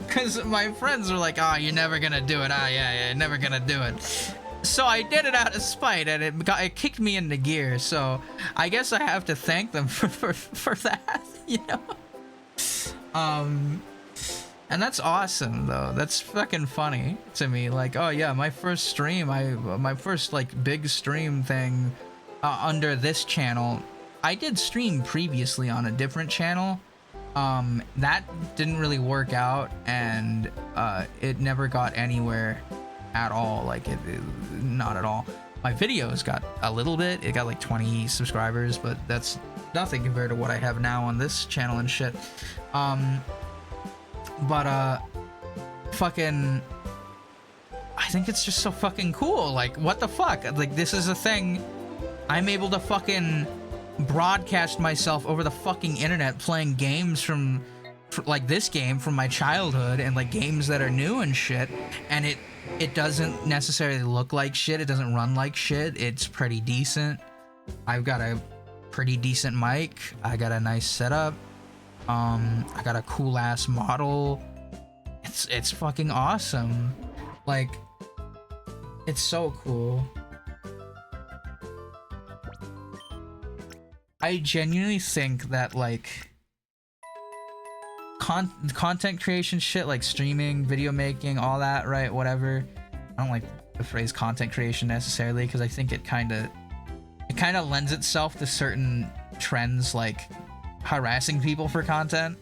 Because my friends were like, oh, you're never gonna do it. Ah, yeah, never gonna do it. So I did it out of spite, and it kicked me into gear. So I guess I have to thank them for that, you know? And that's awesome, though. That's fucking funny to me. Like, oh yeah, my first stream, my first like big stream thing under this channel. I did stream previously on a different channel. That didn't really work out, and it never got anywhere at all. Like it not at all. My videos got a little bit. It got like 20 subscribers, but that's nothing compared to what I have now on this channel and shit. But fucking, I think it's just so fucking cool. Like, what the fuck? Like, this is a thing. I'm able to fucking broadcast myself over the fucking internet playing games from like this game from my childhood, and like games that are new and shit, and it doesn't necessarily look like shit. It doesn't run like shit. It's pretty decent. I've got a pretty decent mic. I got a nice setup. I got a cool ass model. It's fucking awesome. Like, it's so cool. I genuinely think that like content creation shit, like streaming, video making, all that, right? Whatever. I don't like the phrase content creation necessarily, because I think it kind of lends itself to certain trends, like harassing people for content,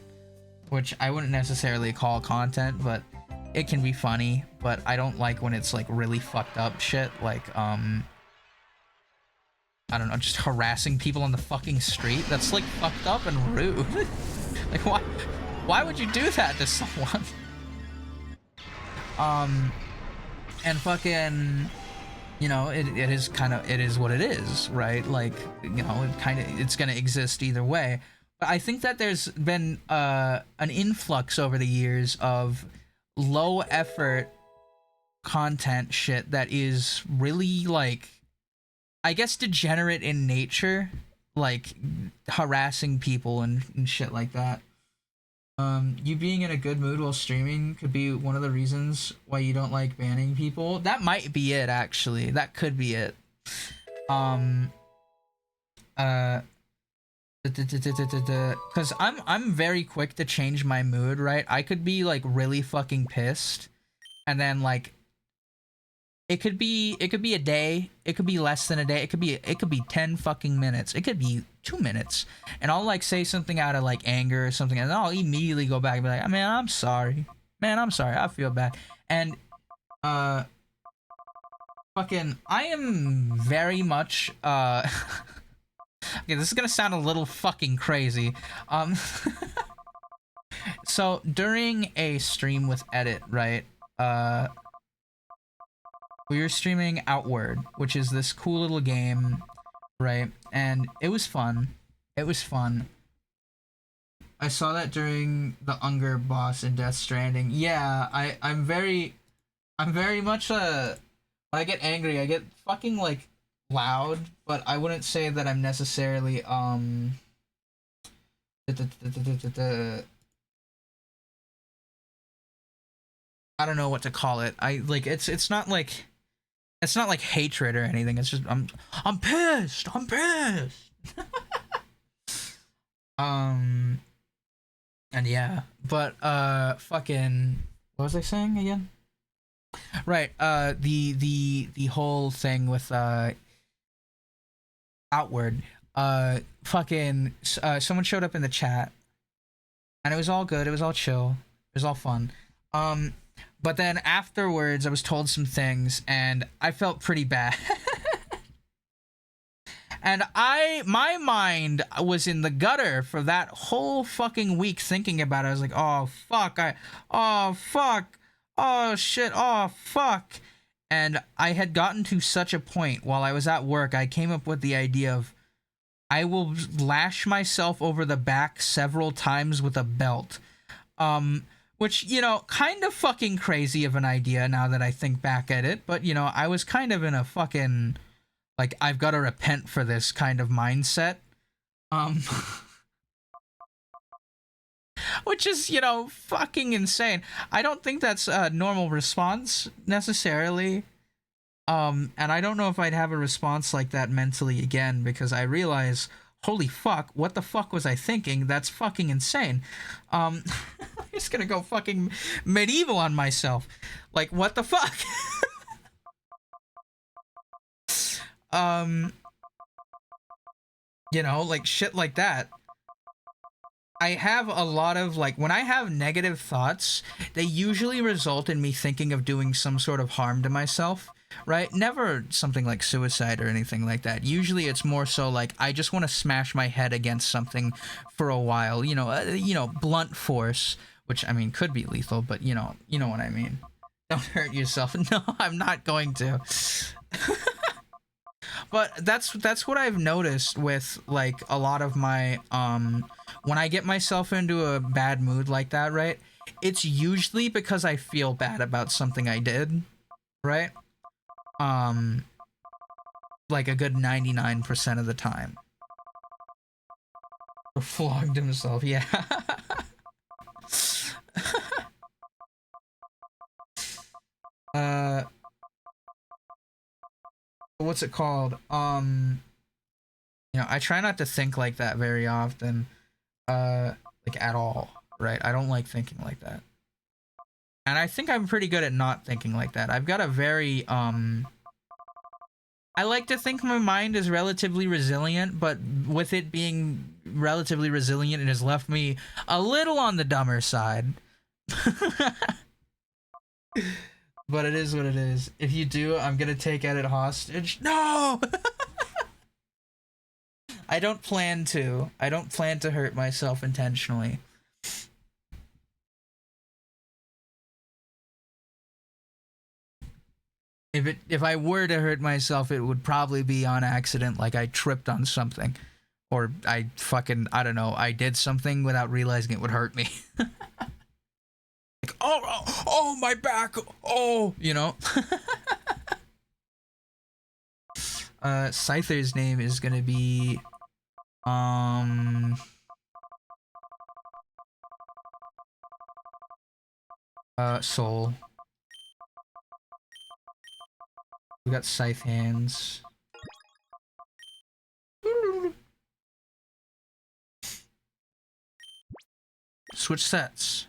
which I wouldn't necessarily call content, but it can be funny. But I don't like when it's like really fucked up shit, like I don't know, just harassing people on the fucking street. That's like fucked up and rude. Like, why would you do that to someone? And fucking, you know, it is what it is, right? Like, you know, it's gonna exist either way. But I think that there's been an influx over the years of low effort content shit that is really, like, I guess degenerate in nature, like harassing people and shit like that. You being in a good mood while streaming could be one of the reasons why you don't like banning people. That might be it, actually. That could be it. Because I'm very quick to change my mood, right? I could be like really fucking pissed, and then like it could be a day, it could be less than a day, it could be 10 fucking minutes, it could be 2 minutes, and I'll like say something out of like anger or something, and then I'll immediately go back and be like, man, I'm sorry, I feel bad. And fucking, I am very much okay, this is gonna sound a little fucking crazy. So during a stream with Edit, right, we were streaming Outward, which is this cool little game, right? And it was fun. I saw that during the Unger boss in Death Stranding. Yeah, I'm very much when I get angry, I get fucking like loud, but I wouldn't say that I'm necessarily I don't know what to call it. I like it's not like hatred or anything. It's just I'm pissed. And yeah, but fucking, what was I saying again? Right, the whole thing with outward, someone showed up in the chat, and it was all good. It was all chill. It was all fun. But then afterwards, I was told some things, and I felt pretty bad. And my mind was in the gutter for that whole fucking week thinking about it. I was like, oh fuck, oh fuck, oh shit, oh fuck. And I had gotten to such a point while I was at work, I came up with the idea of I will lash myself over the back several times with a belt. Which, you know, kind of fucking crazy of an idea now that I think back at it. But, you know, I was kind of in a fucking, like, I've got to repent for this kind of mindset. Which is, you know, fucking insane. I don't think that's a normal response, necessarily. And I don't know if I'd have a response like that mentally again, because I realize, holy fuck, what the fuck was I thinking? That's fucking insane. I'm just gonna go fucking medieval on myself. Like, what the fuck? You know, like, shit like that. I have a lot of, like, when I have negative thoughts, they usually result in me thinking of doing some sort of harm to myself, right? Never something like suicide or anything like that. Usually it's more so like, I just want to smash my head against something for a while, you know, blunt force, which, I mean, could be lethal, but, you know what I mean. Don't hurt yourself. No, I'm not going to. But that's what I've noticed with, like, a lot of my, when I get myself into a bad mood like that, right? It's usually because I feel bad about something I did, right? Like a good 99% of the time. Flogged himself, yeah. What's it called? You know, I try not to think like that very often, like, at all, right? I don't like thinking like that. And I think I'm pretty good at not thinking like that. I've got a very, I like to think my mind is relatively resilient, but with it being relatively resilient, it has left me a little on the dumber side. But it is what it is. If you do, I'm gonna take Edit hostage. No! I don't plan to. I don't plan to hurt myself intentionally. If I were to hurt myself, it would probably be on accident, like I tripped on something. Or I don't know, I did something without realizing it would hurt me. Like, oh, my back, oh, you know? Scyther's name is gonna be, Soul. We got Scythe hands. Switch sets.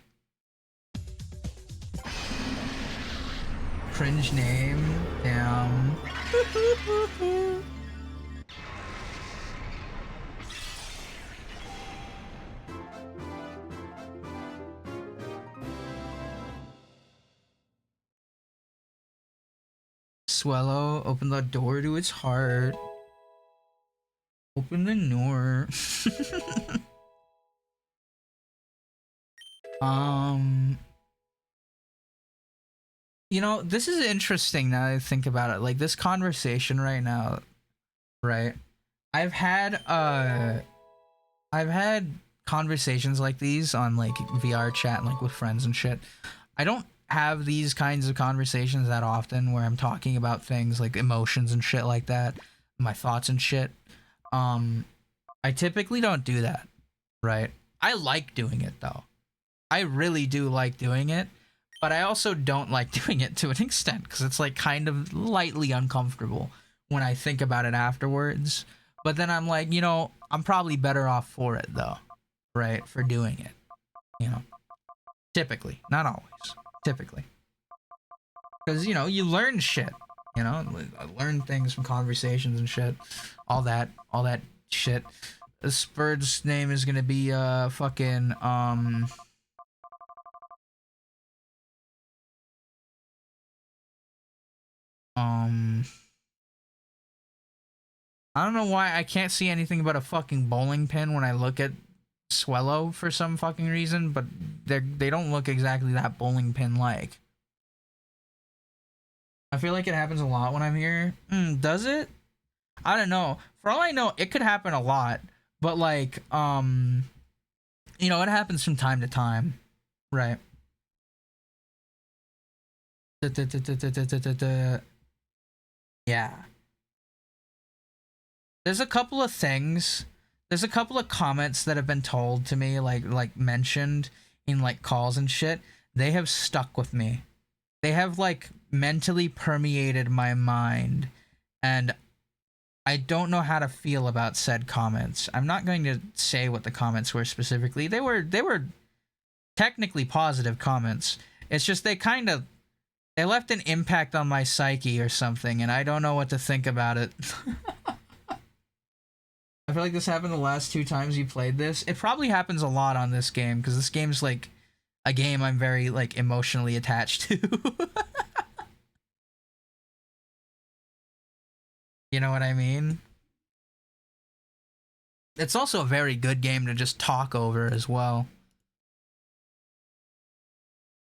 Cringe name. Damn. Swallow, open the door to its heart. Open the door. You know, this is interesting now that I think about it. Like, this conversation right now, right? I've had conversations like these on, like, VR chat and, like, with friends and shit. I don't have these kinds of conversations that often where I'm talking about things like emotions and shit like that, my thoughts and shit. I typically don't do that, right? I like doing it though. I really do like doing it, but I also don't like doing it to an extent because it's like kind of lightly uncomfortable when I think about it afterwards. But then I'm like, you know, I'm probably better off for it though, right? For doing it, you know, typically, not always. Typically. Because, you know, you learn shit. You know, I learn things from conversations and shit. All that shit. This bird's name is gonna be fucking I don't know why I can't see anything but a fucking bowling pin when I look at Swellow for some fucking reason, but they don't look exactly that bowling pin like. I feel like it happens a lot when I'm here. Does it? I don't know. For all I know, it could happen a lot, but like you know, it happens from time to time, right? Yeah. There's a couple of things. There's a couple of comments that have been told to me, like mentioned in like calls and shit. They have stuck with me. They have like mentally permeated my mind, and I don't know how to feel about said comments. I'm not going to say what the comments were specifically. They were technically positive comments. It's just they left an impact on my psyche or something, and I don't know what to think about it. I feel like this happened the last 2 times you played this. It probably happens a lot on this game, because this game's like a game I'm very like emotionally attached to. You know what I mean? It's also a very good game to just talk over as well.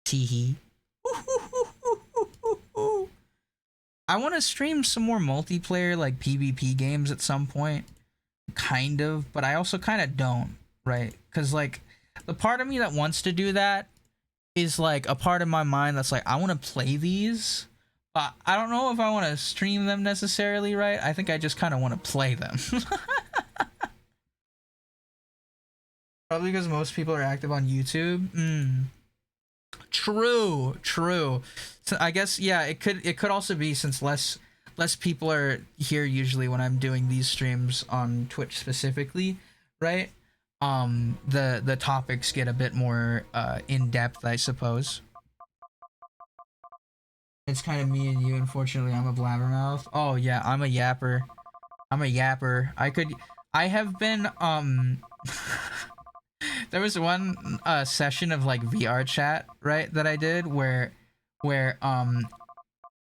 Teehee. I want to stream some more multiplayer like PvP games at some point. Kind of, but I also kind of don't, right? Because like the part of me that wants to do that is like a part of my mind that's like, I want to play these, but I don't know if I want to stream them necessarily, right? I think I just kind of want to play them. Probably because most people are active on YouTube. True. So I guess yeah, it could also be since less people are here usually when I'm doing these streams on Twitch specifically, right? The topics get a bit more in depth, I suppose. It's kind of me and you. Unfortunately, I'm a blabbermouth. Oh yeah, I'm a yapper. I have been there was one session of like VR chat, right, that I did where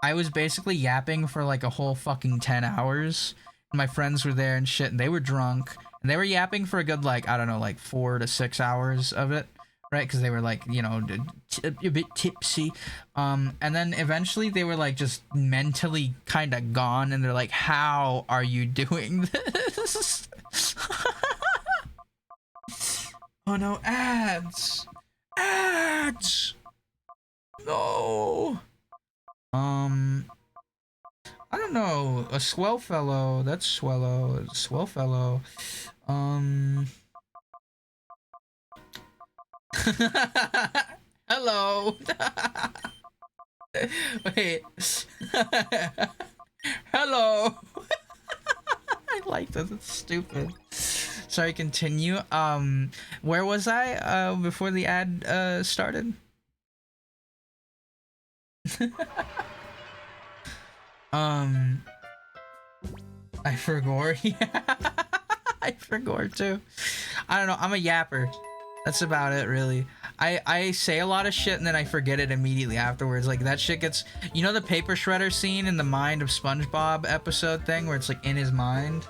I was basically yapping for like a whole fucking 10 hours. My friends were there and shit, and they were drunk, and they were yapping for a good like, I don't know, like 4 to 6 hours of it, right? Because they were like, you know, a bit tipsy. And then eventually they were like just mentally kind of gone, and they're like, how are you doing this? Oh no, ads! No! I don't know, a swell fellow, that's swellow, swell fellow, hello! Wait. Hello! I like that, it's stupid. Sorry, continue. Where was I, before the ad, started? I forgot. Yeah, I forgot too. I don't know. I'm a yapper. That's about it, really. I say a lot of shit and then I forget it immediately afterwards. Like that shit gets. You know the paper shredder scene in the Mind of SpongeBob episode thing where it's like in his mind.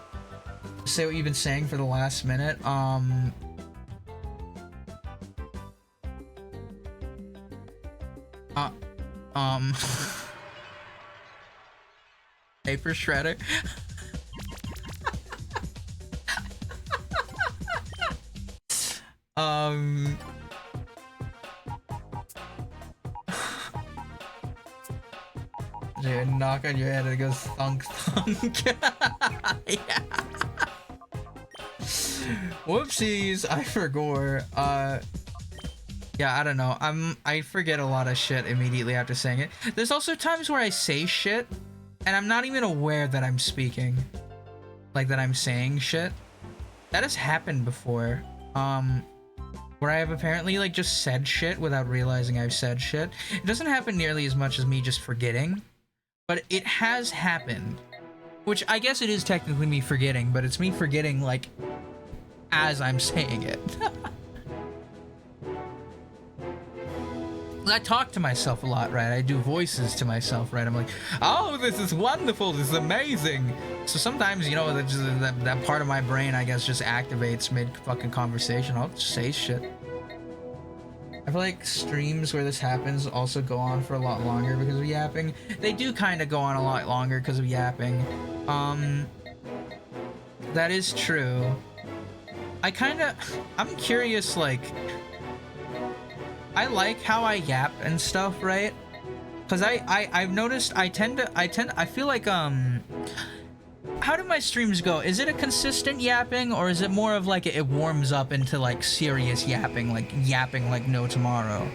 Say what you've been saying for the last minute. Paper shredder. Dude, knock on your head and it goes thunk thunk. Yeah. Whoopsies, I forgot. Yeah, I don't know. I forget a lot of shit immediately after saying it. There's also times where I say shit and I'm not even aware that I'm speaking. Like that I'm saying shit. That has happened before. Where I have apparently like just said shit without realizing I've said shit. It doesn't happen nearly as much as me just forgetting. but it has happened. Which I guess it is technically me forgetting, but it's me forgetting, like, as I'm saying it. I talk to myself a lot, right? I do voices to myself, right? I'm like, oh, this is wonderful, this is amazing. So sometimes, you know, that part of my brain, I guess, just activates mid-fucking conversation. I'll just say shit. I feel like streams where this happens also go on for a lot longer because of yapping. They do kind of go on a lot longer because of yapping. That is true. I'm curious, like, I like how I yap and stuff, right? Because I've noticed I feel like, how do my streams go? Is it a consistent yapping, or is it more of like it warms up into like serious yapping like no tomorrow?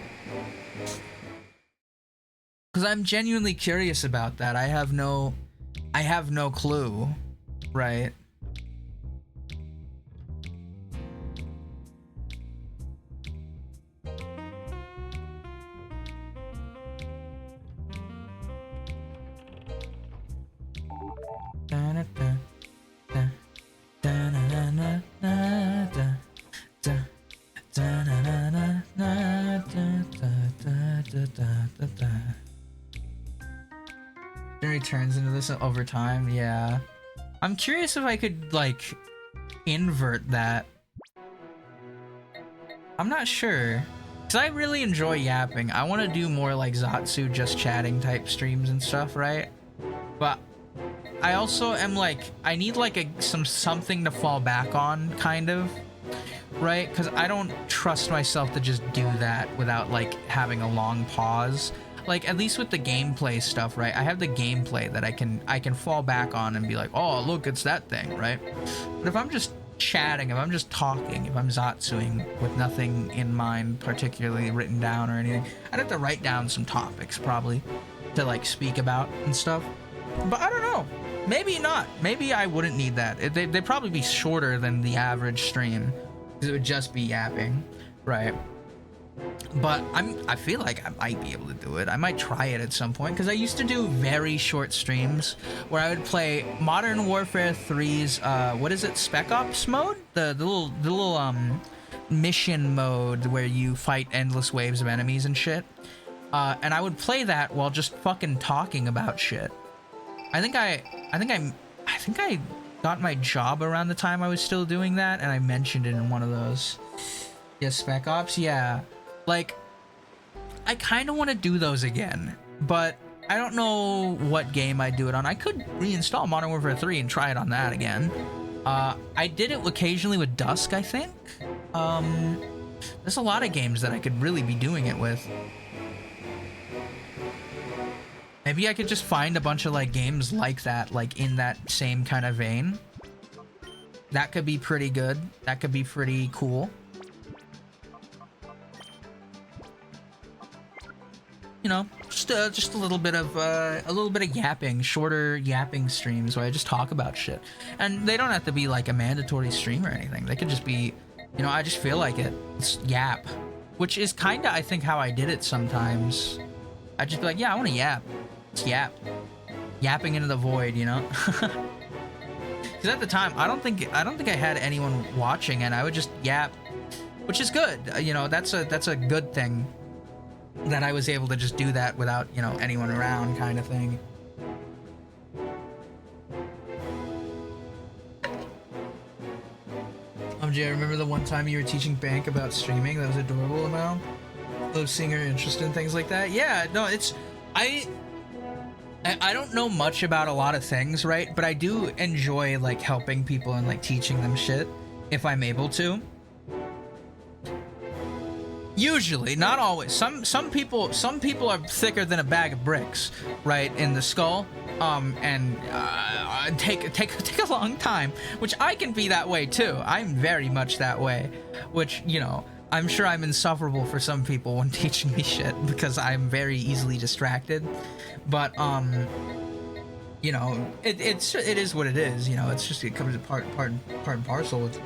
Because I'm genuinely curious about that. I have no clue, right? It returns into this over time, yeah. I'm curious if I could, like, invert that. I'm not sure. Because I really enjoy yapping. I want to do more, like, Zatsu just chatting type streams and stuff, right? But I also am, like, I need, like, something to fall back on, kind of. Right? Because I don't trust myself to just do that without, like, having a long pause. Like, at least with the gameplay stuff, right? I have the gameplay that I can fall back on and be like, oh, look, it's that thing, right? But if I'm just chatting, if I'm just talking, if I'm Zatsuing with nothing in mind particularly written down or anything, I'd have to write down some topics probably to, like, speak about and stuff. But I don't know. Maybe not. Maybe I wouldn't need that. They'd probably be shorter than the average stream because it would just be yapping, right? But I feel like I might be able to do it. I might try it at some point because I used to do very short streams where I would play Modern Warfare 3's what is it, Spec Ops mode, the little mission mode where you fight endless waves of enemies and shit. And I would play that while just fucking talking about shit. I think I got my job around the time I was still doing that, and I mentioned it in one of those. Yeah, Spec Ops, yeah. Like, I kind of want to do those again, but I don't know what game I'd do it on. I could reinstall Modern Warfare 3 and try it on that again. I did it occasionally with Dusk, I think. There's a lot of games that I could really be doing it with. Maybe I could just find a bunch of, like, games like that, like, in that same kind of vein. That could be pretty good. That could be pretty cool. You know, just a little bit of yapping, shorter yapping streams where I just talk about shit, and they don't have to be like a mandatory stream or anything. They could just be, you know, I just feel like it. It's yap, which is kind of, I think, how I did it sometimes. I'd just be like, yeah, I want to yap. It's yap, yapping into the void, you know. Because at the time, I don't think I had anyone watching, and I would just yap, which is good. You know, that's a good thing. That I was able to just do that without, you know, anyone around, kind of thing. Jay, I remember the one time you were teaching Bank about streaming. That was adorable, Amal. Love seeing her interest in things like that. Yeah, no, it's... I don't know much about a lot of things, right? But I do enjoy, like, helping people and, like, teaching them shit, if I'm able to. Usually, not always. Some people are thicker than a bag of bricks, right, in the skull, and take a long time, which I can be that way too. I'm very much that way, which, you know, I'm sure I'm insufferable for some people when teaching me shit because I'm very easily distracted. But you know, it is what it is. You know, it's just, it comes part and parcel with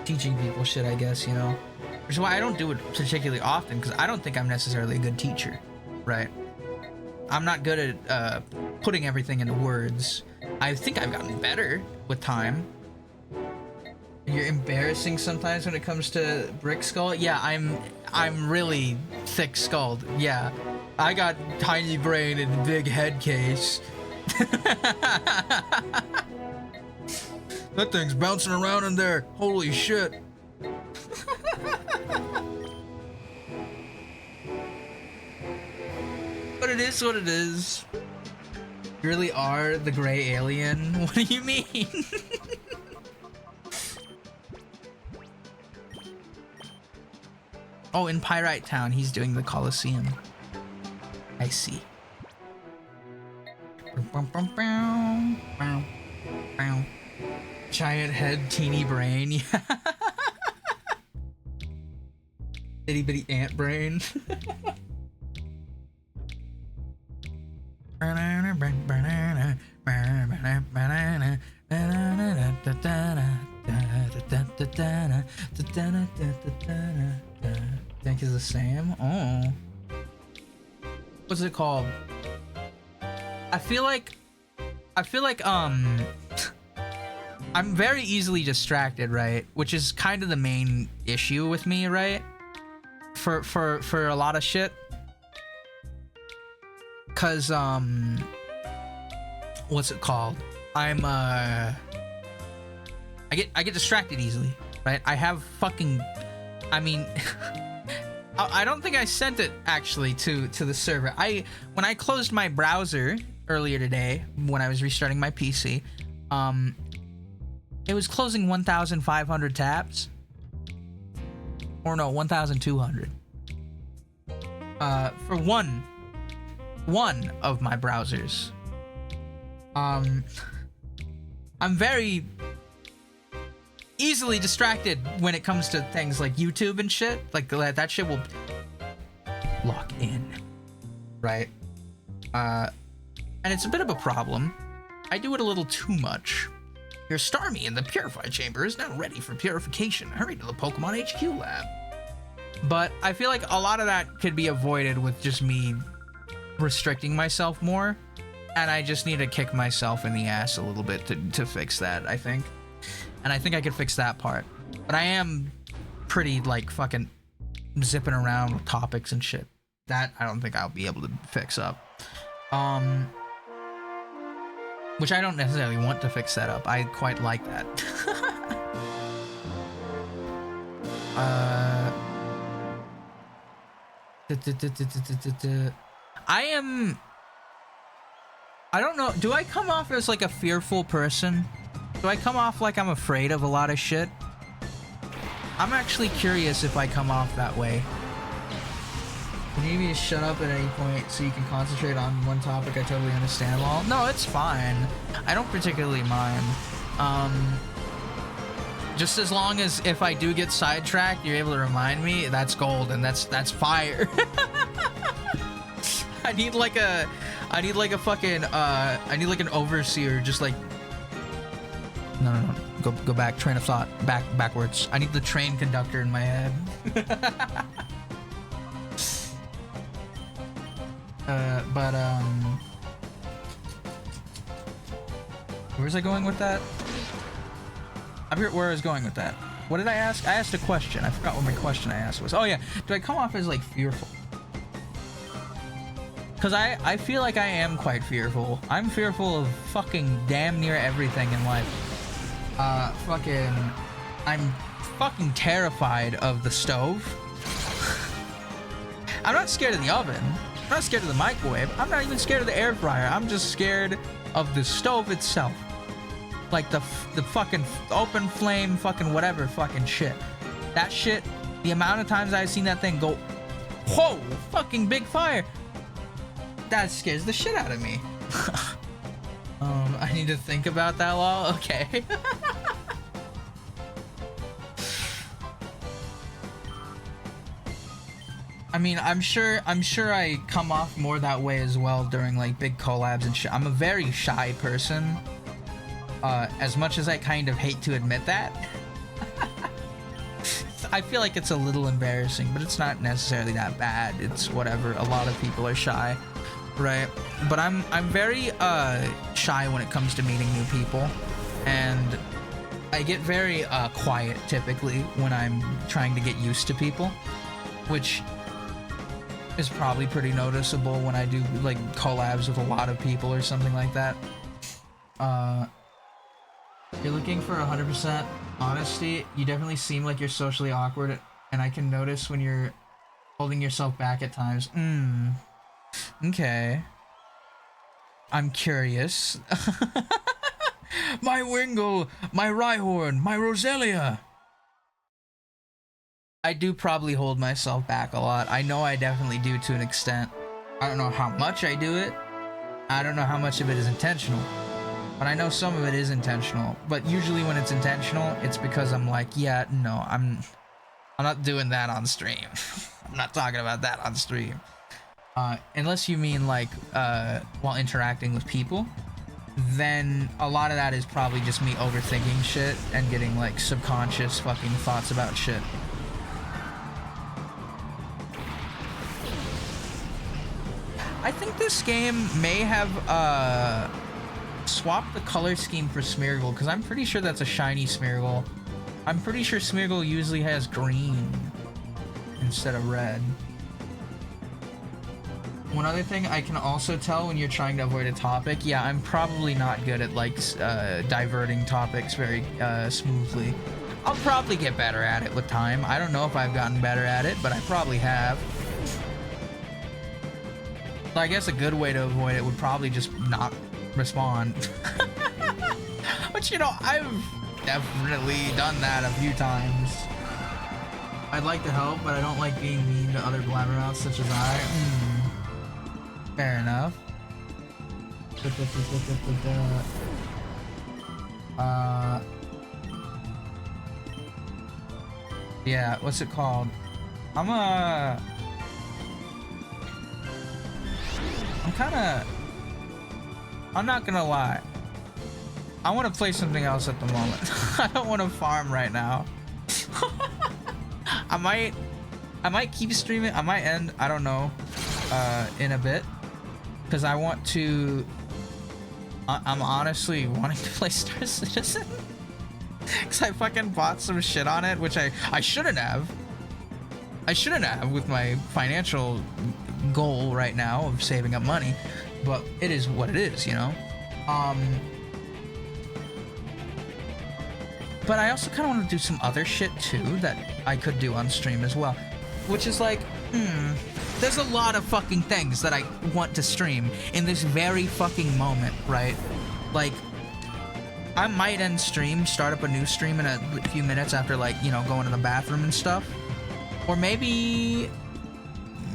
teaching people shit, I guess. You know. Which is why I don't do it particularly often, because I don't think I'm necessarily a good teacher, right? I'm not good at putting everything into words. I think I've gotten better with time. You're embarrassing sometimes when it comes to brick skull. Yeah, I'm really thick skulled. Yeah, I got tiny brain and big head case. That thing's bouncing around in there. Holy shit. But it is what it is. You really are the gray alien? What do you mean? Oh, in Pyrite Town, he's doing the Colosseum. I see. Giant head, teeny brain. Yeah. Itty bitty ant brain. Think is the same? Oh. What's it called? I feel like I'm very easily distracted, right? Which is kind of the main issue with me, right? For a lot of shit. Cause what's it called? I get distracted easily, right? I have fucking, I mean, I don't think I sent it actually to the server. When I closed my browser earlier today when I was restarting my PC, it was closing 1,500 tabs, or no, 1,200. For one of my browsers. I'm very easily distracted when it comes to things like YouTube and shit. Like that shit will lock in, right? And it's a bit of a problem. I do it a little too much. Your Starmie in the Purify Chamber is now ready for purification. Hurry to the Pokemon HQ lab. But I feel like a lot of that could be avoided with just me restricting myself more. And I just need to kick myself in the ass a little bit to fix that, I think. And I think I could fix that part. But I am pretty, like, fucking zipping around with topics and shit. That I don't think I'll be able to fix up. Which I don't necessarily want to fix that up. I quite like that. I don't know. Do I come off as like a fearful person? Do I come off like I'm afraid of a lot of shit? I'm actually curious if I come off that way. You need me to shut up at any point so you can concentrate on one topic. I totally understand, lol. No, it's fine. I don't particularly mind. Just as long as if I do get sidetracked, you're able to remind me, that's gold, and that's fire. I need like an overseer, just like, no, go back, train of thought, backwards. I need the train conductor in my head. Where's I going with that? I forget where I was going with that. What did I ask? I asked a question. I forgot what my question I asked was. Oh yeah, do I come off as like fearful? Because I feel like I am quite fearful. I'm fearful of fucking damn near everything in life. I'm fucking terrified of the stove. I'm not scared of the oven. I'm not scared of the microwave. I'm not even scared of the air fryer. I'm just scared of the stove itself. Like the fucking open flame fucking whatever fucking shit. That shit, the amount of times I've seen that thing go, whoa, fucking big fire. That scares the shit out of me. I need to think about that, lol. Okay. I mean, I'm sure I come off more that way as well during like big collabs and shit. I'm a very shy person. As much as I kind of hate to admit that. I feel like it's a little embarrassing, but it's not necessarily that bad. It's whatever. A lot of people are shy. right? But I'm very shy when it comes to meeting new people, and I get very quiet typically when I'm trying to get used to people, which is probably pretty noticeable when I do like collabs with a lot of people or something like that. You're looking for 100% honesty. You definitely seem like you're socially awkward, and I can notice when you're holding yourself back at times. Okay. I'm curious. My Wingle, my Rhyhorn, my Roselia. I do probably hold myself back a lot. I know I definitely do to an extent. I don't know how much I do it. I don't know how much of it is intentional. But I know some of it is intentional. But usually when it's intentional, it's because I'm like, yeah, no, I'm not doing that on stream. I'm not talking about that on stream. Unless you mean like while interacting with people, then a lot of that is probably just me overthinking shit and getting like subconscious fucking thoughts about shit. I think this game may have swapped the color scheme for Smeargle, because I'm pretty sure that's a shiny Smeargle. I'm pretty sure Smeargle usually has green instead of red. One other thing I can also tell when you're trying to avoid a topic, yeah, I'm probably not good at like diverting topics very smoothly. I'll probably get better at it with time. I don't know if I've gotten better at it, but I probably have. So I guess a good way to avoid it would probably just not respond. But you know, I've definitely done that a few times. I'd like to help, but I don't like being mean to other blabbermouths such as I. Fair enough. Yeah, what's it called? I'm not gonna lie. I want to play something else at the moment. I don't want to farm right now. I might keep streaming. I might end, I don't know, in a bit. Because I want to... I'm honestly wanting to play Star Citizen. Because I fucking bought some shit on it, which I shouldn't have. I shouldn't have with my financial goal right now of saving up money. But it is what it is, you know? But I also kind of want to do some other shit too that I could do on stream as well. Which is like, there's a lot of fucking things that I want to stream in this very fucking moment, right? Like, I might end stream, start up a new stream in a few minutes after, like, you know, going to the bathroom and stuff. Or maybe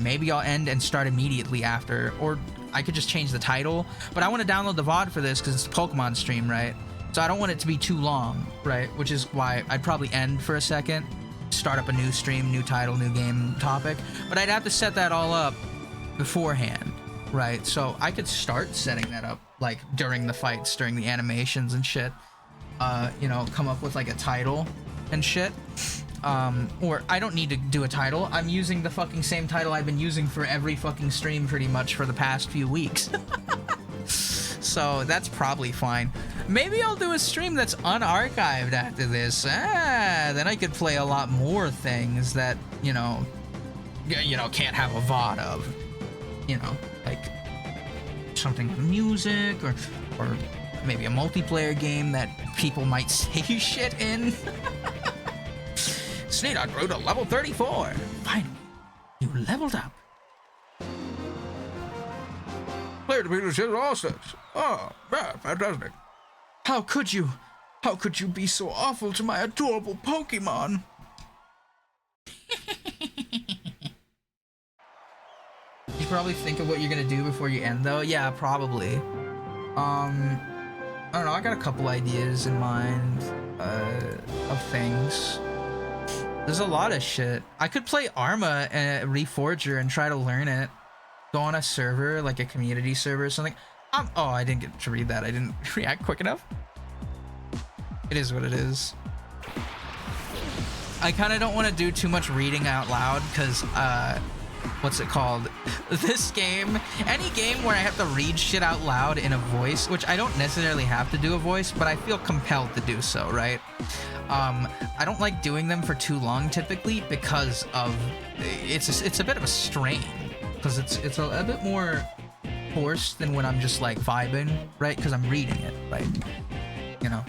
I'll end and start immediately after. Or I could just change the title. But I want to download the VOD for this because it's a Pokemon stream, right? So I don't want it to be too long, right? Which is why I'd probably end for a second, start up a new stream, new title, new game topic. But I'd have to set that all up beforehand, right? So I could start setting that up, like, during the fights, during the animations and shit. You know, come up with, like, a title and shit. Or I don't need to do a title. I'm using the fucking same title I've been using for every fucking stream pretty much for the past few weeks. So that's probably fine. Maybe I'll do a stream that's unarchived after this. Then I could play a lot more things that, you know, can't have a VOD of. You know, like something with music or maybe a multiplayer game that people might say shit in. Sneedot grew to level 34. Finally, you leveled up. Player to beat the all sticks. Oh, yeah, fantastic. How could you? How could you be so awful to my adorable Pokemon? You probably think of what you're gonna do before you end, though. Yeah, probably. I don't know. I got a couple ideas in mind of things. There's a lot of shit. I could play Arma and Reforger and try to learn it. Go on a server, like a community server or something. Oh, I didn't get to read that. I didn't react quick enough. It is what it is. I kind of don't want to do too much reading out loud because, what's it called? This game, any game where I have to read shit out loud in a voice, which I don't necessarily have to do a voice, but I feel compelled to do so, right? I don't like doing them for too long typically because of it's a bit of a strain because it's a bit more forced than when I'm just like vibing, right? Because I'm reading it, right? You know.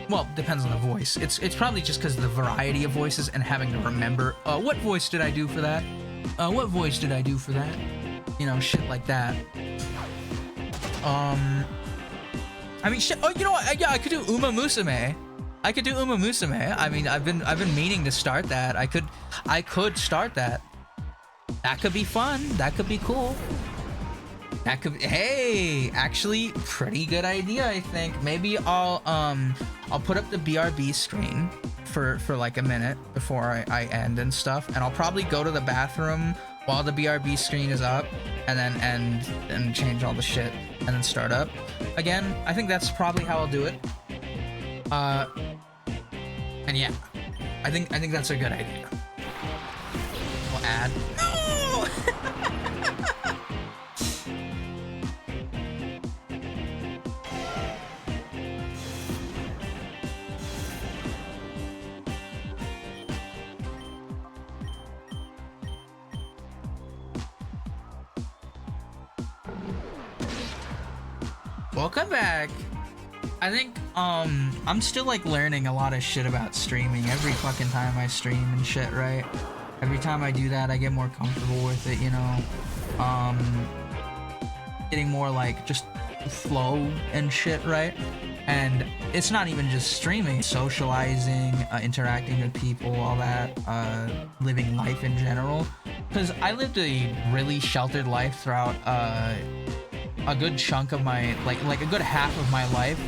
Well, depends on the voice. It's probably just because of the variety of voices and having to remember what voice did I do for that? What voice did I do for that? You know, shit like that. I mean, shit. Oh, you know what? Yeah, I could do Uma Musume. I could do Uma Musume. I mean, I've been meaning to start that. I could start that. That could be fun. That could be cool. That could. Hey, actually, pretty good idea. I think maybe I'll put up the BRB screen for like a minute before I end and stuff, and I'll probably go to the bathroom while the BRB screen is up, and then end and change all the shit, and then start up again. I think that's probably how I'll do it. And yeah, I think that's a good idea. We'll add. No. Welcome back. I think I'm still like learning a lot of shit about streaming every fucking time I stream and shit, right? Every time I do that I get more comfortable with it, you know. Getting more like just flow and shit, right? And it's not even just streaming, socializing, interacting with people, all that, living life in general. Because I lived a really sheltered life throughout a good chunk of my like a good half of my life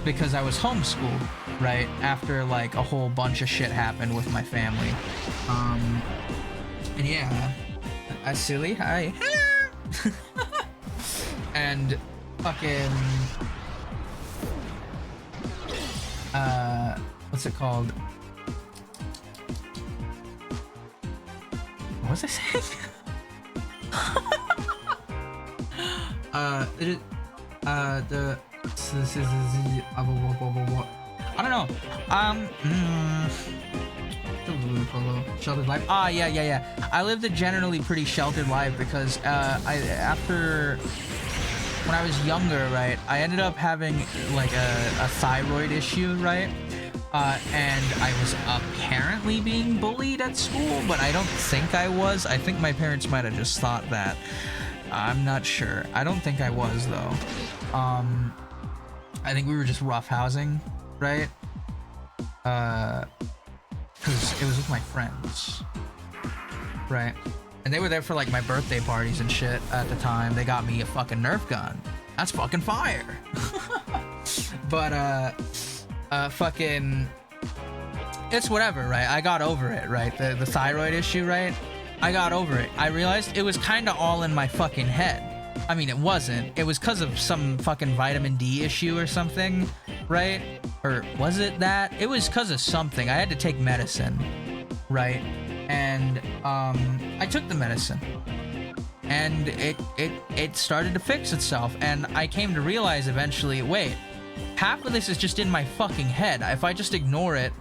because I was homeschooled, right? After like a whole bunch of shit happened with my family. And yeah, silly, hi. And fucking what's it called? What was I saying? I don't know. Sheltered life. Yeah. I lived a generally pretty sheltered life because after when I was younger, right, I ended up having like a thyroid issue, right? And I was apparently being bullied at school, but I don't think I was. I think my parents might have just thought that. I'm not sure. I don't think I was though. I think we were just roughhousing, right? Because it was with my friends, right? And they were there for like my birthday parties and shit at the time. They got me a fucking Nerf gun. That's fucking fire. But fucking, it's whatever, right? I got over it, right? The thyroid issue, right? I got over it. I realized it was kind of all in my fucking head. I mean, it wasn't. It was because of some fucking vitamin D issue or something, right? Or was it that? It was because of something. I had to take medicine, right? And I took the medicine, and it started to fix itself. And I came to realize eventually, wait, half of this is just in my fucking head. If I just ignore it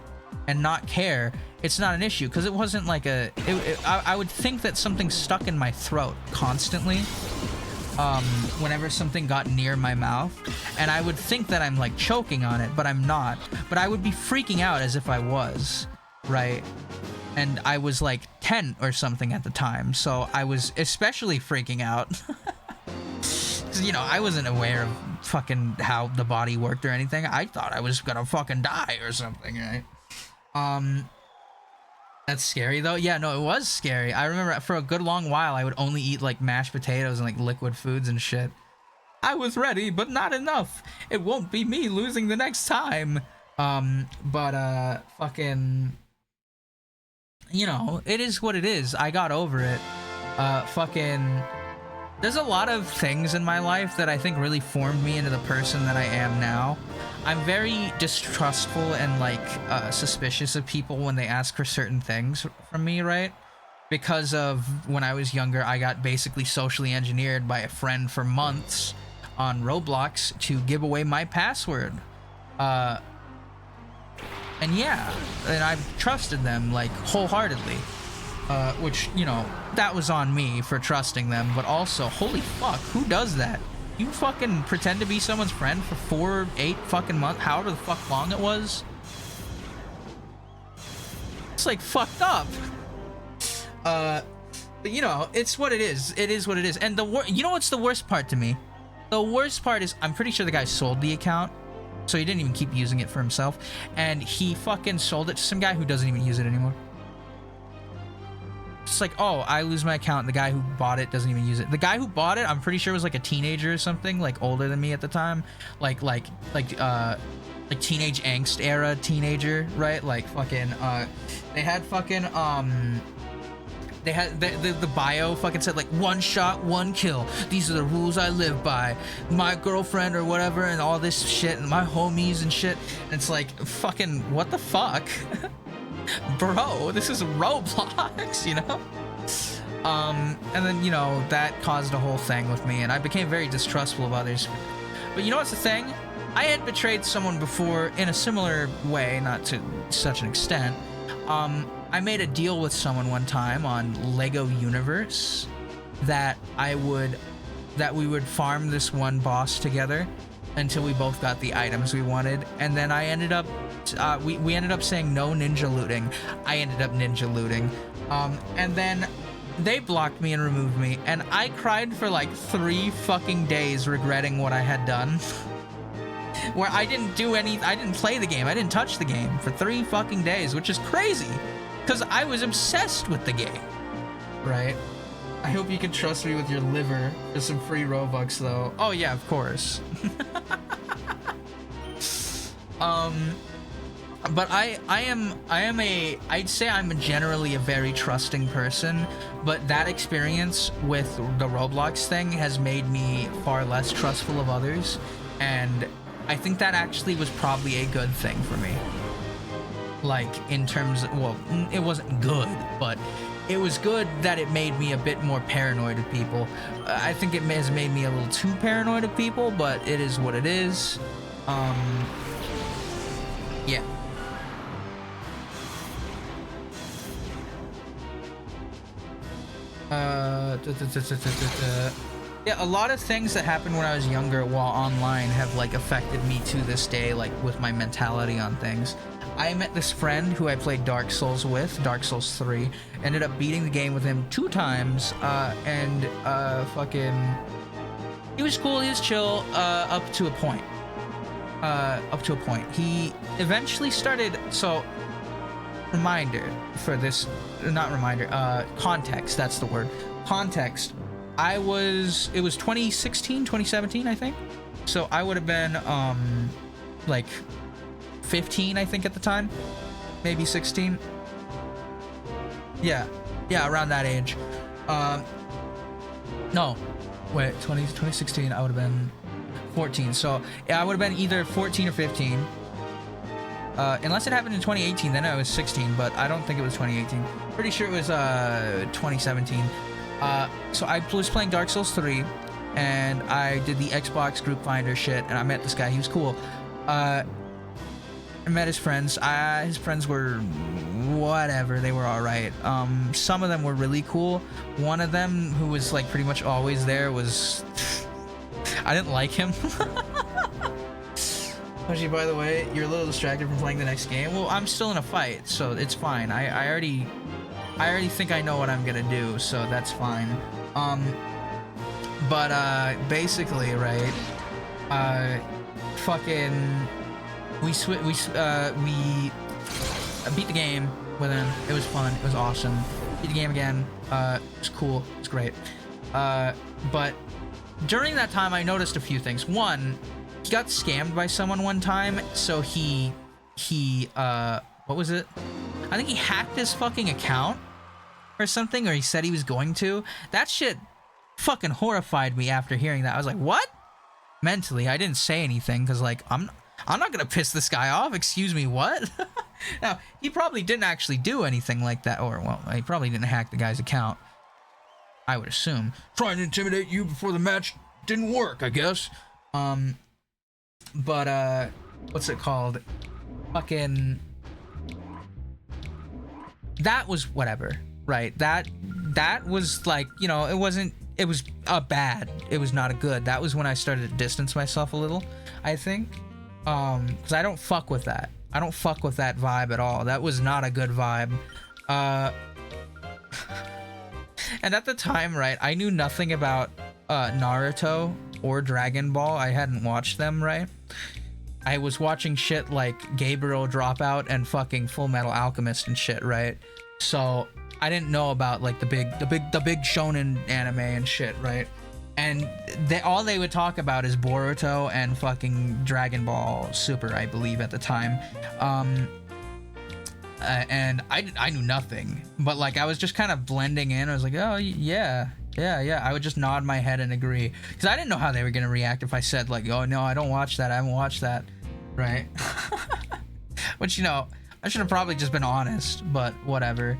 and not care, it's not an issue, because it wasn't like I would think that something stuck in my throat constantly whenever something got near my mouth, and I would think that I'm like choking on it, but I'm not. But I would be freaking out as if I was, right? And I was like 10 or something at the time, so I was especially freaking out. Because, you know, I wasn't aware of fucking how the body worked or anything. I thought I was gonna fucking die or something, right? That's scary though. Yeah, no, it was scary. I remember for a good long while I would only eat like mashed potatoes and like liquid foods and shit. I was ready, but not enough. It won't be me losing the next time. But fucking, you know, it is what it is. I got over it. Fucking, there's a lot of things in my life that I think really formed me into the person that I am now. I'm very distrustful and like suspicious of people when they ask for certain things from me, right? because of when I was younger, I got basically socially engineered by a friend for months on Roblox to give away my password. And yeah, and I've trusted them like wholeheartedly. Which, you know, that was on me for trusting them, but also, holy fuck, who does that? You fucking pretend to be someone's friend for 4, 8 fucking months, however the fuck long it was? It's like fucked up. But you know, it's what it is. It is what it is. And you know what's the worst part to me? The worst part is, I'm pretty sure the guy sold the account, so he didn't even keep using it for himself, and he fucking sold it to some guy who doesn't even use it anymore. It's like, oh, I lose my account. The guy who bought it doesn't even use it. The guy who bought it, I'm pretty sure was like a teenager or something, like older than me at the time, like teenage angst era teenager, right? Like fucking, they had fucking, they had the bio fucking said like 1 shot, 1 kill. These are the rules I live by. My girlfriend or whatever, and all this shit, and my homies and shit. And it's like, fucking, what the fuck? Bro, this is Roblox, you know? And then, you know, that caused a whole thing with me, and I became very distrustful of others. But you know what's the thing? I had betrayed someone before in a similar way, not to such an extent. I made a deal with someone one time on Lego Universe that we would farm this one boss together until we both got the items we wanted, and then I ended up we ended up saying no ninja looting. I ended up ninja looting, and then they blocked me and removed me, and I cried for like 3 fucking days regretting what I had done. Where I didn't play the game, I didn't touch the game for 3 fucking days, which is crazy, because I was obsessed with the game, right? I hope you can trust me with your liver for some free Robux, though. Oh yeah, of course. But I'd say I'm generally a very trusting person, but that experience with the Roblox thing has made me far less trustful of others, and I think that actually was probably a good thing for me. Like, in terms of, well, it wasn't good, but it was good that it made me a bit more paranoid of people. I think it has made me a little too paranoid of people, but it is what it is. Yeah. Yeah, a lot of things that happened when I was younger while online have like affected me to this day, like with my mentality on things. I met this friend who I played Dark Souls with, Dark Souls 3, ended up beating the game with him 2 times, and fucking, he was cool, he was chill, up to a point. He eventually started, so, context, that's the word. Context. It was 2016, 2017, I think. So I would have been, like, 15, I think, at the time. Maybe 16. Yeah, around that age. No, wait, 2016, I would have been 14. So, yeah, I would have been either 14 or 15. Unless it happened in 2018, then I was 16, but I don't think it was 2018. Pretty sure it was 2017. So I was playing Dark Souls 3, and I did the Xbox group finder shit, and I met this guy. He was cool. I met his friends. His friends were whatever. They were all right. Some of them were really cool. One of them, who was like pretty much always there, was I didn't like him. Actually, by the way, you're a little distracted from playing the next game. Well, I'm still in a fight, so it's fine. I already think I know what I'm gonna do, so that's fine. Basically, right? Fucking, we beat the game with him. It was fun. It was awesome. Beat the game again. It was cool. It was great. But during that time, I noticed a few things. One, he got scammed by someone one time, so he what was it? I think he hacked his fucking account or something, or he said he was going to. That shit fucking horrified me after hearing that. I was like, what? Mentally, I didn't say anything, because, like, I'm I'm not gonna piss this guy off. Excuse me, what? Now, he probably didn't actually do anything like that, or, well, he probably didn't hack the guy's account, I would assume. Trying to intimidate you before the match didn't work, I guess. But, what's it called? Fucking... That was whatever, right? That was like, you know, it was a bad. It was not a good. That was when I started to distance myself a little, I think. Because I don't fuck with that. I don't fuck with that vibe at all. That was not a good vibe. And at the time, right, I knew nothing about Naruto or Dragon Ball. I hadn't watched them, right? I was watching shit like Gabriel Dropout and fucking Full Metal Alchemist and shit, right? So I didn't know about like the big shonen anime and shit, right? And all they would talk about is Boruto and fucking Dragon Ball Super, I believe at the time. And I knew nothing, but like I was just kind of blending in. I was like, oh yeah. I would just nod my head and agree, because I didn't know how they were gonna react if I said like, oh no, I don't watch that. I haven't watched that, right? Which, you know, I should have probably just been honest, but whatever.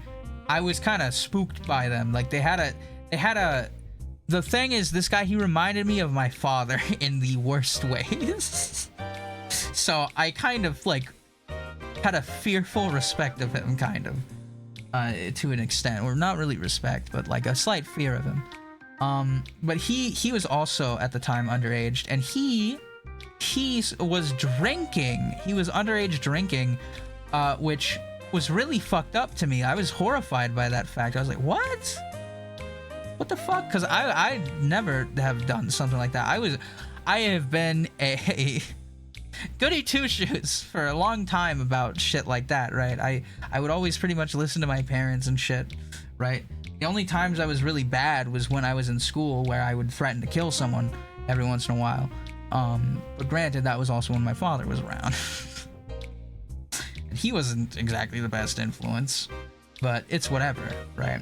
I was kind of spooked by them. Like they had a. The thing is, this guy, he reminded me of my father in the worst ways. So I kind of like had a fearful respect of him, kind of, to an extent, or not really respect, but like a slight fear of him. But he was also at the time underage, and he was drinking. He was underage drinking, which was really fucked up to me. I was horrified by that fact. I was like, what the fuck? Because I never have done something like that. I have been a goody two-shoes for a long time about shit like that, right? I would always pretty much listen to my parents and shit, right? The only times I was really bad was when I was in school, where I would threaten to kill someone every once in a while. But granted, that was also when my father was around. And he wasn't exactly the best influence, but it's whatever, right?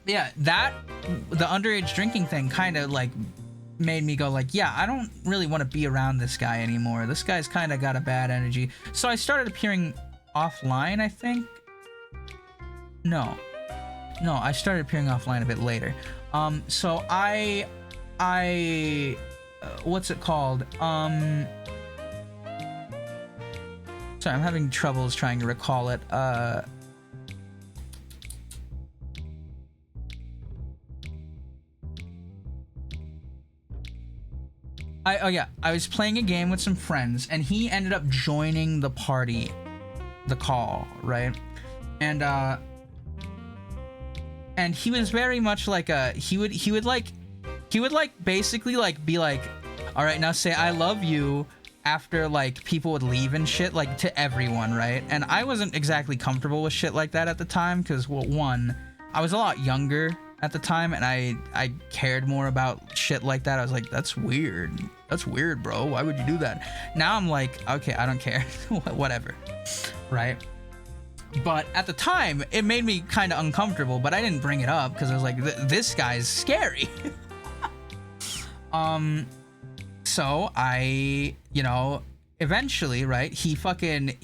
Yeah, the underage drinking thing kind of like made me go like, yeah, I don't really want to be around this guy anymore. This guy's kind of got a bad energy. So I started appearing offline, I think. No, I started appearing offline a bit later. So I what's it called? Sorry, I'm having troubles trying to recall it. I was playing a game with some friends, and he ended up joining the party, the call, right? And he was very much like he would basically like be like, all right, now say I love you after like people would leave and shit, like to everyone, right? And I wasn't exactly comfortable with shit like that at the time, because, well, one, I was a lot younger at the time, and I cared more about shit like that. I was like, that's weird, bro, why would you do that? Now I'm like, okay, I don't care. Whatever, right? But at the time, it made me kind of uncomfortable, but I didn't bring it up because I was like, this guy's scary. So I, you know, eventually, right, he fucking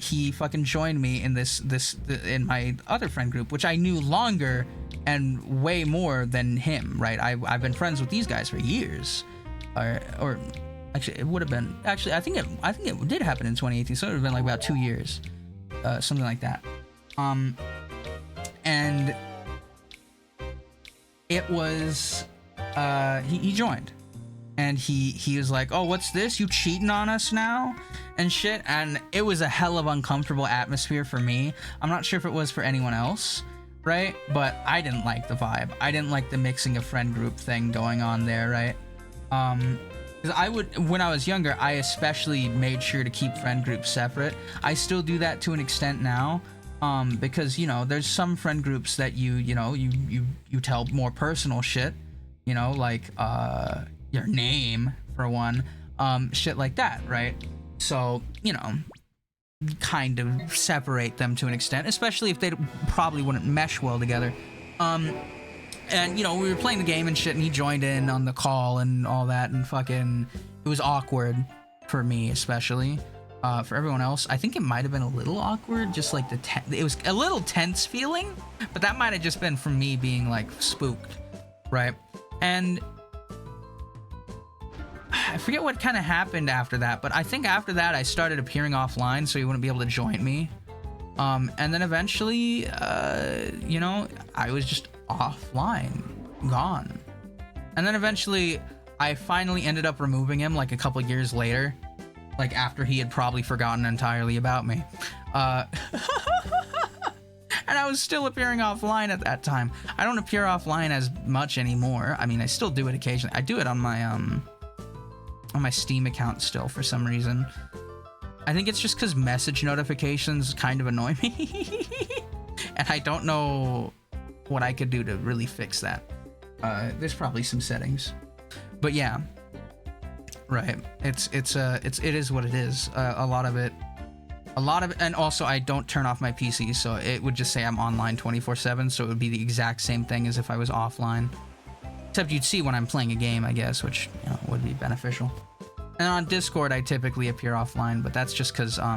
joined me in in my other friend group, which I knew longer and way more than him, right? I've been friends with these guys for years, or actually it would have been, actually I think it did happen in 2018, so it would have been like about 2 years, something like that. And it was he joined. And he was like, oh, what's this? You cheating on us now? And shit. And it was a hell of uncomfortable atmosphere for me. I'm not sure if it was for anyone else, right? But I didn't like the vibe. I didn't like the mixing of friend group thing going on there, right? Because when I was younger, I especially made sure to keep friend groups separate. I still do that to an extent now. Because, you know, there's some friend groups that you tell more personal shit, you know, like, your name for one, shit like that, right? So, you know, kind of separate them to an extent, especially if they probably wouldn't mesh well together. And, you know, we were playing the game and shit, and he joined in on the call and all that, and fucking, it was awkward for me especially. For everyone else, I think it might have been a little awkward, just like it was a little tense feeling, but that might have just been from me being like spooked, right? And I forget what kind of happened after that, but I think after that I started appearing offline so he wouldn't be able to join me. And then eventually, you know, I was just offline, gone. And then eventually I finally ended up removing him like a couple years later. Like after he had probably forgotten entirely about me. And I was still appearing offline at that time. I don't appear offline as much anymore. I mean, I still do it occasionally. I do it on my Steam account still for some reason. I think it's just because message notifications kind of annoy me. And I don't know what I could do to really fix that. There's probably some settings. But yeah. Right. It is what it is. A lot of it, and also I don't turn off my PC, so it would just say I'm online 24/7, so it would be the exact same thing as if I was offline. Except you'd see when I'm playing a game, I guess, which, you know, would be beneficial. And on Discord, I typically appear offline, but that's just because, I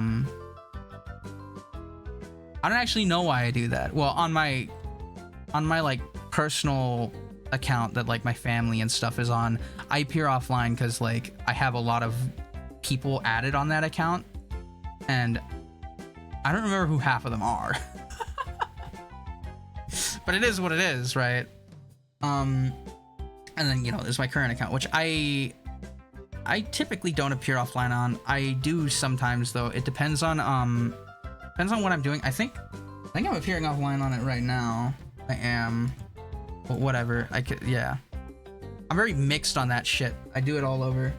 don't actually know why I do that. Well, on my like personal account that like my family and stuff is on, I appear offline because like I have a lot of people added on that account and I don't remember who half of them are. But it is what it is, right? And then, you know, there's my current account, which I typically don't appear offline on. I do sometimes though. It depends on what I'm doing. I think I'm appearing offline on it right now. I am. But whatever, I could, yeah. I'm very mixed on that shit. I do it all over.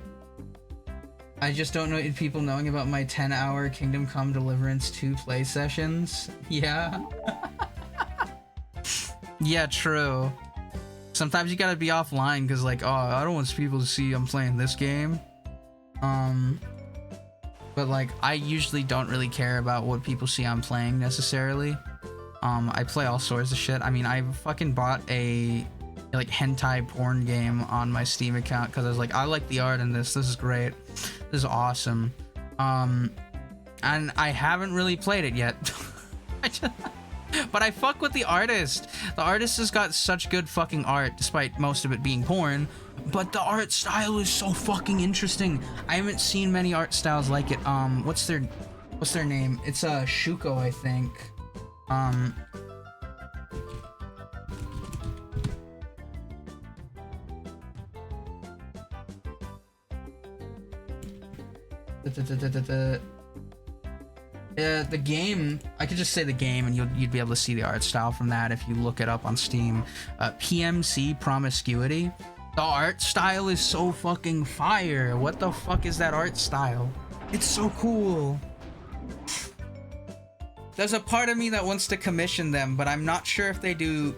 I just don't know if people knowing about my 10-hour Kingdom Come Deliverance 2 play sessions. Yeah. Yeah, true. Sometimes you gotta be offline because like, oh, I don't want people to see I'm playing this game. But like, I usually don't really care about what people see I'm playing necessarily. I play all sorts of shit. I mean, I fucking bought a like hentai porn game on my Steam account because I was like, I like the art in this. This is great. This is awesome. And I haven't really played it yet. But I fuck with the artist. The artist has got such good fucking art, despite most of it being porn. But the art style is so fucking interesting. I haven't seen many art styles like it. What's their name? It's Shuko, I think. The game, I could just say the game and you'd be able to see the art style from that if you look it up on Steam. PMC Promiscuity. The art style is so fucking fire. What the fuck is that art style? It's so cool. There's a part of me that wants to commission them, but I'm not sure if they do.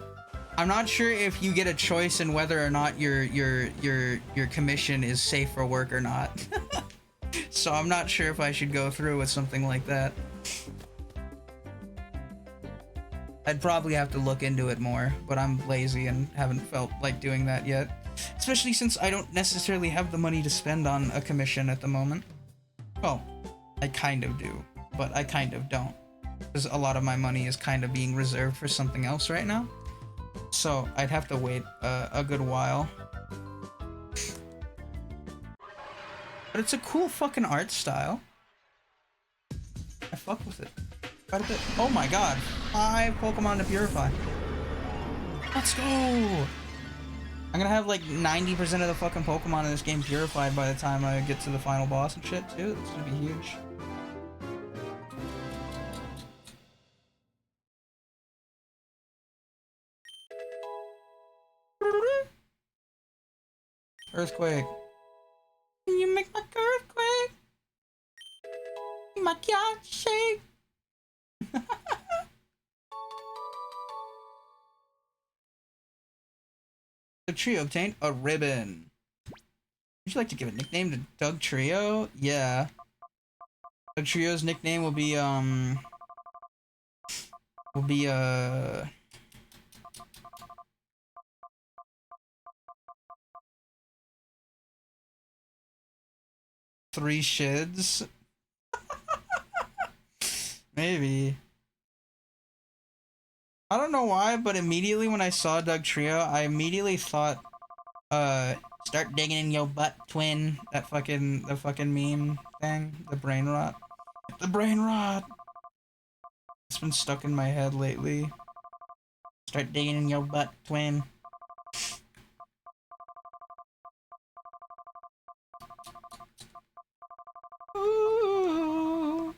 I'm not sure if you get a choice in whether or not your commission is safe for work or not. So I'm not sure if I should go through with something like that. I'd probably have to look into it more, but I'm lazy and haven't felt like doing that yet. Especially since I don't necessarily have the money to spend on a commission at the moment. Well, I kind of do, but I kind of don't. Because a lot of my money is kind of being reserved for something else right now. So I'd have to wait a good while. But it's a cool fucking art style. I fuck with it quite a bit. Oh my god. 5 Pokemon to purify. Let's go! I'm gonna have like 90% of the fucking Pokemon in this game purified by the time I get to the final boss and shit too. That's gonna be huge. Earthquake. Can you make my earthquake? My yacht shake. The trio obtained a ribbon. Would you like to give a nickname to Doug Trio? Yeah. Doug Trio's nickname will be 3 shids. Maybe. I don't know why, but immediately when I saw Doug Trio, I immediately thought, start digging in your butt, twin. The fucking meme thing. The brain rot. The brain rot! It's been stuck in my head lately. Start digging in your butt, twin. Ooh.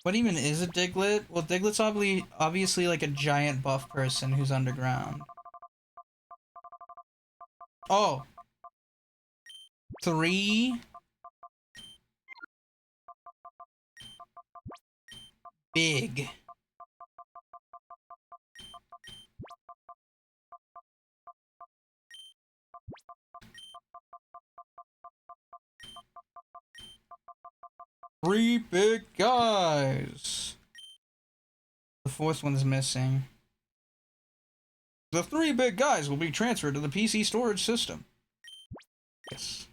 What even is a Diglett? Well, Diglett's obviously like a giant buff person who's underground. Oh. 3 big. Three big guys. The 4th one's missing. The 3 big guys will be transferred to the PC storage system. Yes.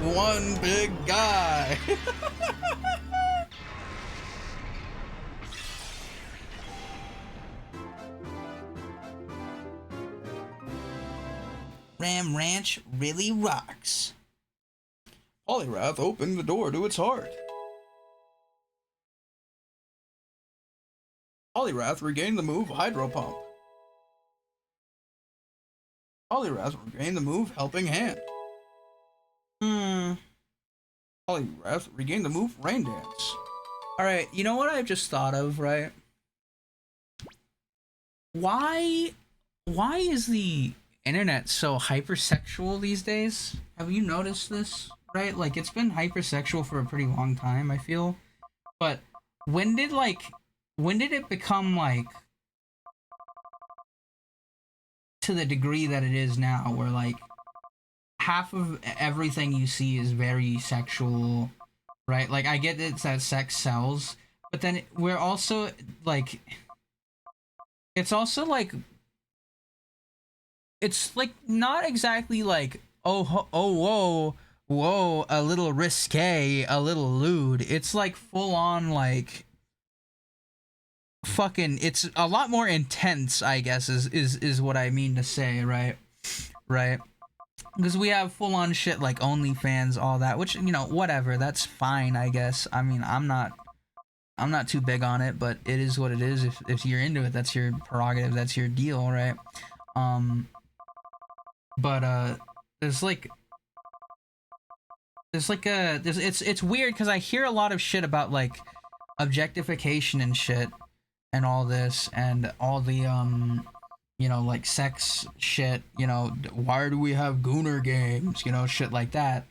One big guy. Ram Ranch really rocks. Poliwrath opened the door to its heart. Poliwrath regained the move Hydro Pump. Poliwrath regained the move Helping Hand. Poliwrath regained the move Rain Dance. Alright, you know what I just thought of, right? Why is the internet so hypersexual these days? Have you noticed this? Right? Like, it's been hypersexual for a pretty long time, I feel. But when did it become, like, to the degree that it is now, where, like, half of everything you see is very sexual, right? Like, I get it's that sex sells, but then we're also, like, it's also, like, it's, like, not exactly, like, whoa, a little risque, a little lewd. It's, like, full-on, like, fucking, it's a lot more intense, I guess, is what I mean to say, right? Right? Because we have full-on shit like OnlyFans, all that, which, you know, whatever, that's fine, I guess. I mean, I'm not too big on it, but it is what it is. If you're into it, that's your prerogative, that's your deal, right? It's weird because I hear a lot of shit about, like, objectification and shit and all this and all the you know, like, sex shit, you know, why do we have gooner games, you know, shit like that.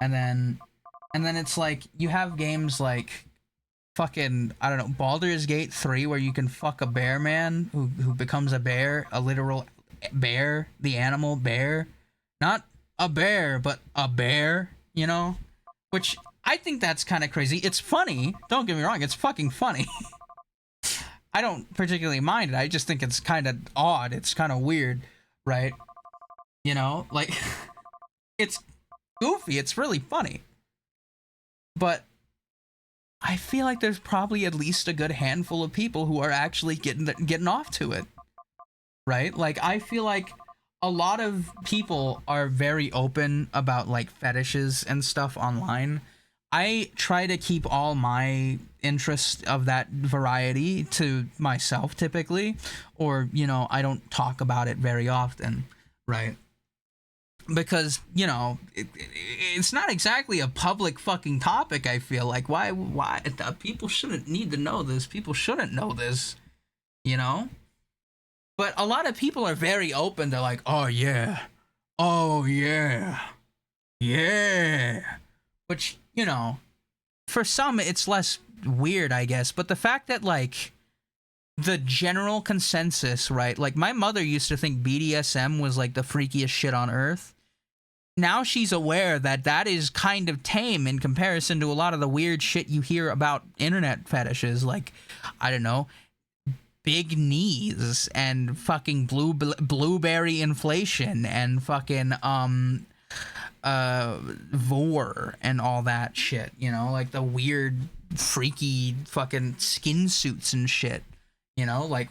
And then it's like you have games like fucking, I don't know, Baldur's Gate 3 where you can fuck a bear man who becomes a bear, a literal bear, the animal bear, not a bear but a bear, you know, which I think that's kind of crazy. It's funny, don't get me wrong, it's fucking funny. I don't particularly mind it, I just think it's kind of odd, it's kind of weird, right? You know, like, it's goofy, it's really funny. But I feel like there's probably at least a good handful of people who are actually getting off to it, right? Like, I feel like a lot of people are very open about, like, fetishes and stuff online. I try to keep all my interests of that variety to myself typically, or, you know, I don't talk about it very often, right? Because, you know, it's not exactly a public fucking topic, I feel like. Why people shouldn't need to know this. People shouldn't know this, you know? But a lot of people are very open to, like, oh yeah, Oh yeah. Yeah. Which, you know, for some it's less weird, I guess, but the fact that like the general consensus, right? Like my mother used to think BDSM was like the freakiest shit on earth. Now she's aware that that is kind of tame in comparison to a lot of the weird shit you hear about internet fetishes, like, I don't know, big knees and fucking blueberry inflation and fucking vor and all that shit, you know, like the weird freaky fucking skin suits and shit, you know, like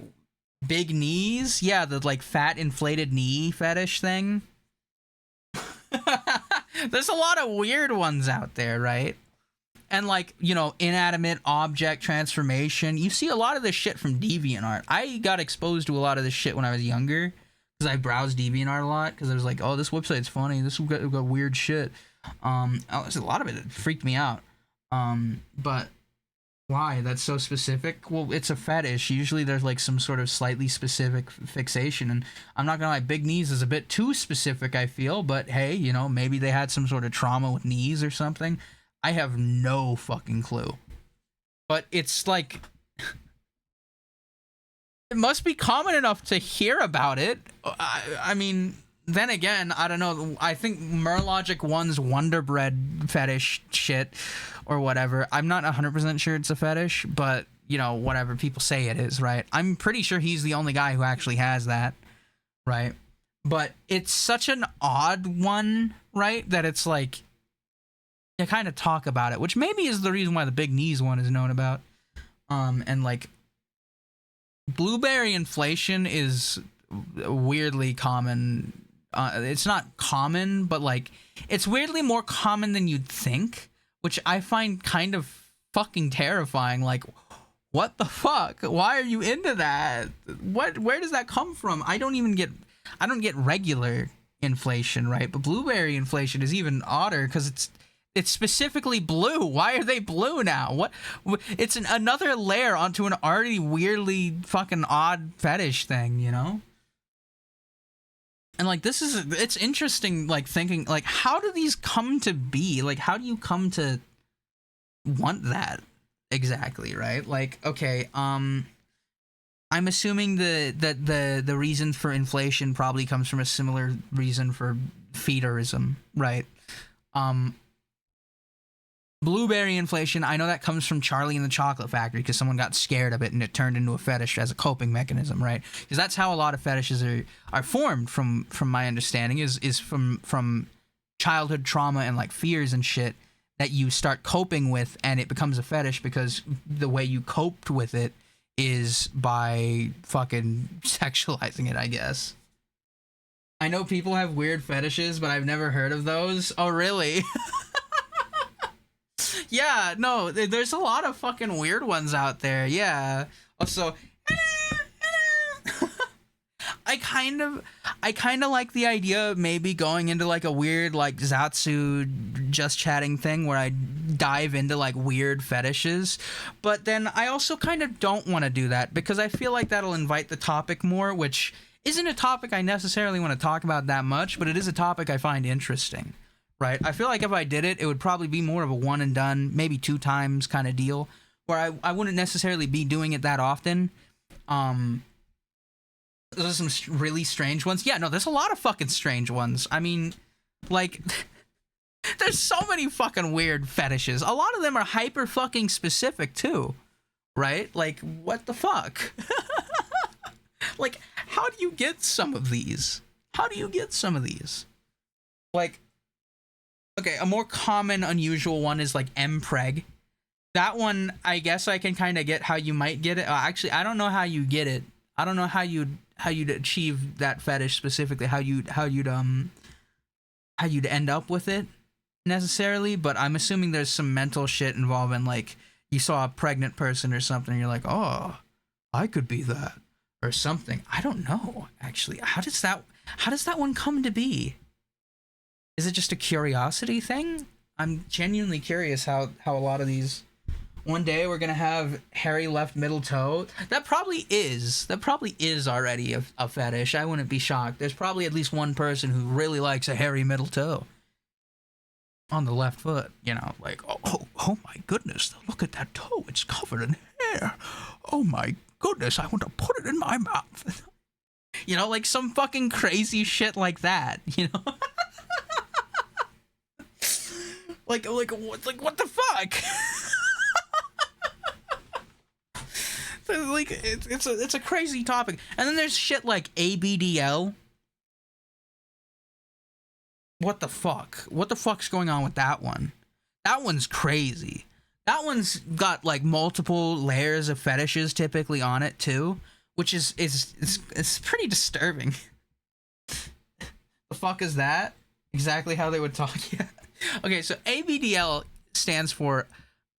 big knees, yeah, the like fat inflated knee fetish thing. There's a lot of weird ones out there, right? And like, you know, inanimate object transformation. You see a lot of this shit from DeviantArt. I got exposed to a lot of this shit when I was younger because I browsed DeviantArt a lot because I was like, oh, this website's funny. This got weird shit. There's a lot of it that freaked me out. But why? That's so specific? Well, it's a fetish. Usually there's like some sort of slightly specific fixation, and I'm not gonna lie, big knees is a bit too specific, I feel, but hey, you know, maybe they had some sort of trauma with knees or something. I have no fucking clue. But it's like, it must be common enough to hear about it. I mean, then again, I don't know. I think Merlogic 1's Wonder Bread fetish shit or whatever, I'm not 100% sure it's a fetish, but, you know, whatever, people say it is, right? I'm pretty sure he's the only guy who actually has that, right? But it's such an odd one, right, that it's like, you kind of talk about it, which maybe is the reason why the big knees one is known about. And like, blueberry inflation is weirdly common. It's not common, but like, it's weirdly more common than you'd think, which I find kind of fucking terrifying. Like, what the fuck? Why are you into that? Where does that come from? I don't get regular inflation, right? But blueberry inflation is even odder because it's specifically blue. Why are they blue now? What? It's another layer onto an already weirdly fucking odd fetish thing, you know? And like, it's interesting, like thinking, like, how do these come to be? Like, how do you come to want that exactly, right? Like, okay, I'm assuming the reason for inflation probably comes from a similar reason for feederism, right? Blueberry inflation, I know that comes from Charlie and the Chocolate Factory because someone got scared of it and it turned into a fetish as a coping mechanism, right? Because that's how a lot of fetishes are formed, from my understanding, is from childhood trauma and like fears and shit that you start coping with, and it becomes a fetish because the way you coped with it is by fucking sexualizing it, I guess. I know people have weird fetishes, but I've never heard of those. Oh, really? Yeah, no, there's a lot of fucking weird ones out there. Yeah. Also, I kind of like the idea of maybe going into like a weird like Zatsu just chatting thing where I dive into like weird fetishes, but then I also kind of don't want to do that because I feel like that'll invite the topic more, which isn't a topic I necessarily want to talk about that much, but it is a topic I find interesting. Right, I feel like if I did it, it would probably be more of a one and done, maybe 2 times kind of deal, where I wouldn't necessarily be doing it that often. There's some really strange ones. Yeah, no, there's a lot of fucking strange ones. I mean, like, there's so many fucking weird fetishes. A lot of them are hyper fucking specific too, right? Like, what the fuck? Like, how do you get some of these? Like, okay, a more common, unusual one is like mpreg. That one, I guess I can kind of get how you might get it. Actually, I don't know how you get it. I don't know how you'd achieve that fetish specifically. How you'd end up with it necessarily. But I'm assuming there's some mental shit involving, like, you saw a pregnant person or something. And you're like, oh, I could be that or something. I don't know. Actually, how does that one come to be? Is it just a curiosity thing? I'm genuinely curious how a lot of these one day we're gonna have hairy left middle toe. That probably is already a fetish. I wouldn't be shocked. There's probably at least one person who really likes a hairy middle toe on the left foot. You know, like, oh my goodness, look at that toe. It's covered in hair. Oh my goodness, I want to put it in my mouth. You know, like some fucking crazy shit like that. You know. Like what the fuck? Like it's a crazy topic. And then there's shit like ABDL. What the fuck? What the fuck's going on with that one? That one's crazy. That one's got like multiple layers of fetishes typically on it too, which is pretty disturbing. The fuck is that? Exactly how they would talk. Yeah. Okay, so ABDL stands for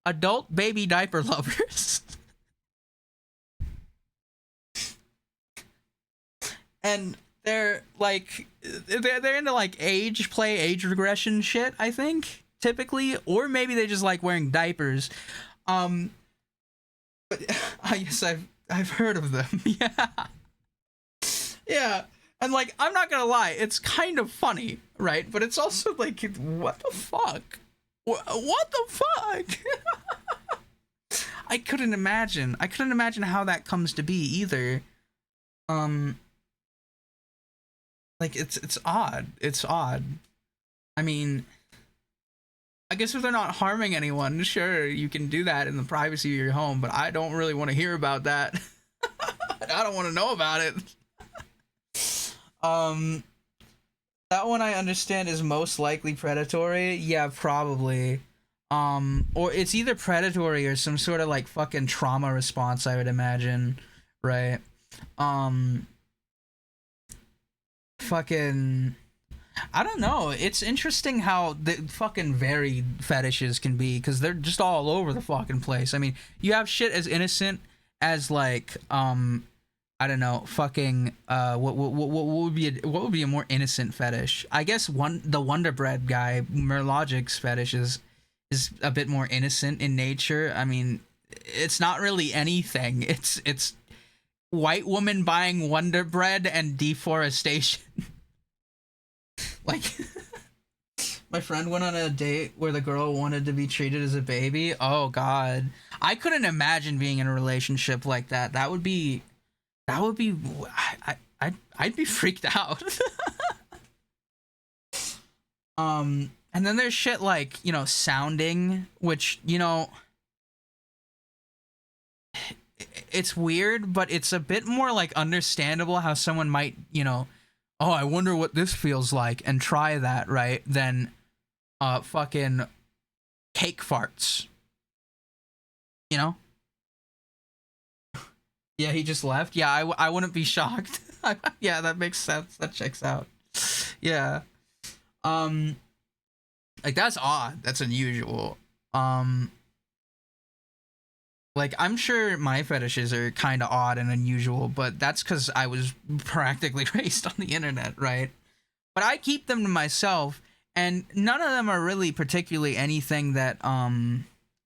Adult Baby Diaper Lovers. And they're like they're into like age regression shit, I think, typically, or maybe they just like wearing diapers. But yes, I've heard of them. Yeah. Yeah. And like, I'm not gonna lie, it's kind of funny, right? But it's also like, what the fuck? What the fuck? I couldn't imagine how that comes to be either. Like it's odd. It's odd. I mean, I guess if they're not harming anyone, sure, you can do that in the privacy of your home, but I don't really want to hear about that. I don't want to know about it. That one I understand is most likely predatory. Yeah, probably. Or it's either predatory or some sort of like fucking trauma response, I would imagine, right? Fucking, I don't know. It's interesting how the fucking varied fetishes can be, because they're just all over the fucking place. I mean, you have shit as innocent as like, I don't know, fucking what would be a more innocent fetish? I guess the Wonder Bread guy, Merlogic's fetish is a bit more innocent in nature. I mean, it's not really anything. It's white woman buying Wonder Bread and deforestation. Like, my friend went on a date where the girl wanted to be treated as a baby. Oh god, I couldn't imagine being in a relationship like that. That would be I'd be freaked out. And then there's shit like, you know, sounding, which, you know, it's weird, but it's a bit more like understandable how someone might, you know, oh, I wonder what this feels like, and try that, right? Then fucking cake farts. You know? Yeah, he just left. Yeah, I wouldn't be shocked. Yeah, that makes sense. That checks out. Yeah. Like, that's odd. That's unusual. Like, I'm sure my fetishes are kind of odd and unusual, but that's because I was practically raised on the internet, right? But I keep them to myself, and none of them are really particularly anything that I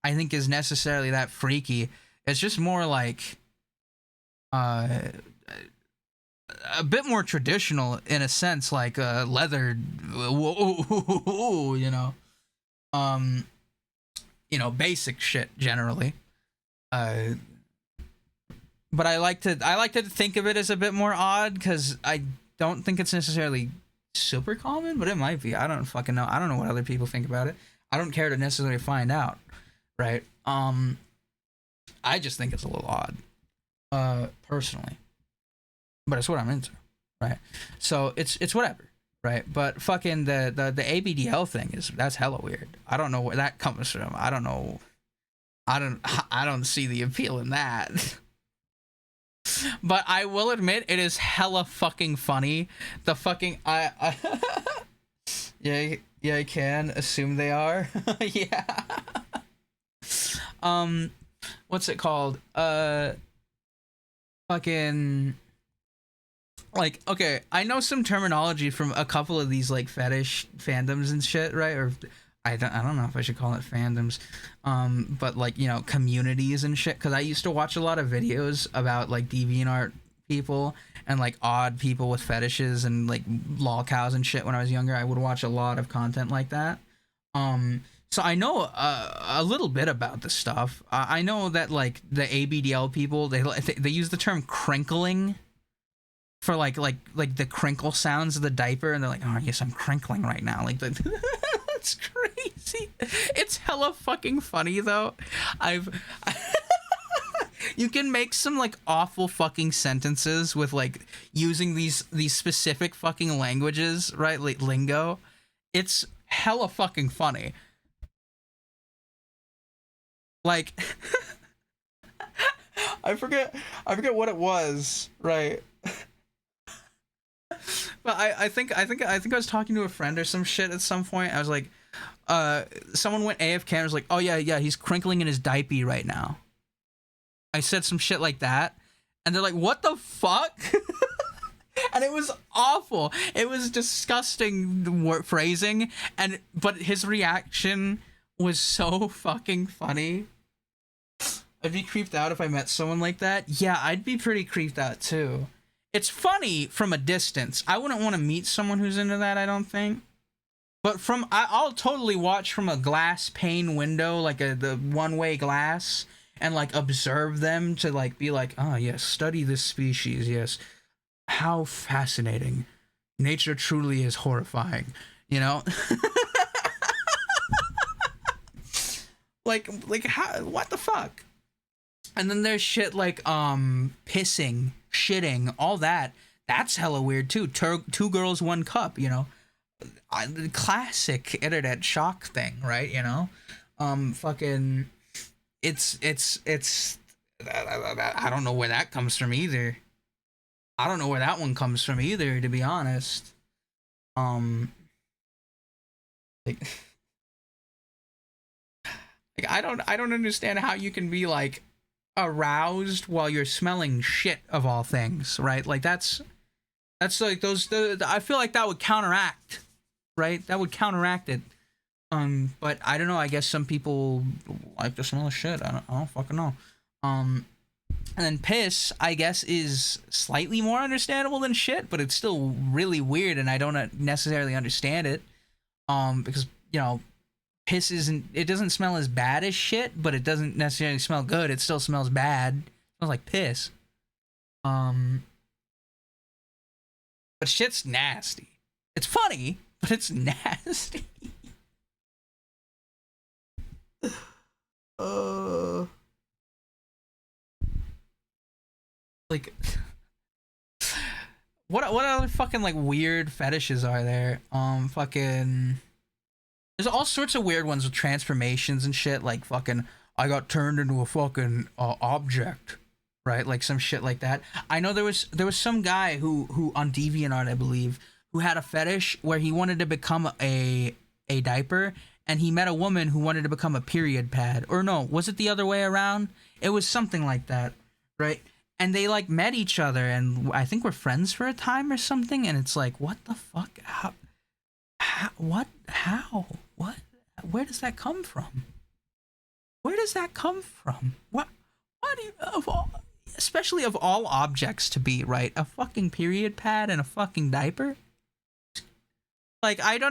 think is necessarily that freaky. It's just more like a bit more traditional in a sense, like leather, you know, basic shit generally. But I like to think of it as a bit more odd, because I don't think it's necessarily super common, but it might be. I don't fucking know. I don't know what other people think about it. I don't care to necessarily find out, right? I just think it's a little odd, personally. But it's what I'm into, right? So it's whatever, right? But fucking the ABDL thing that's hella weird. I don't know where that comes from. I don't know. I don't see the appeal in that. But I will admit, it is hella fucking funny. The fucking yeah, I can assume they are. Yeah. What's it called? Fucking, like, okay, I know some terminology from a couple of these like fetish fandoms and shit, right? Or I don't know if I should call it fandoms, but like, you know, communities and shit. Because I used to watch a lot of videos about like DeviantArt people and like odd people with fetishes and like lol cows and shit when I was younger. I would watch a lot of content like that. So I know a little bit about this stuff. I know that like the ABDL people, they use the term crinkling for like the crinkle sounds of the diaper, and they're like, oh yes, I'm crinkling right now. Like that's crazy. It's hella fucking funny though. You can make some like awful fucking sentences with like using these specific fucking languages, right? Like lingo. It's hella fucking funny. Like I forget what it was, right? But I think I was talking to a friend or some shit at some point. I was like, someone went AFK and was like, oh yeah, he's crinkling in his diaper right now. I said some shit like that, and they're like, what the fuck? And it was awful. It was disgusting phrasing, but his reaction was so fucking funny. I'd be creeped out if I met someone like that. Yeah, I'd be pretty creeped out too. It's funny from a distance. I wouldn't want to meet someone who's into that, I don't think. But I'll totally watch from a glass pane window, like the one-way glass, and like observe them to like be like, oh yes, study this species, yes. How fascinating. Nature truly is horrifying, you know? like how, what the fuck? And then there's shit like pissing, shitting, all that. That's hella weird too. Two girls, one cup, you know? The classic internet shock thing, right? You know? Fucking it's I don't know where that comes from either. I don't know where that one comes from either, to be honest. Like I don't understand how you can be like aroused while you're smelling shit, of all things, right? Like that's like I feel like that would counteract, right? That would counteract it. But I don't know, I guess some people like the smell of shit. I don't fucking know. And then piss, I guess, is slightly more understandable than shit, but it's still really weird, and I don't necessarily understand it. Because, you know, piss it doesn't smell as bad as shit, but it doesn't necessarily smell good. It still smells bad. It smells like piss. But shit's nasty. It's funny, but it's nasty. Like, what other fucking like weird fetishes are there? Fucking, there's all sorts of weird ones with transformations and shit. Like fucking, I got turned into a fucking object, right? Like some shit like that. I know there was some guy who on DeviantArt, I believe, who had a fetish where he wanted to become a diaper, and he met a woman who wanted to become a period pad. Or no, was it the other way around? It was something like that, right? And they like met each other, and I think we're friends for a time or something. And it's like, what the fuck? How? What? How? What? Where does that come from? Where does that come from? What do you, especially of all objects to be, right? A fucking period pad and a fucking diaper? Like, I'd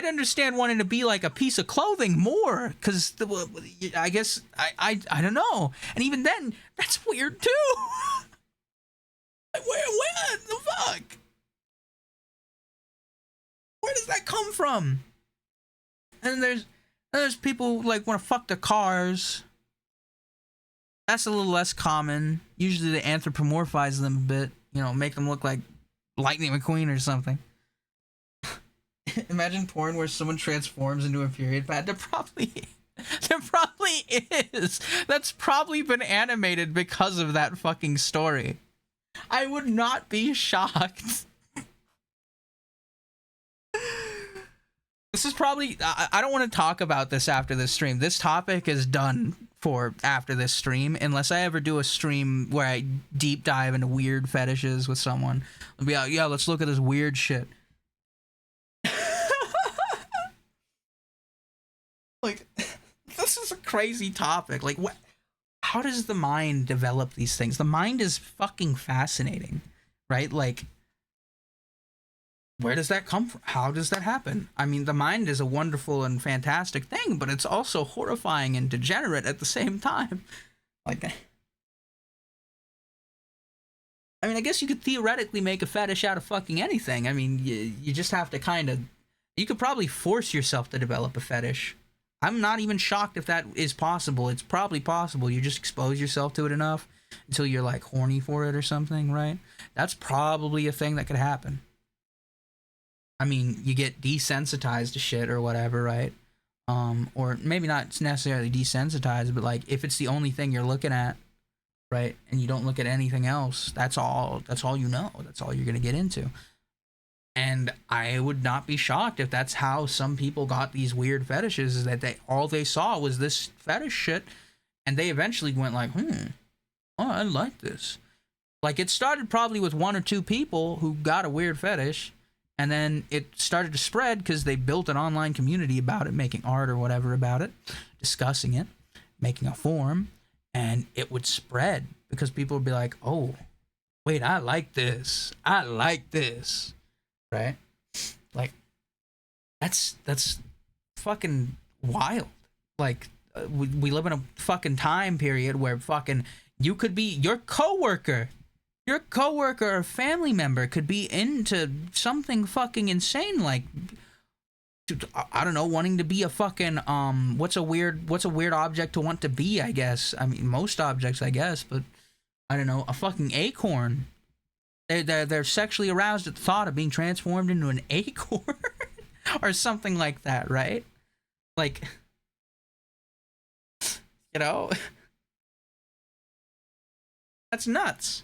understand wanting to be like a piece of clothing more, because I guess I don't know. And even then, that's weird too. Where the fuck? Where does that come from? And there's people who like want to fuck their cars. That's a little less common. Usually they anthropomorphize them a bit, you know, make them look like Lightning McQueen or something. Imagine porn where someone transforms into a period pad. There probably is. That's probably been animated because of that fucking story. I would not be shocked. This is probably, I don't want to talk about this after this stream. This topic is done for after this stream, unless I ever do a stream where I deep dive into weird fetishes with someone. I'll be like, yeah, let's look at this weird shit. crazy topic. Like, what? How does the mind develop these things? The mind is fucking fascinating, right? Like, where does that come from? How does that happen? I mean, the mind is a wonderful and fantastic thing, but it's also horrifying and degenerate at the same time. Like, I mean, I guess you could theoretically make a fetish out of fucking anything. I mean, you just have to kind of... You could probably force yourself to develop a fetish. I'm not even shocked if that is possible. It's probably possible. You just expose yourself to it enough until you're, like, horny for it or something, right? That's probably a thing that could happen. I mean, you get desensitized to shit or whatever, right? Or maybe not necessarily desensitized, but, like, if it's the only thing you're looking at, right, and you don't look at anything else, that's all you know. That's all you're gonna get into. And I would not be shocked if that's how some people got these weird fetishes, is that all they saw was this fetish shit, and they eventually went like, oh, I like this. Like, it started probably with one or two people who got a weird fetish, and then it started to spread because they built an online community about it, making art or whatever about it, discussing it, making a forum, and it would spread because people would be like, oh, wait, I like this. I like this. Right? Like, that's fucking wild. Like, we live in a fucking time period where fucking you could be your coworker or family member could be into something fucking insane, like, I don't know, wanting to be a fucking what's a weird object to want to be, I guess. I mean, most objects, I guess, but I don't know, a fucking acorn. They're sexually aroused at the thought of being transformed into an acorn or something like that, right? Like, you know, that's nuts.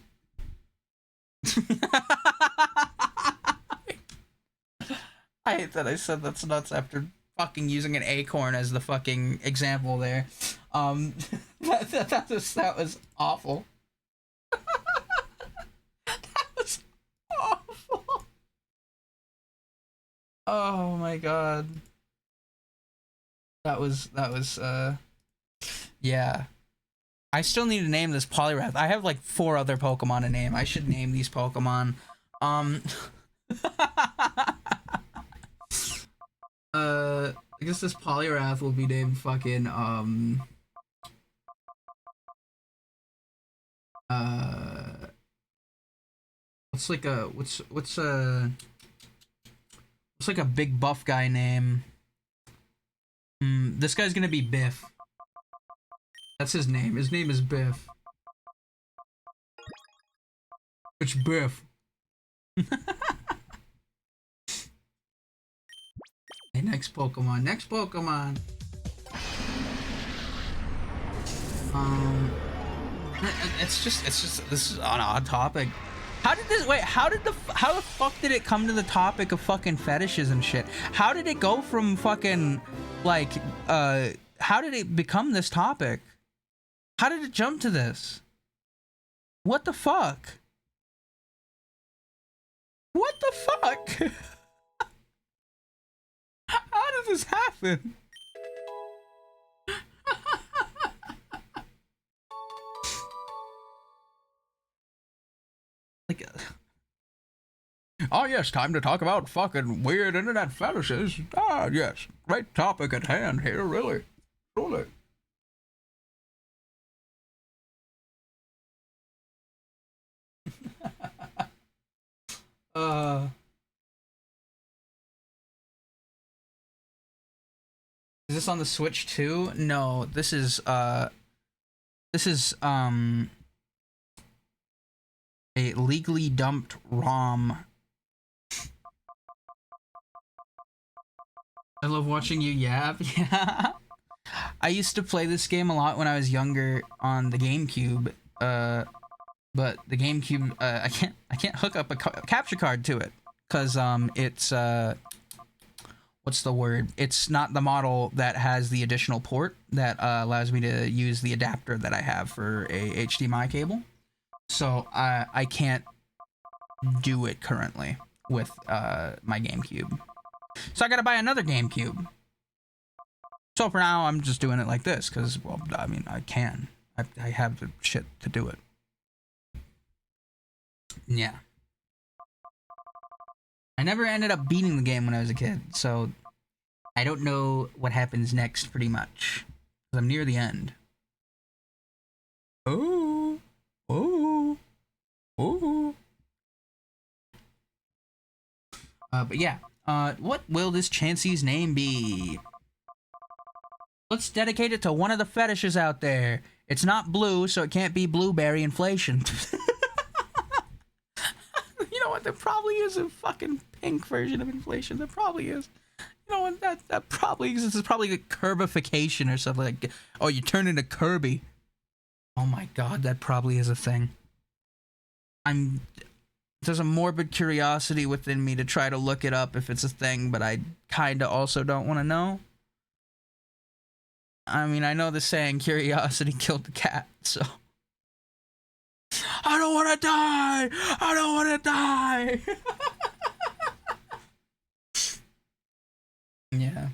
I hate that I said that's nuts after fucking using an acorn as the fucking example there. That was awful. Awful. Oh my god. That was yeah. I still need to name this Poliwrath. I have like 4 other Pokemon to name. I should name these Pokemon. I guess this Poliwrath will be named fucking what's like a big buff guy name? This guy's gonna be Biff. That's his name. His name is Biff. It's Biff. Hey, next Pokemon. Next Pokemon. It's just this is an odd topic. How the fuck did it come to the topic of fucking fetishes and shit? How did it go from fucking like how did it become this topic? How did it jump to this? What the fuck? What the fuck? How did this happen? Like, oh yes, time to talk about fucking weird internet fetishes. Ah yes, great topic at hand here, really, truly. Is this on the Switch too? No, this is a legally dumped ROM. I love watching you yap. Yeah. I used to play this game a lot when I was younger on the GameCube. But the GameCube, I can't hook up a capture card to it because it's what's the word? It's not the model that has the additional port that allows me to use the adapter that I have for a HDMI cable. So I can't do it currently with my GameCube. So I gotta buy another GameCube. So for now, I'm just doing it like this, because, well, I mean, I can. I have the shit to do it. Yeah. I never ended up beating the game when I was a kid, so I don't know what happens next, pretty much. 'Cause I'm near the end. Oh. Oh. Oh. But yeah. What will this Chansey's name be? Let's dedicate it to one of the fetishes out there. It's not blue, so it can't be blueberry inflation. You know what? There probably is a fucking pink version of inflation. There probably is. You know what? That probably exists. It's probably like curbification or something like. Oh, you turn into Kirby. Oh my god, that probably is a thing. There's a morbid curiosity within me to try to look it up if it's a thing, but I kinda also don't want to know. I mean, I know the saying, curiosity killed the cat, so. I don't want to die! I don't want to die! Yeah.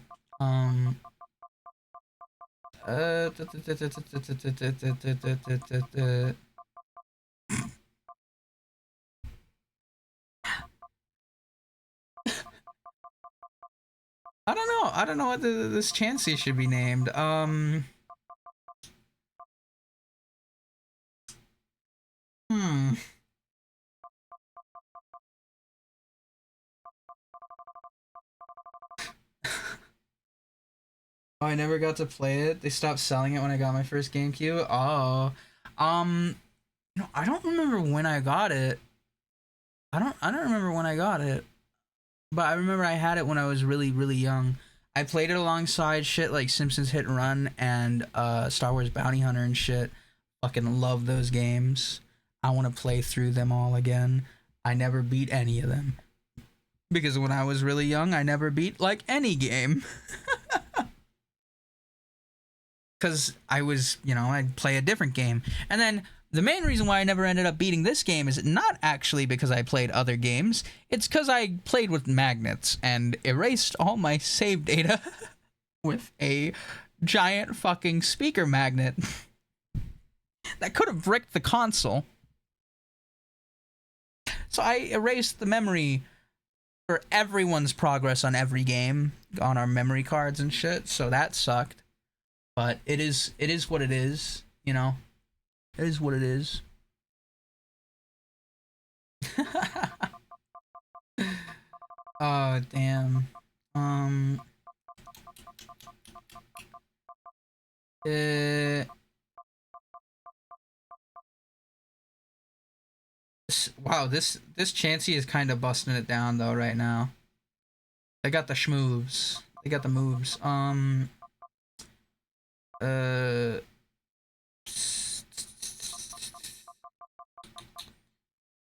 I don't know. I don't know what this Chansey should be named. Oh, I never got to play it. They stopped selling it when I got my first GameCube. Oh. No, I don't remember when I got it. I don't remember when I got it. But I remember I had it when I was really, really young. I played it alongside shit like Simpsons Hit and Run and Star Wars Bounty Hunter and shit. Fucking love those games. I want to play through them all again. I never beat any of them. Because when I was really young, I never beat, like, any game. Because I was, you know, I'd play a different game. And then the main reason why I never ended up beating this game is not actually because I played other games. It's because I played with magnets and erased all my save data with a giant fucking speaker magnet that could have bricked the console. So I erased the memory for everyone's progress on every game on our memory cards and shit. So that sucked. But it is what it is, you know. It is what it is. Oh, damn. Wow, this Chansey is kind of busting it down though right now. They got the schmoves. They got the moves.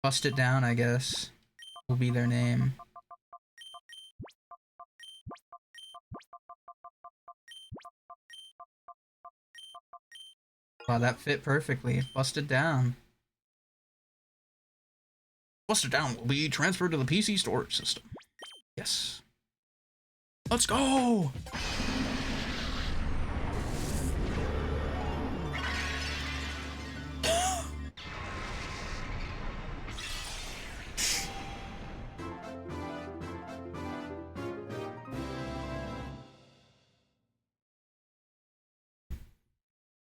Bust it down, I guess, will be their name. Wow, that fit perfectly. Bust it down. Bust it down will be transferred to the PC storage system. Yes. Let's go!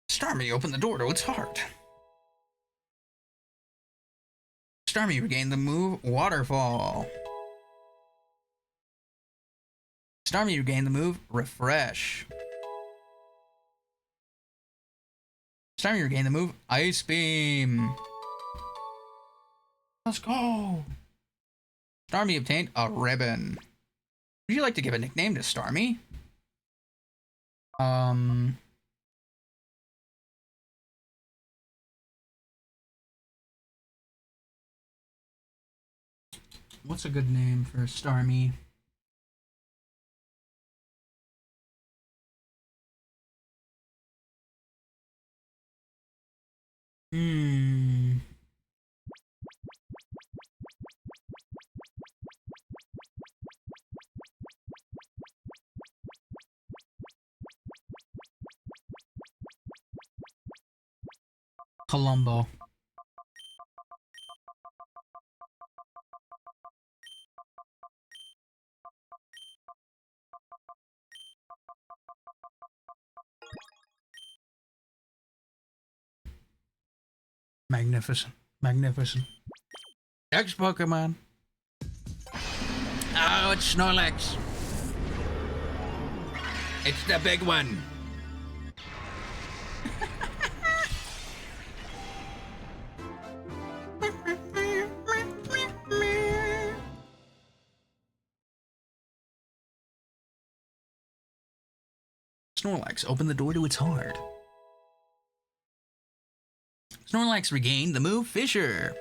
Starmie opened the door to its heart. Starmie regained the move Waterfall. Starmie regained the move Refresh. Starmie regained the move Ice Beam. Let's go. Starmie obtained a ribbon. Would you like to give a nickname to Starmie? What's a good name for Starmie? Colombo. Magnificent. Magnificent. Next Pokemon. Oh, it's Snorlax. It's the big one. Snorlax, open the door to its heart. Snorlax regained the move Fissure.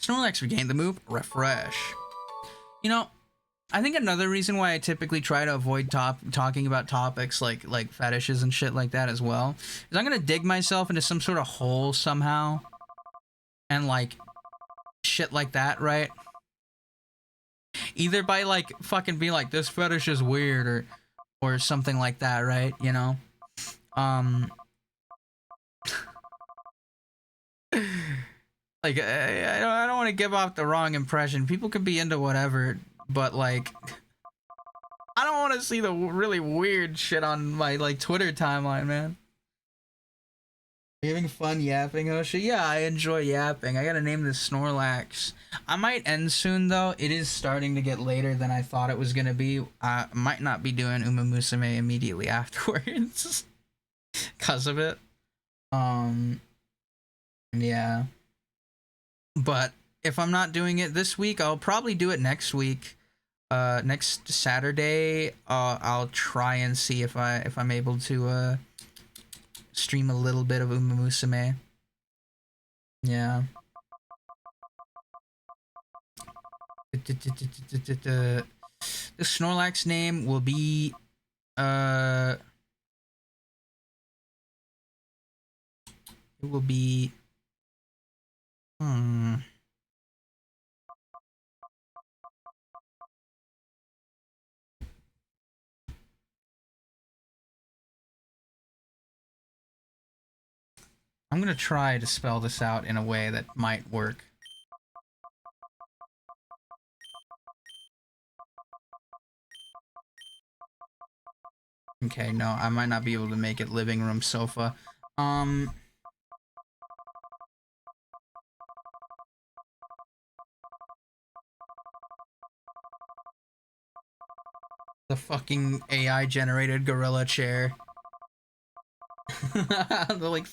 Snorlax regained the move Refresh. You know, I think another reason why I typically try to avoid talking about topics like fetishes and shit like that as well is I'm gonna dig myself into some sort of hole somehow, and like shit like that, right? Either by like fucking being like, this fetish is weird, or something like that, right? You know, like I don't want to give off the wrong impression. People can be into whatever, but like, I don't want to see the really weird shit on my like Twitter timeline, man. Are you having fun yapping, Hoshi? Yeah, I enjoy yapping. I gotta name this Snorlax. I might end soon though. It is starting to get later than I thought it was gonna be. I might not be doing Uma Musume immediately afterwards because of it. Yeah. But if I'm not doing it this week, I'll probably do it next week. Next Saturday, I'll try and see if I'm able to stream a little bit of Uma Musume. Yeah. The Snorlax name will be it will be I'm gonna try to spell this out in a way that might work. Okay, no, I might not be able to make it living room sofa. The fucking AI generated gorilla chair. The like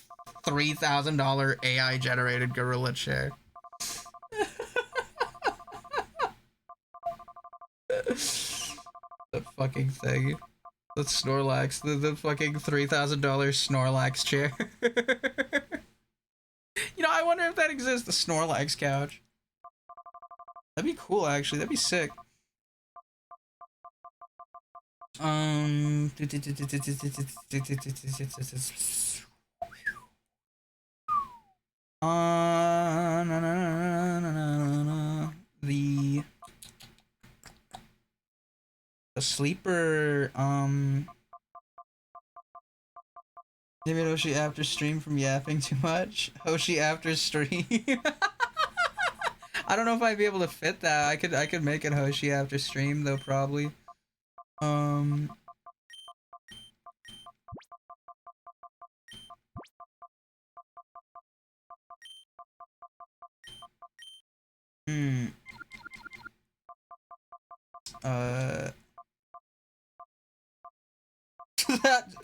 $3,000 AI generated gorilla chair. The fucking thing. The Snorlax, the fucking $3,000 Snorlax chair. You know, I wonder if that exists, the Snorlax couch. That'd be cool, actually. That'd be sick. The sleeper, maybe Hoshi after stream from yapping too much. Hoshi after stream. I don't know if I'd be able to fit that. I could make it Hoshi after stream though, probably.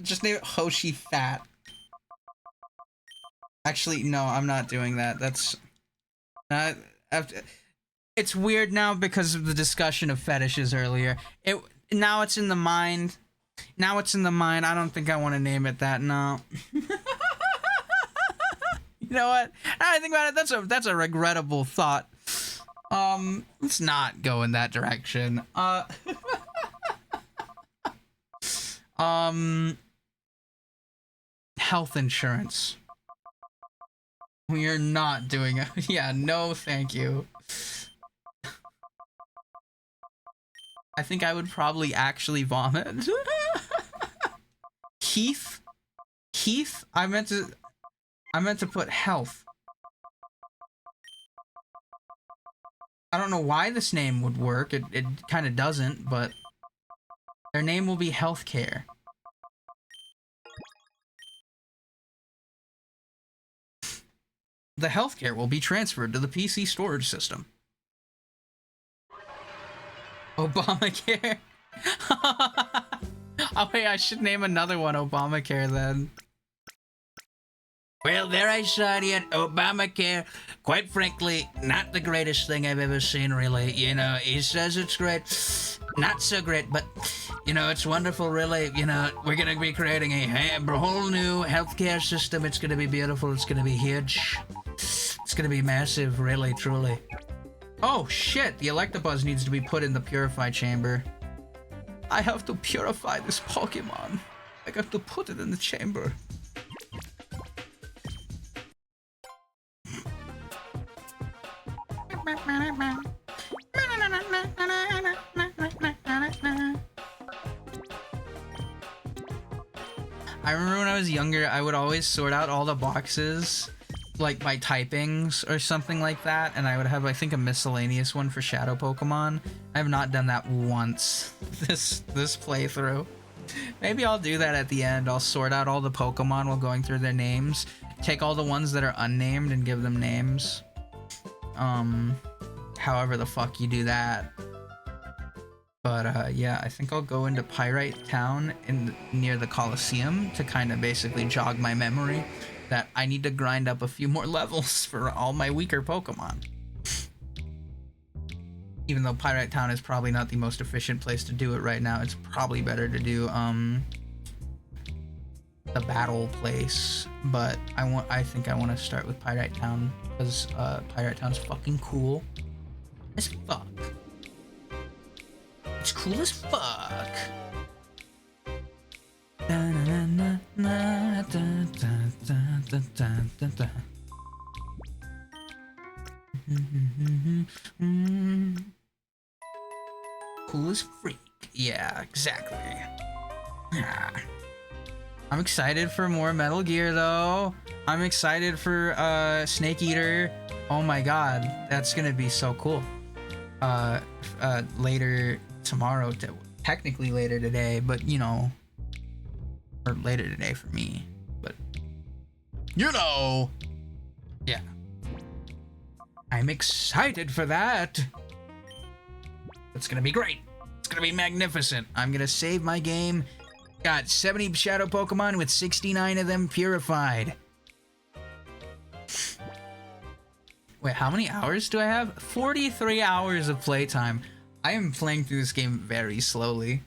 Just name it Hoshi Fat. Actually, no, I'm not doing that. That's not. It's weird now because of the discussion of fetishes earlier. Now it's in the mind. Now it's in the mind. I don't think I want to name it that. No. You know what? Now I think about it. That's a regrettable thought. Let's not go in that direction. Health insurance. We are not doing it. Yeah, no, thank you. I think I would probably actually vomit. Heath Heath? I meant to put health. I don't know why this name would work. It kind of doesn't, but their name will be Healthcare. The healthcare will be transferred to the PC storage system. Obamacare? Oh wait, I should name another one Obamacare then. Well, there I saw it, Obamacare. Quite frankly, not the greatest thing I've ever seen, really. You know, he says it's great. Not so great, but, you know, it's wonderful, really. You know, we're going to be creating a whole new healthcare system. It's going to be beautiful. It's going to be huge. It's going to be massive, really, truly. Oh shit, the Electabuzz needs to be put in the Purify Chamber. I have to purify this Pokemon. I got to put it in the chamber. I remember when I was younger, I would always sort out all the boxes, like by typings or something like that, and I would have, I think, a miscellaneous one for Shadow Pokemon. I have not done that once this playthrough. Maybe I'll do that at the end. I'll sort out all the Pokemon while going through their names, take all the ones that are unnamed and give them names. However the fuck you do that. But yeah, I think I'll go into Pyrite Town near the Coliseum to kind of basically jog my memory that I need to grind up a few more levels for all my weaker Pokemon. Even though Pyrite Town is probably not the most efficient place to do it right now, it's probably better to do the battle place. But I think I want to start with Pyrite Town because Pyrite Town's fucking cool as fuck. It's cool as fuck. Cool as freak. Yeah, exactly. Yeah. I'm excited for more Metal Gear though. I'm excited for Snake Eater. Oh my god, that's gonna be so cool. Later tomorrow, technically later today, but you know, or later today for me, but you know, yeah. I'm excited for that. It's gonna be great. It's gonna be magnificent. I'm gonna save my game. Got 70 Shadow Pokemon with 69 of them purified. Wait, how many hours do I have? 43 hours of playtime. I am playing through this game very slowly.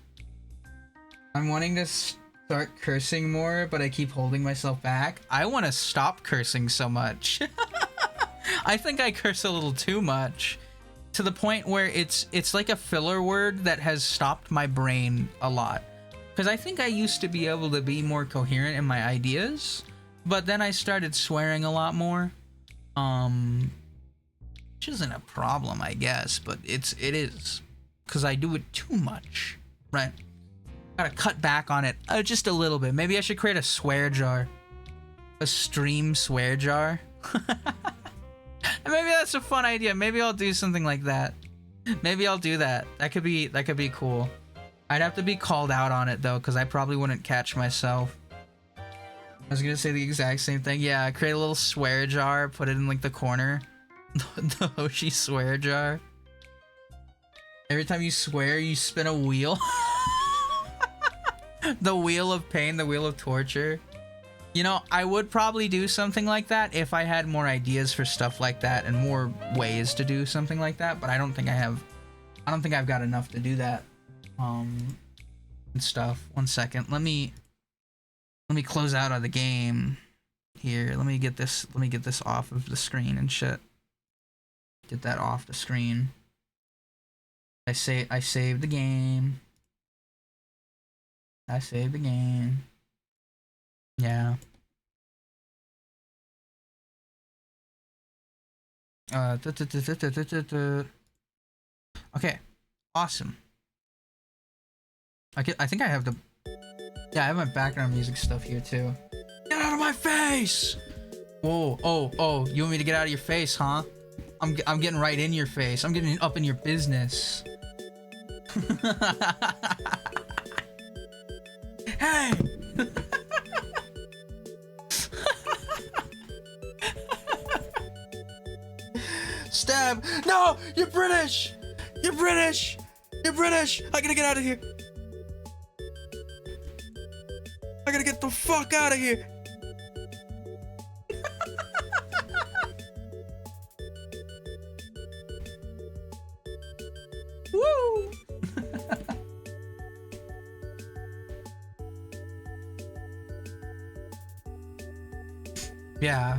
I'm wanting to start cursing more, but I keep holding myself back. I want to stop cursing so much. I think I curse a little too much. To the point where it's like a filler word that has stopped my brain a lot. Because I think I used to be able to be more coherent in my ideas, but then I started swearing a lot more. Which isn't a problem, I guess, but it is. Because I do it too much, right? Gotta cut back on it just a little bit. Maybe I should create a swear jar. A stream swear jar. Maybe that's a fun idea. Maybe I'll do something like that. Maybe I'll do that. That could be cool. I'd have to be called out on it though, because I probably wouldn't catch myself. I was gonna say the exact same thing. Yeah, create a little swear jar, put it in like the corner. The Hoshi swear jar. Every time you swear, you spin a wheel. The wheel of pain, the wheel of torture. You know, I would probably do something like that if I had more ideas for stuff like that and more ways to do something like that, but I don't think I have. I don't think I've got enough to do that. And stuff. 1 second. Let me close out of the game here. Let me get this off of the screen and shit. Get that off the screen. I saved the game. I saved the game. Yeah. Okay. Awesome. I think I have the... Yeah, I have my background music stuff here too. Get out of my face! Whoa, oh, you want me to get out of your face, huh? I'm getting right in your face. I'm getting up in your business. Hey! Stab! No! You're British! You're British! You're British! I gotta get out of here! I gotta get the fuck out of here! Woo! Yeah.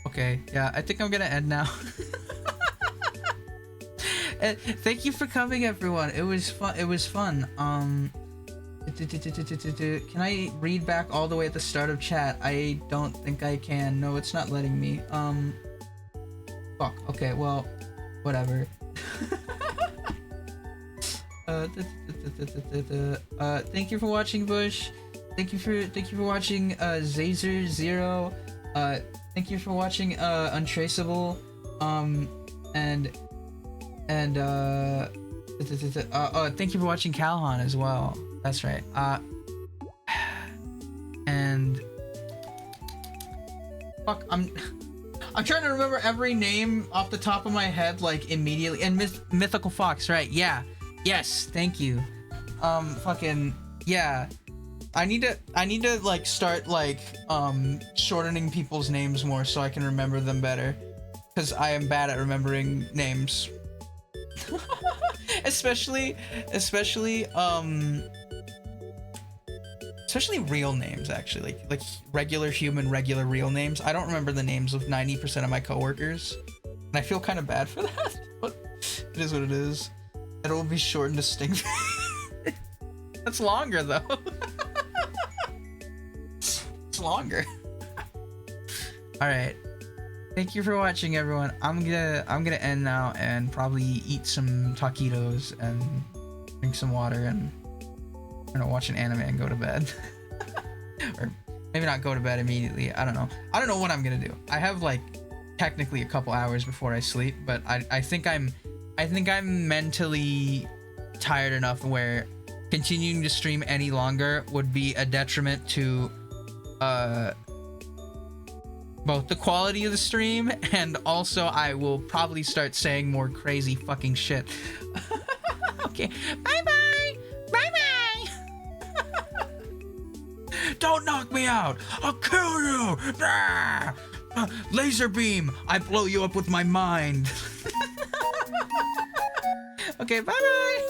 Okay. Yeah, I think I'm gonna end now. And thank you for coming, everyone. It was fun. It was fun. Can I read back all the way at the start of chat? I don't think I can. No, it's not letting me. Fuck. Okay. Well, whatever. Thank you for watching, Bush. Thank you for watching, Zazer Zero. Thank you for watching, Untraceable. Thank you for watching Calhan as well. That's right. And fuck, I'm trying to remember every name off the top of my head, like, immediately. And Mythical Fox, right? Yeah. Yes, thank you. Fucking yeah. I need to like start like shortening people's names more so I can remember them better, because I am bad at remembering names. especially real names, actually, like regular human, regular real names. I don't remember the names of 90% of my coworkers, and I feel kind of bad for that, but it is what it is. It'll be short and distinct. That's longer though. It's longer. All right. Thank you for watching, everyone. I'm gonna end now and probably eat some taquitos and drink some water and watch an anime and go to bed. Or maybe not go to bed immediately. I don't know. I don't know what I'm gonna do. I have like technically a couple hours before I sleep, but I think I'm mentally tired enough where continuing to stream any longer would be a detriment to both the quality of the stream, and also I will probably start saying more crazy fucking shit. Okay, bye-bye! Bye-bye! Don't knock me out! I'll kill you! Ah! Laser beam! I blow you up with my mind! Okay, bye-bye!